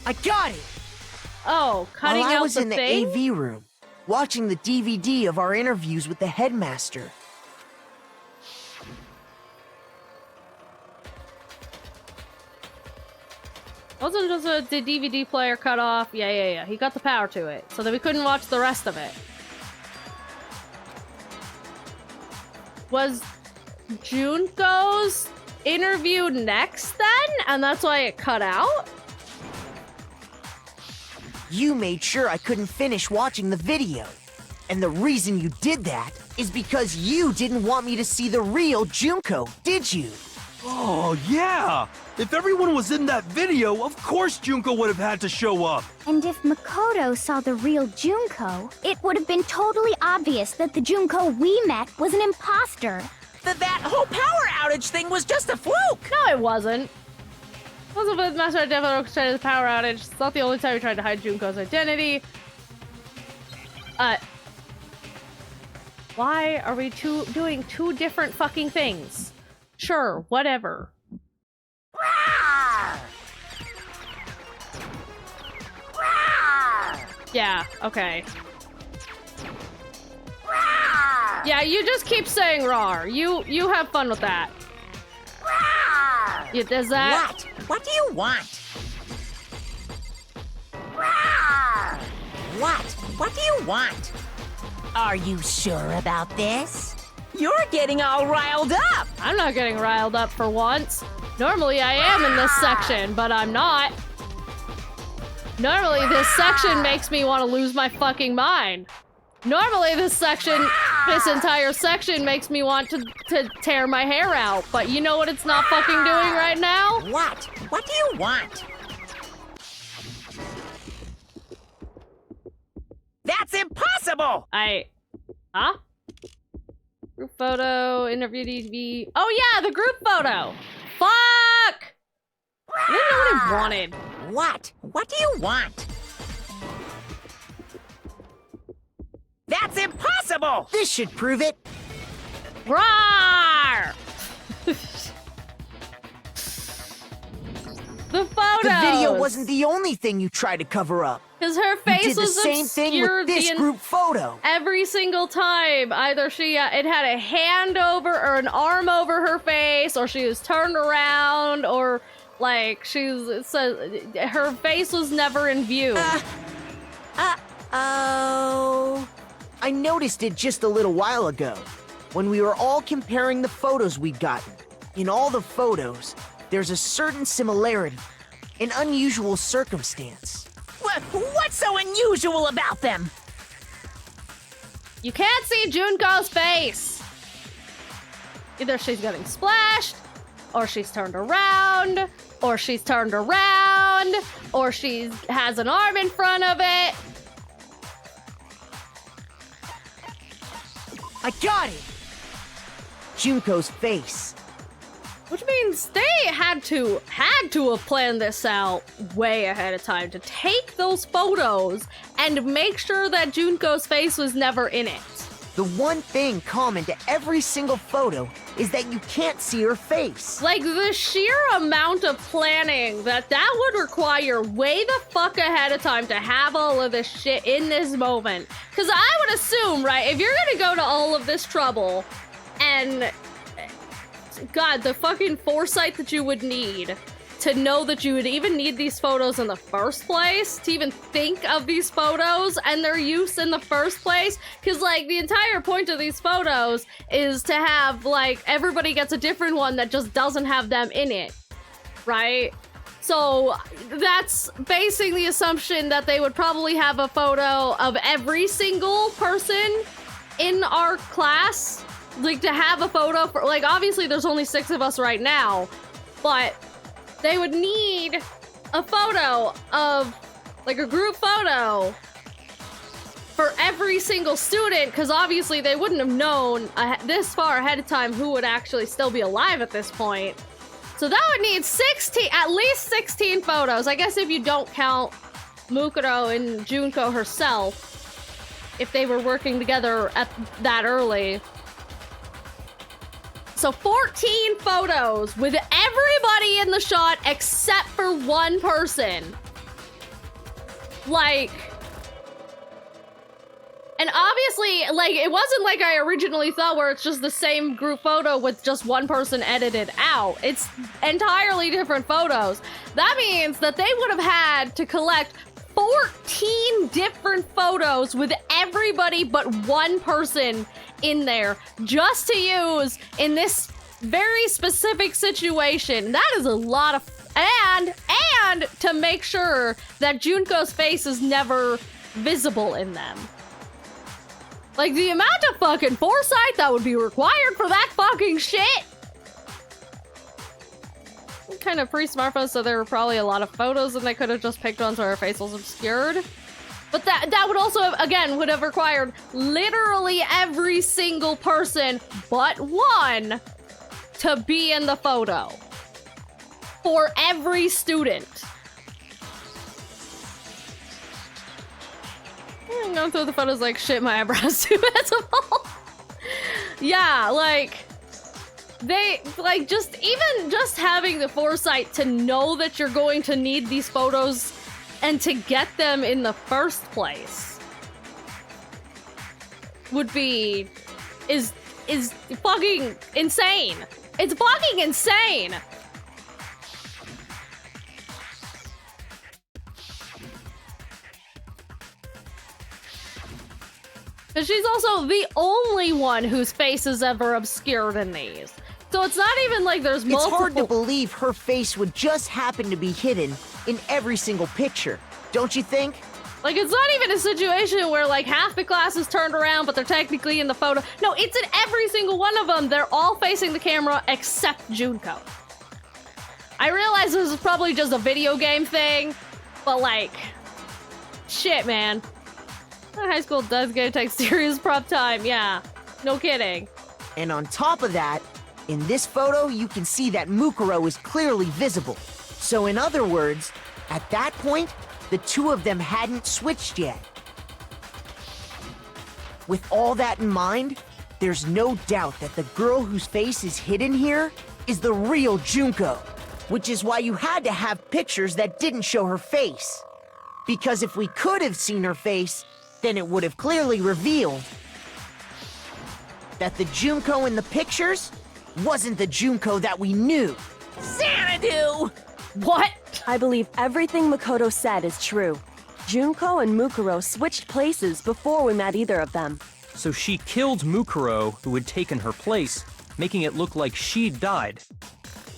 I got it! Oh, cutting While I out was the in the thing? AV room, watching the DVD of our interviews with the headmaster. Wasn't just the DVD player cut off? Yeah. He got the power to it, so that we couldn't watch the rest of it. Was Junko's interview next then? And that's why it cut out? You made sure I couldn't finish watching the video. And the reason you did that is because you didn't want me to see the real Junko, did you? Oh, yeah! If everyone was in that video, of course Junko would have had to show up. And if Makoto saw the real Junko, it would have been totally obvious that the Junko we met was an imposter. That whole power outage thing was just a fluke! No, it wasn't. It wasn't with Master Definitely orchestrated the power outage. It's not the only time we tried to hide Junko's identity. Why are we doing 2 different fucking things? Sure, whatever. Yeah, okay. Yeah, you just keep saying rawr. You have fun with that. Yeah, does that... What? What do you want? What? What do you want? Are you sure about this? You're getting all riled up! I'm not getting riled up for once. Normally I am in this section, but I'm not. Normally this section makes me want to lose my fucking mind. Normally this entire section makes me want to tear my hair out, but you know what it's not fucking doing right now? What? What do you want? That's impossible! Huh? Group photo, interview TV. Oh yeah, the group photo! Fuck! I didn't know what I wanted. What? What do you want? That's impossible! This should prove it. Roar! The photos! The video wasn't the only thing you tried to cover up. Because her You face did the was same thing with this group photo. Every single time. Either it had a hand over or an arm over her face, or she was turned around, or like her face was never in view. Oh. I noticed it just a little while ago, when we were all comparing the photos we'd gotten. In all the photos, there's a certain similarity, an unusual circumstance. What's so unusual about them? You can't see Junko's face. Either she's getting splashed, or she's turned around, or she's turned around, or she has an arm in front of it. I got it! Junko's face. Which means they had to have planned this out way ahead of time to take those photos and make sure that Junko's face was never in it. The one thing common to every single photo is that you can't see her face. Like, the sheer amount of planning that would require way the fuck ahead of time to have all of this shit in this moment. Because I would assume, right, if you're gonna go to all of this trouble and... God, the fucking foresight that you would need to know that you would even need these photos in the first place, to even think of these photos and their use in the first place, because, like, the entire point of these photos is to have, like, everybody gets a different one that just doesn't have them in it, right? So that's basing the assumption that they would probably have a photo of every single person in our class. Like, to have a photo for, like, obviously there's only 6 of us right now, but they would need a photo of, like, a group photo for every single student, because obviously they wouldn't have known this far ahead of time who would actually still be alive at this point. So that would need at least 16 photos. I guess if you don't count Mukuro and Junko herself, if they were working together at that early. So 14 photos with everybody in the shot except for one person. Like, and obviously, like, it wasn't like I originally thought where it's just the same group photo with just one person edited out. It's entirely different photos. That means that they would have had to collect 14 different photos with everybody but one person in there just to use in this very specific situation. That is a lot of, and to make sure that Junko's face is never visible in them. Like, the amount of fucking foresight that would be required for that fucking shit. Kind of pre-smartphone, so there were probably a lot of photos and they could have just picked ones where her face was obscured. But that would also, again, would have required literally every single person but one to be in the photo. For every student. I'm going through the photos like, shit, my eyebrows too visible. Yeah, like... They, like, just having the foresight to know that you're going to need these photos and to get them in the first place is fucking insane. It's fucking insane. But she's also the only one whose face is ever obscured in these. So it's not even like there's multiple... It's hard to believe her face would just happen to be hidden in every single picture, don't you think? Like, it's not even a situation where, like, half the class is turned around, but they're technically in the photo. No, it's in every single one of them. They're all facing the camera except Junko. I realize this is probably just a video game thing, but, like, shit, man. High school does get to take serious prep time, yeah. No kidding. And on top of that, in this photo, you can see that Mukuro is clearly visible. So in other words, at that point, the two of them hadn't switched yet. With all that in mind, there's no doubt that the girl whose face is hidden here is the real Junko, which is why you had to have pictures that didn't show her face. Because if we could have seen her face, then it would have clearly revealed that the Junko in the pictures wasn't the Junko that we knew. Xanadu! What? I believe everything Makoto said is true. Junko and Mukuro switched places before we met either of them. So she killed Mukuro, who had taken her place, making it look like she'd died.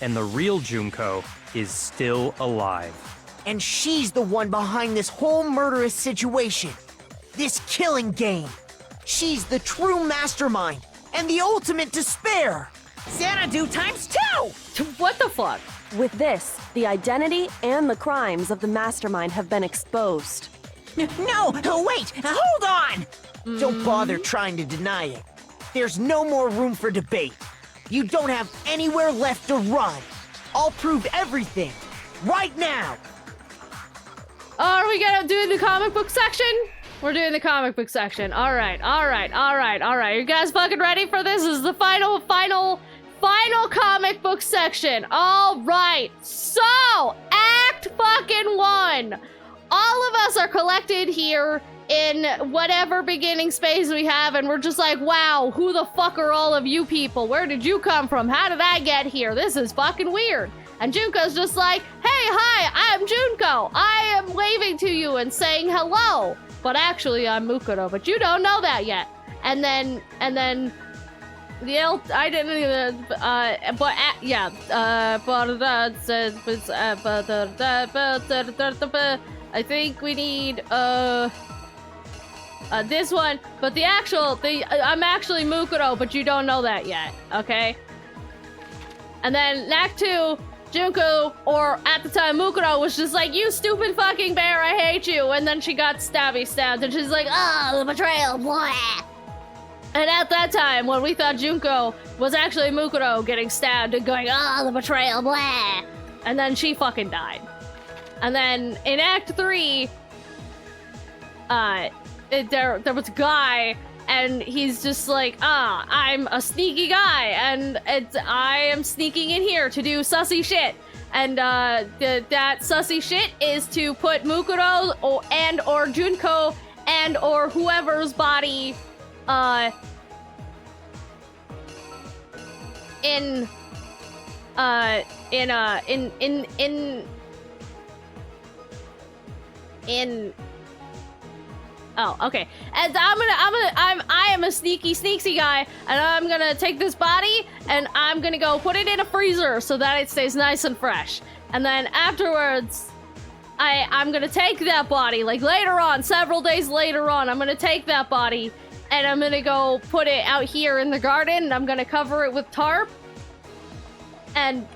And the real Junko is still alive. And she's the one behind this whole murderous situation. This killing game. She's the true mastermind and the ultimate despair. Xanadu times 2! What the fuck? With this, the identity and the crimes of the mastermind have been exposed. No, wait, hold on! Don't bother trying to deny it. There's no more room for debate. You don't have anywhere left to run. I'll prove everything, right now. Are we gonna do the comic book section? We're doing the comic book section. All right. You guys fucking ready for this? This is the final comic book section. All right. So, Act fucking 1. All of us are collected here in whatever beginning space we have, and we're just like, wow, who the fuck are all of you people? Where did you come from? How did I get here? This is fucking weird. And Junko's just like, hey, hi, I'm Junko. I am waving to you and saying hello. But actually, I'm Mukuro, but you don't know that yet. And then, I didn't even, I think we need, this one, but I'm actually Mukuro, but you don't know that yet, okay? And then Act 2, Junko, or at the time Mukuro, was just like, you stupid fucking bear, I hate you. And then she got stabbed, and she's like, oh, the betrayal, blah. And at that time, when we thought Junko was actually Mukuro getting stabbed and going, oh, the betrayal, blah. And then she fucking died. And then in Act 3, there was a guy, and he's just like, I'm a sneaky guy, and I am sneaking in here to do sussy shit. And that sussy shit is to put Mukuro or Junko or whoever's body Oh, okay. And I am a sneaky guy, and I'm gonna take this body, and I'm gonna go put it in a freezer so that it stays nice and fresh. And then afterwards, I'm gonna take that body, like later on, several days later on, I'm gonna take that body, and I'm gonna go put it out here in the garden, and I'm gonna cover it with tarp. And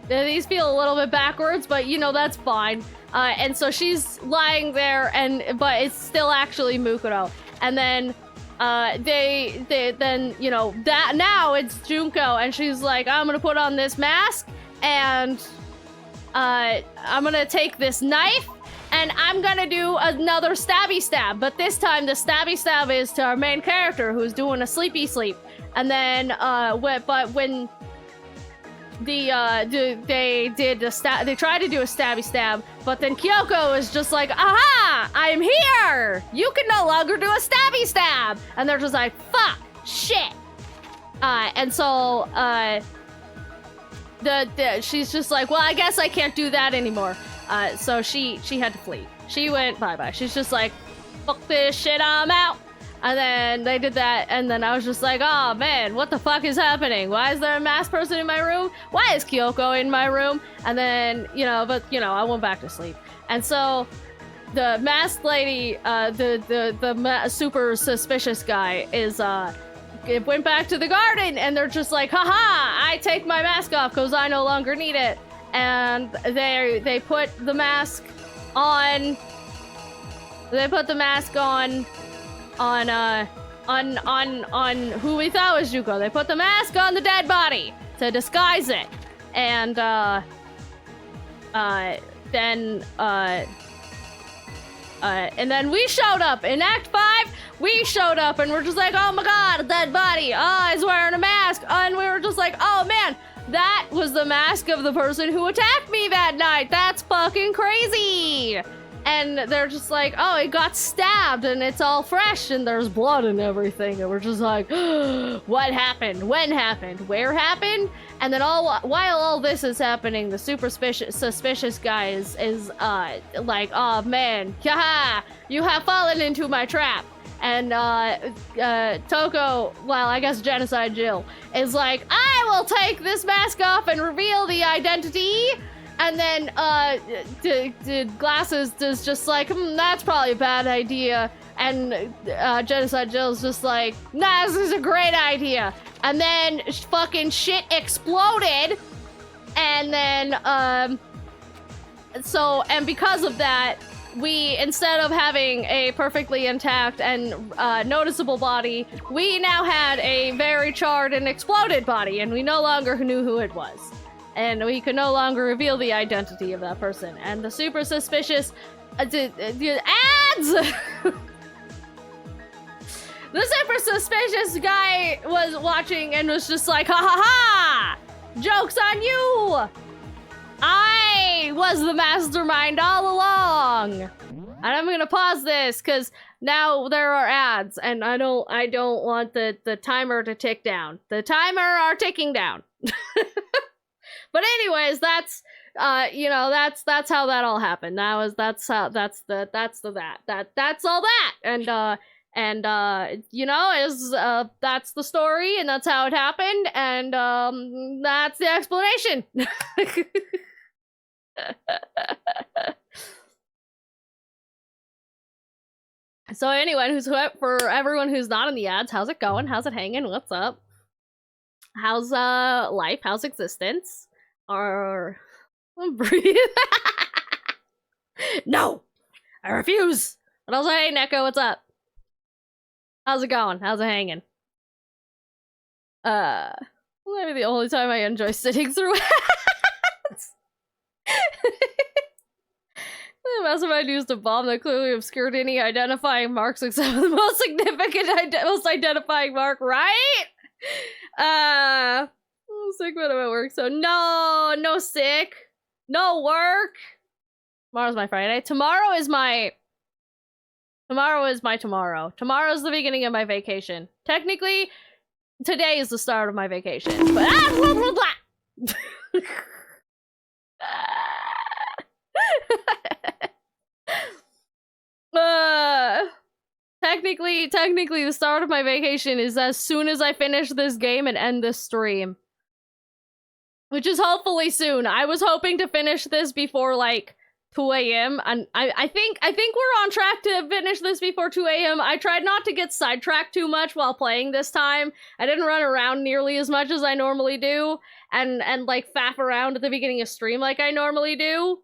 these feel a little bit backwards, but you know, that's fine. And so she's lying there, but it's still actually Mukuro. And then, then, you know, that now it's Junko, and she's like, I'm gonna put on this mask, and, I'm gonna take this knife, and I'm gonna do another stabby stab, but this time the stabby stab is to our main character, who's doing a sleepy sleep. And then, when they tried to do a stabby stab, but then Kyoko is just like, aha, I'm here, you can no longer do a stabby stab. And they're just like, fuck, shit. And so she's just like, well, I guess I can't do that anymore. So she had to flee. She went bye-bye. She's just like, fuck this shit, I'm out. And then they did that, and then I was just like, oh man, what the fuck is happening? Why is there a masked person in my room? Why is Kyoko in my room? And then, I went back to sleep. And so the masked lady, the super suspicious guy it went back to the garden, and they're just like, haha, I take my mask off because I no longer need it. And they put the mask on They put the mask on who we thought was Juko. They put the mask on the dead body to disguise it. And then we showed up in Act 5. We showed up and we're just like, oh my god, a dead body. Oh, he's wearing a mask. And we were just like, oh man, that was the mask of the person who attacked me that night. That's fucking crazy. And they're just like, oh, it got stabbed and it's all fresh and there's blood and everything. And we're just like, what happened? When happened? Where happened? And then while all this is happening, the super suspicious guy is like, oh man, haha, you have fallen into my trap. And Toko, well, I guess Genocide Jill, is like, I will take this mask off and reveal the identity. And then Glasses is just like, that's probably a bad idea. And Genocide Jill's just like, nah, this is a great idea. And then fucking shit exploded. And then, and because of that, we, instead of having a perfectly intact and noticeable body, we now had a very charred and exploded body, and we no longer knew who it was. And we could no longer reveal the identity of that person. And the super suspicious ads! The super suspicious guy was watching and was just like, ha ha ha! Joke's on you! I was the mastermind all along! And I'm gonna pause this, because now there are ads, and I don't want the timer to tick down. The timer are ticking down. But anyways, that's that's how that all happened. That's all that. And that's the story, and that's how it happened, and that's the explanation. So anyway, for everyone who's not in the ads, how's it going? How's it hanging? What's up? How's life? How's existence? Or breathe? No, I refuse. But also, hey Neko, what's up? How's it going? How's it hanging? Maybe the only time I enjoy sitting through ads. The mastermind used a bomb that clearly obscured any identifying marks except for the most significant, most identifying mark, right? I'm sick when I'm at work, so no sick. No work. Tomorrow's my Friday. Tomorrow is my tomorrow. Tomorrow's the beginning of my vacation. Technically, today is the start of my vacation. But technically the start of my vacation is as soon as I finish this game and end this stream. Which is hopefully soon. I was hoping to finish this before like 2 a.m. and I think we're on track to finish this before 2 a.m. I tried not to get sidetracked too much while playing this time. I didn't run around nearly as much as I normally do and like faff around at the beginning of stream like I normally do.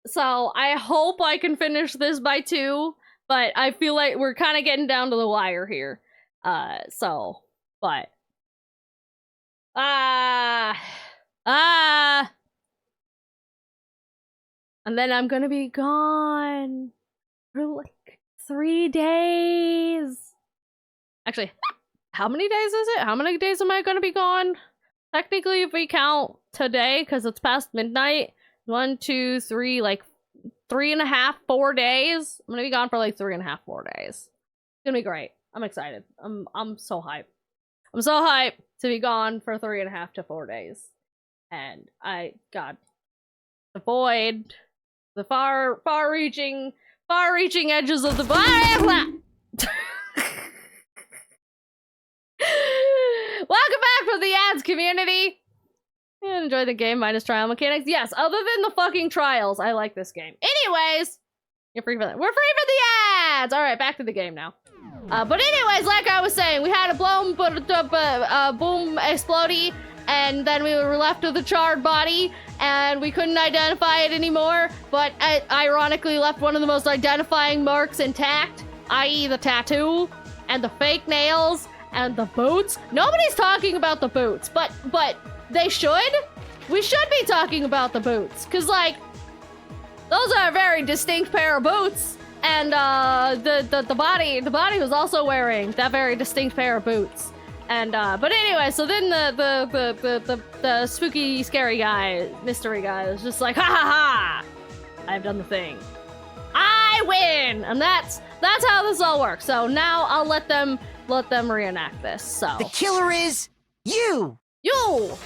So I hope I can finish this by 2, but I feel like we're kind of getting down to the wire here. And then I'm gonna be gone for like 3 days. Actually, how many days is it? How many days am I gonna be gone? Technically, if we count today, because it's past midnight, 1, 2, 3, like 3.5, 4 days. I'm gonna be gone for like 3.5, 4 days. It's gonna be great. I'm excited. I'm so hyped. I'm so hyped to be gone for 3.5 to 4 days. And God, the void, the far-reaching edges of the Welcome back from the ads community. Enjoy the game minus trial mechanics. Yes, other than the fucking trials, I like this game. Anyways, you're free for that. We're free for the ads. All right, back to the game now. But anyways, like I was saying, we had a boom explodey, and then we were left with a charred body, and we couldn't identify it anymore, but it ironically left one of the most identifying marks intact, i.e. the tattoo, and the fake nails, and the boots. Nobody's talking about the boots, but they should. We should be talking about the boots, because, like, those are a very distinct pair of boots, and the body was also wearing that very distinct pair of boots. And but anyway, so then the spooky, scary guy, mystery guy, was just like, ha ha ha! I've done the thing. I win, and that's how this all works. So now I'll let them reenact this. So the killer is you. You.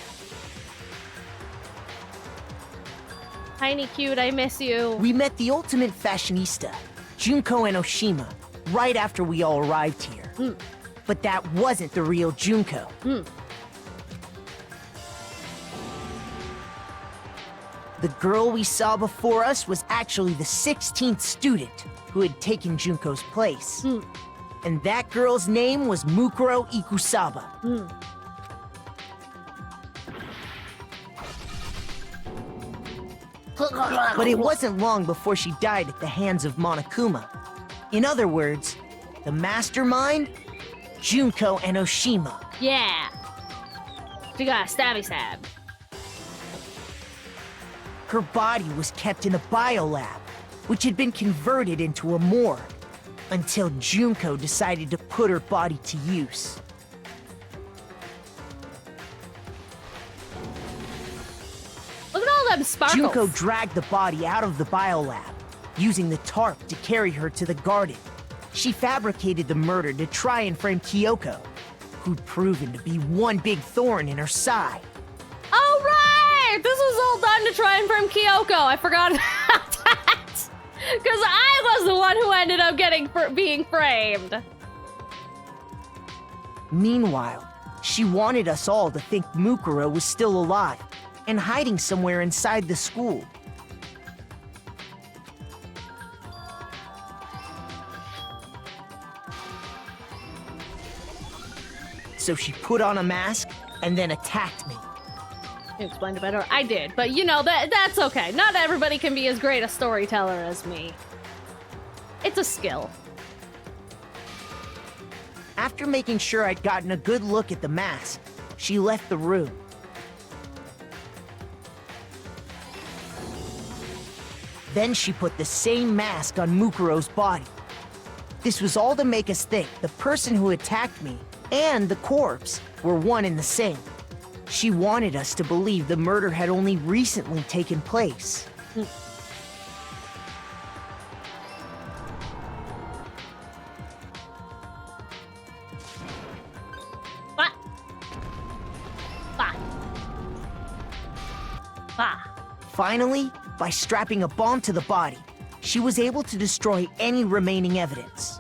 Tiny cute, I miss you. We met the ultimate fashionista, Junko Enoshima, right after we all arrived here. But that wasn't the real Junko. The girl we saw before us was actually the 16th student who had taken Junko's place. And that girl's name was Mukuro Ikusaba. But it wasn't long before she died at the hands of Monokuma. In other words, the mastermind, Junko Enoshima. Yeah. She got a stabby stab. Her body was kept in a biolab, which had been converted into a morgue, until Junko decided to put her body to use. Look at all them sparkles. Junko dragged the body out of the biolab, using the tarp to carry her to the garden. She fabricated the murder to try and frame Kyoko, who'd proven to be one big thorn in her side. Oh, right! This was all done to try and frame Kyoko. I forgot about that. Because I was the one who ended up being framed. Meanwhile, she wanted us all to think Mukuro was still alive and hiding somewhere inside the school. So she put on a mask and then attacked me. You explained it better. I did, but you know, that's okay. Not everybody can be as great a storyteller as me. It's a skill. After making sure I'd gotten a good look at the mask, she left the room. Then she put the same mask on Mukuro's body. This was all to make us think the person who attacked me and the corpse were one and the same. She wanted us to believe the murder had only recently taken place. Finally, by strapping a bomb to the body, she was able to destroy any remaining evidence.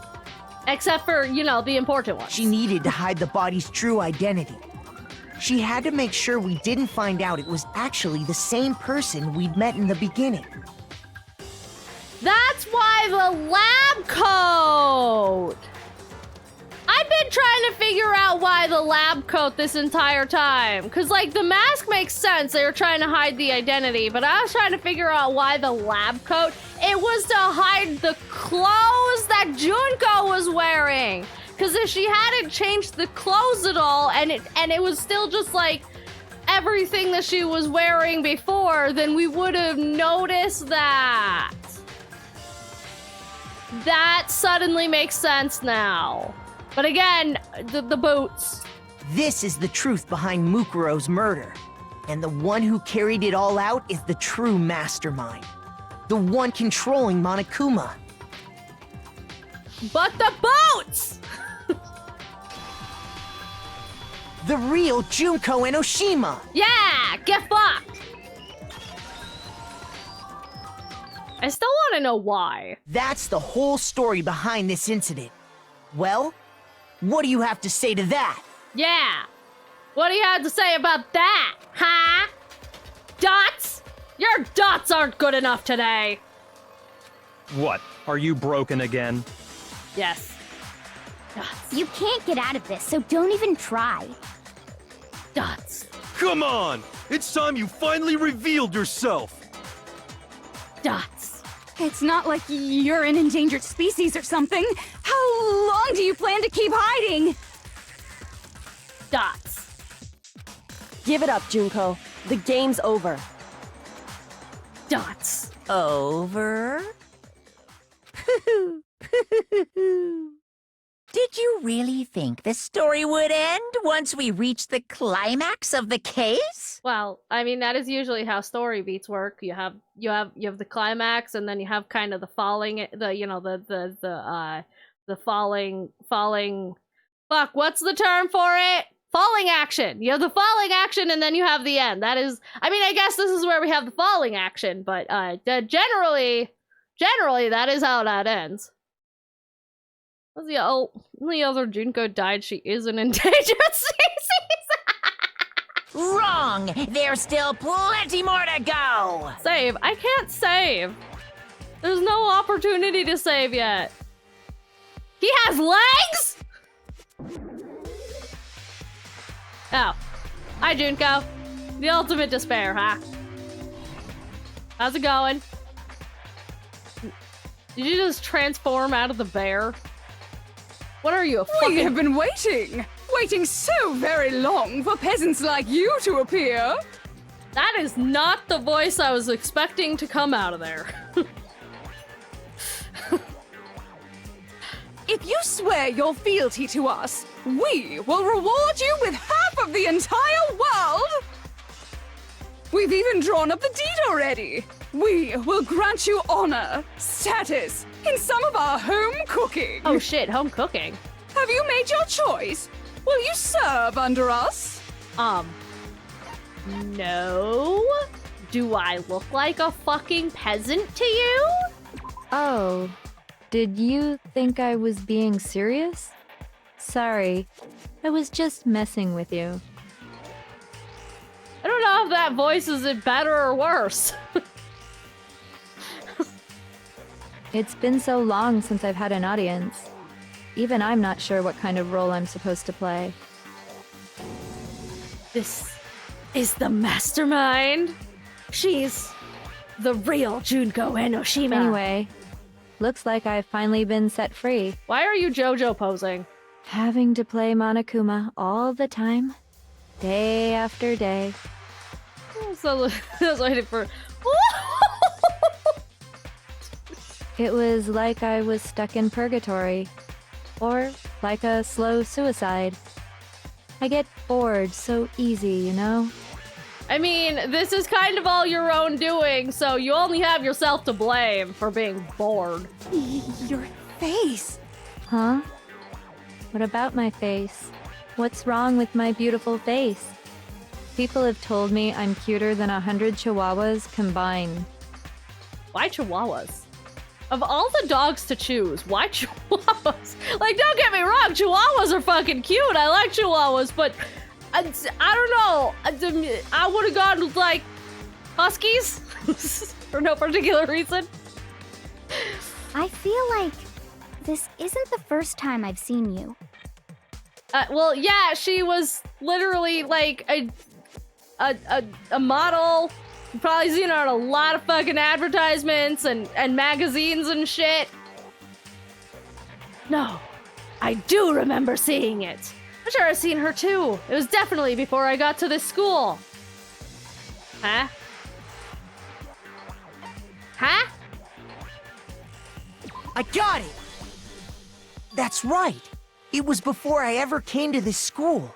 Except for, you know, the important ones. She needed to hide the body's true identity. She had to make sure we didn't find out it was actually the same person we'd met in the beginning. That's why the lab coat! I've been trying to figure out why the lab coat this entire time. Because, like, the mask makes sense. They were trying to hide the identity. But I was trying to figure out why the lab coat. It was to hide the clothes that Junko was wearing. Because if she hadn't changed the clothes at all, and it was still just, like, everything that she was wearing before, then we would have noticed that. That suddenly makes sense now. But again, the boots. This is the truth behind Mukuro's murder. And the one who carried it all out is the true mastermind. The one controlling Monokuma. But the boots! The real Junko Enoshima! Yeah, get fucked! I still want to know why. That's the whole story behind this incident. Well, what do you have to say to that? Yeah. What do you have to say about that, huh? Dots? Your dots aren't good enough today. What? Are you broken again? Yes. Dots. You can't get out of this, so don't even try. Dots. Come on! It's time you finally revealed yourself! Dots. It's not like you're an endangered species or something. How long do you plan to keep hiding? Dots. Give it up, Junko. The game's over. Dots. Over? Did you really think the story would end once we reached the climax of the case? Well, I mean that is usually how story beats work. You have the climax, and then you have kind of the falling, the falling. Fuck, what's the term for it? Falling action. You have the falling action, and then you have the end. That is, I mean, I guess this is where we have the falling action, but generally, that is how that ends. The only other Junko died. She is an endangered species. Wrong! There's still plenty more to go! Save. I can't save. There's no opportunity to save yet. He has legs? Oh. Hi, Junko. The ultimate despair, huh? How's it going? Did you just transform out of the bear? What are you, a fucking— We have been waiting so very long for peasants like you to appear. That is not the voice I was expecting to come out of there. If you swear your fealty to us, we will reward you with half of the entire world! We've even drawn up the deed already. We will grant you honor, status, in some of our home cooking. Oh shit, home cooking. Have you made your choice? Will you serve under us? No. Do I look like a fucking peasant to you? Oh, did you think I was being serious? Sorry, I was just messing with you. I don't know if that voice is it better or worse. It's been so long since I've had an audience. Even I'm not sure what kind of role I'm supposed to play. This is the mastermind. She's the real Junko Enoshima. Anyway, looks like I've finally been set free. Why are you JoJo posing? Having to play Monokuma all the time, day after day. So I was waiting for. It was like I was stuck in purgatory, or like a slow suicide. I get bored so easy, you know? I mean, this is kind of all your own doing, so you only have yourself to blame for being bored. Your face. Huh? What about my face? What's wrong with my beautiful face? People have told me I'm cuter than 100 chihuahuas combined. Why chihuahuas? Of all the dogs to choose, why chihuahuas? Like, don't get me wrong, chihuahuas are fucking cute. I like chihuahuas, but I don't know. I would have gone with, like, huskies for no particular reason. I feel like this isn't the first time I've seen you. Well, yeah, she was literally like a model. You've probably seen her on a lot of fucking advertisements and magazines and shit. No, I do remember seeing it. I'm sure I've seen her too. It was definitely before I got to this school. Huh? Huh? I got it! That's right. It was before I ever came to this school.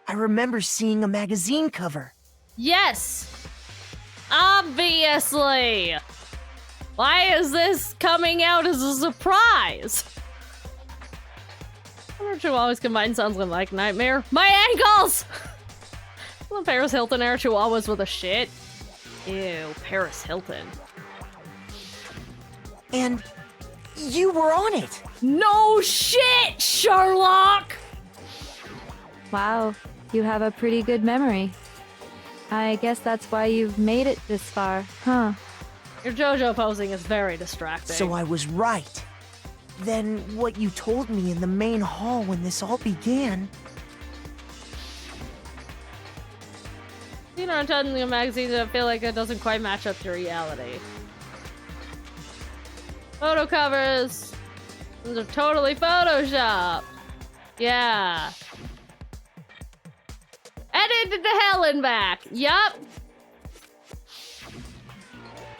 I remember seeing a magazine cover. Yes! Obviously! Why is this coming out as a surprise? I wonder if Chihuahuas combined sounds like nightmare. My ankles! Well, Paris Hilton era Chihuahuas with a shit. Ew, Paris Hilton. And you were on it! No shit, Sherlock! Wow, you have a pretty good memory. I guess that's why you've made it this far, huh? Your JoJo posing is very distracting. So I was right. Then what you told me in the main hall when this all began... You know, telling the magazines, I feel like it doesn't quite match up to reality. Photo covers. Those are totally Photoshopped. Yeah. Edited to hell and back. Yup.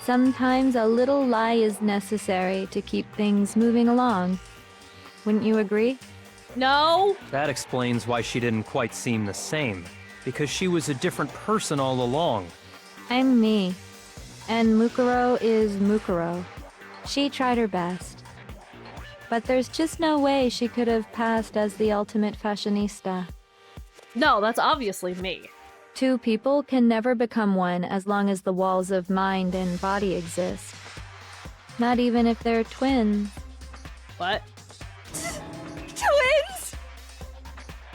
Sometimes a little lie is necessary to keep things moving along. Wouldn't you agree? No. That explains why she didn't quite seem the same. Because she was a different person all along. I'm me. And Mukuro is Mukuro. She tried her best. But there's just no way she could have passed as the ultimate fashionista. No, that's obviously me. Two people can never become one as long as the walls of mind and body exist. Not even if they're twins. What? Twins?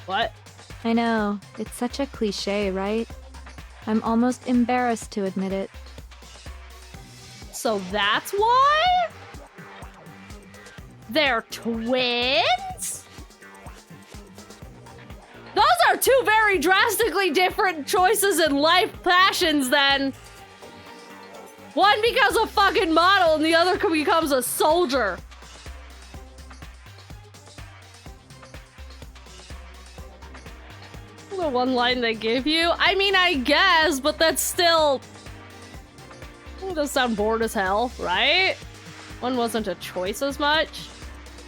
What? I know, it's such a cliche, right? I'm almost embarrassed to admit it. So that's why? They're twins? Those are two very drastically different choices in life passions then. One becomes a fucking model and the other becomes a soldier. The one line they give you? I mean, I guess, but that's still... It does sound bored as hell, right? One wasn't a choice as much.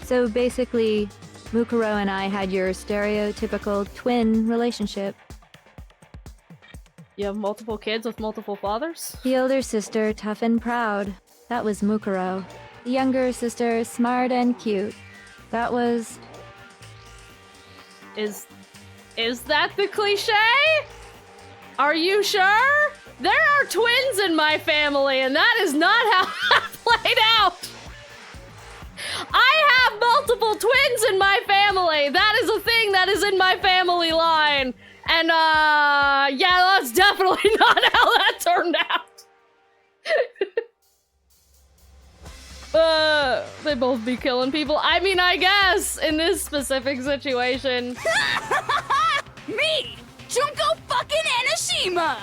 So basically, Mukuro and I had your stereotypical twin relationship. You have multiple kids with multiple fathers? The older sister, tough and proud. That was Mukuro. The younger sister, smart and cute. That was... Is that the cliche? Are you sure? There are twins in my family, and that is not how that played out. I have multiple twins in my family. That is a thing that is in my family line. And, yeah, that's definitely not how that turned out. They both be killing people. I mean, I guess, in this specific situation. Me! Junko fucking Enoshima!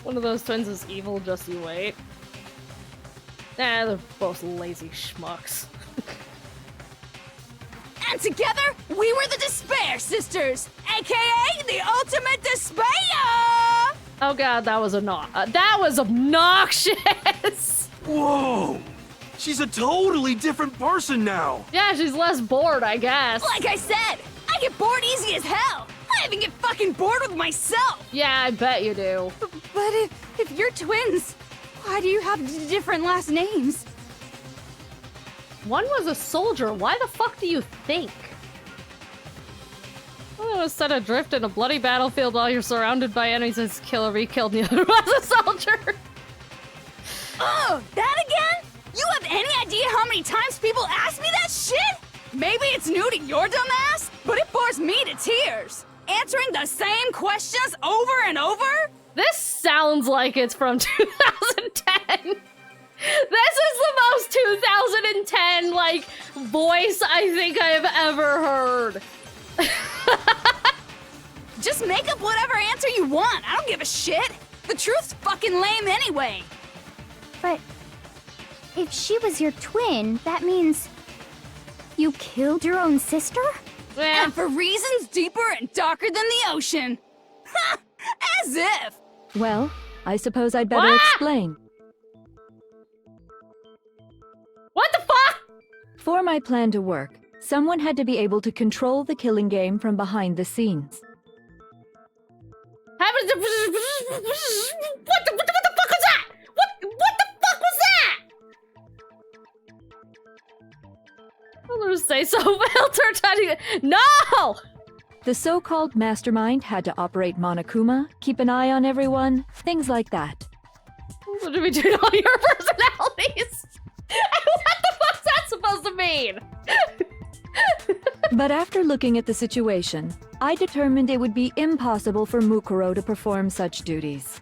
One of those twins is evil, just you wait. Nah, they're both lazy schmucks. And together, we were the Despair Sisters, aka the Ultimate Despair! Oh god, that was obnoxious! Whoa! She's a totally different person now! Yeah, she's less bored, I guess. Like I said, I get bored easy as hell! I even get fucking bored with myself! Yeah, I bet you do. But if you're twins, why do you have different last names? One was a soldier. Why the fuck do you think? One was set adrift in a bloody battlefield while you're surrounded by enemies and killed and the other was a soldier. Oh, that again? You have any idea how many times people ask me that shit? Maybe it's new to your dumb ass, but it bores me to tears. Answering the same questions over and over? This sounds like it's from 2010. This is the most 2010, like, voice I think I've ever heard. Just make up whatever answer you want. I don't give a shit. The truth's fucking lame anyway. But if she was your twin, that means you killed your own sister? Yeah. And for reasons deeper and darker than the ocean. Ha! As if! Well, I suppose I'd better explain. What the fuck? For my plan to work, someone had to be able to control the killing game from behind the scenes. What the fuck was that? What the fuck was that? I'm gonna say so. Filter. No! The so-called mastermind had to operate Monokuma, keep an eye on everyone, things like that. What do we do to all your personalities? What the fuck's that supposed to mean? But after looking at the situation, I determined it would be impossible for Mukuro to perform such duties.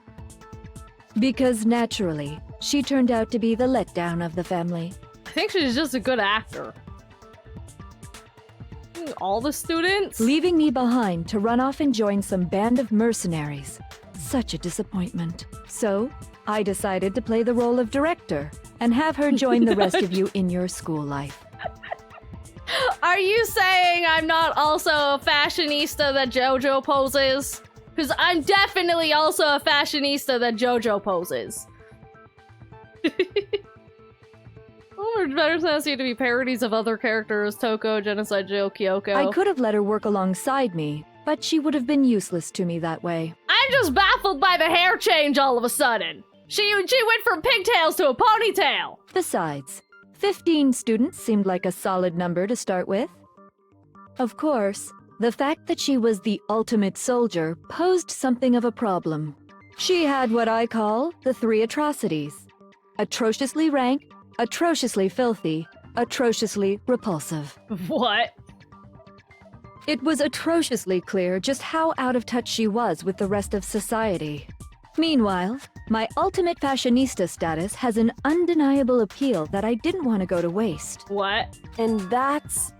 Because naturally, she turned out to be the letdown of the family. I think she's just a good actor. All the students? Leaving me behind to run off and join some band of mercenaries. such a disappointment. So, I decided to play the role of director and have her join the rest of you in your school life. Are you saying I'm not also a fashionista that JoJo poses? Because I'm definitely also a fashionista that JoJo poses. Oh, better sense seem to be parodies of other characters, Toko, Genocide Jill, Kyoko. I could have let her work alongside me, but she would have been useless to me that way. I'm just baffled by the hair change all of a sudden. She went from pigtails to a ponytail. Besides, 15 students seemed like a solid number to start with. Of course, the fact that she was the ultimate soldier posed something of a problem. She had what I call the 3 atrocities. Atrociously rank, atrociously filthy, atrociously repulsive. What? It was atrociously clear just how out of touch she was with the rest of society. Meanwhile, my ultimate fashionista status has an undeniable appeal that I didn't want to go to waste. What? And that's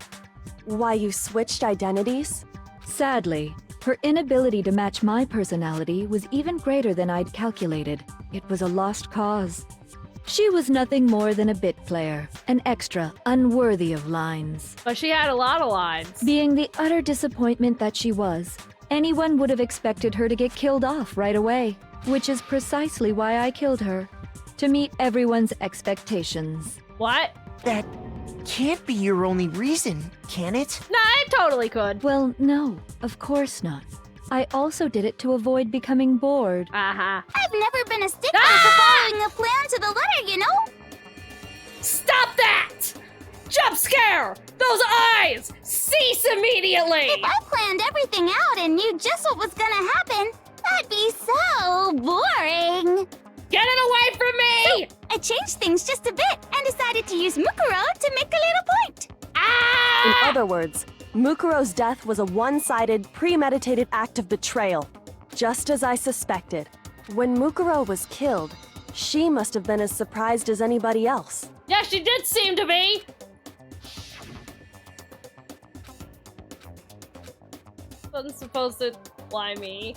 why you switched identities? Sadly, her inability to match my personality was even greater than I'd calculated. It was a lost cause. She was nothing more than a bit player, an extra unworthy of lines. But she had a lot of lines. Being the utter disappointment that she was, anyone would have expected her to get killed off right away, which is precisely why I killed her, to meet everyone's expectations. What? That can't be your only reason, can it? Nah, it totally could. Well, no, of course not. I also did it to avoid becoming bored. Uh-huh. I've never been a stickler for following a plan to the letter, you know? Stop that! Jump scare! Those eyes! Cease immediately! If I planned everything out and knew just what was gonna happen, that'd be so boring. Get it away from me! So, I changed things just a bit and decided to use Mukuro to make a little point. Ah! In other words, Mukuro's death was a one-sided, premeditated act of betrayal, just as I suspected. When Mukuro was killed, she must have been as surprised as anybody else. Yeah, she did seem to be! Wasn't supposed to lie me.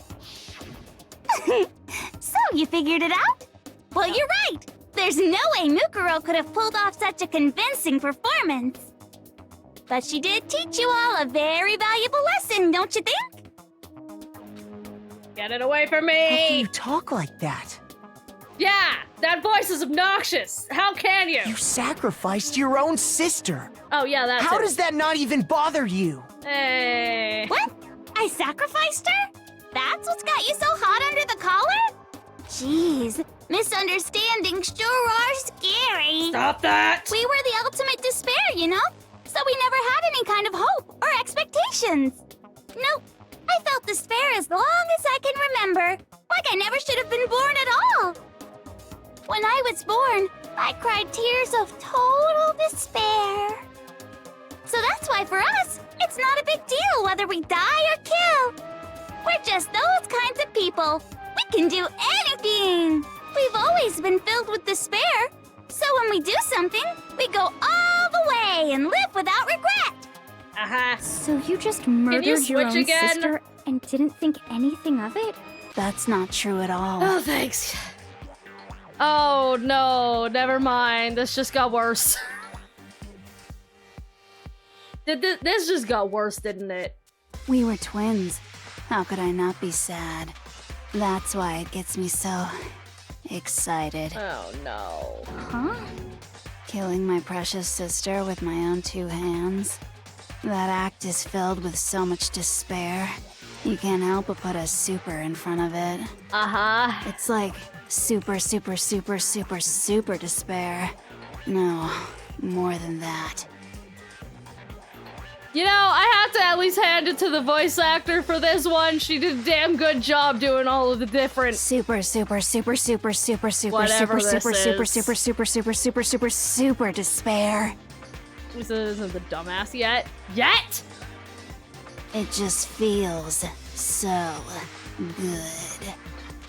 So, you figured it out? Well, you're right! There's no way Mukuro could have pulled off such a convincing performance. But she did teach you all a very valuable lesson, don't you think? Get it away from How can me! you talk like that? Yeah, that voice is obnoxious. How can you? You sacrificed your own sister. Oh yeah, that's How it. does that not even bother you? Hey. What? I sacrificed her? That's what's got you so hot under the collar? Jeez, misunderstandings sure are scary. Stop that! We were the ultimate despair, you know? So we never had any kind of hope or expectations. Nope, I felt despair as long as I can remember. Like I never should have been born at all. When I was born, I cried tears of total despair. So that's why for us, it's not a big deal whether we die or kill. We're just those kinds of people. We can do anything. We've always been filled with despair. So when we do something, we go all the way and live without regret. Uh-huh. So you just murdered your own again? sister and didn't think anything of it? That's not true at all. Oh, thanks. Oh, no. Never mind. This just got worse. This just got worse, didn't it? We were twins. How could I not be sad? That's why it gets me so excited. Oh, no. Huh? Killing my precious sister with my own 2 hands. That act is filled with so much despair. You can't help but put a super in front of it. Uh-huh. It's like super, super, super, super, super despair. No, more than that. You know, I have to at least hand it to the voice actor for this one. She did a damn good job doing all of the different... Super, super, super, super, super, super, Whatever super, super, this super, is. super, super, super, super, super, super despair. This isn't the dumbass yet. Yet? It just feels so good.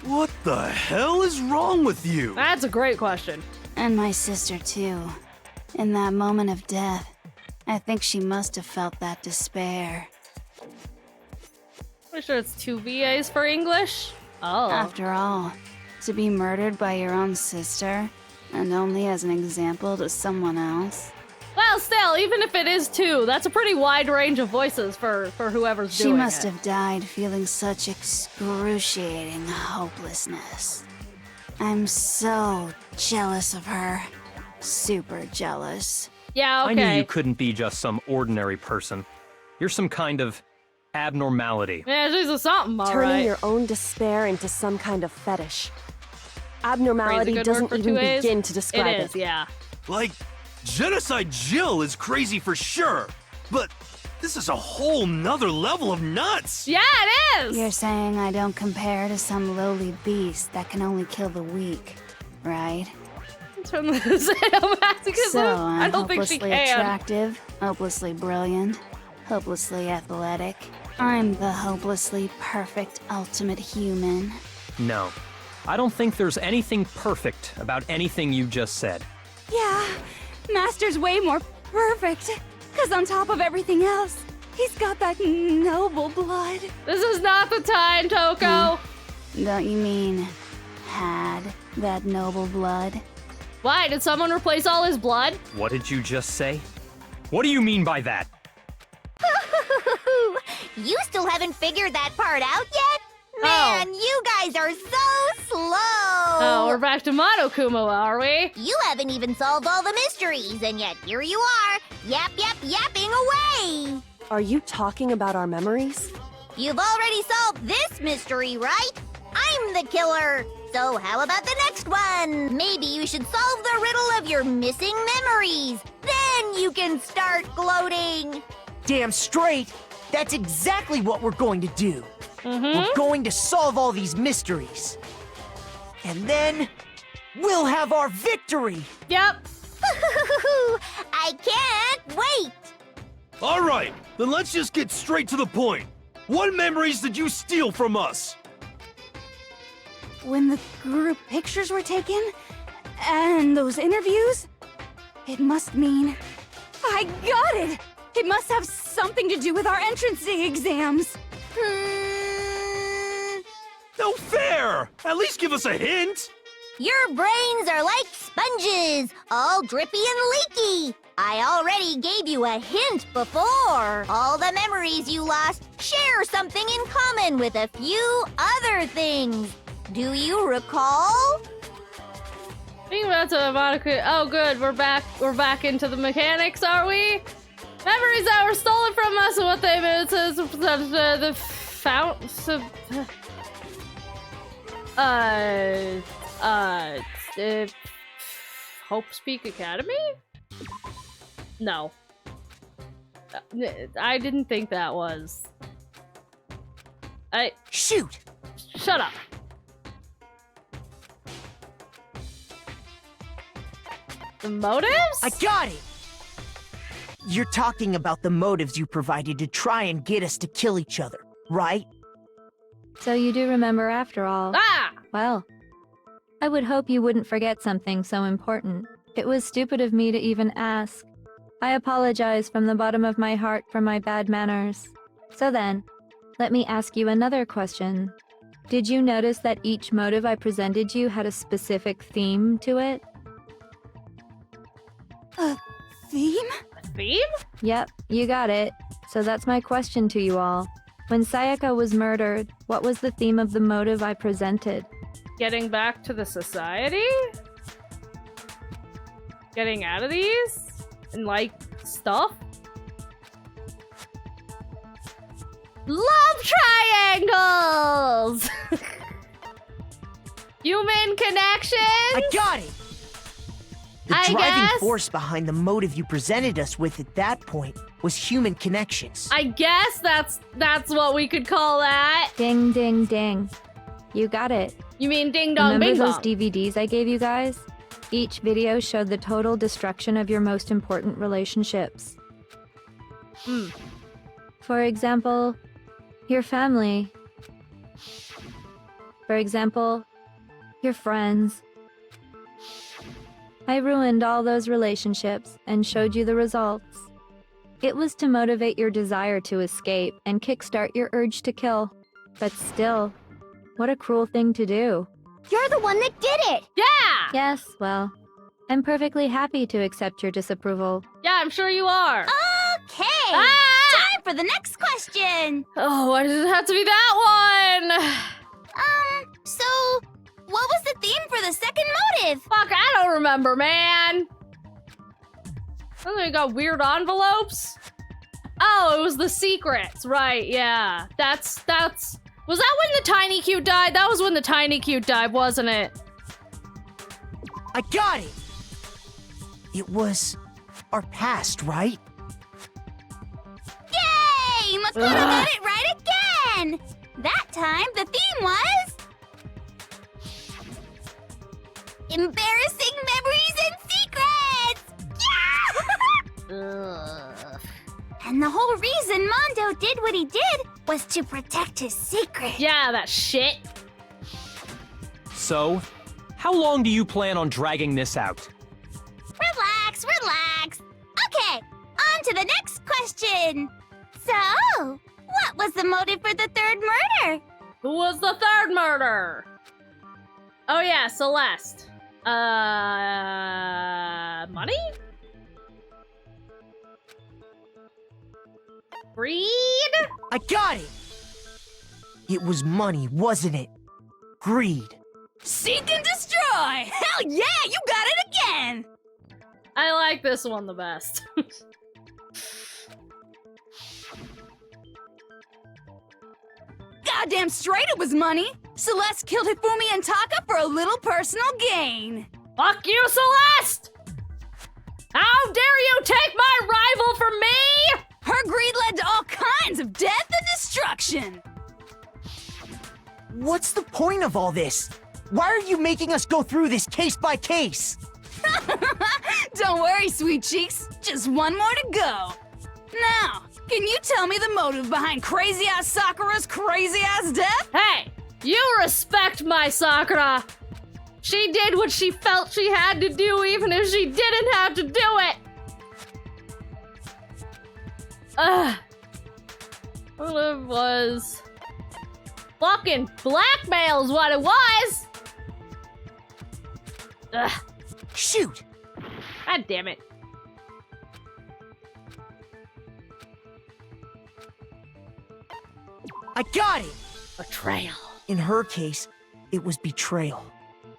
What the hell is wrong with you? That's a great question. And my sister, too. In that moment of death, I think she must have felt that despair. Pretty sure it's 2 VAs for English. Oh. After all, to be murdered by your own sister, and only as an example to someone else. Well, still, even if it is 2, that's a pretty wide range of voices for whoever's doing it. She must have died feeling such excruciating hopelessness. I'm so jealous of her. Super jealous. Yeah, okay. I knew you couldn't be just some ordinary person. You're some kind of abnormality. Yeah, she's a something, all Turning right. your own despair into some kind of fetish. Abnormality Crazy good word doesn't for even 2As? begin to describe it. It is, yeah. Like, Genocide Jill is crazy for sure, but this is a whole nother level of nuts! Yeah, it is! You're saying I don't compare to some lowly beast that can only kill the weak, right? From the sadomasochism? So I I'm don't think she hopelessly can. attractive, hopelessly brilliant, hopelessly athletic. I'm the hopelessly perfect ultimate human. No. I don't think there's anything perfect about anything you just said. Yeah, Master's way more perfect. Cause on top of everything else, he's got that noble blood. This is not the time, Toko! Don't you mean had that noble blood? Why? Did someone replace all his blood? What did you just say? What do you mean by that? You still haven't figured that part out yet? Man, you guys are so slow! Oh, we're back to Monokuma, are we? You haven't even solved all the mysteries, and yet here you are, yapping away! Are you talking about our memories? You've already solved this mystery, right? I'm the killer! So how about the next one? Maybe you should solve the riddle of your missing memories. Then you can start gloating! Damn straight! That's exactly what we're going to do. We're going to solve all these mysteries. And then we'll have our victory! Yep. I can't wait! Alright, then let's just get straight to the point. What memories did you steal from us? When the group pictures were taken, and those interviews, it must mean... I got it! It must have something to do with our entrance exams. No fair! At least give us a hint! Your brains are like sponges, all drippy and leaky. I already gave you a hint before. All the memories you lost share something in common with a few other things. Do you recall? I think that's a Monica. Oh, good. We're back. We're back into the mechanics, are we? Memories that were stolen from us and what they meant to the fount. Hope Speak Academy? No. I didn't think that was. Shoot! Shut up. The motives? I got it! You're talking about the motives you provided to try and get us to kill each other, right? So you do remember after all. Ah! Well, I would hope you wouldn't forget something so important. It was stupid of me to even ask. I apologize from the bottom of my heart for my bad manners. So then, let me ask you another question. Did you notice that each motive I presented you had a specific theme to it? A theme? A theme? Yep, you got it. So that's my question to you all. When Sayaka was murdered, what was the theme of the motive I presented? Getting back to the society? Getting out of these? And like, stuff? Love triangles! Human connection? I got it! The I driving guess? force behind the motive you presented us with at that point was human connections. I guess that's what we could call that. Ding, ding, ding. You got it. You mean ding dong Remember bing those bong? DVDs I gave you guys? Each video showed the total destruction of your most important relationships. For example, your family. For example, your friends. I ruined all those relationships and showed you the results. It was to motivate your desire to escape and kickstart your urge to kill. But still, What a cruel thing to do. You're the one that did it! Yeah! Yes, well, I'm perfectly happy to accept your disapproval. Yeah, I'm sure you are. Okay! Ah! Time for the next question! Oh, why does it have to be that one? So, what was the theme for the second motive? Fuck, I don't remember, man. Oh, they got weird envelopes? Oh, it was the secrets, right, yeah. Was that when the Tiny Cute died? That was when the Tiny Cute died, wasn't it? I got it! It was our past, right? Yay! Makoto got it right again! That time, the theme was... embarrassing memories and secrets! Yeah! And the whole reason Mondo did what he did was to protect his secret. Yeah, that shit. So, how long do you plan on dragging this out? Relax, relax. Okay, on to the next question. So, what was the motive for the third murder? Who was the third murder? Oh yeah, Celeste. Money? Greed? I got it! It was money, wasn't it? Greed. Seek and destroy! Hell yeah, you got it again! I like this one the best. Goddamn straight it was money! Celeste killed Hifumi and Taka for a little personal gain. Fuck you, Celeste! How dare you take my rival from me? Her greed led to all kinds of death and destruction. What's the point of all this? Why are you making us go through this case by case? Don't worry, sweet cheeks. Just one more to go. Now, can you tell me the motive behind crazy-ass Sakura's crazy-ass death? Hey, you respect my Sakura. She did what she felt she had to do even if she didn't have to do it. Motive was... fucking blackmail is what it was. Ugh. Shoot! God damn it. I got it! Betrayal. In her case, it was betrayal.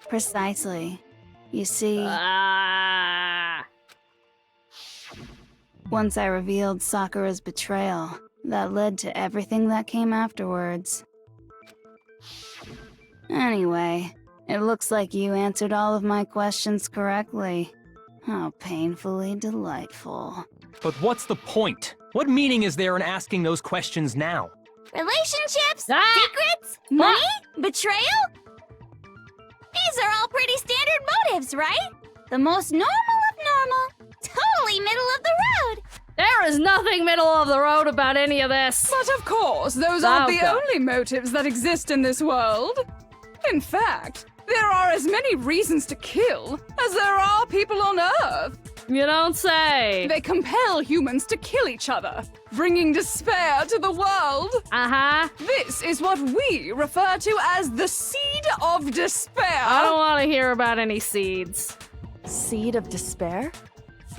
Precisely. You see, once I revealed Sakura's betrayal, that led to everything that came afterwards. Anyway, it looks like you answered all of my questions correctly. How painfully delightful. But what's the point? What meaning is there in asking those questions now? Relationships? Secrets? Money? Betrayal? These are all pretty standard motives, right? The most normal of normal. Totally middle of the road. There is nothing middle of the road about any of this. But of course, those aren't the only motives that exist in this world. In fact, there are as many reasons to kill as there are people on Earth. You don't say. They compel humans to kill each other, bringing despair to the world. Uh-huh. This is what we refer to as the seed of despair. I don't want to hear about any seeds. Seed of despair?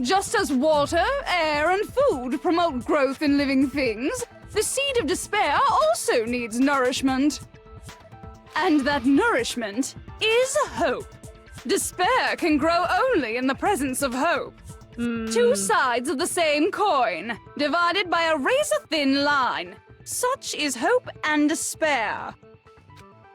Just as water, air, and food promote growth in living things, the seed of despair also needs nourishment. And that nourishment is hope. Despair can grow only in the presence of hope. Two sides of the same coin, divided by a razor-thin line. Such is hope and despair.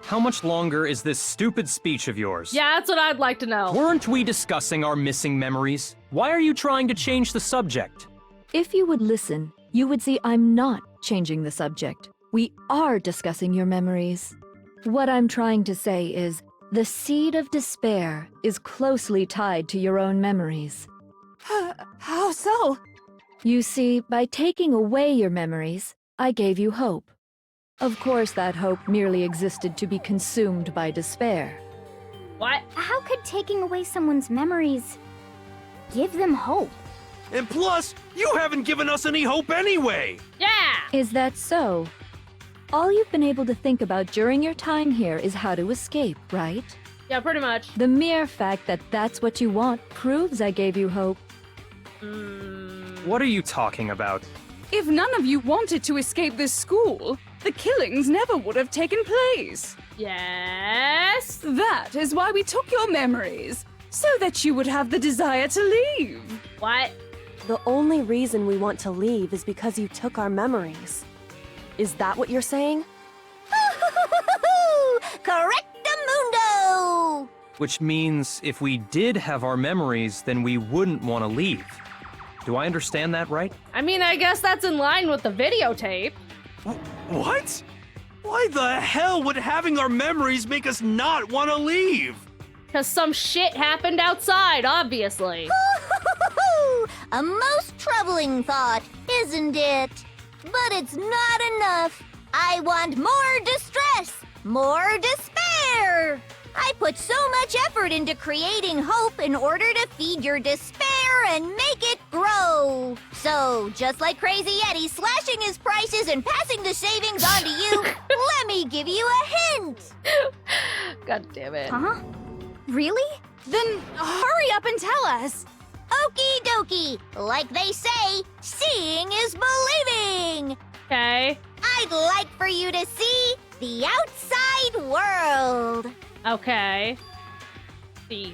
How much longer is this stupid speech of yours? Yeah, that's what I'd like to know. Weren't we discussing our missing memories? Why are you trying to change the subject? If you would listen, you would see I'm not changing the subject. We are discussing your memories. What I'm trying to say is, the seed of despair is closely tied to your own memories. How so? You see, by taking away your memories, I gave you hope. Of course, that hope merely existed to be consumed by despair. What? How could taking away someone's memories give them hope? And plus, you haven't given us any hope anyway! Yeah! Is that so? All you've been able to think about during your time here is how to escape, right? Yeah, pretty much. The mere fact that that's what you want proves I gave you hope. What are you talking about? If none of you wanted to escape this school, the killings never would have taken place. Yes. That is why we took your memories, so that you would have the desire to leave. What? The only reason we want to leave is because you took our memories. Is that what you're saying? Correctamundo! Which means if we did have our memories, then we wouldn't want to leave. Do I understand that right? I mean, I guess that's in line with the videotape. What? Why the hell would having our memories make us not want to leave? Because some shit happened outside, obviously. A most troubling thought, isn't it? But it's not enough. I want more distress, more despair. I put so much effort into creating hope in order to feed your despair and make it grow. So, just like Crazy Eddie slashing his prices and passing the savings on to you, let me give you a hint. God damn it. Huh? Really? Then hurry up and tell us. Okie dokie. Like they say, seeing is believing. Okay. I'd like for you to see the outside world. Okay. The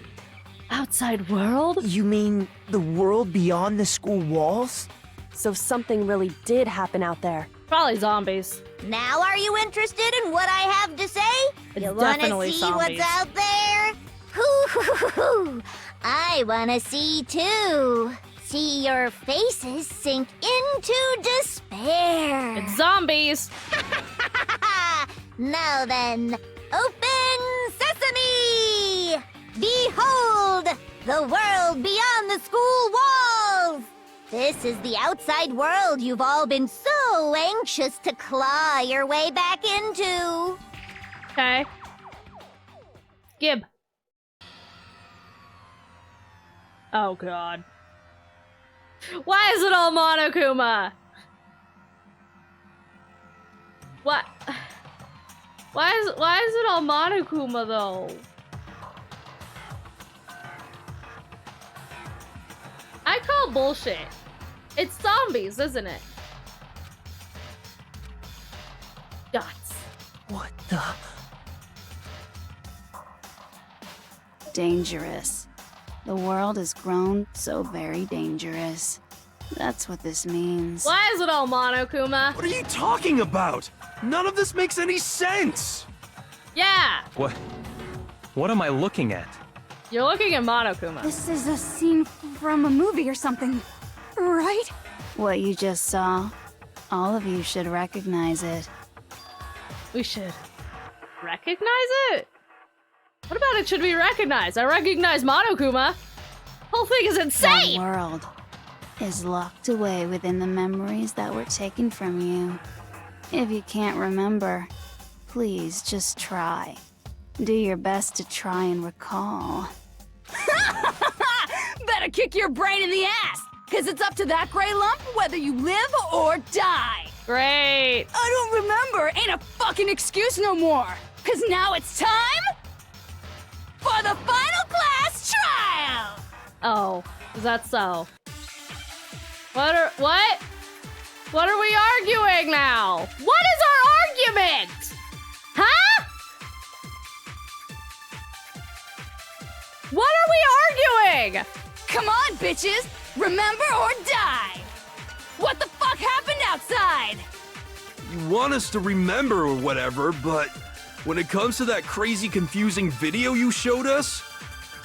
outside world? You mean the world beyond the school walls? So something really did happen out there. Probably zombies. Now are you interested in what I have to say? It's You wanna definitely see zombies. what's out there? Hoo-hoo-hoo-hoo. I wanna see too. See your faces sink into despair. It's zombies. Now then, open sesame! Behold, the world beyond the school walls! This is the outside world you've all been so anxious to claw your way back into. Okay. Gib. Oh god. Why is it all Monokuma? What? Why is it all Monokuma though? I call bullshit. It's zombies, isn't it? Dots. What the? Dangerous. The world has grown so very dangerous. That's what this means. Why is it all Monokuma? What are you talking about? None of this makes any sense. Yeah, What am I looking at? you're looking at Monokuma. This is a scene from a movie or something, right? What you just saw, all of you should recognize it. We should recognize it? What about it should we recognize? I recognize Monokuma. Whole thing is insane! The world is locked away within the memories that were taken from you. If you can't remember, please just try. Do your best to try and recall. Better kick your brain in the ass, because it's up to that gray lump whether you live or die. Great. I don't remember ain't a fucking excuse no more, because now it's time for the final class trial. Oh, is that so? What are we arguing now? What is our argument? Huh? What are we arguing? Come on, bitches, remember or die. What the fuck happened outside? You want us to remember or whatever, but when it comes to that crazy confusing video you showed us,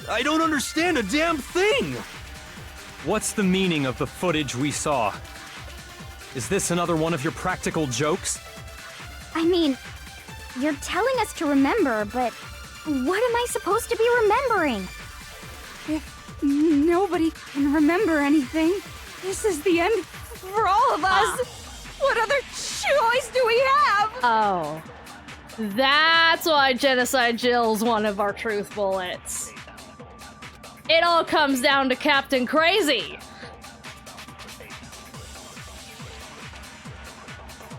I don't understand a damn thing! What's the meaning of the footage we saw? Is this another one of your practical jokes? I mean, you're telling us to remember, but what am I supposed to be remembering? If nobody can remember anything, this is the end for all of us. What other choice do we have? Oh. That's why Genocide Jill's one of our truth bullets. It all comes down to Captain Crazy.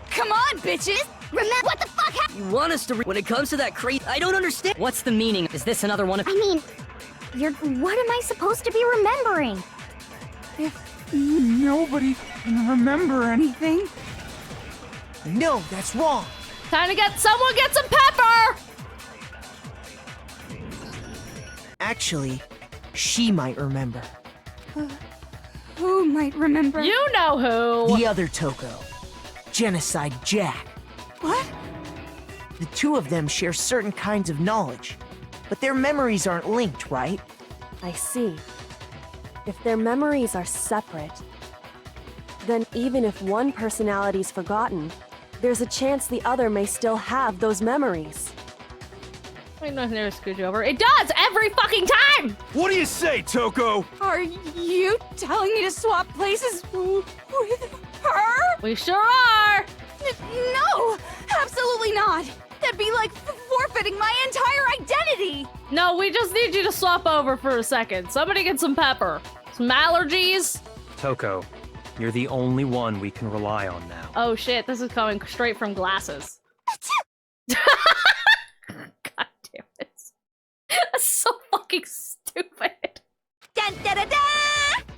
Come on, bitches! Remember what the fuck happened? You want us to when it comes to that crazy... I don't understand. What's the meaning? Is this another one of... I mean, what am I supposed to be remembering? If nobody can remember anything... No, that's wrong. Time to get someone get some pepper! Actually, she might remember. Who might remember? You know who! The other Toko. Genocide Jack. What? The two of them share certain kinds of knowledge, but their memories aren't linked, right? I see. If their memories are separate, then even if one personality's forgotten, there's a chance the other may still have those memories. Wait, no, never scooch over. It does every fucking time! What do you say, Toko? Are you telling me to swap places with her? We sure are! No! Absolutely not! That'd be like forfeiting my entire identity! No, we just need you to swap over for a second. Somebody get some pepper. Some allergies. Toko, you're the only one we can rely on now. Oh shit, this is coming straight from glasses. God damn it. That's so fucking stupid. Dun da da da!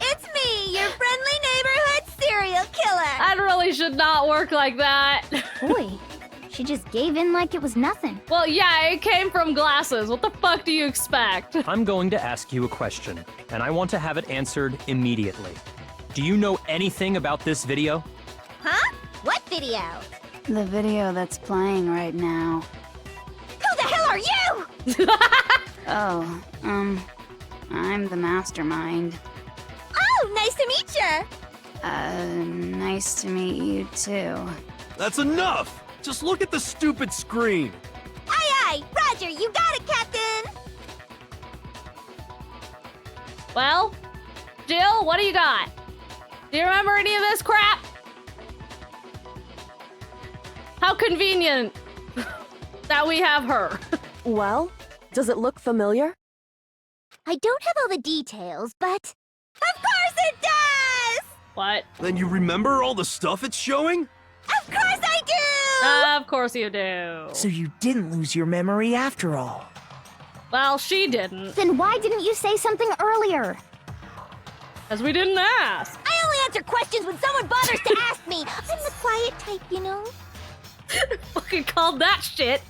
It's me, your friendly neighborhood serial killer! That really should not work like that. Boy, she just gave in like it was nothing. Well, yeah, it came from glasses. What the fuck do you expect? I'm going to ask you a question, and I want to have it answered immediately. Do you know anything about this video? Huh? What video? The video that's playing right now. Who the hell are you? Oh, I'm the mastermind. Oh, nice to meet you! Nice to meet you too. That's enough! Just look at the stupid screen. Aye, aye! Roger, you got it, Captain! Well, Jill, what do you got? Do you remember any of this crap? How convenient that we have her. Well, does it look familiar? I don't have all the details, but... Of course it does! What? Then you remember all the stuff it's showing? Of course I do! Of course you do. So you didn't lose your memory after all. Well, she didn't. Then why didn't you say something earlier? Because we didn't ask. I only answer questions when someone bothers to ask me. I'm the quiet type, you know? Fucking called that shit.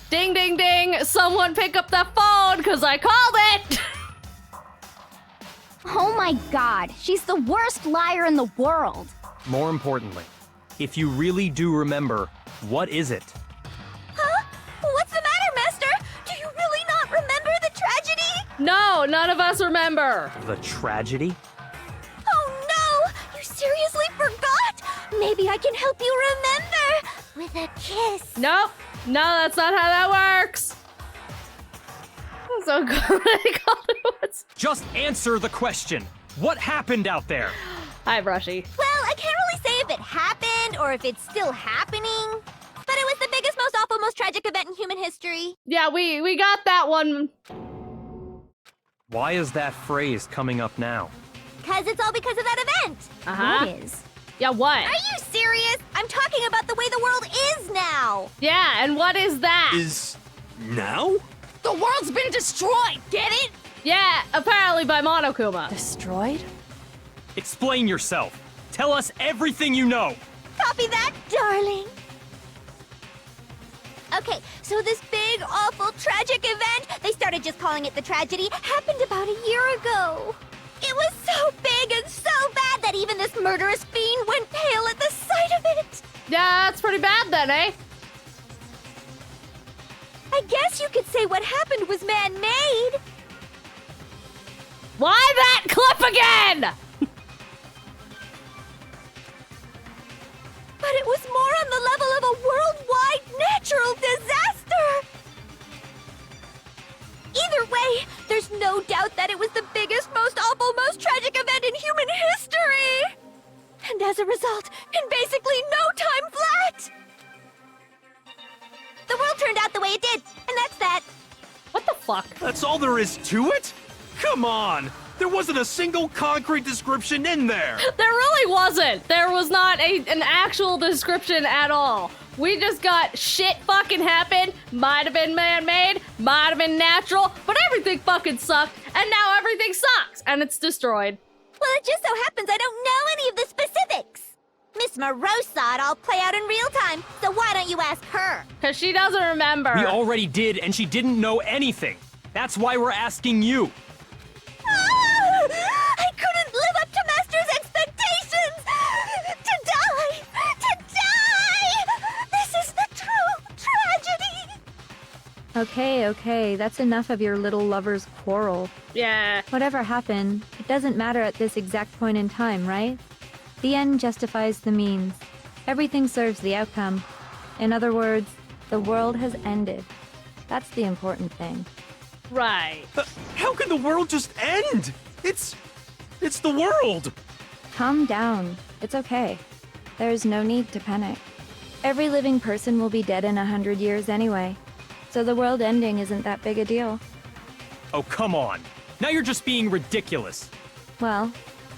Ding, ding, ding. Someone pick up the phone because I called it. Oh my god, she's the worst liar in the world. More importantly, if you really do remember, what is it? Huh? What's the matter, Master? Do you really not remember the tragedy? No, none of us remember. The tragedy? Oh no! You seriously forgot? Maybe I can help you remember with a kiss. Nope. No, that's not how that works. I'm so glad. Just answer the question. What happened out there? Hi, Brushy. Well, I can't really say if it happened or if it's still happening, but it was the biggest, most awful, most tragic event in human history. Yeah, we got that one. Why is that phrase coming up now? Because it's all because of that event. Uh-huh. What is? Yeah, what? Are you serious? I'm talking about the way the world is now. Yeah, and what is that? Is now? The world's been destroyed, get it? Yeah, apparently by Monokuma. Destroyed? Explain yourself. Tell us everything you know. Copy that, darling. Okay, so this big, awful, tragic event, they started just calling it the tragedy, happened about a year ago. It was so big and so bad that even this murderous fiend went pale at the sight of it. Yeah, that's pretty bad then, eh? I guess you could say what happened was man-made. Why that clip again? But it was more on the level of a worldwide natural disaster. Either way, there's no doubt that it was the biggest, most awful, most tragic event in human history. And as a result, in basically no time flat, the world turned out the way it did, and that's that. What the fuck? That's all there is to it? Come on! There wasn't a single concrete description in there! There really wasn't. There was not an actual description at all. We just got shit fucking happened. Might have been man-made, might have been natural, but everything fucking sucked, and now everything sucks, and it's destroyed. Well, it just so happens I don't know any of the specifics. Miss Morose saw it all play out in real time, so why don't you ask her? Because she doesn't remember. We already did, and she didn't know anything. That's why we're asking you. I couldn't live up to Master's expectations! To die! To die! This is the true tragedy! Okay, that's enough of your little lover's quarrel. Yeah. Whatever happened, it doesn't matter at this exact point in time, right? The end justifies the means. Everything serves the outcome. In other words, the world has ended. That's the important thing. Right. How can the world just end? It's the world. Calm down. It's okay. There's no need to panic. Every living person will be dead in 100 years anyway. So the world ending isn't that big a deal. Oh, come on. Now you're just being ridiculous. Well,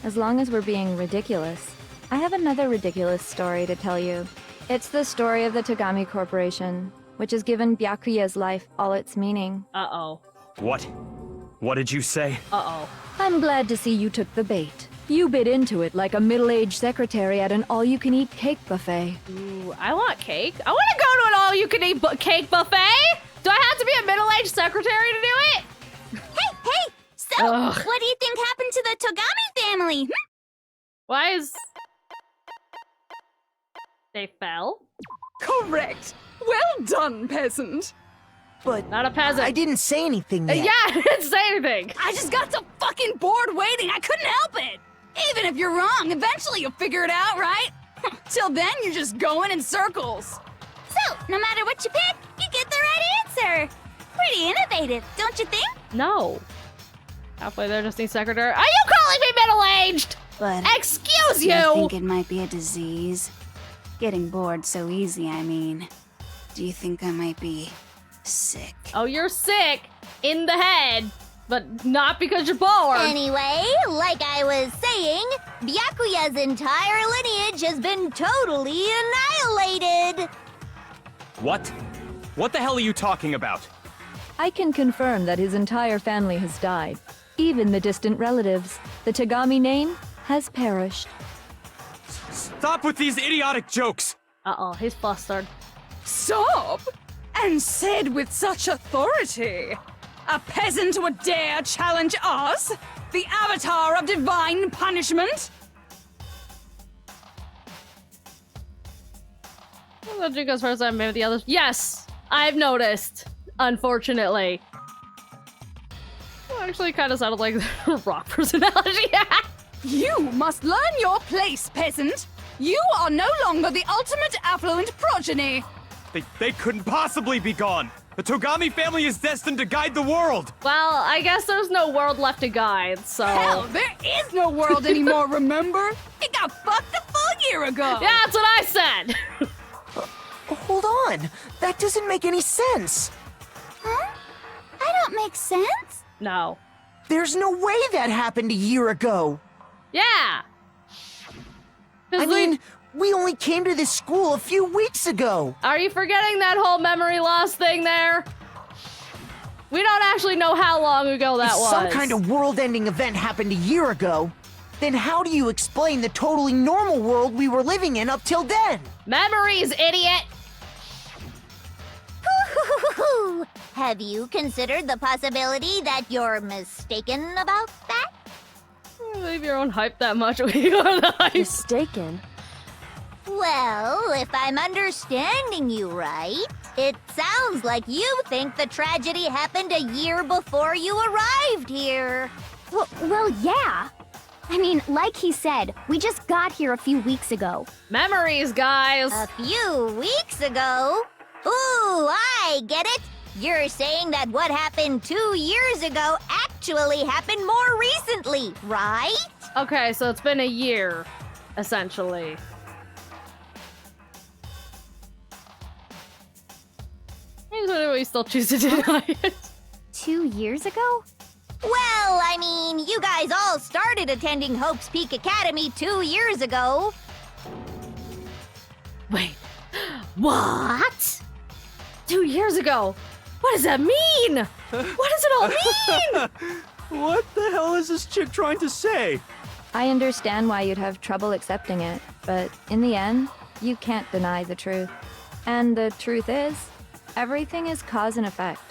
as long as we're being ridiculous, I have another ridiculous story to tell you. It's the story of the Togami Corporation, which has given Byakuya's life all its meaning. Uh-oh. What? What did you say? Uh-oh. I'm glad to see you took the bait. You bit into it like a middle-aged secretary at an all-you-can-eat cake buffet. Ooh, I want cake. I want to go to an all-you-can-eat cake buffet. Do I have to be a middle-aged secretary to do it? Hey! So, what do you think happened to the Togami family? Why is... They fell? Correct. Well done, peasant. But not a peasant. I didn't say anything yet. Yeah, I didn't say anything. I just got so fucking bored waiting. I couldn't help it. Even if you're wrong, eventually you'll figure it out, right? Till then, you're just going in circles. So, no matter what you pick, you get the right answer. Pretty innovative, don't you think? No. Halfway there, just need secretary. Are you calling me middle-aged? But excuse you. I think it might be a disease. Getting bored so easy, I mean. Do you think I might be sick? Oh, you're sick in the head, but not because you're bored. Anyway, like I was saying, Byakuya's entire lineage has been totally annihilated. What? What the hell are you talking about? I can confirm that his entire family has died. Even the distant relatives. The Togami name has perished. Stop with these idiotic jokes! Uh-oh, he's flustered. Stop! And said with such authority. A peasant would dare challenge us? The avatar of divine punishment? I thought you guys first time, maybe the others. Yes, I've noticed. Unfortunately. Well, actually, kind of sounded like the rock personality. You must learn your place, peasant. You are no longer the ultimate affluent progeny. They couldn't possibly be gone. The Togami family is destined to guide the world. Well, I guess there's no world left to guide, so... Hell, there is no world anymore, remember? It got fucked a full year ago. Yeah, that's what I said. Hold on. That doesn't make any sense. Huh? I don't make sense. No. There's no way that happened a year ago. Yeah. I mean, we only came to this school a few weeks ago. Are you forgetting that whole memory loss thing there? We don't actually know how long ago that was. If some kind of world-ending event happened a year ago, then how do you explain the totally normal world we were living in up till then? Memories, idiot! Have you considered the possibility that you're mistaken about that? Leave your own hype that much. We are the hype. Mistaken? Well, if I'm understanding you right, it sounds like you think the tragedy happened a year before you arrived here. Well, yeah. I mean, like he said, we just got here a few weeks ago. Memories, guys. A few weeks ago? Ooh, I get it. You're saying that what happened 2 years ago actually happened more recently, right? Okay, so it's been a year, essentially. We still choose to deny it. 2 years ago? Well, I mean, you guys all started attending Hope's Peak Academy 2 years ago. Wait, What? 2 years ago? What does that mean? What does it all mean? What the hell is this chick trying to say? I understand why you'd have trouble accepting it, but in the end, you can't deny the truth. And the truth is, everything is cause and effect.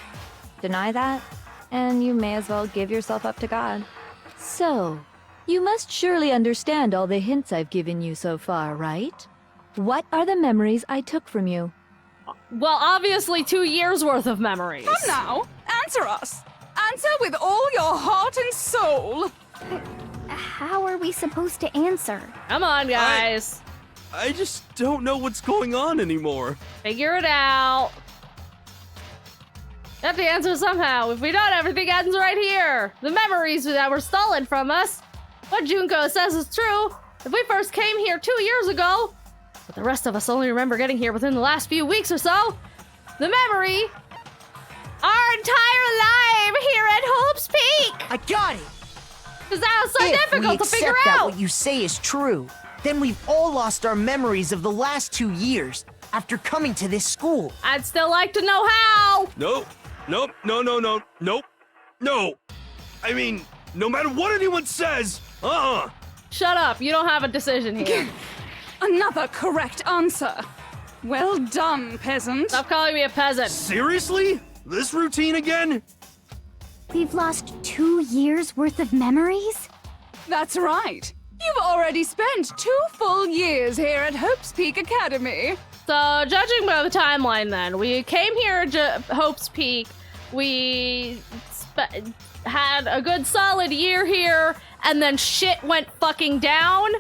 Deny that, and you may as well give yourself up to God. So, you must surely understand all the hints I've given you so far, right? What are the memories I took from you? Well, obviously 2 years worth of memories. Come now, answer us. Answer with all your heart and soul. How are we supposed to answer? Come on, guys. I just don't know what's going on anymore. Figure it out. You have to answer somehow. If we don't, everything ends right here. The memories that were stolen from us. What Junko says is true. If we first came here 2 years ago, but the rest of us only remember getting here within the last few weeks or so, the memory, our entire life here at Hope's Peak. I got it. Because that was so difficult to figure If we accept that out. what you say is true, then we've all lost our memories of the last 2 years after coming to this school. I'd still like to know how. Nope. Nope. No. Nope. No. I mean, no matter what anyone says, Shut up. You don't have a decision here. Another correct answer. Well done, peasant. Stop calling me a peasant. Seriously? This routine again? We've lost 2 years worth of memories? That's right. You've already spent 2 full years here at Hope's Peak Academy. So, judging by the timeline then, we came here to Hope's Peak, we had a good solid year here, and then shit went fucking down.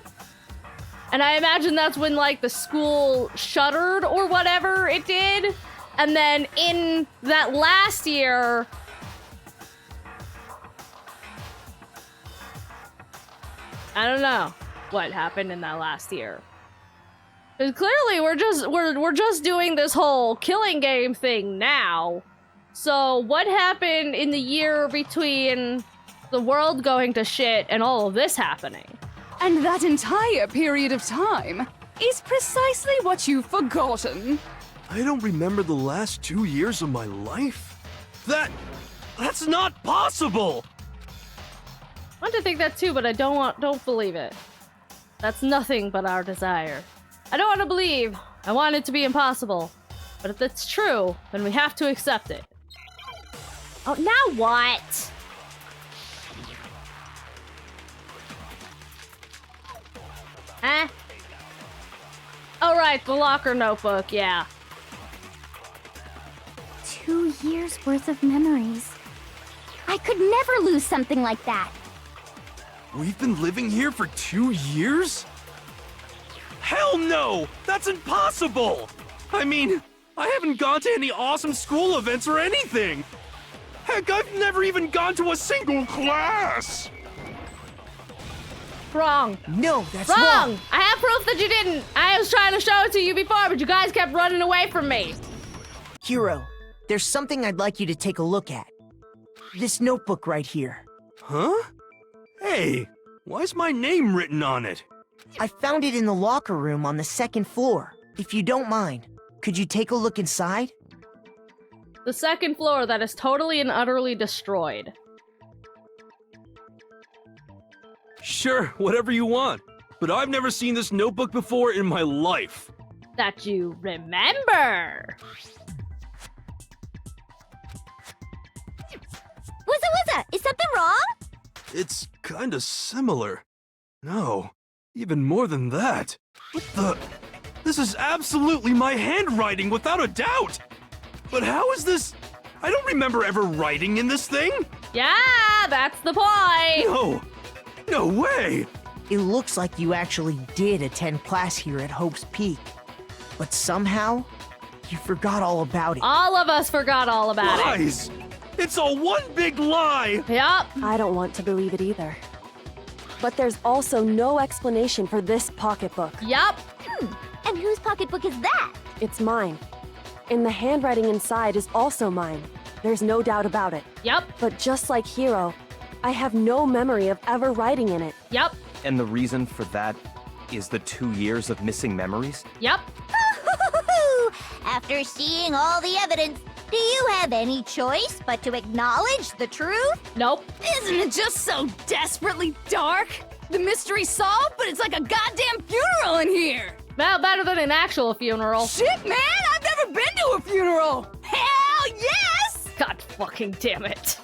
And I imagine that's when, like, the school shuttered or whatever it did. And then in that last year... I don't know what happened in that last year. Because clearly we're just doing this whole killing game thing now. So what happened in the year between the world going to shit and all of this happening? And that entire period of time is precisely what you've forgotten. I don't remember the last 2 years of my life? That's not possible! I want to think that too, but I don't believe it. That's nothing but our desire. I don't want to believe. I want it to be impossible. But if it's true, then we have to accept it. Oh, now what? Huh? Oh, right, the locker notebook, yeah. 2 years worth of memories. I could never lose something like that. We've been living here for 2 years? Hell no! That's impossible! I mean, I haven't gone to any awesome school events or anything! Heck, I've never even gone to a single class! Wrong. No, that's wrong! I have proof that you didn't! I was trying to show it to you before, but you guys kept running away from me! Hero, there's something I'd like you to take a look at. This notebook right here. Huh? Hey, why's my name written on it? I found it in the locker room on the 2nd floor. If you don't mind, could you take a look inside? The 2nd floor that is totally and utterly destroyed. Sure, whatever you want. But I've never seen this notebook before in my life. That you remember! Wuzza, is something wrong? It's kinda similar. No, even more than that. What the? This is absolutely my handwriting, without a doubt! But how is this? I don't remember ever writing in this thing! Yeah, that's the point! No! No way! It looks like you actually did attend class here at Hope's Peak. But somehow, you forgot all about it. All of us forgot all about it. Lies! It's all one big lie! Yup. I don't want to believe it either. But there's also no explanation for this pocketbook. Yup. And whose pocketbook is that? It's mine. And the handwriting inside is also mine. There's no doubt about it. Yup. But just like Hero, I have no memory of ever writing in it. Yup. And the reason for that is the 2 years of missing memories? Yup. After seeing all the evidence, do you have any choice but to acknowledge the truth? Nope. Isn't it just so desperately dark? The mystery's solved, but it's like a goddamn funeral in here! Well, better than an actual funeral. Shit, man! I've never been to a funeral! Hell yes! God fucking damn it.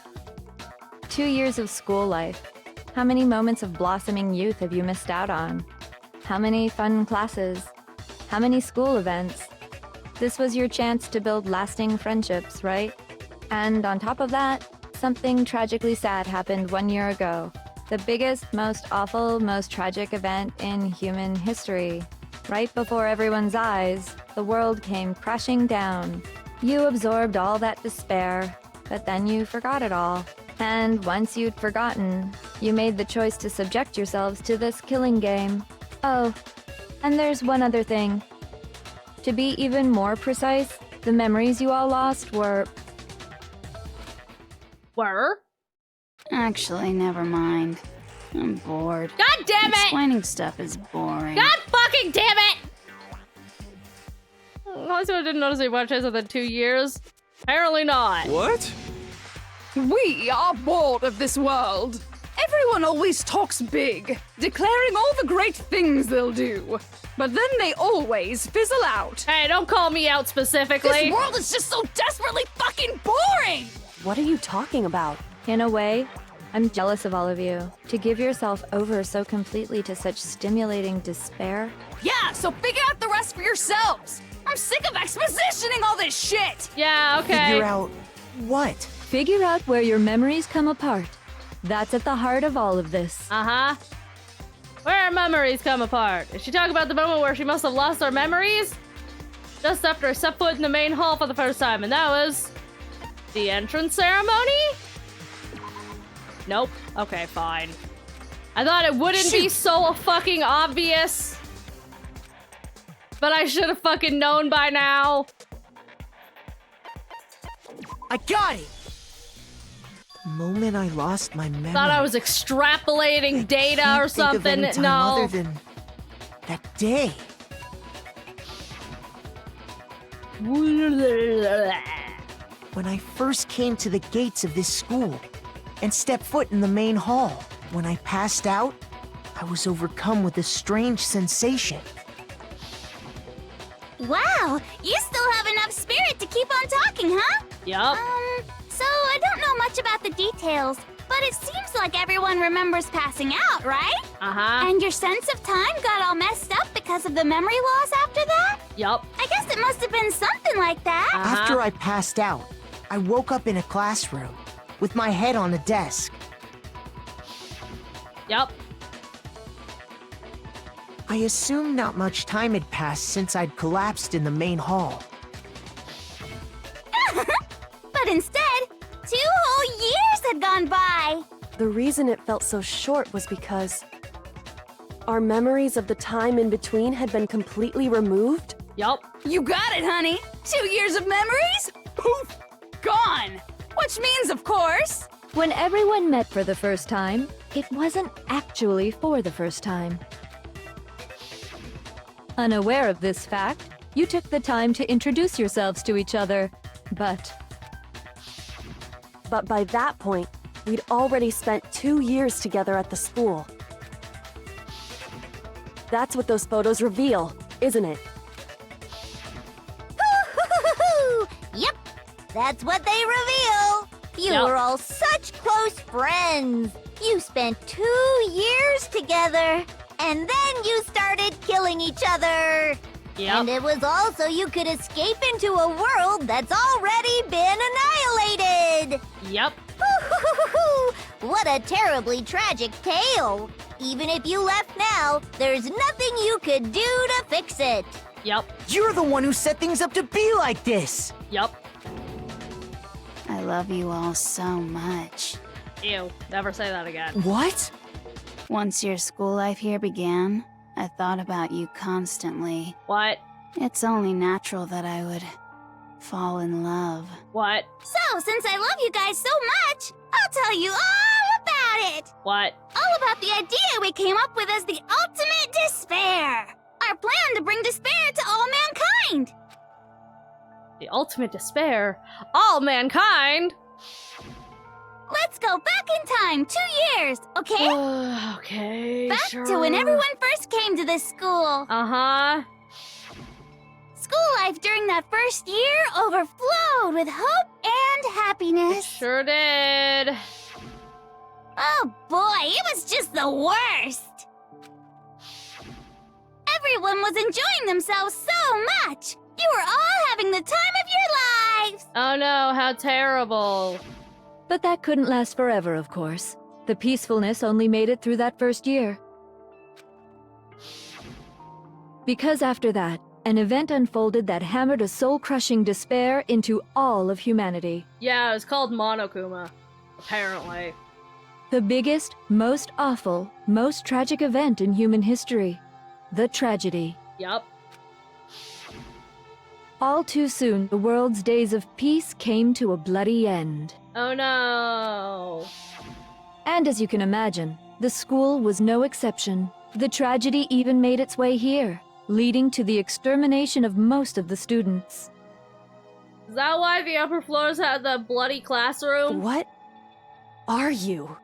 2 years of school life. How many moments of blossoming youth have you missed out on? How many fun classes? How many school events? This was your chance to build lasting friendships, right? And on top of that, something tragically sad happened 1 year ago. The biggest, most awful, most tragic event in human history. Right before everyone's eyes, the world came crashing down. You absorbed all that despair, but then you forgot it all. And once you'd forgotten, you made the choice to subject yourselves to this killing game. Oh, and there's one other thing. To be even more precise, the memories you all lost were... Actually, never mind. I'm bored. God damn it! Explaining stuff is boring. God fucking damn it! Also, I didn't notice he watched this within 2 years. Apparently not. What? We are bored of this world. Everyone always talks big, declaring all the great things they'll do. But then they always fizzle out. Hey, don't call me out specifically. This world is just so desperately fucking boring! What are you talking about? In a way, I'm jealous of all of you. To give yourself over so completely to such stimulating despair. Yeah, so figure out the rest for yourselves! I'm sick of expositioning all this shit! Yeah, okay. Figure out what? Figure out where your memories come apart. That's at the heart of all of this. Uh-huh. Where our memories come apart. Is she talking about the moment where she must have lost her memories? Just after I set foot in the main hall for the first time, and that was... the entrance ceremony? Nope. Okay, fine. I thought it wouldn't be so fucking obvious. But I should have fucking known by now. I got it! The moment I lost my memory. Thought I was extrapolating data or something. Think of any time No. other than that day. When I first came to the gates of this school and stepped foot in the main hall, when I passed out, I was overcome with a strange sensation. Wow, you still have enough spirit to keep on talking, huh? Yup. So I don't know much about the details, but it seems like everyone remembers passing out, right? Uh-huh. And your sense of time got all messed up because of the memory loss after that? Yup. I guess it must have been something like that. After I passed out, I woke up in a classroom with my head on a desk. Yup. I assumed not much time had passed since I'd collapsed in the main hall. But instead, 2 whole years had gone by. The reason it felt so short was because our memories of the time in between had been completely removed? Yup. You got it, honey. 2 years of memories? Poof! Gone! Which means, of course... When everyone met for the first time, it wasn't actually for the first time. Unaware of this fact, you took the time to introduce yourselves to each other, But by that point, we'd already spent 2 years together at the school. That's what those photos reveal, isn't it? Yep, that's what they reveal. You were all such close friends. You spent 2 years together, and then you started killing each other. Yep. And it was all so you could escape into a world that's already been annihilated. Yep. What a terribly tragic tale. Even if you left now, there's nothing you could do to fix it. Yep. You're the one who set things up to be like this. Yep. I love you all so much. Ew. Never say that again. What? Once your school life here began, I thought about you constantly. What? It's only natural that I would fall in love. What? So, since I love you guys so much, I'll tell you all about it. What? All about the idea we came up with as the ultimate despair. Our plan to bring despair to all mankind. The ultimate despair? All mankind? Let's go back in time 2 years, okay? Okay, back sure. to when everyone first came to this school. Uh-huh. School life during that first year overflowed with hope and happiness. It sure did. Oh boy, it was just the worst. Everyone was enjoying themselves so much. You were all having the time of your lives. Oh no, how terrible. But that couldn't last forever, of course. The peacefulness only made it through that first year. Because after that, an event unfolded that hammered a soul-crushing despair into all of humanity. Yeah, it was called Monokuma, apparently. The biggest, most awful, most tragic event in human history. The tragedy. Yup. All too soon, the world's days of peace came to a bloody end. Oh no. And as you can imagine, the school was no exception. The tragedy even made its way here, leading to the extermination of most of the students. Is that why the upper floors had the bloody classroom? What are you?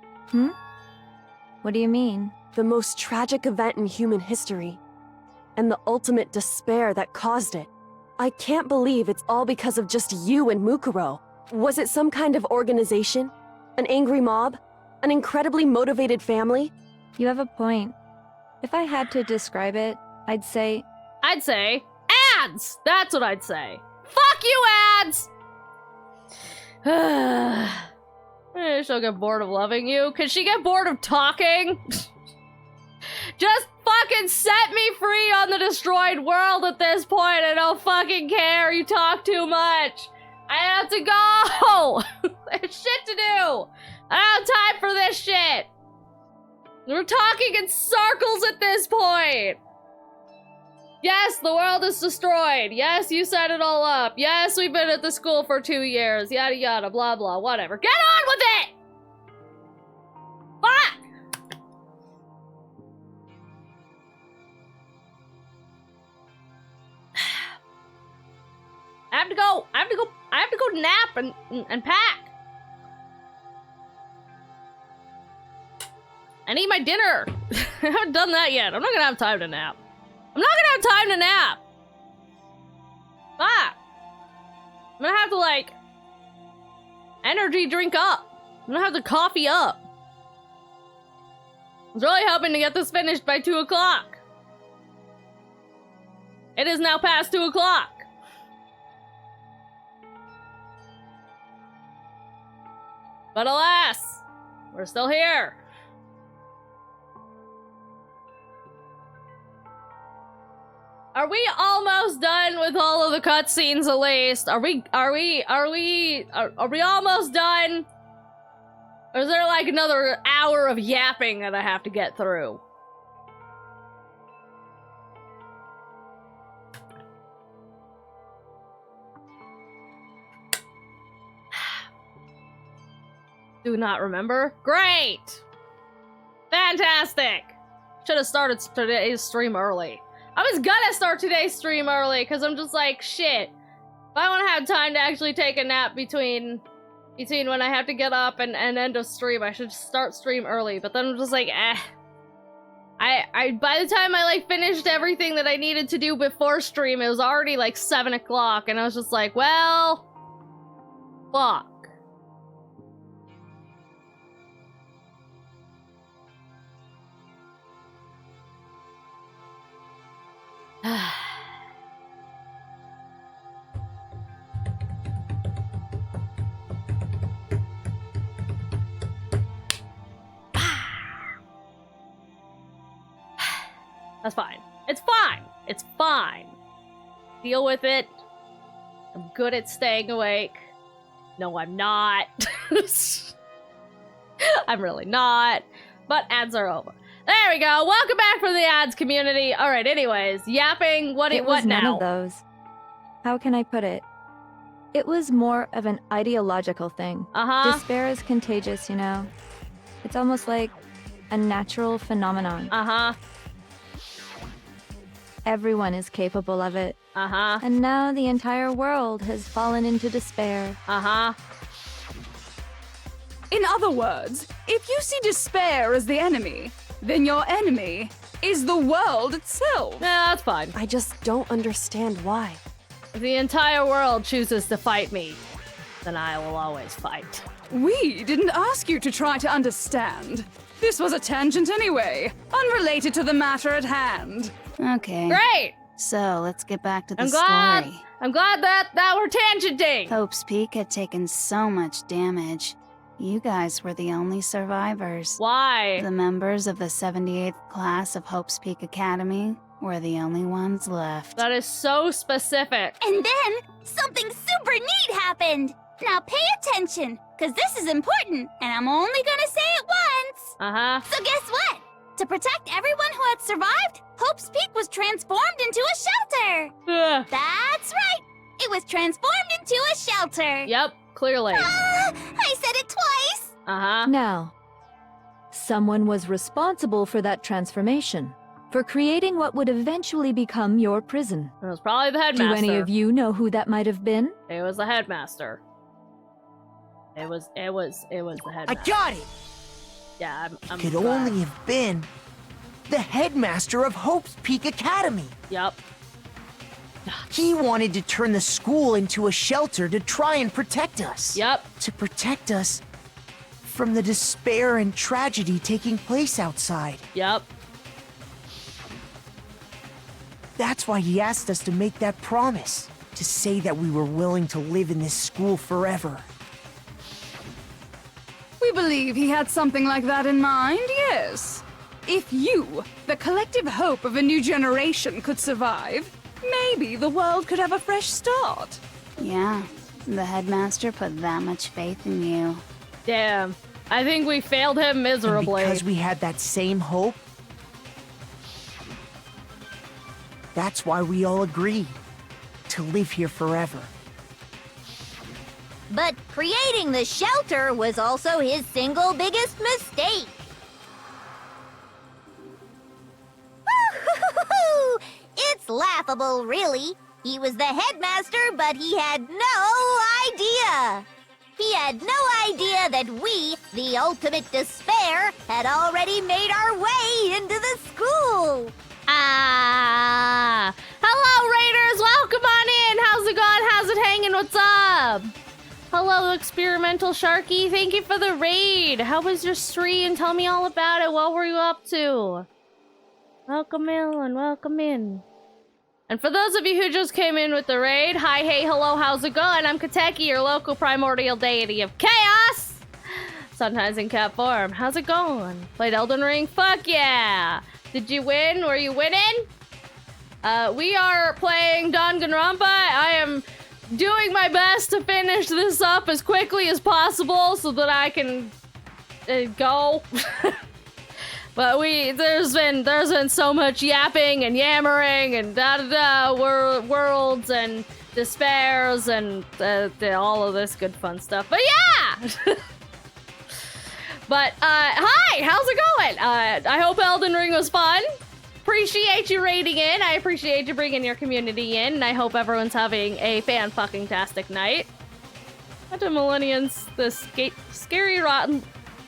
What do you mean? The most tragic event in human history, and the ultimate despair that caused it. I can't believe it's all because of just you and Mukuro. Was it some kind of organization? An angry mob? An incredibly motivated family? You have a point. If I had to describe it, I'd say ads! That's what I'd say. Fuck you, ads! She'll get bored of loving you. Could she get bored of talking? Just fucking set me free on the destroyed world at this point. I don't fucking care. You talk too much. I have to go. There's shit to do. I don't have time for this shit. We're talking in circles at this point. Yes, the world is destroyed. Yes, you set it all up. Yes, we've been at the school for 2 years. Yada yada, blah blah, whatever. Get on with it! Fuck! I have to go nap and pack. I need my dinner. I haven't done that yet. I'm not gonna have time to nap. I'm not gonna have time to nap. Fuck. I'm gonna have to, like, energy drink up. I'm gonna have to coffee up. I was really hoping to get this finished by 2 o'clock. It is now past 2 o'clock. But alas, we're still here. Are we almost done with all of the cutscenes at least? Are we almost done? Or is there like another hour of yapping that I have to get through? Do not remember? Great! Fantastic! Should have started today's stream early. I was gonna start today's stream early because I'm just like, shit. If I want to have time to actually take a nap between when I have to get up and end of stream, I should start stream early. But then I'm just like, I by the time I like finished everything that I needed to do before stream, it was already like 7 o'clock, and I was just like, well, fuck. That's fine. It's fine. It's fine. Deal with it. I'm good at staying awake. No, I'm not. I'm really not. But ads are over. There we go. Welcome back from the ads community. All right. Anyways, yapping. What It was now? none of those. How can I put it? It was more of an ideological thing. Despair is contagious, you know. It's almost like a natural phenomenon. Everyone is capable of it. Uh-huh. And now the entire world has fallen into despair. Uh-huh. In other words, if you see despair as the enemy, then your enemy is the world itself. Yeah, that's fine. I just don't understand why. If the entire world chooses to fight me, then I will always fight. We didn't ask you to try to understand. This was a tangent anyway, unrelated to the matter at hand. Okay. Great! So, let's get back to the I'm glad that we're tangenting! Hope's Peak had taken so much damage. You guys were the only survivors. Why? The members of the 78th class of Hope's Peak Academy were the only ones left. That is so specific. And then, something super neat happened! Now pay attention, because this is important, and I'm only gonna say it once! Uh-huh. So guess what? To protect everyone who had survived, Hope's Peak was transformed into a shelter! Ugh. That's right! It was transformed into a shelter! Yep, clearly. I said it twice! Uh-huh. Now, someone was responsible for that transformation, for creating what would eventually become your prison. It was probably the headmaster. Do any of you know who that might have been? It was the headmaster. It was the headmaster. I got it! Yeah, I'm Could glad. only have been the headmaster of Hope's Peak Academy. Yep. He wanted to turn the school into a shelter to try and protect us. Yep. To protect us from the despair and tragedy taking place outside. Yep. That's why he asked us to make that promise, to say that we were willing to live in this school forever. We believe he had something like that in mind, yes. If you, the collective hope of a new generation, could survive, maybe the world could have a fresh start. Yeah, the headmaster put that much faith in you. Damn. I think we failed him miserably. And because we had that same hope, that's why we all agreed to live here forever. But creating the shelter was also his single biggest mistake. It's laughable, really. He was the headmaster, but he had no idea. He had no idea that we, the ultimate despair, had already made our way into the school. Ah! Hello, Raiders! Welcome on in! How's it going? How's it hanging? What's up? Hello, Experimental Sharky. Thank you for the raid. How was your stream? Tell me all about it. What were you up to? Welcome in and welcome in. And for those of you who just came in with the raid, hi, hey, hello, how's it going? I'm Kateki, your local primordial deity of chaos! Sometimes in cat form. How's it going? Played Elden Ring? Fuck yeah! Did you win? Were you winning? We are playing Danganronpa. I am doing my best to finish this up as quickly as possible so that I can go. But there's been so much yapping and yammering and worlds and despairs and all of this good fun stuff. But yeah! But hi, how's it going? I hope Elden Ring was fun. Appreciate you raiding in. I appreciate you bringing your community in. And I hope everyone's having a fan-fucking-tastic night. What do millennials, the scary rotten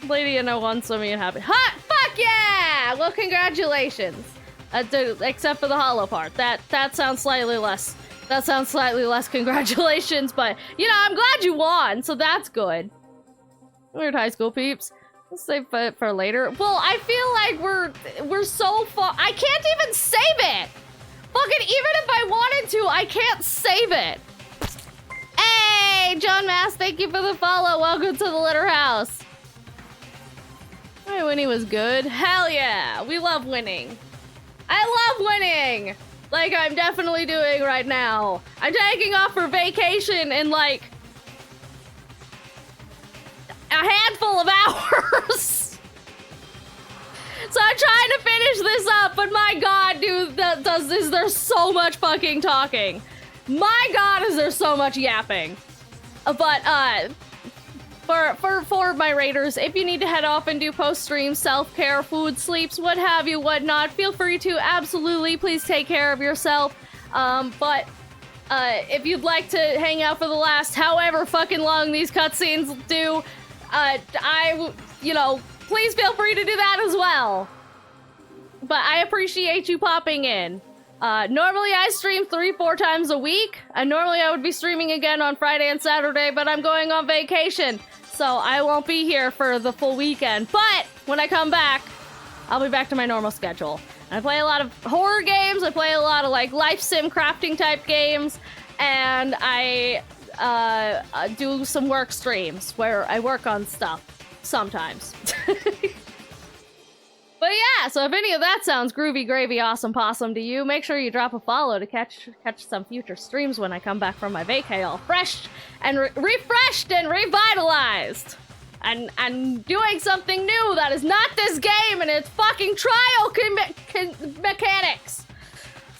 lady in a one-swimmy and happy. Hot! Fuck yeah! Well, congratulations. Except for the hollow part. That sounds slightly less. That sounds slightly less congratulations, but you know, I'm glad you won, so that's good. Weird high school peeps. Let's save for later. Well, I feel like we're so far. I can't even save it. Fucking even if I wanted to, I can't save it. Hey, John Mass, thank you for the follow. Welcome to the Litter House. My Winnie was good. Hell yeah, we love winning. I love winning. Like I'm definitely doing right now. I'm taking off for vacation in like a handful of hours. So I'm trying to finish this up, but my god, dude, is there so much fucking talking. My god, is there so much yapping. But, for my raiders, if you need to head off and do post-stream self-care, food, sleeps, what have you, whatnot, feel free to. Absolutely, please take care of yourself. But if you'd like to hang out for the last however fucking long these cutscenes do, please feel free to do that as well. But I appreciate you popping in. Normally I stream 3-4 times a week, and normally I would be streaming again on Friday and Saturday, but I'm going on vacation, so I won't be here for the full weekend. But when I come back, I'll be back to my normal schedule. And I play a lot of horror games, I play a lot of like life sim crafting type games, and I do some work streams where I work on stuff sometimes. But yeah, so if any of that sounds groovy, gravy, awesome possum to you, make sure you drop a follow to catch some future streams when I come back from my vacay all fresh and refreshed and revitalized. And doing something new that is not this game and its fucking trial mechanics.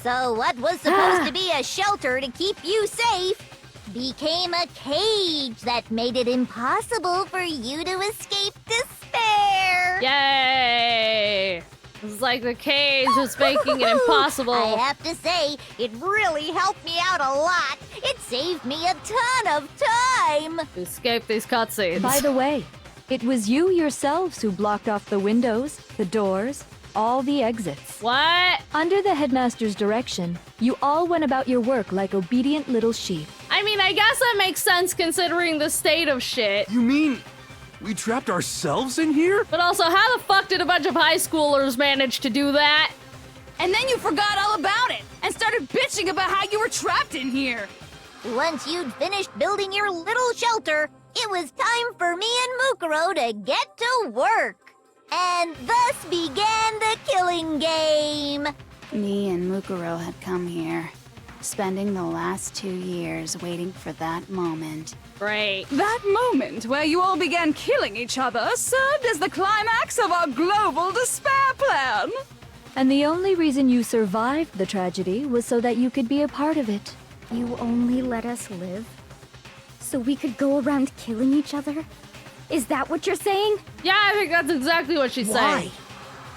So what was supposed to be a shelter to keep you safe became a cage that made it impossible for you to escape despair. Yay! It's like the cage is making it impossible. I have to say, it really helped me out a lot. It saved me a ton of time. To escape these cutscenes. By the way, it was you yourselves who blocked off the windows, the doors, all the exits. What? Under the headmaster's direction, you all went about your work like obedient little sheep. I mean, I guess that makes sense considering the state of shit. You mean we trapped ourselves in here? But also, how the fuck did a bunch of high schoolers manage to do that? And then you forgot all about it and started bitching about how you were trapped in here. Once you'd finished building your little shelter, it was time for me and Mukuro to get to work. And thus began the killing game. Me and Mukuro had come here, spending the last 2 years waiting for that moment. Great. That moment where you all began killing each other served as the climax of our global despair plan. And the only reason you survived the tragedy was so that you could be a part of it. You only let us live so we could go around killing each other? Is that what you're saying? Yeah, I think that's exactly what she's saying.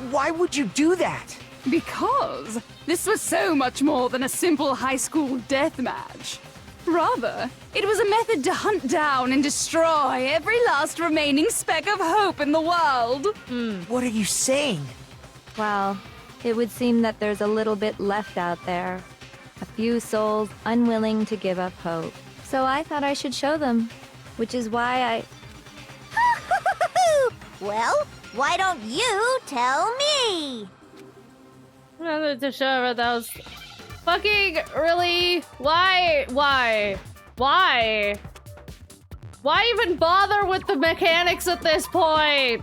Why would you do that? Because this was so much more than a simple high school death match. Rather, it was a method to hunt down and destroy every last remaining speck of hope in the world. What are you saying? Well, it would seem that there's a little bit left out there. A few souls unwilling to give up hope. So I thought I should show them, which is why I... Well, why don't you tell me? To show her those fucking really why even bother with the mechanics at this point?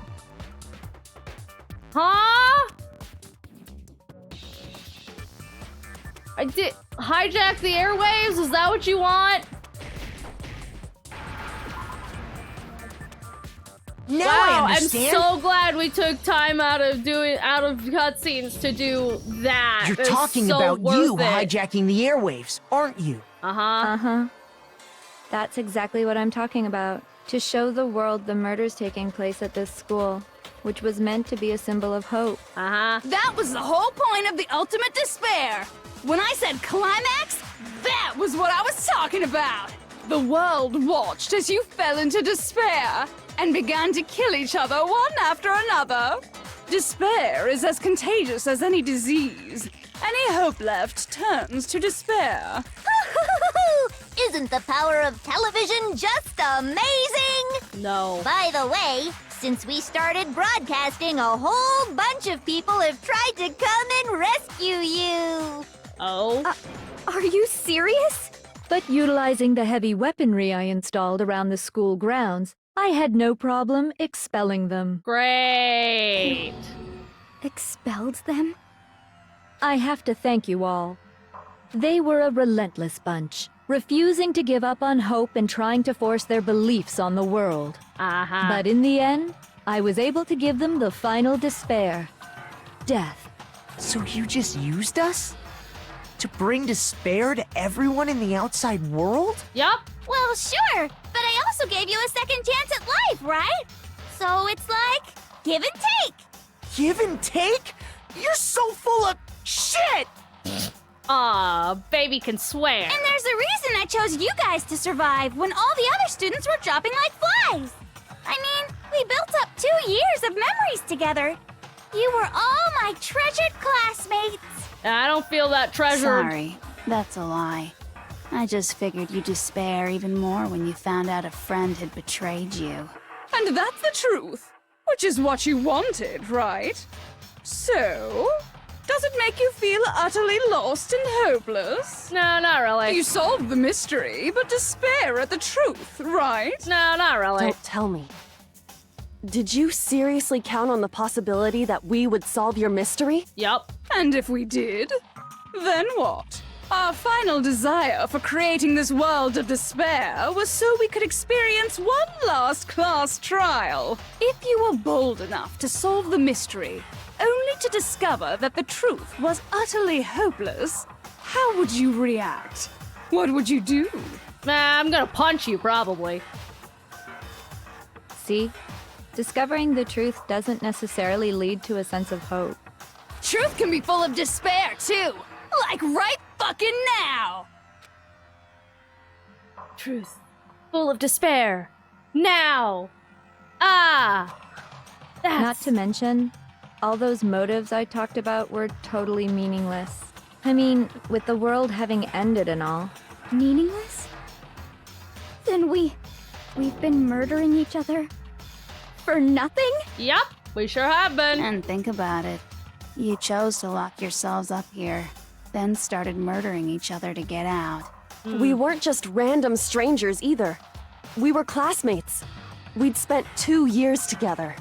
Huh? I did hijack the airwaves? Is that what you want? Now wow, I understand. I'm so glad we took time out of cutscenes to do that. You're It's talking so about worth you it. hijacking the airwaves, aren't you? Uh-huh. That's exactly what I'm talking about. To show the world the murders taking place at this school, which was meant to be a symbol of hope. That was the whole point of the ultimate despair. When I said climax, that was what I was talking about. The world watched as you fell into despair and began to kill each other one after another. Despair is as contagious as any disease. Any hope left turns to despair. Isn't the power of television just amazing? No. By the way, since we started broadcasting, a whole bunch of people have tried to come and rescue you. Oh? Are you serious? But utilizing the heavy weaponry I installed around the school grounds, I had no problem expelling them. Great! Expelled them? I have to thank you all. They were a relentless bunch, refusing to give up on hope and trying to force their beliefs on the world. But in the end, I was able to give them the final despair. Death. So you just used us? To bring despair to everyone in the outside world? Yup. Well, sure, but I also gave you a second chance at life, right? So it's like, give and take. Give and take? You're so full of shit! Aw, baby can swear. And there's a reason I chose you guys to survive when all the other students were dropping like flies. I mean, we built up 2 years of memories together. You were all my treasured classmates. I don't feel that treasured. Sorry, that's a lie. I just figured you'd despair even more when you found out a friend had betrayed you. And that's the truth, which is what you wanted, right? So, does it make you feel utterly lost and hopeless? No, not really. You solved the mystery, but despair at the truth, right? No, not really. Don't tell me. Did you seriously count on the possibility that we would solve your mystery? Yup. And if we did, then what? Our final desire for creating this world of despair was so we could experience one last class trial. If you were bold enough to solve the mystery, only to discover that the truth was utterly hopeless, how would you react? What would you do? Nah, I'm gonna punch you, probably. See? Discovering the truth doesn't necessarily lead to a sense of hope. Truth can be full of despair, too! Like right fucking now! Truth. Full of despair. Now! Ah! That's... Not to mention, all those motives I talked about were totally meaningless. I mean, with the world having ended and all. Meaningless? Then we've been murdering each other? For nothing? Yup, we sure have been. And think about it. You chose to lock yourselves up here, then started murdering each other to get out. We weren't just random strangers either. We were classmates. We'd spent 2 years together.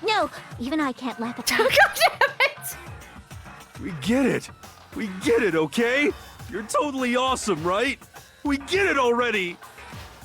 No, even I can't laugh at that. God damn it! We get it. We get it, okay? You're totally awesome, right? We get it already.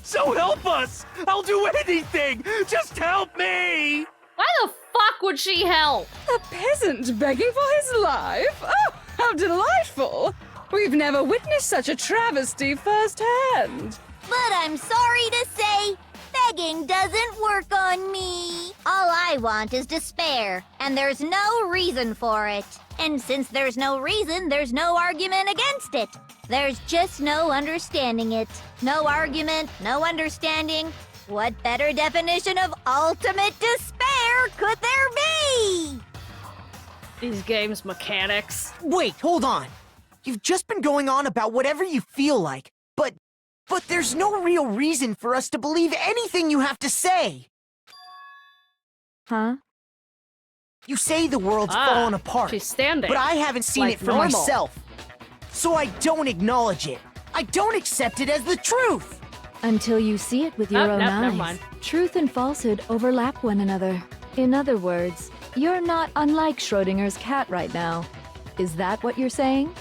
So help us! I'll do anything! Just help me! Why the fuck would she help? A peasant begging for his life? Oh, how delightful! We've never witnessed such a travesty firsthand. But I'm sorry to say, begging doesn't work on me. All I want is despair, and there's no reason for it. And since there's no reason, there's no argument against it. There's just no understanding it. No argument, no understanding. What better definition of ultimate despair could there be? These games' mechanics. Wait, hold on. You've just been going on about whatever you feel like, but there's no real reason for us to believe anything you have to say. Huh? You say the world's fallen apart, she's standing. but I haven't seen Like it for normal. myself. So I don't acknowledge it. I don't accept it as the truth. Until you see it with your own never eyes. mind. Truth and falsehood overlap one another. In other words, you're not unlike Schrodinger's cat right now. Is that what you're saying?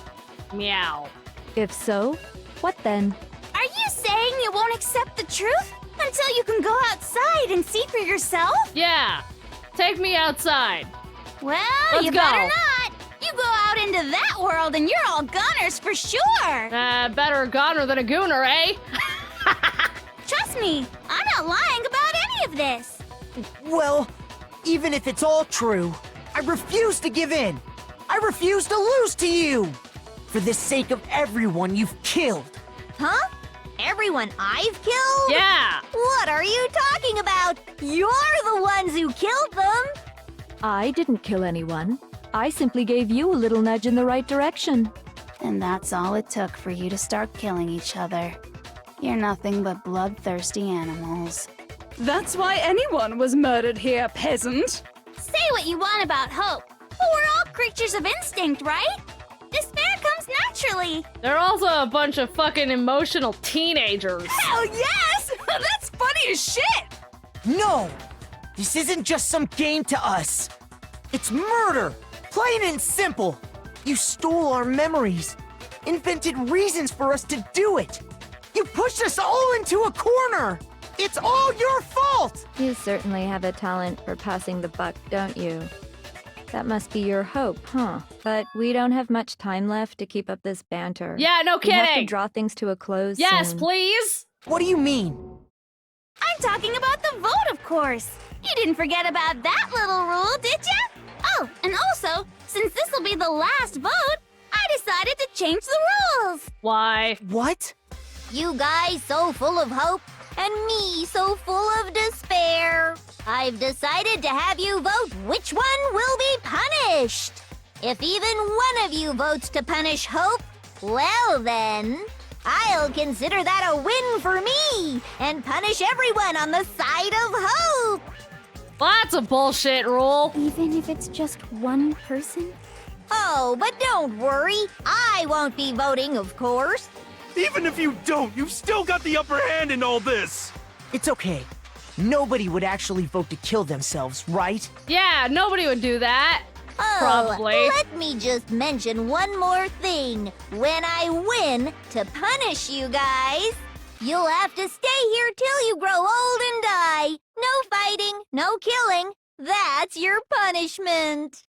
Meow. If so, what then? Are you saying you won't accept the truth until you can go outside and see for yourself? Yeah. Take me outside. Well, Let's you go. better not. You go out into that world and you're all gunners for sure. Better a goner than a gooner, eh? Trust me, I'm not lying about any of this. Well, even if it's all true, I refuse to give in. I refuse to lose to you. For the sake of everyone you've killed. Huh? Everyone I've killed? Yeah. What are you talking about? You're the ones who killed them. I didn't kill anyone. I simply gave you a little nudge in the right direction. And that's all it took for you to start killing each other. You're nothing but bloodthirsty animals. That's why anyone was murdered here, peasant. Say what you want about hope, but we're all creatures of instinct, right? Despair comes naturally. They're also a bunch of fucking emotional teenagers. Hell yes! That's funny as shit! No! This isn't just some game to us. It's murder! Plain and simple! You stole our memories, invented reasons for us to do it! You pushed us all into a corner! It's all your fault! You certainly have a talent for passing the buck, don't you? That must be your hope, huh? But we don't have much time left to keep up this banter. Yeah, no We have to kidding. draw things to a close Yes, soon. please. What do you mean? I'm talking about the vote, of course. You didn't forget about that little rule, did ya? Oh, and also, since this will be the last vote, I decided to change the rules. Why? What? You guys so full of hope, and me so full of despair. I've decided to have you vote which one will be punished. If even one of you votes to punish Hope, well then, I'll consider that a win for me and punish everyone on the side of Hope. Well, that's a bullshit rule. Even if it's just one person? Oh, but don't worry. I won't be voting, of course. Even if you don't, you've still got the upper hand in all this. It's okay. Nobody would actually vote to kill themselves, right? Yeah, nobody would do that. Oh, Probably. let me just mention one more thing. When I win to punish you guys, you'll have to stay here till you grow old and die. No fighting, no killing. That's your punishment.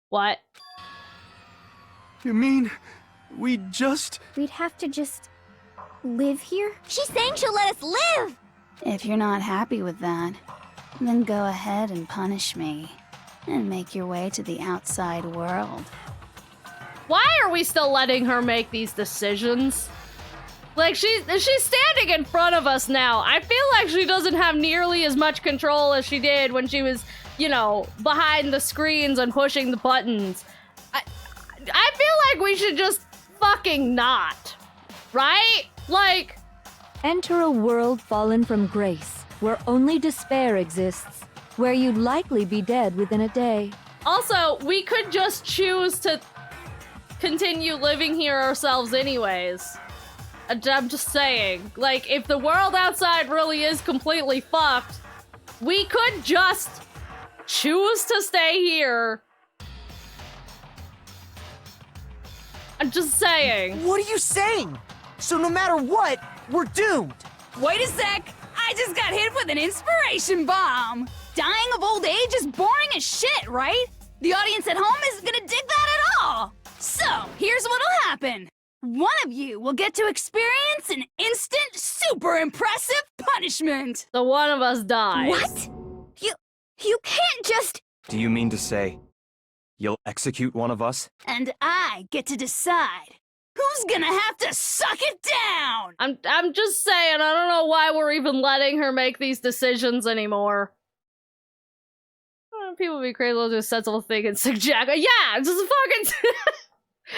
What? You mean we'd We'd have to just live here? She's saying she'll let us live. If you're not happy with that, then go ahead and punish me and make your way to the outside world. Why are we still letting her make these decisions? Like, she's standing in front of us now. I feel like she doesn't have nearly as much control as she did when she was, you know, behind the screens and pushing the buttons. I feel like we should just fucking not. Right? Like... Enter a world fallen from grace, where only despair exists, where you'd likely be dead within a day. Also, we could just choose to continue living here ourselves anyways. I'm just saying, like, if the world outside really is completely fucked, we could just choose to stay here. I'm just saying. What are you saying? So no matter what, we're doomed. Wait a sec! I just got hit with an inspiration bomb! Dying of old age is boring as shit, right? The audience at home isn't gonna dig that at all! So, here's what'll happen. One of you will get to experience an instant, super impressive punishment! So one of us dies. What? You can't just... Do you mean to say you'll execute one of us? And I get to decide who's gonna have to suck it down! I'm just saying, I don't know why we're even letting her make these decisions anymore. People be crazy to do a sensible thing and sick Jack. Yeah, just fucking...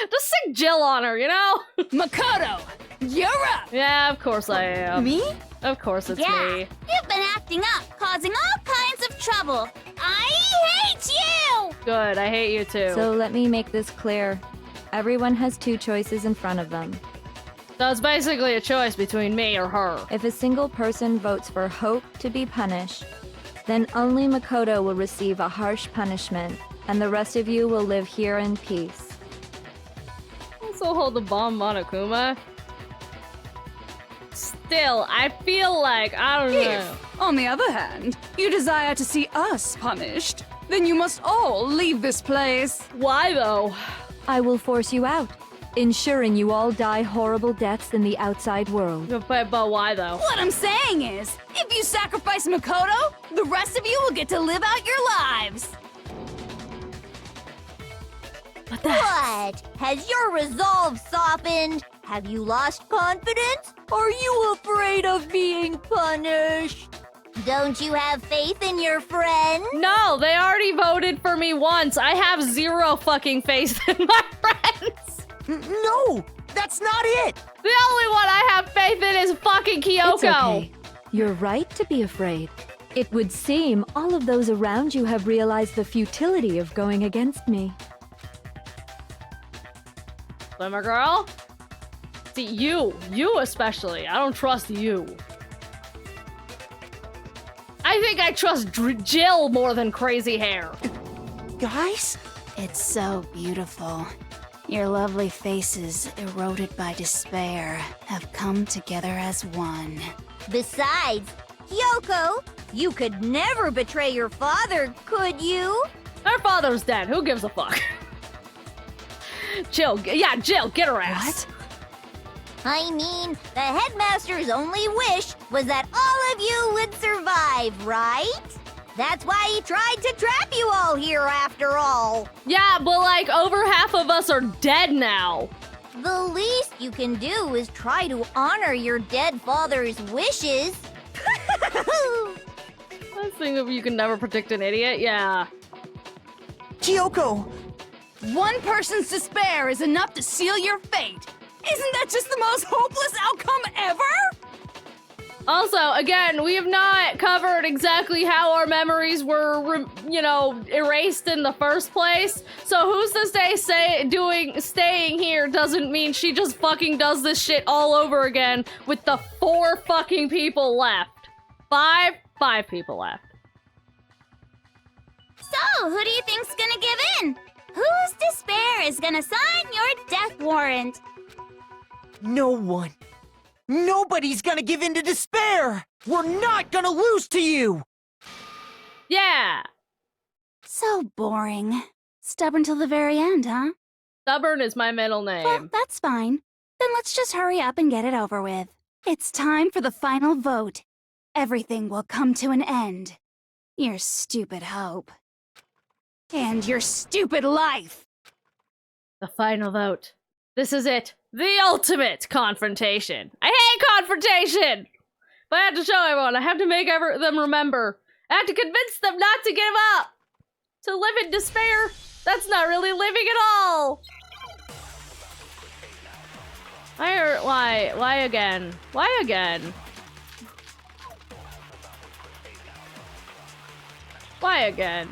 just sick Jill on her, you know? Makoto, you're up! Yeah, of course I am. Me? Of course it's Yeah, me. you've been acting up, causing all kinds of trouble. I hate you! Good, I hate you too. So let me make this clear. Everyone has two choices in front of them. So it's basically a choice between me or her. If a single person votes for Hope to be punished, then only Makoto will receive a harsh punishment, and the rest of you will live here in peace. Also hold the bomb, Monokuma. Still, I feel like, I don't know. If, on the other hand, you desire to see us punished, then you must all leave this place. Why though? I will force you out, ensuring you all die horrible deaths in the outside world. But why though? What I'm saying is, if you sacrifice Makoto, the rest of you will get to live out your lives. What? Has your resolve softened? Have you lost confidence? Are you afraid of being punished? Don't you have faith in your friends? No, they already voted for me once. I have zero fucking faith in my friends. No, that's not it. The only one I have faith in is fucking Kyoko. It's okay. You're right to be afraid. It would seem all of those around you have realized the futility of going against me. Swimmer girl? See, you especially. I don't trust you. I think I trust Jill more than Crazy Hair. Guys? It's so beautiful. Your lovely faces, eroded by despair, have come together as one. Besides, Kyoko, you could never betray your father, could you? Her father's dead. Who gives a fuck? Jill, yeah, Jill, get her ass. What? I mean, the headmaster's only wish was that all of you would survive, right? That's why he tried to trap you all here after all. Yeah, but like over half of us are dead now. The least you can do is try to honor your dead father's wishes. That thing of you can never predict an idiot, yeah. Kyoko! One person's despair is enough to seal your fate. Isn't that just the most hopeless outcome ever? Also, again, we have not covered exactly how our memories were, erased in the first place. So who's to say staying here doesn't mean she just fucking does this shit all over again with the 4 fucking people left. 5 people left. So, who do you think's gonna give in? Whose despair is gonna sign your death warrant? No one. Nobody's gonna give in to despair! We're not gonna lose to you! Yeah! So boring. Stubborn till the very end, huh? Stubborn is my middle name. Well, that's fine. Then let's just hurry up and get it over with. It's time for the final vote. Everything will come to an end. Your stupid hope. And your stupid life! The final vote. This is it. The ultimate confrontation. I hate confrontation! But I have to show everyone. I have to make them remember. I have to convince them not to give up. To live in despair. That's not really living at all. Why? Why again? Why again? Why again?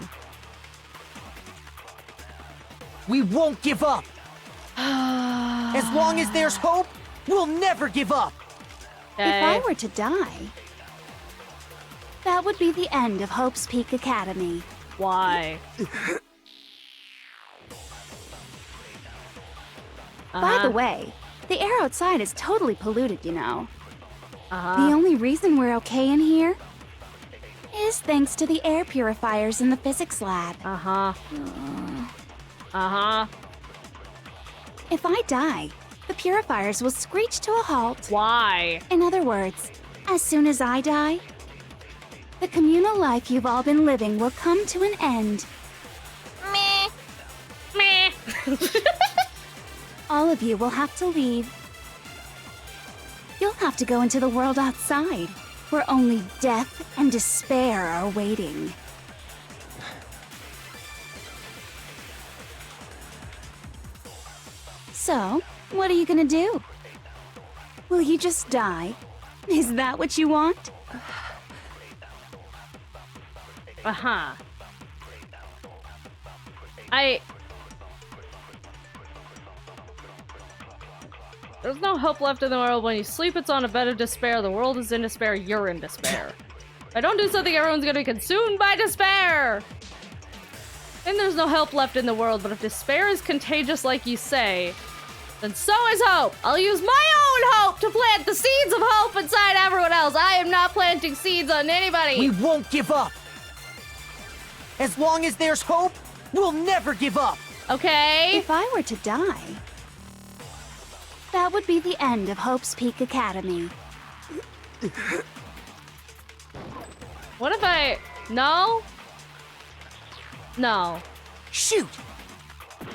We won't give up! As long as there's hope, we'll never give up! If I were to die, that would be the end of Hope's Peak Academy. Why? By the way, the air outside is totally polluted, you know. The only reason we're okay in here is thanks to the air purifiers in the physics lab. If I die, the purifiers will screech to a halt. Why? In other words, as soon as I die, the communal life you've all been living will come to an end. Meh. Meh. All of you will have to leave. You'll have to go into the world outside, where only death and despair are waiting. So, what are you gonna do? Will you just die? Is that what you want? There's no hope left in the world. When you sleep, it's on a bed of despair. The world is in despair. You're in despair. If I don't do something, everyone's gonna be consumed by despair. And there's no hope left in the world. But if despair is contagious like you say, then so is hope. I'll use my own hope to plant the seeds of hope inside everyone else. I am not planting seeds on anybody. We won't give up. As long as there's hope, we'll never give up. Okay. If I were to die, that would be the end of Hope's Peak Academy. What if I... No? No. Shoot!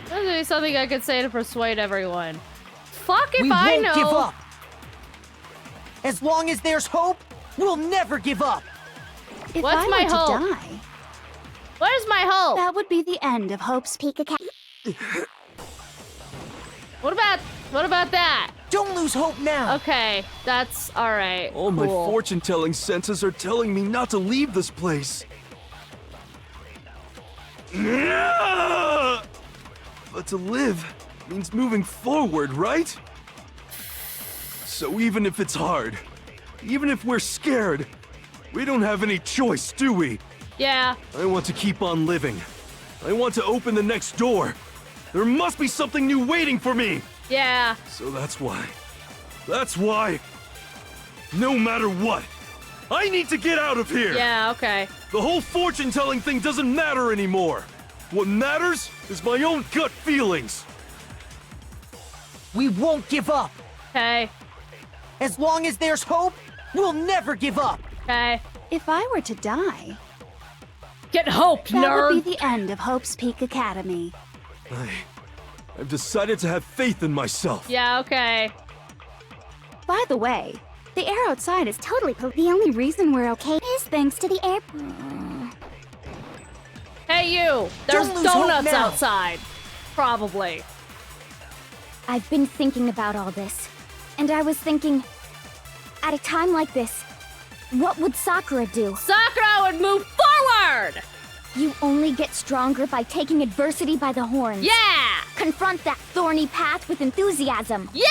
There's gonna be something I could say to persuade everyone. Fuck if we I won't know. Give up. As long as there's hope, we'll never give up. If What's I my were hope? to die, where's my hope? that would be the end of Hope's Peak Academy. What about that? Don't lose hope now. Okay, that's all right. All my fortune-telling senses are telling me not to leave this place. But to live means moving forward, right? So even if it's hard, even if we're scared, we don't have any choice, do we? Yeah. I want to keep on living. I want to open the next door. There must be something new waiting for me. Yeah. So that's why, no matter what, I need to get out of here. Yeah, okay. The whole fortune-telling thing doesn't matter anymore. What matters is my own gut feelings. We won't give up. Okay. As long as there's hope, we'll never give up. Okay. If I were to die, get hope, that nerd. would be the end of Hope's Peak Academy. I've decided to have faith in myself. Yeah, okay. By the way, the air outside is totally the only reason we're okay is thanks to the air. Hey, you. There's Don't lose hope donuts now. outside. Probably. I've been thinking about all this, and I was thinking, at a time like this, what would Sakura do? Sakura would move forward! You only get stronger by taking adversity by the horns. Yeah! Confront that thorny path with enthusiasm. Yeah!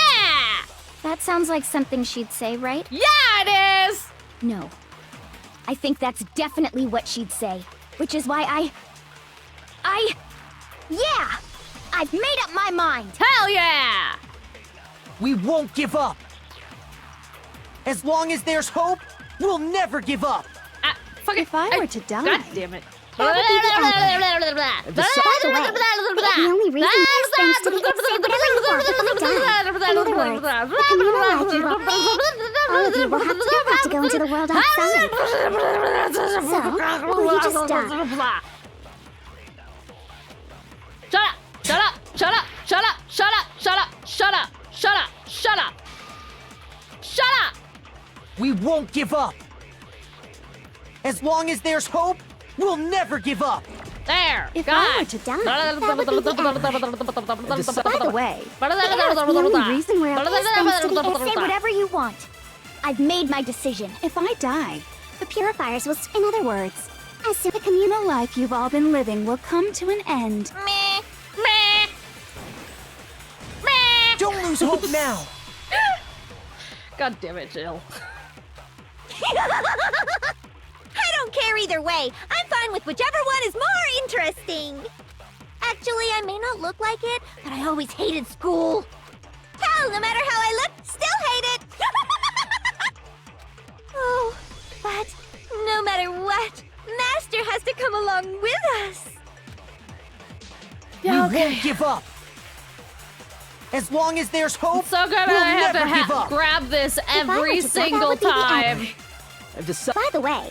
That sounds like something she'd say, right? Yeah, it is! No. I think that's definitely what she'd say, which is why yeah! I've made up my mind! Hell yeah! We won't give up. As long as there's hope, we'll never give up. If I were to die, God damn it. that would be the end of it. By the way, the only reason is thanks to the say whatever you want if I die. In other words, the communal life you want. All of you will have to go into the world outside. So, will you just die? Shut up! Shut up! Shut up! Shut up! Shut up! Shut up! Shut up! Shut up! Shut up! We won't give up. As long as there's hope, we'll never give up. There! If God. I were to die, that would be the end. By the way, The only reason we're okay is thanks to the say whatever you want. I've made my decision. If I die, The purifiers will. In other words, as soon the communal life you've all been living will come to an end. Meh. Meh. Meh. Don't lose hope now. God damn it, Jill. I don't care either way. I'm fine with whichever one is more interesting. Actually, I may not look like it, but I always hated school. Hell, no matter how I look, still hate it. Oh, but no matter what, Master has to come along with us. We won't give up. As long as there's hope, So good we'll I have never give to up. grab this I every were to die, that single would be the time. end. By the way,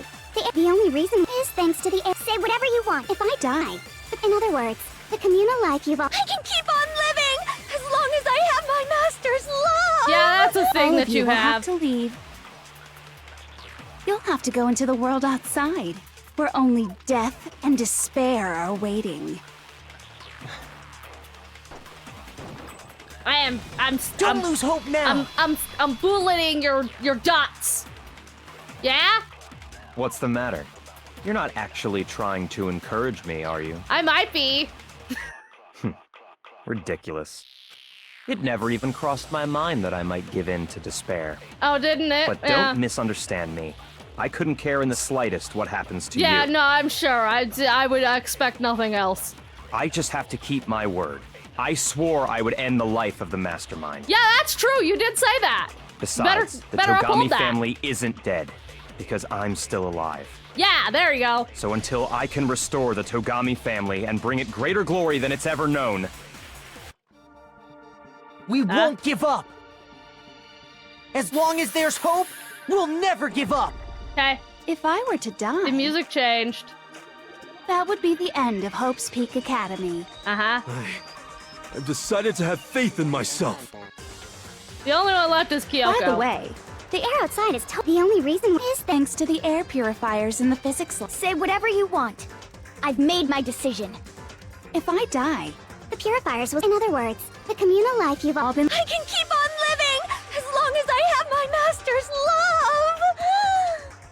the only reason is thanks to the say whatever you want if I die. In other words, the communal life you've all. I can keep on living as long as I have my Master's love. Yeah, that's a thing All that of you will have. to leave. You'll have to go into the world outside, where only death and despair are waiting. Don't lose hope now. I'm bulleting your dots. Yeah? What's the matter? You're not actually trying to encourage me, are you? I might be. Ridiculous. It never even crossed my mind that I might give in to despair. Oh, didn't it? But don't misunderstand me. I couldn't care in the slightest what happens to Yeah, you. no, I'm sure. I would expect nothing else. I just have to keep my word. I swore I would end the life of the mastermind. Yeah, that's true. You did say that. Besides, better the uphold Togami that. family isn't dead, because I'm still alive. Yeah, there you go. So until I can restore the Togami family and bring it greater glory than it's ever known, We won't give up. As long as there's hope, we'll never give up. Okay. If I were to die, The music changed. that would be the end of Hope's Peak Academy. Uh-huh. I've decided to have faith in myself. The only one left is Kyoko. By the way, The air outside is the only reason is thanks to the air purifiers in the physics lab. say whatever you want. I've made my decision. If I die, The purifiers will. In other words, the communal life you've all been. I can keep on living as long as I have my Master's love.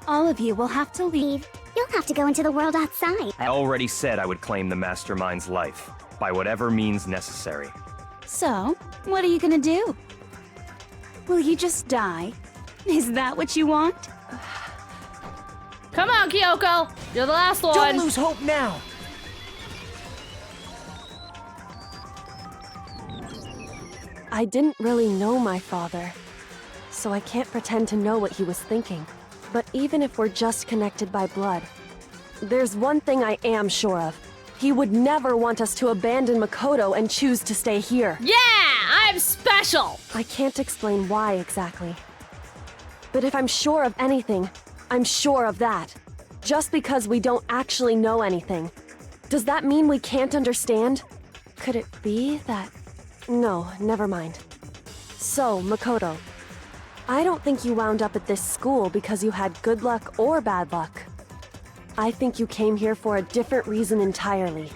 all of you will have to leave. You'll have to go into the world outside. I already said I would claim the mastermind's life, by whatever means necessary. So, what are you gonna do? Will you just die? Is that what you want? Come on, Kyoko. You're the last one. Don't lose hope now. I didn't really know my father, so I can't pretend to know what he was thinking. But even if we're just connected by blood, there's one thing I am sure of. He would never want us to abandon Makoto and choose to stay here. Yeah, I'm special! I can't explain why exactly. But if I'm sure of anything, I'm sure of that. Just because we don't actually know anything. Does that mean we can't understand? Could it be that... No, never mind. So, Makoto, I don't think you wound up at this school because you had good luck or bad luck. I think you came here for a different reason entirely.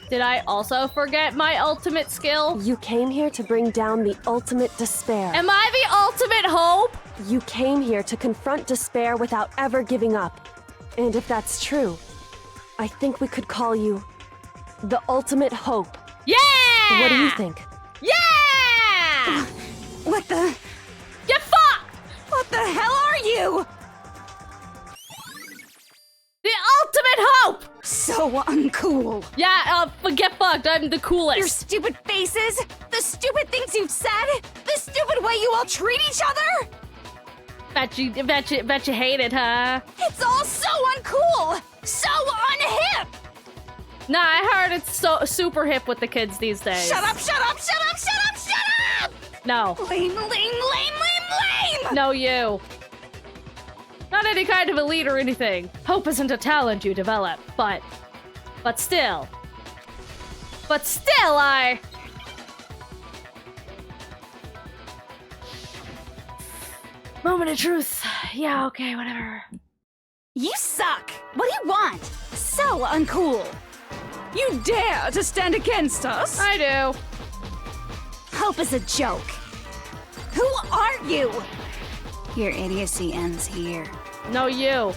Did I also forget my ultimate skill? You came here to bring down the ultimate despair. Am I the ultimate hope? You came here to confront despair without ever giving up. And if that's true, I think we could call you the ultimate hope. Yeah! What do you think? Yeah! What the? Get fucked! What the hell are you? The ultimate hope! So uncool. Yeah, get fucked. I'm the coolest. Your stupid faces, the stupid things you've said, the stupid way you all treat each other. Bet you hate it, huh? It's all so uncool, so unhip. Nah, I heard it's so super hip with the kids these days. Shut up, shut up, shut up, shut up, shut up! No. Lame, lame, lame, lame, lame! No, you. Not any kind of elite or anything. Hope isn't a talent you develop, but still. But still, I... Moment of truth. Yeah, okay, whatever. You suck! What do you want? So uncool! You dare to stand against us? I do. Hope is a joke. Who are you? Your idiocy ends here. No, you.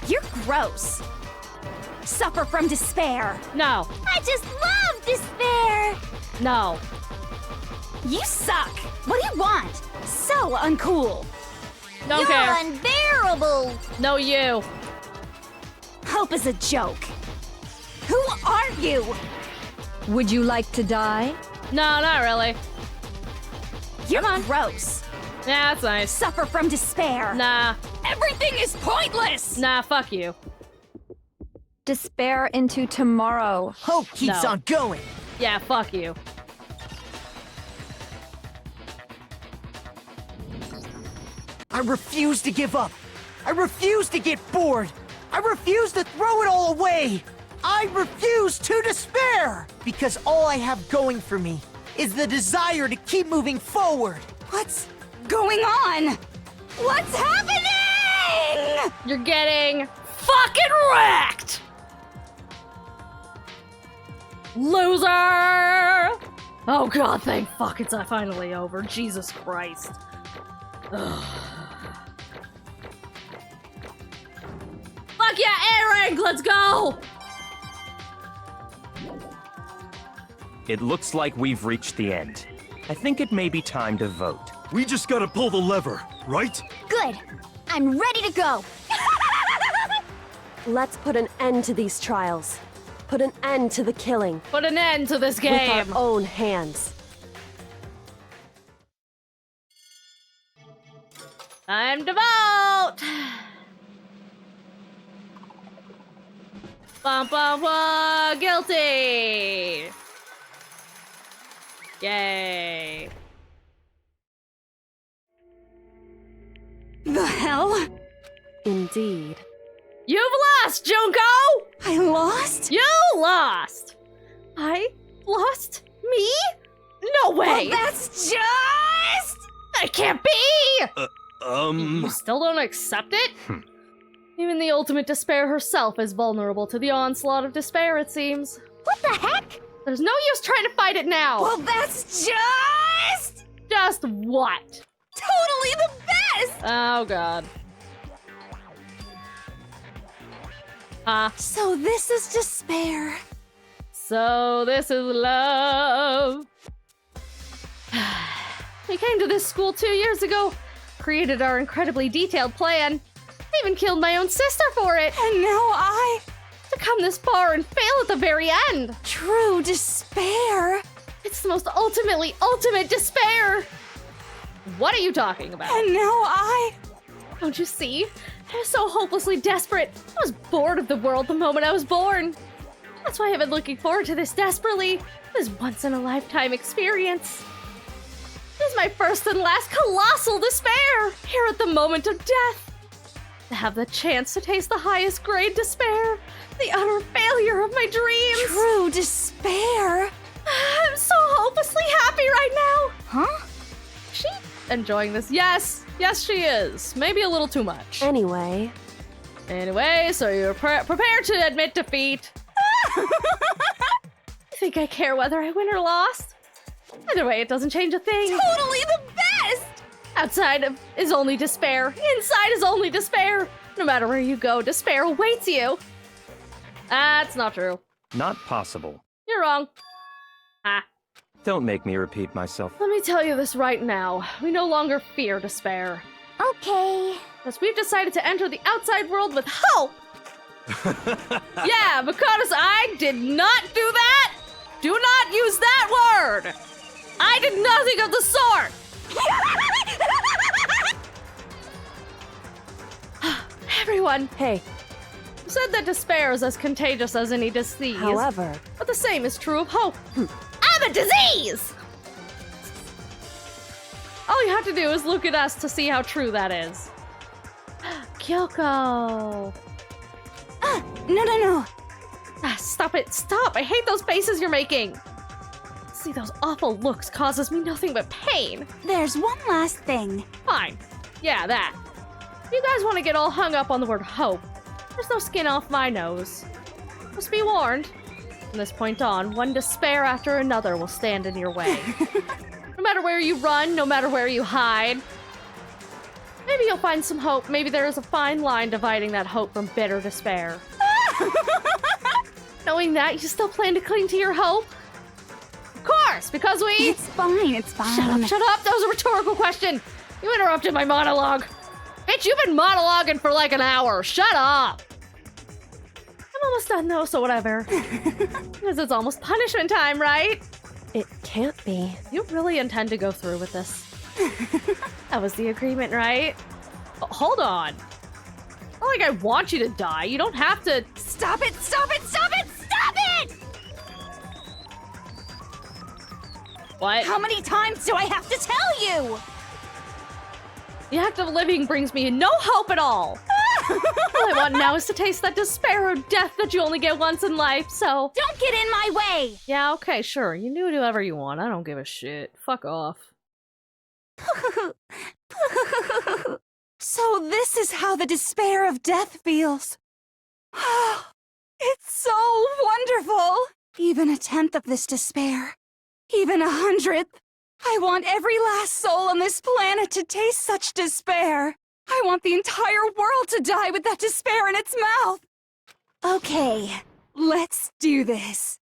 You're gross. Suffer from despair. No. I just love despair! No. You suck! What do you want? So uncool! Don't You're care. unbearable! No, you. Hope is a joke. Who are you? Would you like to die? No, not really. You're gross. Nah, that's nice. Suffer from despair. Nah. Everything is pointless! Nah, fuck you. Despair into tomorrow. Hope keeps No. on going. Yeah, fuck you. I refuse to give up. I refuse to get bored. I refuse to throw it all away. I refuse to despair. Because all I have going for me is the desire to keep moving forward. What's going on? What's happening? You're getting fucking wrecked! Loser! Oh god, thank fuck it's finally over. Jesus Christ. Ugh. Fuck yeah, A-rank, let's go! It looks like we've reached the end. I think it may be time to vote. We just gotta pull the lever, right? Good. I'm ready to go. Let's put an end to these trials. Put an end to the killing. Put an end to this With game. our own hands. Time to vote! Bum bum bum, guilty! Yay. The hell? Indeed. You've lost, Junko! I lost? You lost! I lost? Me? No way! Well, that's just... That can't be! Um... You still don't accept it? Even the ultimate despair herself is vulnerable to the onslaught of despair, it seems. What the heck? There's no use trying to fight it now! Well, that's just... Just what? Totally the best! Oh god. So this is despair. So this is love. We came to this school 2 years ago, created our incredibly detailed plan, even killed my own sister for it. And now I... To come this far and fail at the very end. True despair. It's the most ultimate despair. What are you talking about? And now I... Don't you see? I was so hopelessly desperate. I was bored of the world the moment I was born. That's why I've been looking forward to this desperately. This once-in-a-lifetime experience. This is my first and last colossal despair, here at the moment of death. To have the chance to taste the highest grade despair, the utter failure of my dreams. True despair? I'm so hopelessly happy right now. Huh? She enjoying this? Yes, she is. Maybe a little too much. Anyway, so you're prepared to admit defeat. You think I care whether I win or lost? Either way, it doesn't change a thing. Totally the best! Outside is only despair. Inside is only despair. No matter where you go, despair awaits you. That's not true. Not possible. You're wrong. Ah. Don't make me repeat myself. Let me tell you this right now. We no longer fear despair. Okay. Because we've decided to enter the outside world with hope. Yeah, because I did not do that. Do not use that word. I did nothing of the sort. Everyone. Hey. You said that despair is as contagious as any disease. However. But the same is true of hope. I'm a disease! All you have to do is look at us to see how true that is. Kyoko. No. Stop it, stop! I hate those faces you're making! See, those awful looks causes me nothing but pain. There's one last thing. Fine. Yeah, that. If you guys want to get all hung up on the word hope, there's no skin off my nose. Just be warned. From this point on, one despair after another will stand in your way. No matter where you run, no matter where you hide. Maybe you'll find some hope. Maybe there is a fine line dividing that hope from bitter despair. Knowing that, you still plan to cling to your hope? Of course, because we... It's fine. Shut up, that was a rhetorical question! You interrupted my monologue! Bitch, you've been monologuing for like an hour, shut up! I'm almost done though, so whatever. Because it's almost punishment time, right? It can't be. You really intend to go through with this? That was the agreement, right? Oh, hold on. Not like I want you to die, you don't have to... Stop it! What? How many times do I have to tell you? The act of living brings me no hope at all. All I want now is to taste that despair or death that you only get once in life, so... Don't get in my way! Yeah, okay, sure. You do whatever you want. I don't give a shit. Fuck off. So this is how the despair of death feels. It's so wonderful! Even a tenth of this despair. Even 100th. I want every last soul on this planet to taste such despair. I want the entire world to die with that despair in its mouth. Okay, let's do this.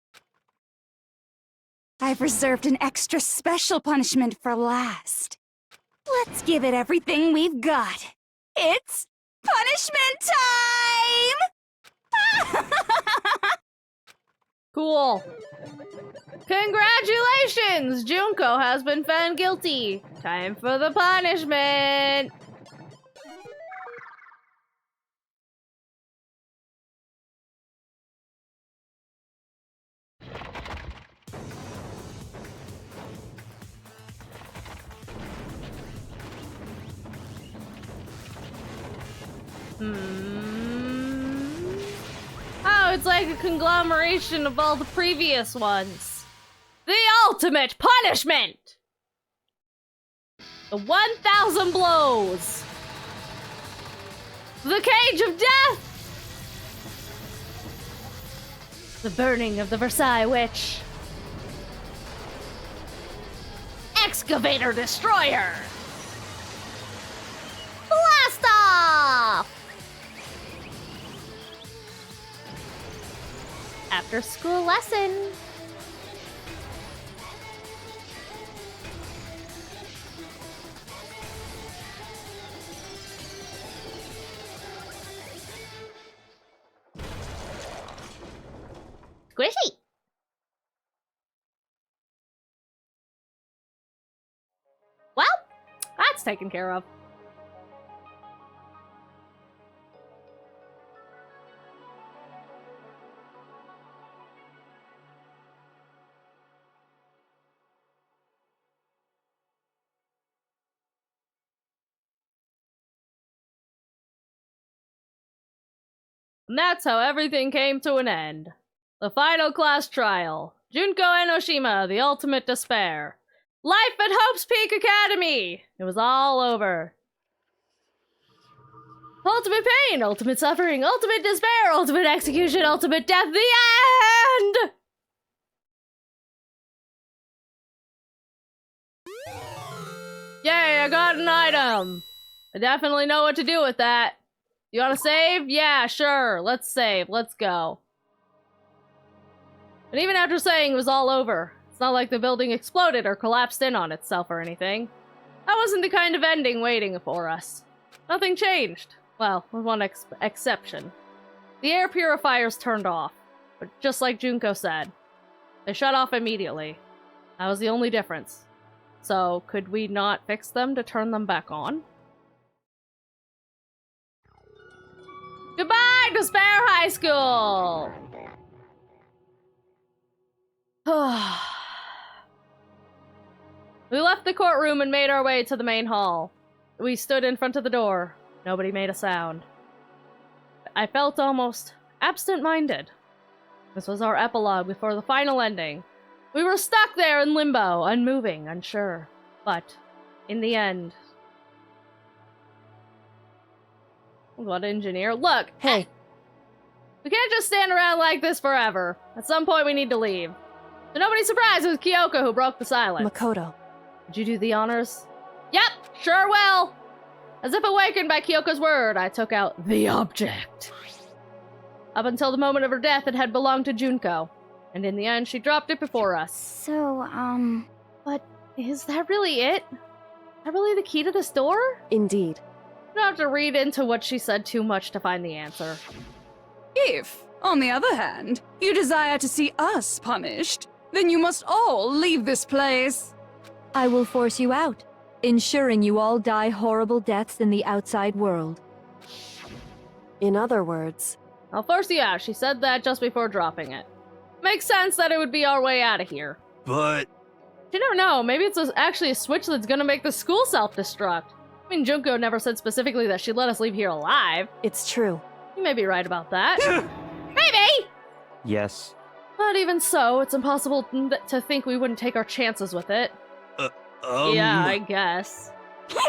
I've reserved an extra special punishment for last. Let's give it everything we've got. It's punishment time! Cool. Congratulations! Junko has been found guilty. Time for the punishment. Oh, it's like a conglomeration of all the previous ones. The ultimate punishment! The 1,000 blows! The cage of death! The burning of the Versailles witch! Excavator destroyer! Blast off! After school lesson. Squishy. Well, that's taken care of. And that's how everything came to an end. The final class trial. Junko Enoshima, the ultimate despair. Life at Hope's Peak Academy! It was all over. Ultimate pain, ultimate suffering, ultimate despair, ultimate execution, ultimate death, the end! Yay, I got an item. I definitely know what to do with that. You wanna save? Yeah, sure. Let's save. Let's go. And even after saying it was all over, it's not like the building exploded or collapsed in on itself or anything. That wasn't the kind of ending waiting for us. Nothing changed. Well, with one exception. The air purifiers turned off. But just like Junko said, they shut off immediately. That was the only difference. So, could we not fix them to turn them back on? Goodbye, Despair High School! We left the courtroom and made our way to the main hall. We stood in front of the door. Nobody made a sound. I felt almost absent-minded. This was our epilogue before the final ending. We were stuck there in limbo, unmoving, unsure. But, in the end... What engineer? Look! Hey! We can't just stand around like this forever. At some point we need to leave. So nobody's surprised it was Kyoko who broke the silence. Makoto. Did you do the honors? Yep, sure will! As if awakened by Kyoko's word, I took out the object. Up until the moment of her death, it had belonged to Junko. And in the end, she dropped it before us. So, But is that really it? Is that really the key to this door? Indeed. You don't have to read into what she said too much to find the answer. If, on the other hand, you desire to see us punished, then you must all leave this place. I will force you out, ensuring you all die horrible deaths in the outside world. In other words... I'll force you out. She said that just before dropping it. Makes sense that it would be our way out of here. But... You never know. Maybe it's actually a switch that's gonna make the school self-destruct. I mean, Junko never said specifically that she'd let us leave here alive. It's true. You may be right about that. Maybe! Yes. But even so, it's impossible to think we wouldn't take our chances with it. Yeah, I guess. There's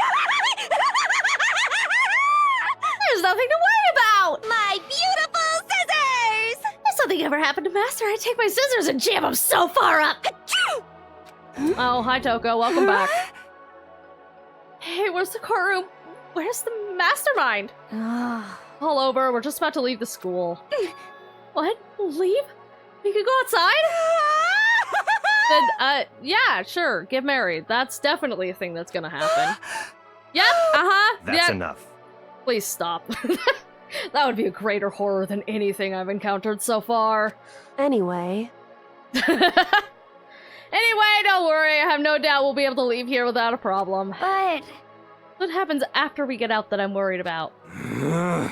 nothing to worry about! My beautiful scissors! If something ever happened to Master, I'd take my scissors and jam them so far up. Oh, hi Toko, welcome back. Hey, where's the courtroom? Where's the mastermind? All over, we're just about to leave the school. What? Leave? We could go outside? Then, yeah, sure, get married. That's definitely a thing that's gonna happen. Yep, That's enough. Please stop. That would be a greater horror than anything I've encountered so far. Anyway... Anyway, don't worry. I have no doubt we'll be able to leave here without a problem. But... What happens after we get out that I'm worried about?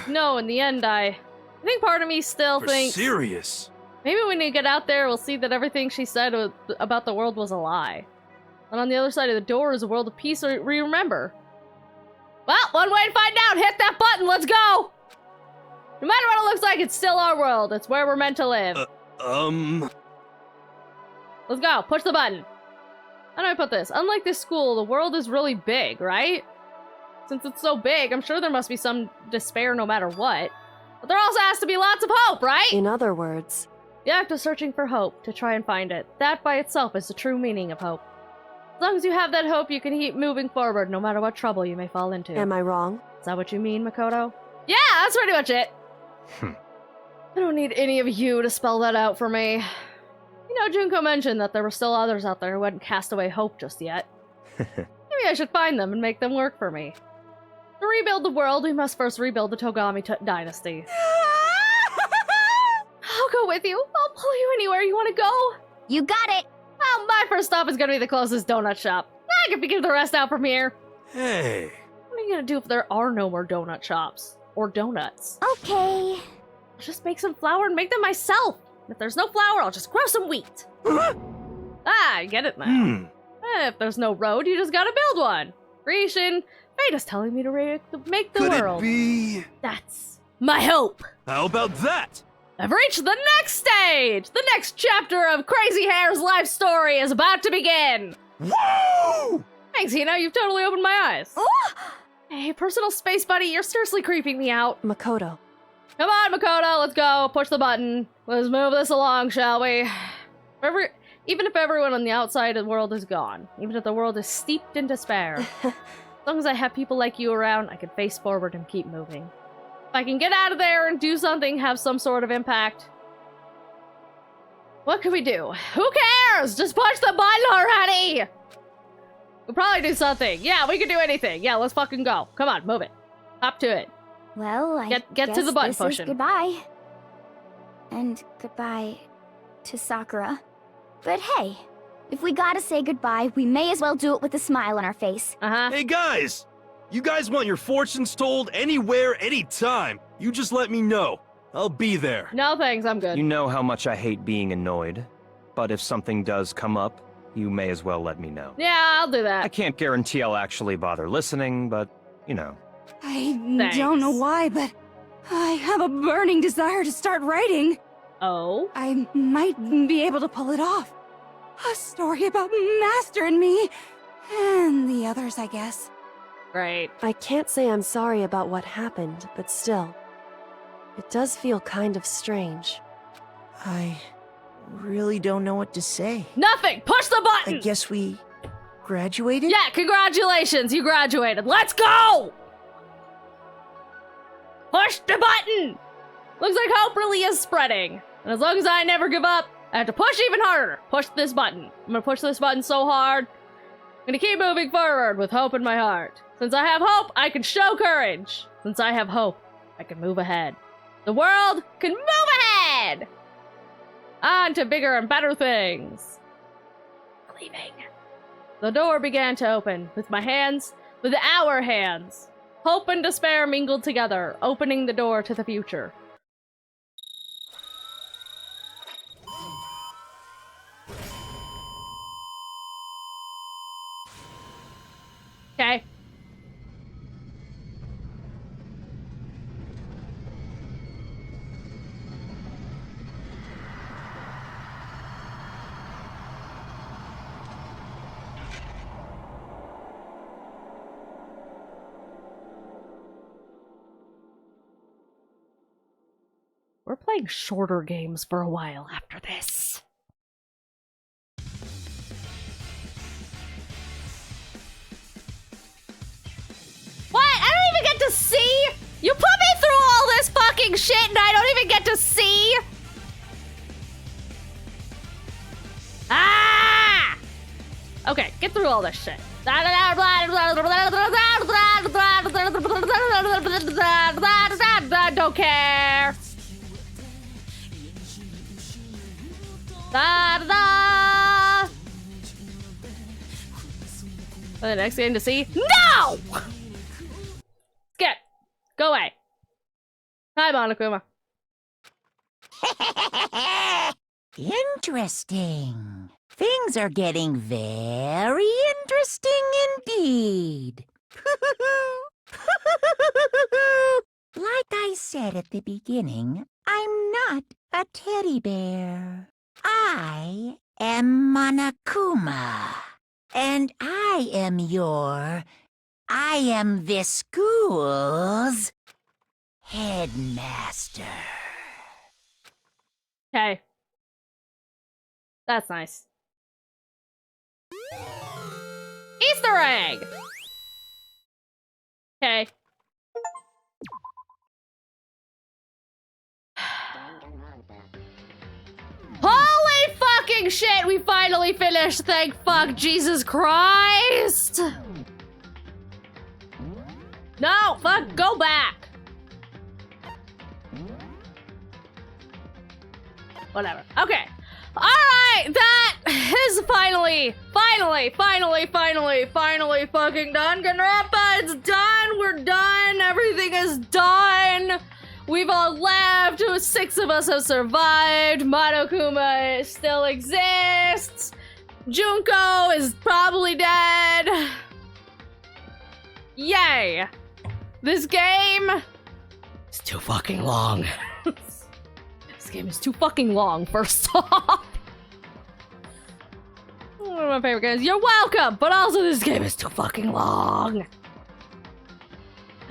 No, in the end, I think part of me still thinks... serious? Maybe when we get out there, we'll see that everything she said about the world was a lie. And on the other side of the door is a world of peace we remember. Well, one way to find out. Hit that button. Let's go. No matter what it looks like, it's still our world. It's where we're meant to live. Let's go. Push the button. How do I put this? Unlike this school, the world is really big, right? Since it's so big, I'm sure there must be some despair no matter what. But there also has to be lots of hope, right? In other words... The act of searching for hope, to try and find it. That by itself is the true meaning of hope. As long as you have that hope, you can keep moving forward no matter what trouble you may fall into. Am I wrong? Is that what you mean, Makoto? Yeah, that's pretty much it. I don't need any of you to spell that out for me. You know, Junko mentioned that there were still others out there who hadn't cast away hope just yet. Maybe I should find them and make them work for me. To rebuild the world, we must first rebuild the Togami dynasty. I'll go with you. I'll pull you anywhere you want to go. You got it. Well, my first stop is going to be the closest donut shop. I can figure the rest out from here. Hey. What are you going to do if there are no more donut shops? Or donuts? Okay. I'll just make some flour and make them myself. If there's no flour, I'll just grow some wheat. I get it now. If there's no road, you just gotta build one. Creation. Fate is telling me to make the world. Could it be... That's my hope. How about that? I've reached the next stage! The next chapter of Crazy Hair's life story is about to begin! Woo! Thanks, Hina, you've totally opened my eyes. Hey, personal space buddy, you're seriously creeping me out. Makoto. Come on, Makoto, let's go. Push the button. Let's move this along, shall we? Even if everyone on the outside of the world is gone, even if the world is steeped in despair, as long as I have people like you around, I can face forward and keep moving. If I can get out of there and do something, have some sort of impact. What can we do? Who cares? Just push the button already! We'll probably do something. Yeah, we can do anything. Yeah, let's fucking go. Come on, move it. Hop to it. Well, I get guess to the button this pushing. is goodbye. And goodbye to Sakura. But hey, if we gotta say goodbye, we may as well do it with a smile on our face. Hey guys! You guys want your fortunes told anywhere, anytime. You just let me know. I'll be there. No thanks, I'm good. You know how much I hate being annoyed, but if something does come up, you may as well let me know. Yeah, I'll do that. I can't guarantee I'll actually bother listening, but, you know. I don't know why, but I have a burning desire to start writing. Oh? I might be able to pull it off. A story about Master and me, and the others, I guess. Great. I can't say I'm sorry about what happened, but still, it does feel kind of strange. I really don't know what to say. Nothing! Push the button! I guess we graduated? Yeah, congratulations, you graduated. Let's go! Push the button! Looks like hope really is spreading. And as long as I never give up, I have to push even harder. Push this button. I'm gonna push this button so hard. I'm gonna keep moving forward with hope in my heart. Since I have hope, I can show courage. Since I have hope, I can move ahead. The world can move ahead! On to bigger and better things. Leaving. The door began to open with my hands, with our hands. Hope and despair mingled together, opening the door to the future. Okay. We're playing shorter games for a while after this. What? I don't even get to see? You put me through all this fucking shit and I don't even get to see? Ah! Okay, get through all this shit. Don't care. The next game to see? No! Skip. Go away. Hi, Monokuma. Interesting. Things are getting very interesting indeed. Like I said at the beginning, I'm not a teddy bear. I am Monokuma. And I am this school's headmaster. Okay. That's nice. Easter egg! Okay. Holy fucking shit, we finally finished, thank fuck Jesus Christ! No, fuck, go back! Whatever, okay. Alright, that is finally fucking done. DanganRonpa, it's done, we're done, everything is done. We've all left, 6 of us have survived, Monokuma still exists, Junko is probably dead. Yay! This game It's too fucking long. This game is too fucking long, first off. One of my favorite games. You're welcome, but also this game is too fucking long.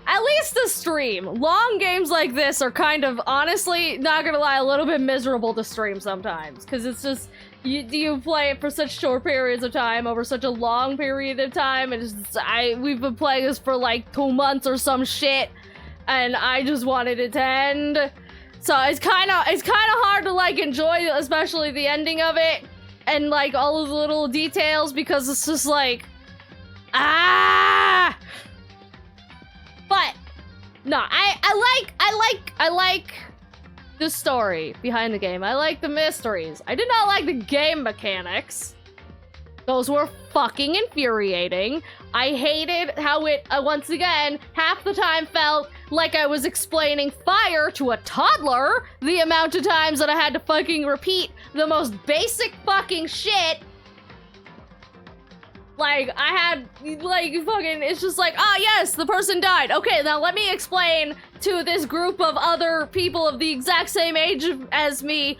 At least the stream. Long games like this are kind of, honestly, not gonna lie, a little bit miserable to stream sometimes. Because it's just, you play it for such short periods of time, over such a long period of time, and we've been playing this for like 2 months or some shit, and I just wanted it to end. So it's kind of hard to like enjoy, especially the ending of it, and like all of the little details, because it's just like, But no, I like the story behind the game. I like the mysteries. I did not like the game mechanics. Those were fucking infuriating. I hated how it, once again, half the time felt like I was explaining fire to a toddler. The amount of times that I had to fucking repeat the most basic fucking shit. Like, I had, like, fucking, it's just like, oh yes, the person died. Okay, now let me explain to this group of other people of the exact same age as me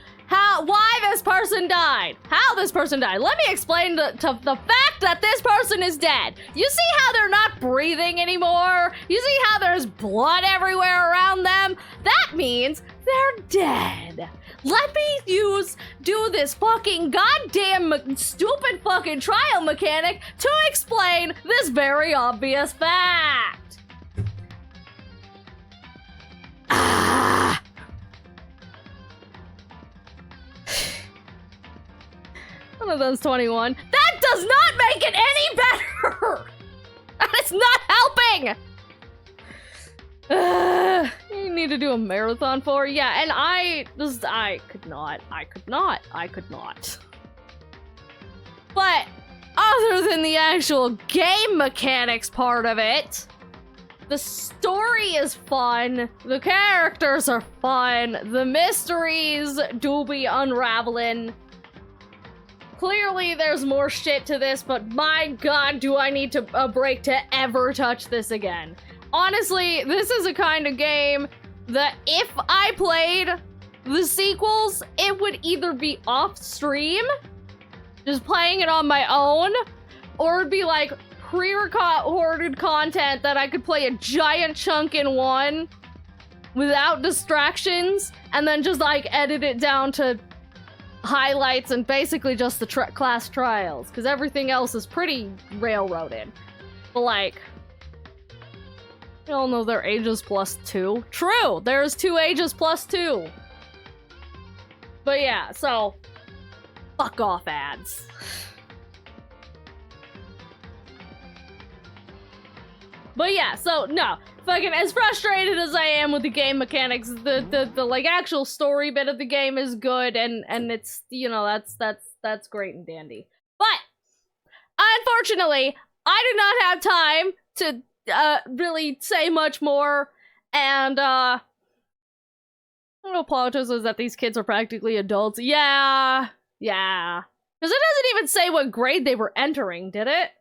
why this person died. How this person died. Let me explain to the fact that this person is dead. You see how they're not breathing anymore? You see how there's blood everywhere around them? That means they're dead. Let me do this fucking goddamn stupid fucking trial mechanic to explain this very obvious fact. One of those 21. That does not make it any better! That is not helping! You need to do a marathon for? Yeah, and I could not. But other than the actual game mechanics part of it, the story is fun, the characters are fun, the mysteries do be unraveling. Clearly there's more shit to this, but my god, do I need a break to ever touch this again. Honestly, this is a kind of game that if I played the sequels, it would either be off stream, just playing it on my own, or it'd be like pre-recorded content that I could play a giant chunk in one without distractions, and then just like edit it down to highlights and basically just the class trials, because everything else is pretty railroaded. But like, you all know they're ages +2. True, there's 2 ages +2. But yeah, so fuck off ads. But yeah, so no, fucking as frustrated as I am with the game mechanics, the like actual story bit of the game is good, and it's, you know, that's great and dandy. But unfortunately, I do not have time to really say much more, and I don't apologize that these kids are practically adults. Yeah, because it doesn't even say what grade they were entering, did it?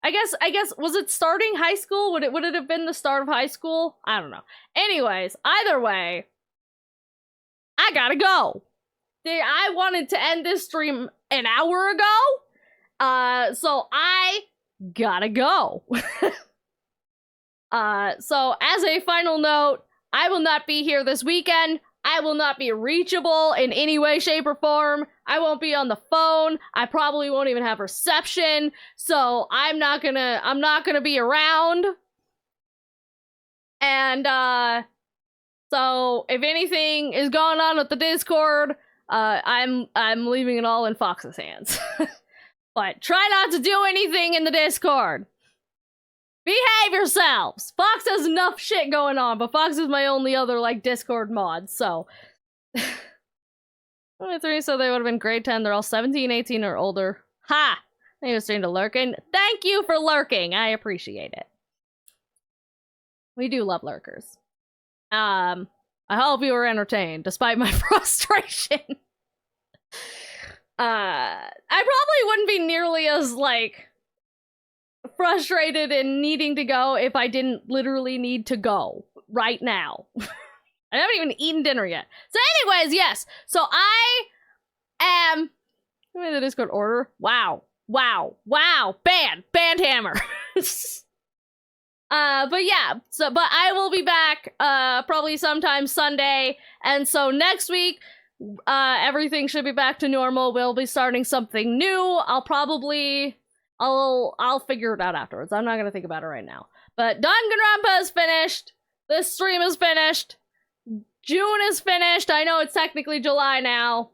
I guess, was it starting high school? Would it have been the start of high school? I don't know. Anyways, either way, I gotta go. I wanted to end this stream an hour ago, so I gotta go. So as a final note, I will not be here this weekend. I will not be reachable in any way, shape, or form. I won't be on the phone. I probably won't even have reception. So I'm not gonna be around. And so if anything is going on with the Discord, I'm leaving it all in Fox's hands. But try not to do anything in the Discord. Behave yourselves! Fox has enough shit going on, but Fox is my only other, like, Discord mod, so. 23, so they would have been grade 10. They're all 17, 18, or older. Ha! They were starting to lurking. Thank you for lurking. I appreciate it. We do love lurkers. I hope you were entertained, despite my frustration. I probably wouldn't be nearly as, like, frustrated and needing to go if I didn't literally need to go. right now. I haven't even eaten dinner yet. So anyways, yes. So I am... Give me the Discord order. Wow. Band hammer. But yeah, but I will be back probably sometime Sunday, and so next week everything should be back to normal. We'll be starting something new. I'll figure it out afterwards. I'm not gonna think about it right now. But DanganRonpa is finished. This stream is finished. June is finished. I know it's technically July now.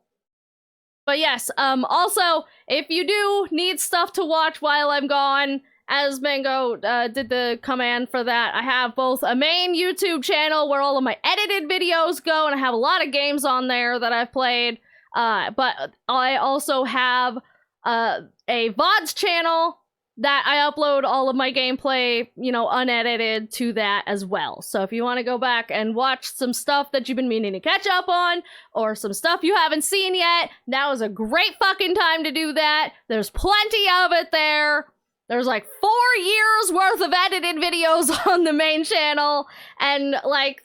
But yes, also, if you do need stuff to watch while I'm gone, as Mango did the command for that, I have both a main YouTube channel where all of my edited videos go, and I have a lot of games on there that I've played, but I also have a VODs channel that I upload all of my gameplay, you know, unedited to that as well. So if you want to go back and watch some stuff that you've been meaning to catch up on, or some stuff you haven't seen yet, now is a great fucking time to do that. There's plenty of it there. There's like 4 years worth of edited videos on the main channel, and like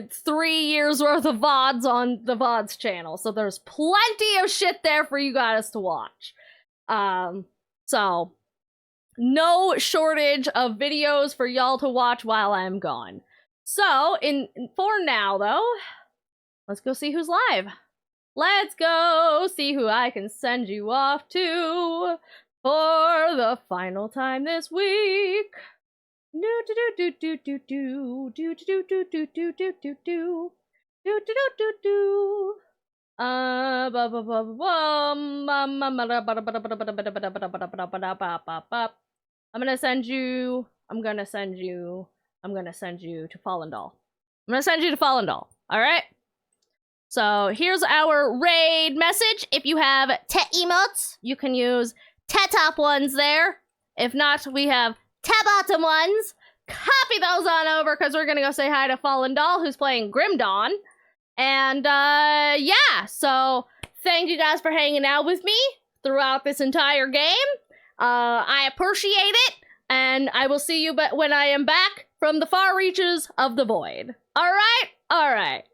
3 years worth of VODs on the VODs channel. So there's plenty of shit there for you guys to watch. So no shortage of videos for y'all to watch while I'm gone. So, for now, though, let's go see who's live. Let's go see who I can send you off to for the final time this week. I'm gonna send you to Fallen Doll. I'm gonna send you to Fallen Doll, alright? So here's our raid message. If you have Tet emotes, you can use Tet top ones there. If not, we have Tet bottom ones. Copy those on over, because we're gonna go say hi to Fallen Doll, who's playing Grim Dawn. And yeah, so thank you guys for hanging out with me throughout this entire game. I appreciate it, and I will see you when I am back from the far reaches of the void. Alright? Alright.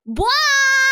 Bye!